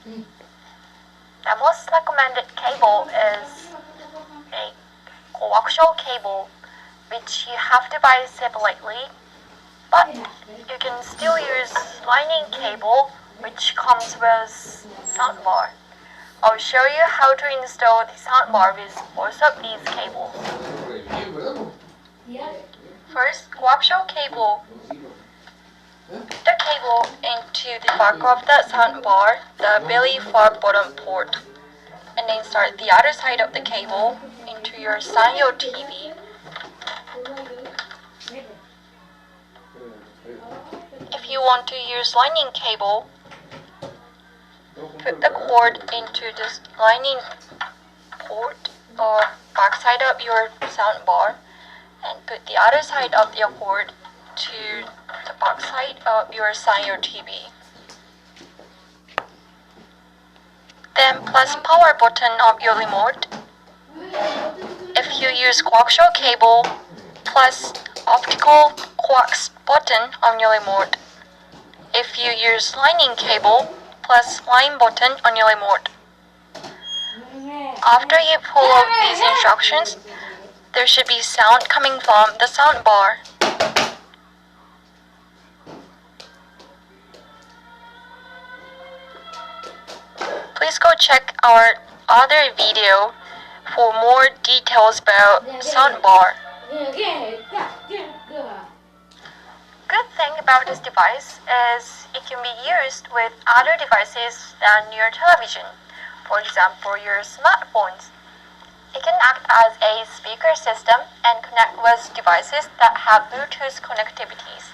The most recommended cable is a coaxial cable, which you have to buy separately, but you can still use lightning cable, which comes with soundbar. I'll show you how to install the soundbar with both of these cables. First, coaxial cable. Put the cable into the back of the soundbar, the very far bottom port, and then insert the other side of the cable into your Sanyo TV. If you want to use lightning cable, put the cord into this lightning port or back side of your soundbar, and put the other side of your cord to the back side of your Sanyo TV. Then press power button of your remote. If you use coaxial cable, press optical coax button on your remote. If you use lightning cable, press line button on your remote. After you follow these instructions, there should be sound coming from the soundbar. Please go check our other video for more details about soundbar. Good thing about this device is it can be used with other devices than your television, for example your smartphones. It can act as a speaker system and connect with devices that have Bluetooth connectivities.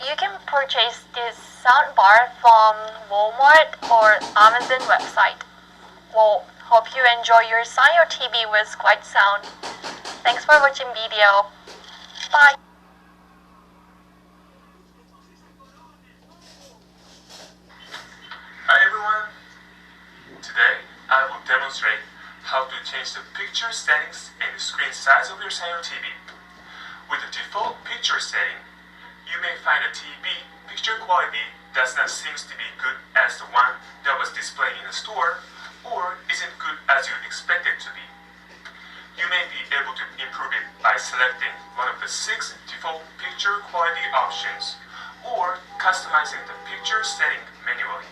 You can purchase this soundbar from Walmart or Amazon website. Well, hope you enjoy your Sanyo TV with great sound. Thanks for watching video. Bye. Hi everyone! Today I will demonstrate how to change the picture settings and the screen size of your Sanyo TV. With the default picture setting, you may find a TV picture quality does not seem to be good as the one that was displayed in the store, or isn't good as you expect it to be. You may be able to improve it by selecting one of the 6 default picture quality options, or customizing the picture setting manually.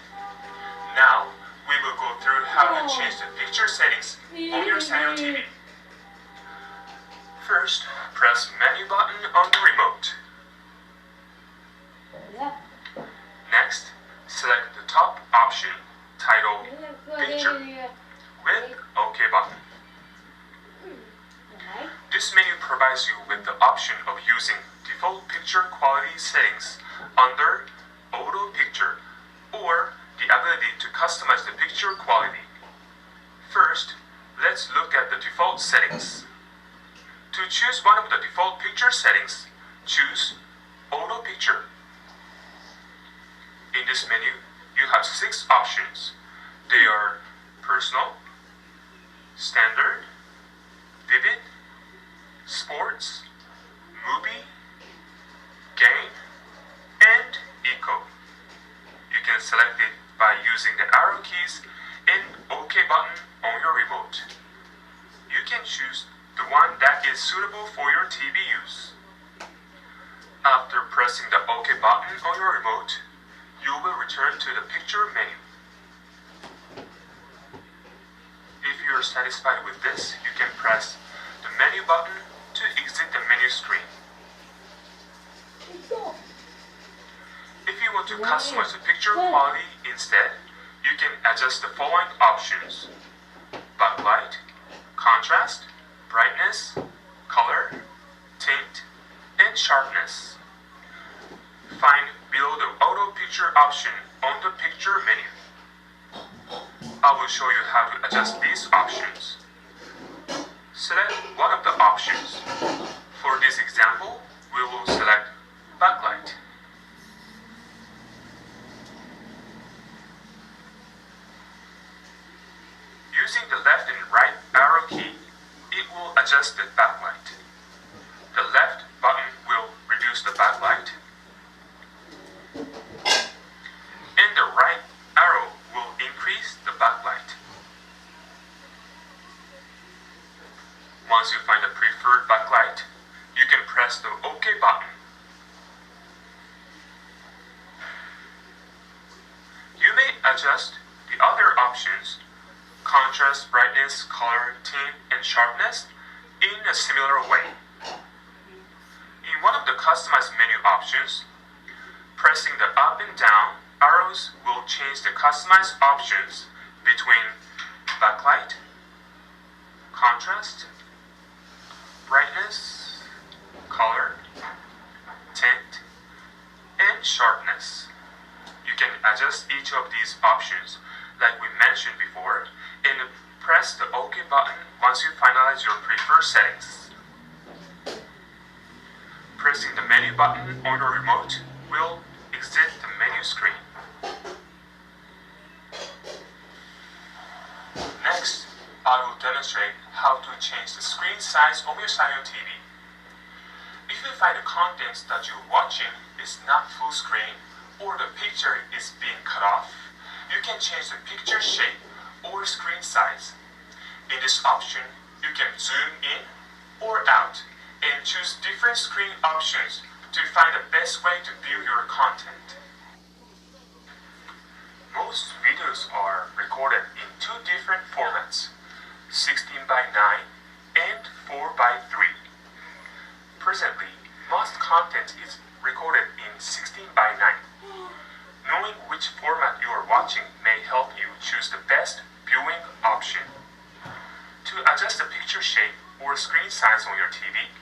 Now, we will go through how to change the picture settings on your Sanyo TV. First, press menu button on the remote. Next, select the top option titled Picture with OK button. This menu provides you with the option of using default picture quality settings under Auto Picture, or the ability to customize the picture quality. First, let's look at the default settings. To choose one of the default picture picture settings, choose Auto Picture. In this menu, you have 6 options. They are Personal, Standard, Vivid, Sports, Movie, Game, and Eco. You can select it by using the arrow keys and OK button on your remote. You can choose the one that is suitable for your TV use. After pressing the OK button on your remote, you will return to the picture menu. If you are satisfied with this, you can press the menu button to exit the menu screen. If you want to customize the picture quality instead, you can adjust the following options: backlight, contrast, brightness, color, tint, and sharpness. Find below the auto picture option on the picture menu. I will show you how to adjust these options. Select one of the options. For this example, we will select backlight. Using the left and right arrow key, it will adjust the backlight. The left button will reduce the backlight, and the right arrow will increase the backlight. Once you find the preferred backlight, you can press the OK button. You may adjust the other options: contrast, brightness, color, tint, and sharpness in a similar way. In one of the customized menu options, pressing the up and down arrows will change the customized options between backlight, contrast, brightness, color, tint, and sharpness. You can adjust each of these options like we mentioned before, and press the OK button once you finalize your preferred settings. Pressing the menu button on your remote will exit the menu screen. Next, I will demonstrate how to change the screen size of your Sanyo TV. If you find the contents that you're watching is not full screen or the picture is being cut off, you can change the picture shape or screen size. In this option, you can zoom in or out and choose different screen options to find the best way to view your content. Most videos are recorded in 2 different formats, 16 by 9 and 4 by 3. Presently, most content is recorded in 16 by 9. Knowing which format you are watching may help you choose the best viewing option. To adjust the picture shape or screen size on your TV,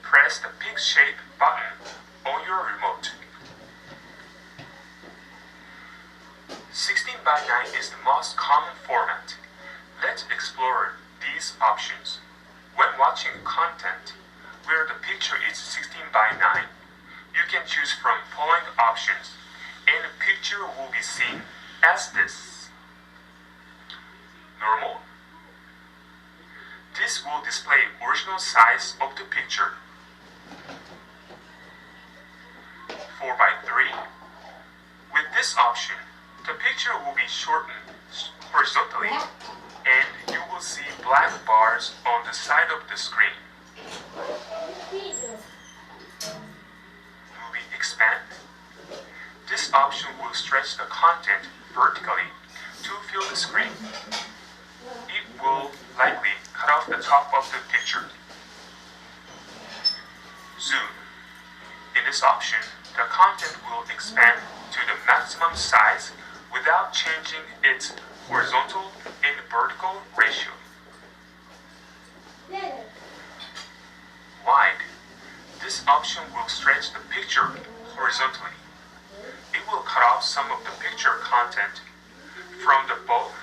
press the Pick Shape button on your remote. 16 by 9 is the most common format. Let's explore these options. When watching content where the picture is 16 by 9, you can choose from following options, and the picture will be seen as this. Normal. This will display original size of the picture. 4 by 3. With this option, the picture will be shortened horizontally, and you will see black bars on the side of the screen. Movie Expand. This option will stretch the content vertically to fill the screen. It will likely cut off the top of the picture. Zoom. In this option, the content will expand to the maximum size without changing its horizontal and vertical ratio. Wide. This option will stretch the picture horizontally. It will cut off some of the picture content from both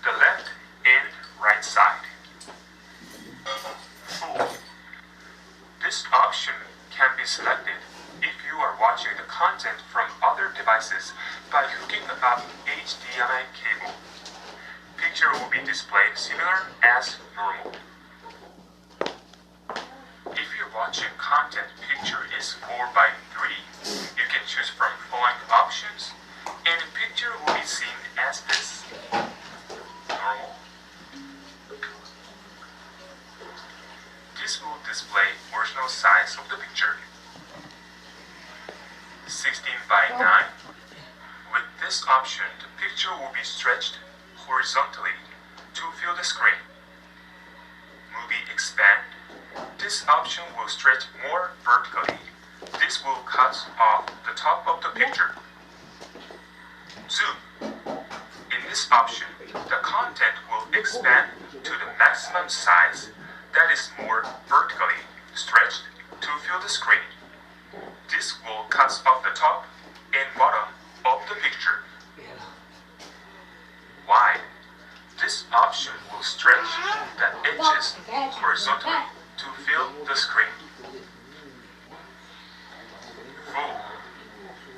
the left and right side. Full. This option can be selected if you are watching the content from other devices by hooking up HDMI cable. Picture will be displayed similar as normal. If you're watching content picture is 4 by 3, you can choose from following options and the picture will be seen as this. Normal. This will display original size of the picture. 16 by 9. With this option, the picture will be stretched horizontally to fill the screen. Movie expand. This option will stretch more vertically. This will cut off the top of the picture. Zoom. In this option, the content will expand to the maximum size that is more vertically stretched to fill the screen. This will cut off the top and bottom of the picture. Wide. This option will stretch the edges horizontally to fill the screen. Full.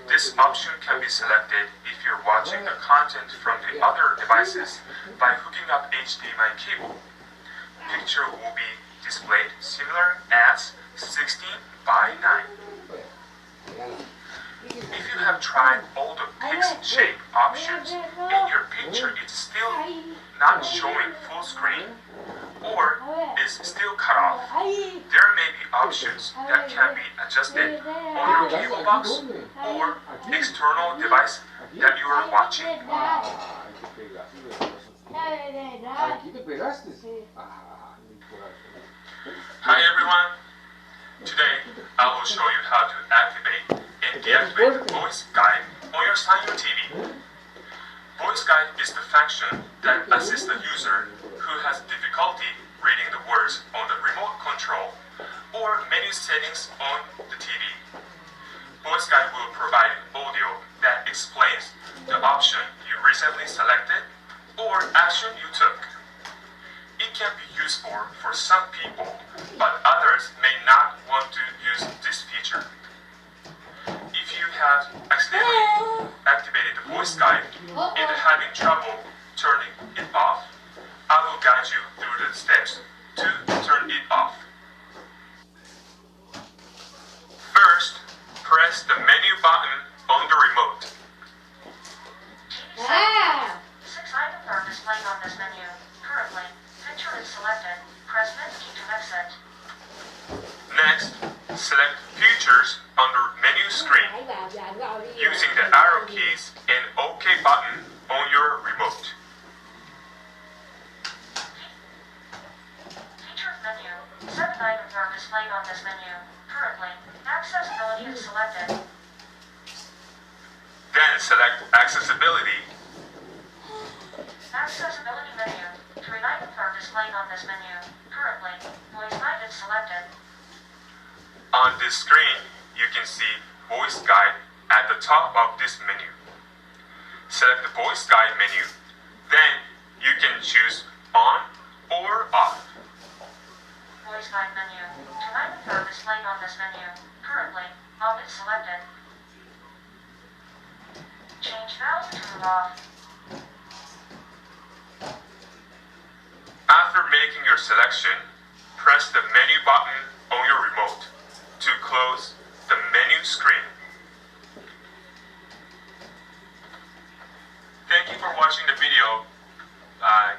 This option can be selected if you're watching the content from the other devices by hooking up HDMI cable. Picture will be displayed similar as 16 by 9. If you have tried all the pixel shape options and your picture is still not showing full screen or is still cut off, there may be options that can be adjusted on your cable box or external device that you are watching. Hi everyone! Today I will show you how to activate and deactivate the voice guide on your Sanyo TV. Voice guide is the function that assists the user who has difficulty reading the words on the remote control or menu settings on the TV. Voice guide will provide audio that explains the option you recently selected or action you took. It can be useful for some people, but others may not want to use this feature. If you have accidentally activated the voice guide and having trouble turning it off, I will guide you through the steps to turn it off. First, press the menu button on the remote. Six items are displayed on this menu. Currently, picture is selected. Press Menu key to exit. Next, select Features on the menu screen using the arrow keys and OK button on your remote. Features menu. 7 items are displayed on this menu. Currently, accessibility is selected. Then select Accessibility. Accessibility menu. 3 items are displayed on this menu. Currently, voice guide is selected. On this screen, you can see Voice Guide at the top of this menu. Select the Voice Guide menu. Then you can choose On or Off. Voice guide menu. 2 items are displayed on this menu. Currently, On is selected. Change value to off. After making your selection, press the menu button on your remote to close the menu screen. Thank you for watching the video. Bye.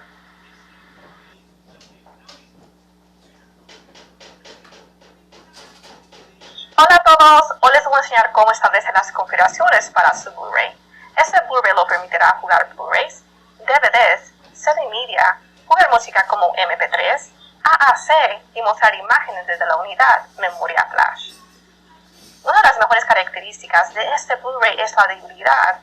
Hola a todos, hoy les voy a enseñar cómo establecer las configuraciones para su Blu-ray. Este Blu-ray lo permitirá jugar Blu-rays, DVDs, CD Media, jugar música como MP3, AAC y mostrar imágenes desde la unidad memoria flash. Una de las mejores características de este Blu-ray es la habilidad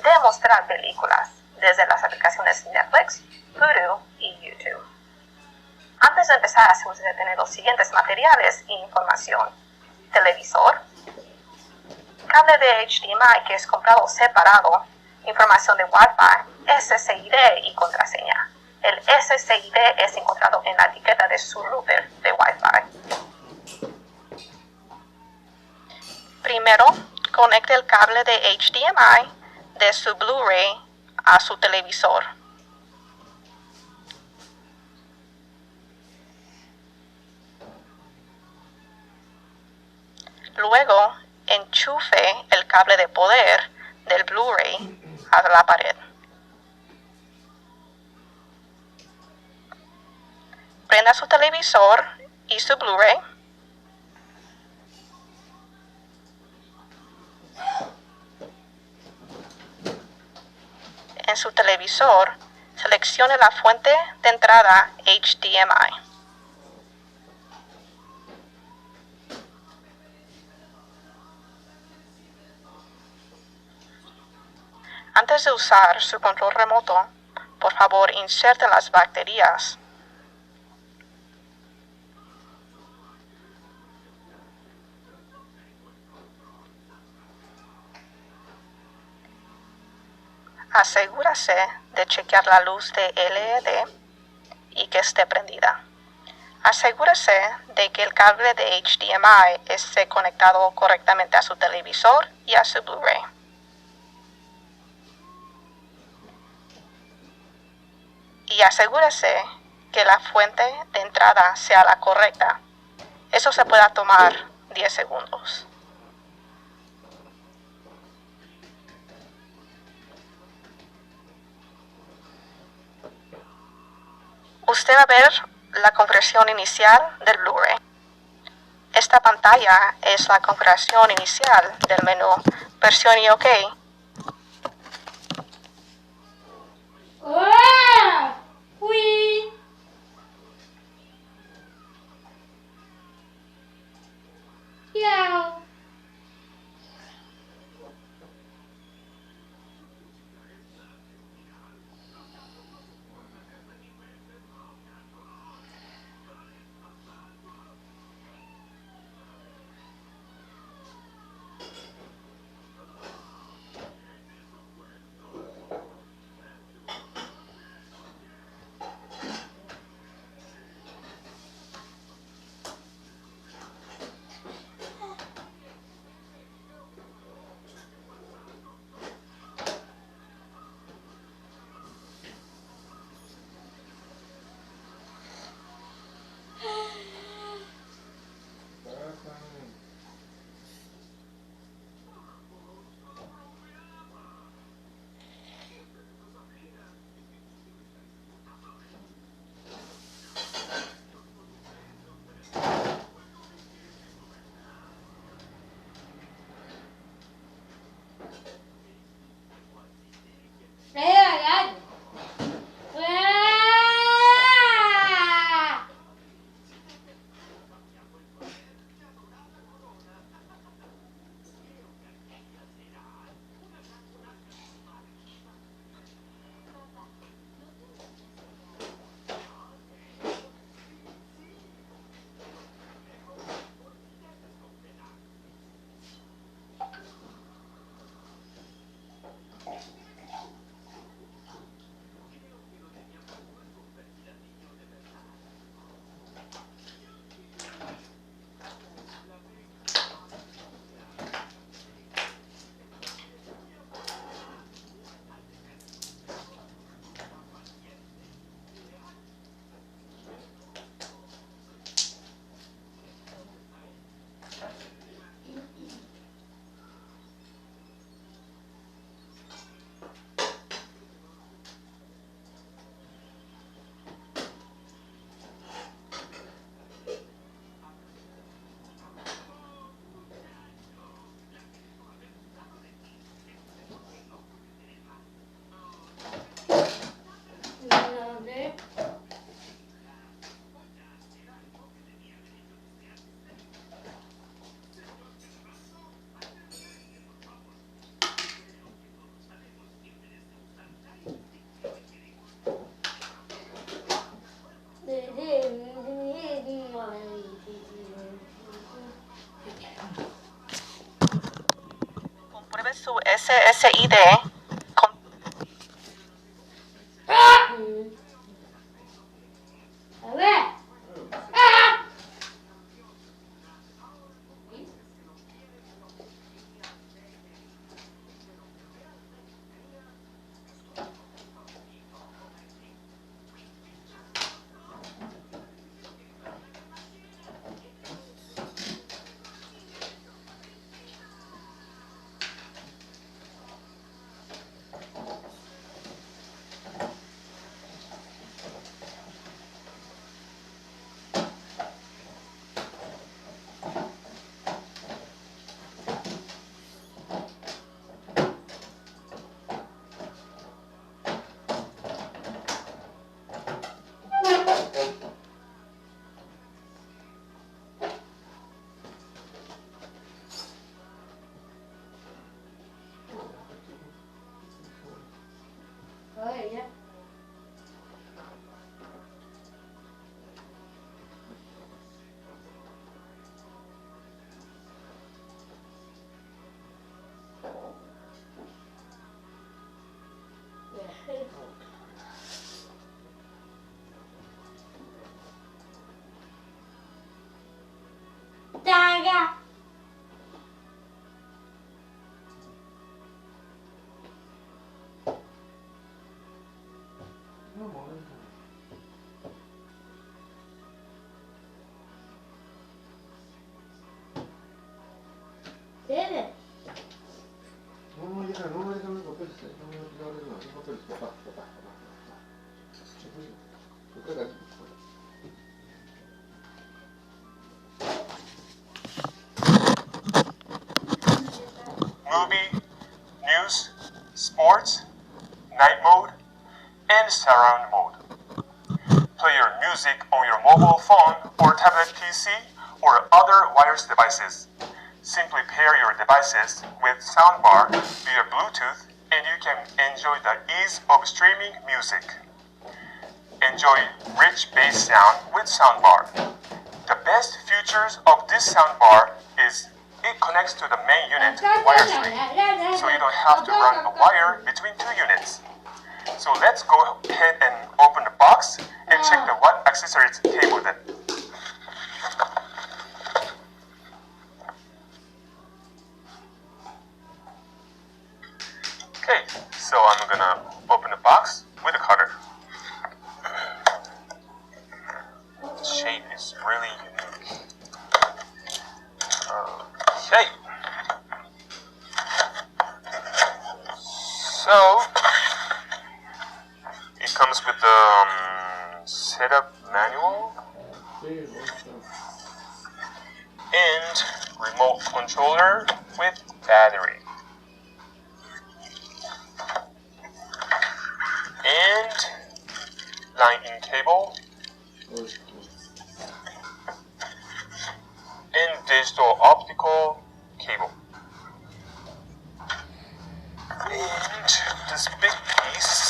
de mostrar películas desde las aplicaciones Netflix, Vudu y YouTube. Antes de empezar, hacemos de tener los siguientes materiales e información: televisor, cable de HDMI que es comprado separado, información de Wi-Fi, SSID y contraseña. El SSID es encontrado en la etiqueta de su router de Wi-Fi. Primero, conecte el cable de HDMI de su Blu-ray a su televisor. Luego, enchufe el cable de poder del Blu-ray a la pared. Prenda su televisor y su Blu-ray. En su televisor, seleccione la fuente de entrada HDMI. Antes de usar su control remoto, por favor inserte las baterías. Asegúrese de chequear la luz de LED y que esté prendida. Asegúrese de que el cable de HDMI esté conectado correctamente a su televisor y a su Blu-ray. Y asegúrese que la fuente de entrada sea la correcta. Eso se puede tomar 10 segundos. Usted va a ver la configuración inicial del Blu-ray. Esta pantalla es la configuración inicial del menú versión y OK. Compruebe su SSID con Movie, news, sports, night mode, and surround mode. Play your music on your mobile phone or tablet PC or other wireless devices. Simply pair your devices with soundbar via Bluetooth and you can enjoy the ease of streaming music. Enjoy rich bass sound with soundbar. The best features of this soundbar is it connects to the main unit wirelessly, so you don't have to run a wire between two units. So let's go ahead and open the box and check the what accessories came with it. Okay, so I'm gonna open the box with a cutter. The shape is really unique. Okay. So it comes with the setup manual and remote controller with battery and line-in cable and digital optical cable. And this big piece.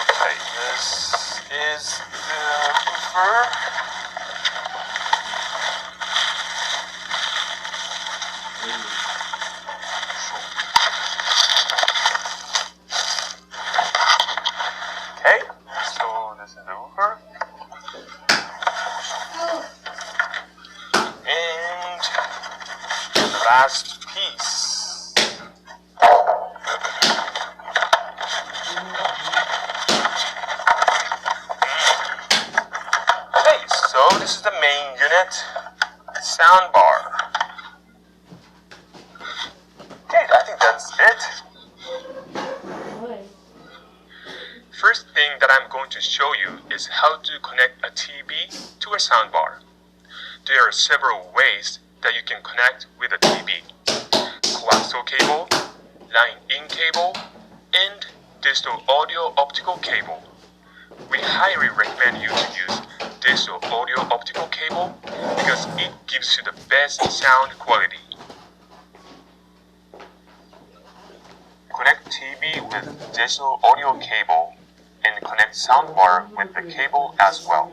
Okay, this is the woofer. Okay, so this is the woofer. And the last piece. Okay, so this is the main unit soundbar. Okay, I think that's it. First thing that I'm going to show you is how to connect a TV to a soundbar. There are several ways that you can connect with a TV. Coaxial cable, line-in cable, and digital audio optical cable. We highly recommend you to use digital audio optical cable because it gives you the best sound quality. Connect TV with digital audio cable and connect soundbar with the cable as well.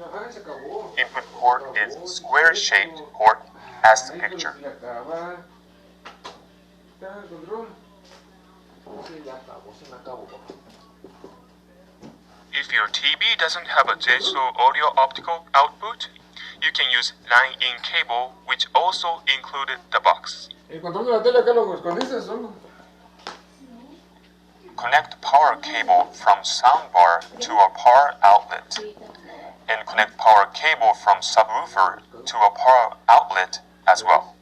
Input port is square-shaped port as the picture. If your TV doesn't have a digital audio optical output, you can use line-in cable, which also included the box. El control de la tele acá lo escondiste solo. Connect power cable from soundbar to a power outlet. And connect power cable from subwoofer to a power outlet as well.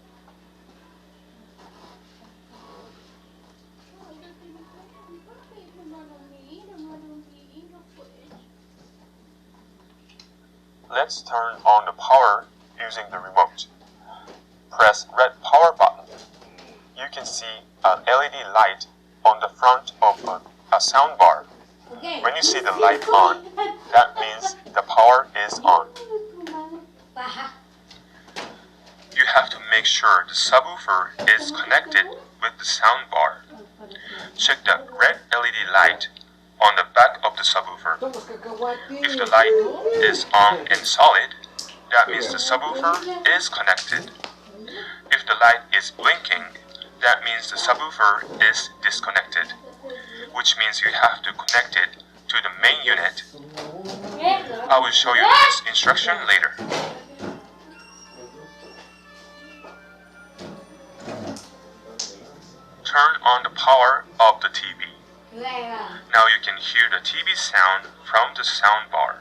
Let's turn on the power using the remote. Press red power button. You can see an LED light on the front of a soundbar. When you see the light on, that means the power is on. You have to make sure the subwoofer is connected with the soundbar. Check the red LED light on the back of the subwoofer. If the light is on and solid, that means the subwoofer is connected. If the light is blinking, that means the subwoofer is disconnected, which means you have to connect it to the main unit. I will show you this instruction later. Turn on the power of the TV. Now you can hear the TV sound from the soundbar.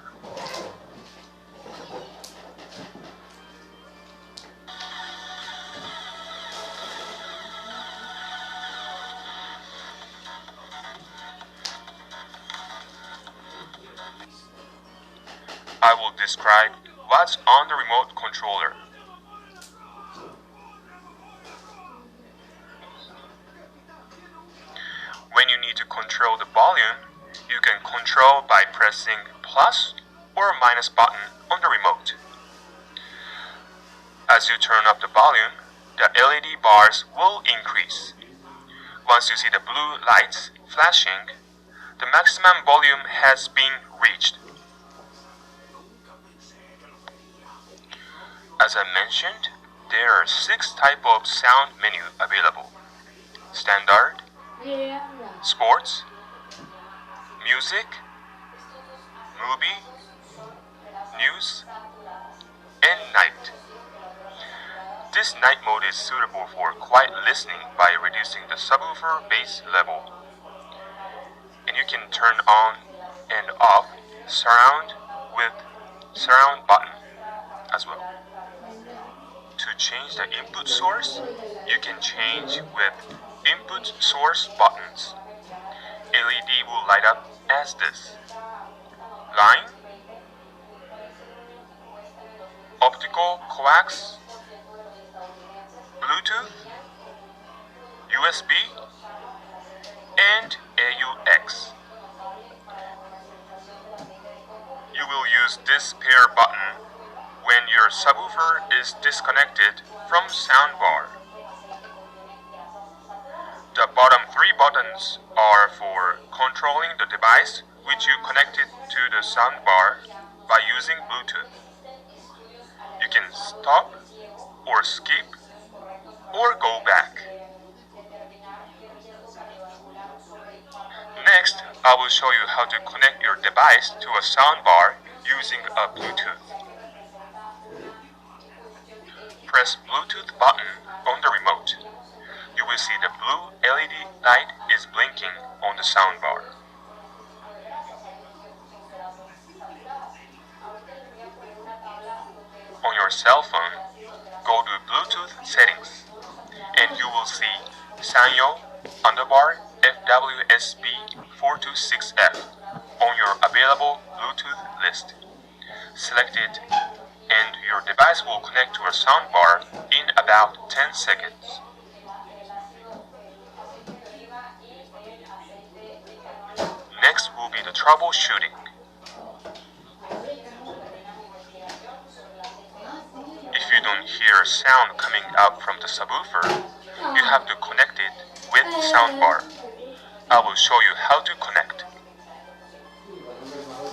describe what's on the remote controller. When you need to control the volume, you can control by pressing plus or minus button on the remote. As you turn up the volume, the LED bars will increase. Once you see the blue lights flashing, the maximum volume has been reached. As I mentioned, there are 6 types of sound menu available: standard, sports, music, movie, news, and night. This night mode is suitable for quiet listening by reducing the subwoofer bass level. And you can turn on and off surround with surround button as well. To change the input source, you can change with input source buttons. LED will light up as this: line, optical coax, Bluetooth, USB, and AUX. You will use this pair button when your subwoofer is disconnected from soundbar. The bottom 3 buttons are for controlling the device which you connected to the soundbar by using Bluetooth. You can stop or skip or go back. Next, I will show you how to connect your device to a soundbar using a Bluetooth. Press Bluetooth button on the remote. You will see the blue LED light is blinking on the soundbar. On your cell phone, go to Bluetooth settings, and you will see Sanyo FWSB426F on your available Bluetooth list. Select it, and your device will connect to a soundbar in about 10 seconds. Next will be the troubleshooting. If you don't hear a sound coming out from the subwoofer, you have to connect it with the soundbar. I will show you how to connect.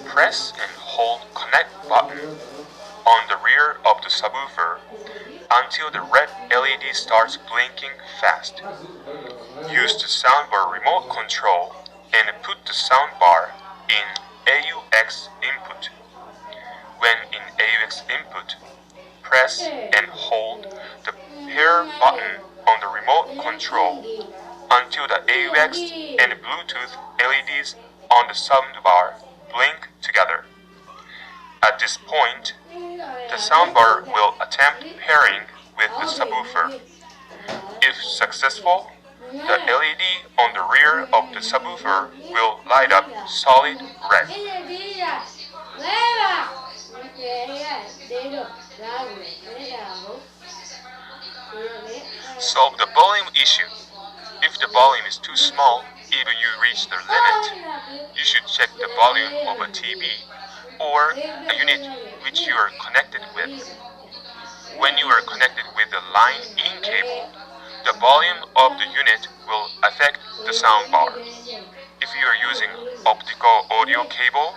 Press and hold connect button on the rear of the subwoofer until the red LED starts blinking fast. Use the soundbar remote control and put the soundbar in AUX input. When in AUX input, press and hold the pair button on the remote control until the AUX and Bluetooth LEDs on the soundbar blink together. At this point, the soundbar will attempt pairing with the subwoofer. If successful, the LED on the rear of the subwoofer will light up solid red. Solve the volume issue. If the volume is too small, even you reach the limit, you should check the volume of a TV or a unit which you are connected with. When you are connected with the line-in cable, the volume of the unit will affect the soundbar. If you are using optical audio cable,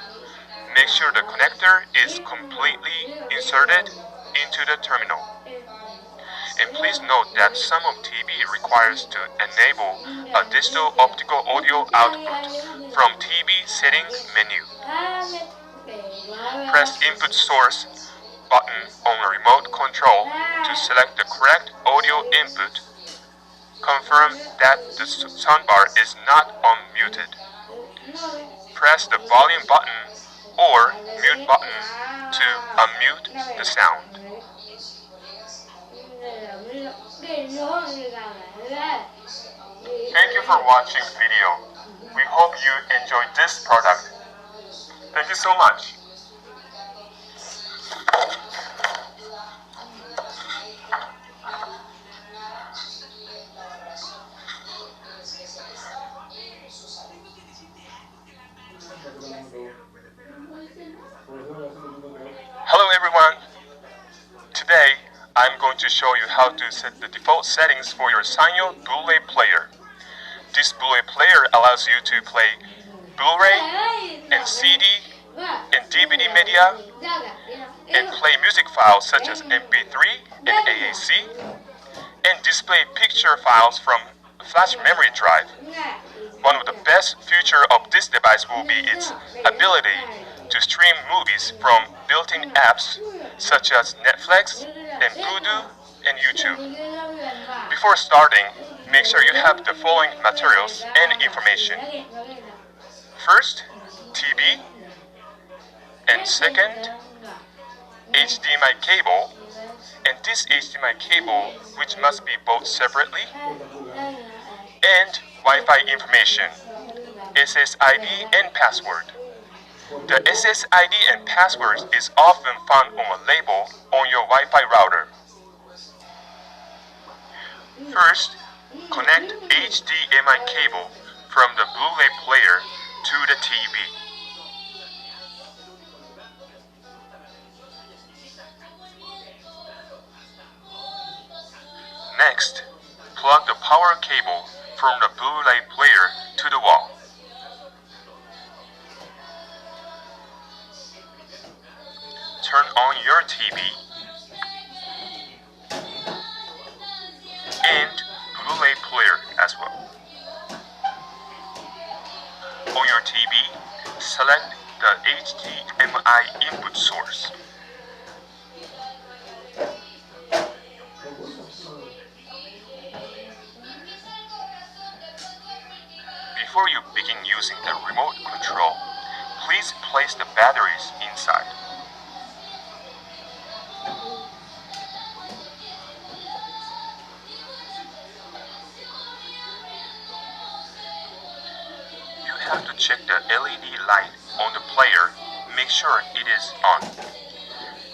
make sure the connector is completely inserted into the terminal. And please note that some of TV requires to enable a digital optical audio output from TV setting menu. Press input source button on the remote control to select the correct audio input. Confirm that the soundbar is not unmuted. Press the volume button or mute button to unmute the sound. Thank you for watching the video. We hope you enjoyed this product. Thank you so much. to show you how to set the default settings for your Sanyo Blu-ray player. This Blu-ray player allows you to play Blu-ray and CD and DVD media and play music files such as MP3 and AAC and display picture files from flash memory drive. One of the best features of this device will be its ability to stream movies from built-in apps such as Netflix and Vudu and YouTube. Before starting, make sure you have the following materials and information. First, TV, and second, HDMI cable, and this HDMI cable, which must be bought separately, and Wi-Fi information, SSID and password. The SSID and password is often found on a label on your Wi-Fi router. First, connect HDMI cable from the Blu-ray player to the TV. Next, plug the power cable from the Blu-ray player to the wall. Turn on your TV and Blu-ray player as well. On your TV, select the HDMI input source. Before you begin using the remote control, please place the batteries inside. You have to check the LED light on the player, make sure it is on.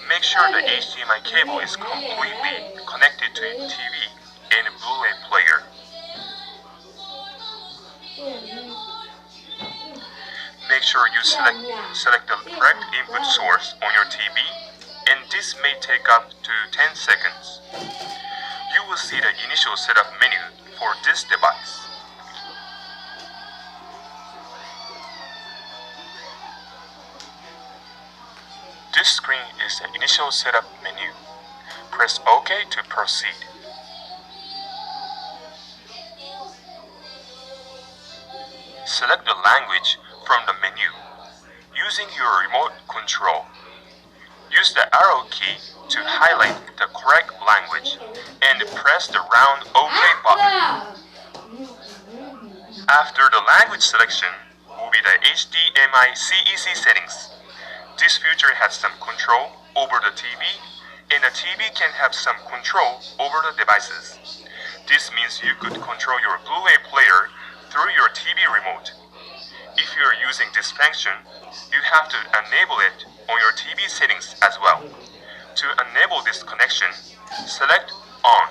Make sure the HDMI cable is completely connected to the TV and Blu-ray player. Make sure you select the correct input source on your TV, and this may take up to 10 seconds. You will see the initial setup menu for this device. This screen is the initial setup menu. Press OK to proceed. Select the language from the menu. Using your remote control, use the arrow key to highlight the correct language and press the round OK button. After the language selection will be the HDMI CEC settings. This feature has some control over the TV, and the TV can have some control over the devices. This means you could control your Blu-ray player through your TV remote. If you are using this function, you have to enable it on your TV settings as well. To enable this connection, select On.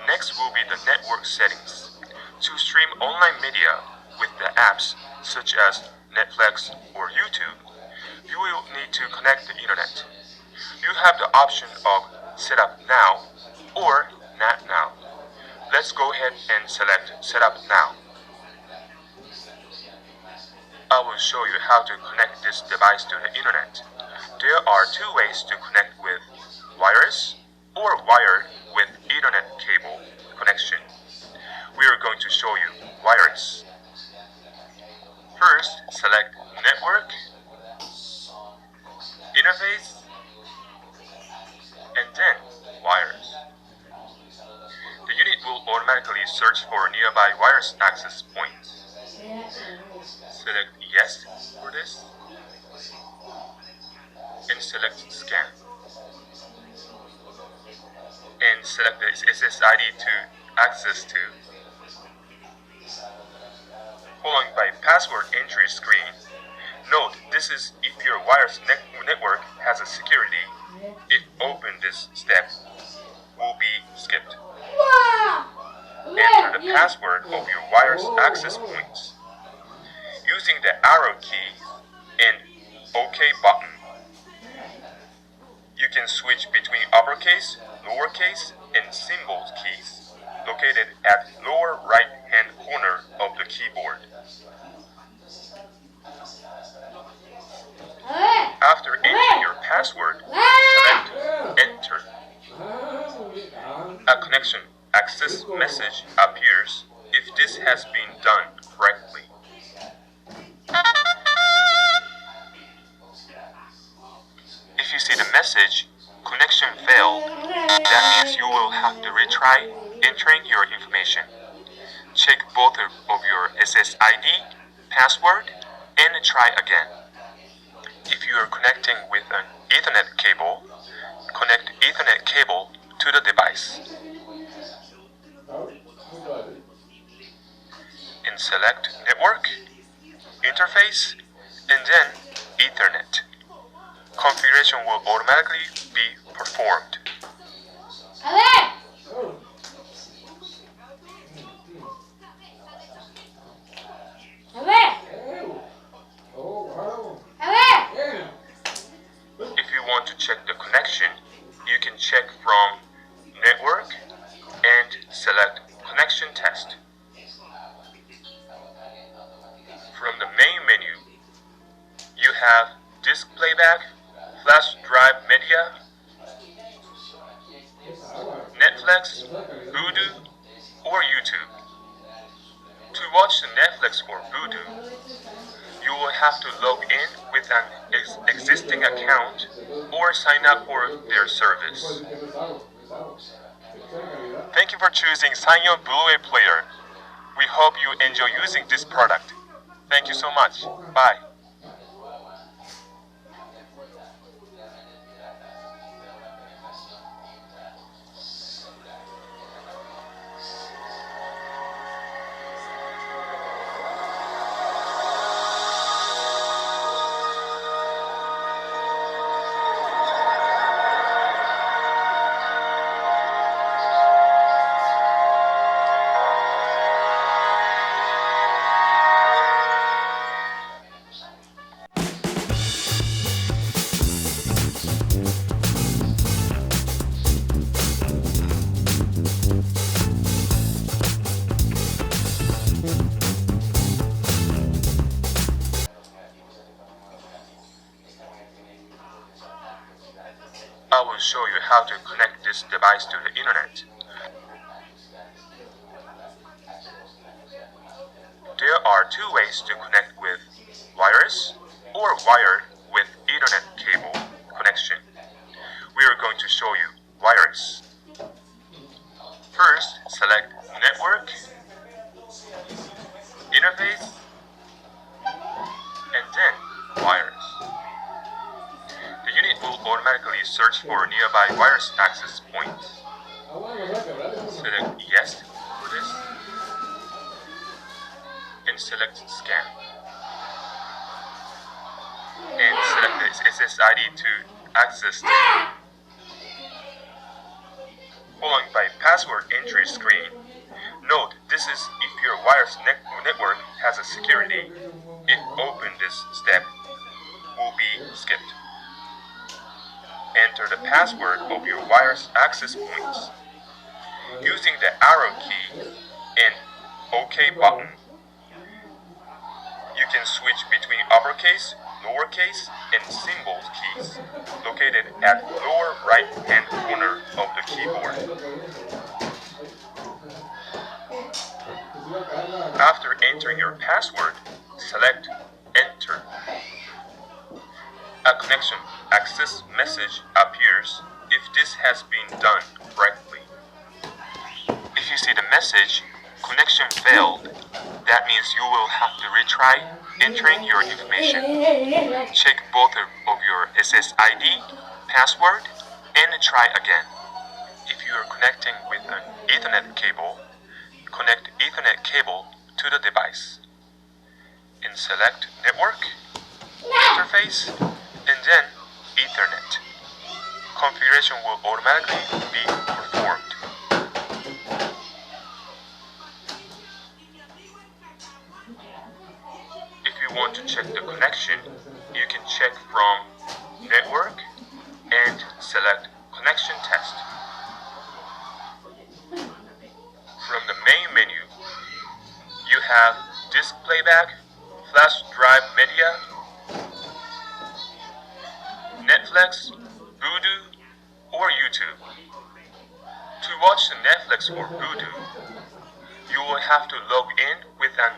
Next will be the network settings. To stream online media with the apps such as Netflix or YouTube, you will need to connect the internet. You have the option of Setup Now or Not Now. Let's go ahead and select Setup Now. I will show you how to connect this device to the internet. There are two ways to connect with wireless or wired with Ethernet cable connection. We are going to show you wireless. First, select Network, Interface, and then Wireless. The unit will automatically search for nearby wireless access points. Select Yes for this, and select Scan. And select the SSID to access to. Following by password entry screen. Note, this is if your wireless network has a security. If open, this step will be skipped. Enter the password of your wireless access points. Using the arrow key and OK button, You can switch between uppercase, lowercase, and symbol keys located at lower right-hand corner of the keyboard. After entering your password, select Enter. A connection access message appears if this has been done correctly. If you see the message, connection failed, that means you will have to retry entering your information. Check both of your SSID, password, and try again. If you are connecting with an Ethernet cable, connect Ethernet cable to the device. And select Network, Interface, and then Ethernet. Configuration will automatically be performed. If you want to check the connection, you can check from Network and select Connection Test. From the main menu, you have Disk Playback, Flash Drive Media, Netflix, Vudu, or YouTube. To watch the Netflix or Vudu, you will have to log in with an existing account or sign up for their service. Thank you for choosing Sanyo Blu-ray Player. We hope you enjoy using this product. Thank you so much. Bye. I will show you how to connect this device to the internet. There are two ways to connect with wireless or wired with Ethernet cable connection. We are going to show you wireless. First, select Network, Interface, and then Wireless. The unit will automatically search for nearby wireless access points. Select Yes for this, and select Scan. And select the SSID to access the unit. Followed by password entry screen. Note, this is if your wireless network has a security. If open, this step will be skipped. Enter the password of your wireless access points. Using the arrow key and OK button, you can switch between uppercase, lowercase, and symbol keys located at lower right-hand corner of the keyboard. After entering your password, select Enter. A connection access message appears if this has been done correctly. If you see the message, connection failed, that means you will have to retry entering your information. Check both of your SSID, password, and try again. If you are connecting with an Ethernet cable, connect Ethernet cable to the device. And select Network, Interface, and then Ethernet. Configuration will automatically be performed. If you want to check the connection, you can check from Network and select Connection Test. From the main menu, you have Disk Playback, Flash Drive Media, Netflix, Vudu, or YouTube. To watch the Netflix or Vudu, you will have to log in with an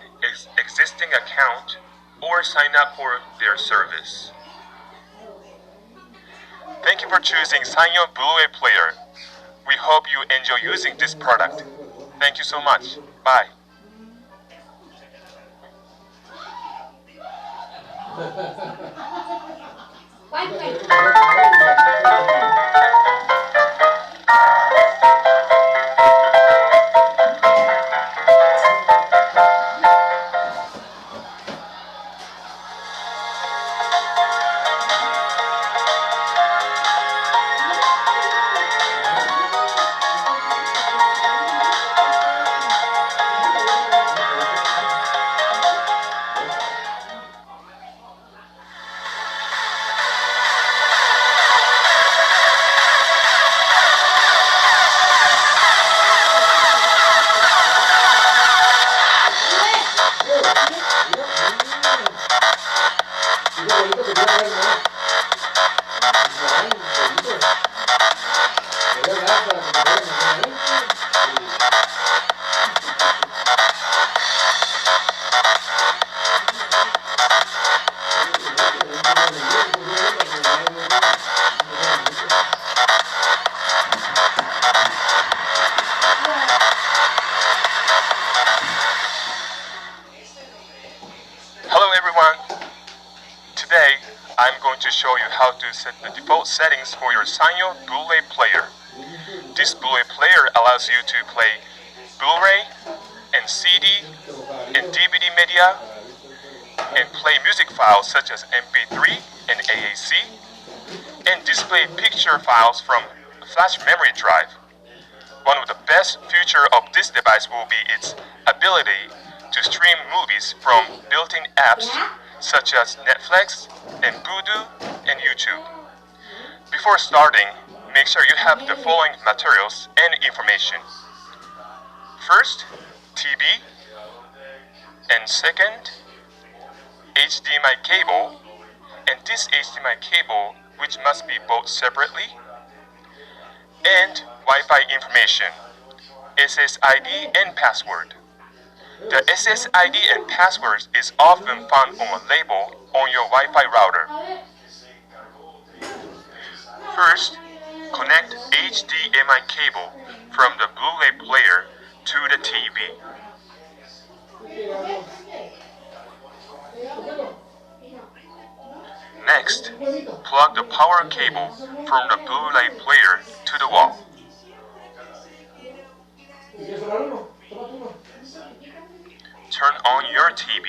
existing account or sign up for their service. Thank you for choosing Sanyo Blu-ray Player. We hope you enjoy using this product. Thank you so much. Bye. Hello everyone! Today, I'm going to show you how to set the default settings for your Sanyo Blu-ray player. This Blu-ray player allows you to play Blu-ray and CD and DVD media and play music files such as MP3 and AAC and display picture files from a flash memory drive. One of the best features of this device will be its ability to stream movies from built-in apps such as Netflix and Vudu and YouTube. Before starting, make sure you have the following materials and information. First, TV, and second, HDMI cable, and this HDMI cable which must be bought separately, and Wi-Fi information, SSID and password. The SSID and password is often found on a label on your Wi-Fi router. First, connect HDMI cable from the Blu-ray player to the TV. Next, plug the power cable from the Blu-ray player to the wall. Turn on your TV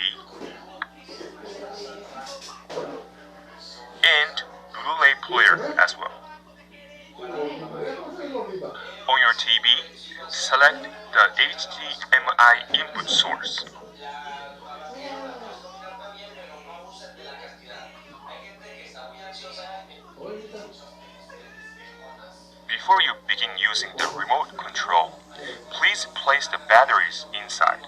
and Blu-ray player as well. On your TV, select the HDMI input source. Before you begin using the remote control, please place the batteries inside.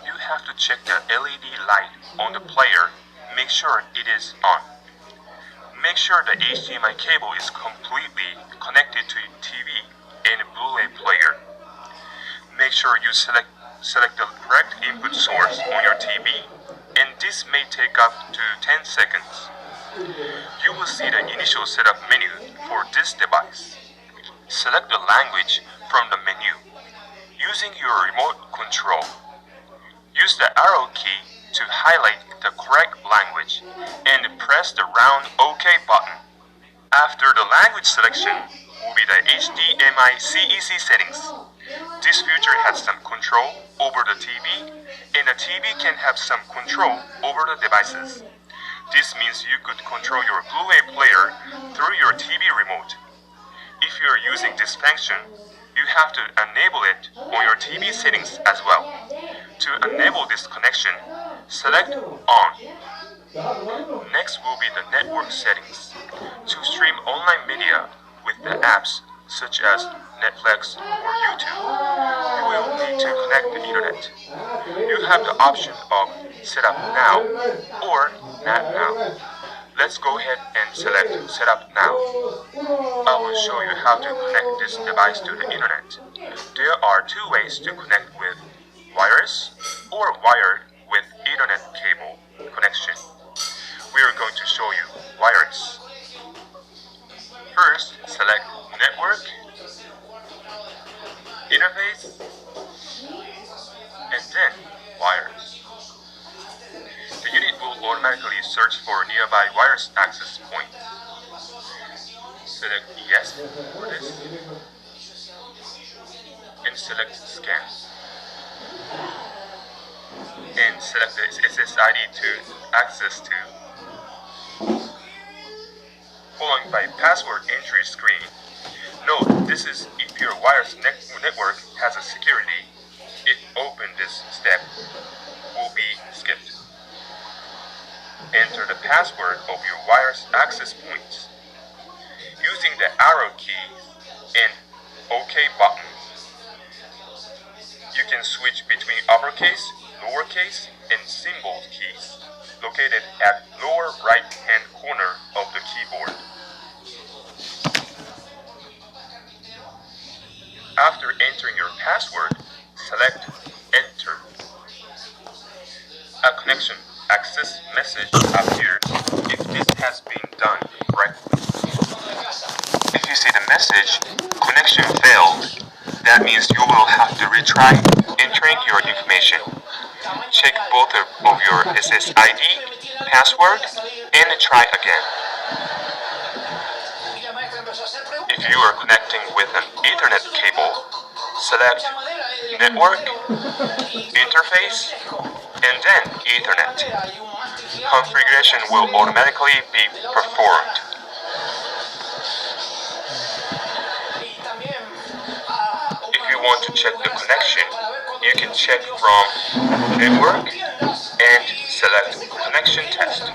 You have to check the LED light on the player, make sure it is on. Make sure the HDMI cable is completely connected to TV and Blu-ray player. Make sure you select the correct input source on your TV, and this may take up to 10 seconds. You will see the initial setup menu for this device. Select the language from the menu. Using your remote control, use the arrow key to highlight the correct language and press the round OK button. After the language selection will be the HDMI CEC settings. This feature has some control over the TV, and the TV can have some control over the devices. This means you could control your Blu-ray player through your TV remote. If you are using this function, you have to enable it on your TV settings as well. To enable this connection, select On. Next will be the network settings. To stream online media with the apps such as Netflix or YouTube, you will need to connect the internet. You have the option of Set up now or Not now. Let's go ahead and select Set up now. I will show you how to connect this device to the internet. There are two ways to connect with wireless or wired with Ethernet cable connection. We are going to show you wireless. First, select Network, Interface, and then Wires. The unit will automatically search for nearby wireless access point. Select Yes for this, and select Scan. And select the SSID to access to, followed by password entry screen. Note, this is if your wireless network has a security. If open, this step will be skipped. Enter the password of your wireless access points. Using the arrow key and OK button, you can switch between uppercase, lowercase, and symbol keys located at lower right-hand corner of the keyboard. After entering your password, select Enter. A connection access message appears if this has been done correctly. If you see the message, connection failed, that means you will have to retry entering your information. Check both of your SSID, password, and try again. If you are connecting with an Ethernet cable, select Network, Interface, and then Ethernet. Configuration will automatically be performed. If you want to check the connection, you can check from Network and select Connection Test.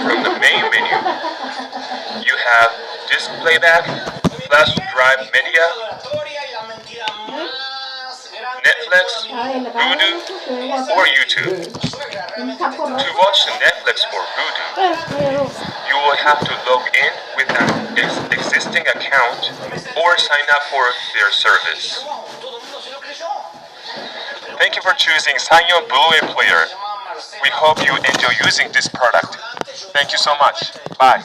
From the main menu, you have Disk Playback, Flash Drive Media, Netflix, Vudu, or YouTube. To watch Netflix or Vudu, you will have to log in with an existing account or sign up for their service. Thank you for choosing Sanyo Blu-ray Player. We hope you enjoy using this product. Thank you so much. Bye.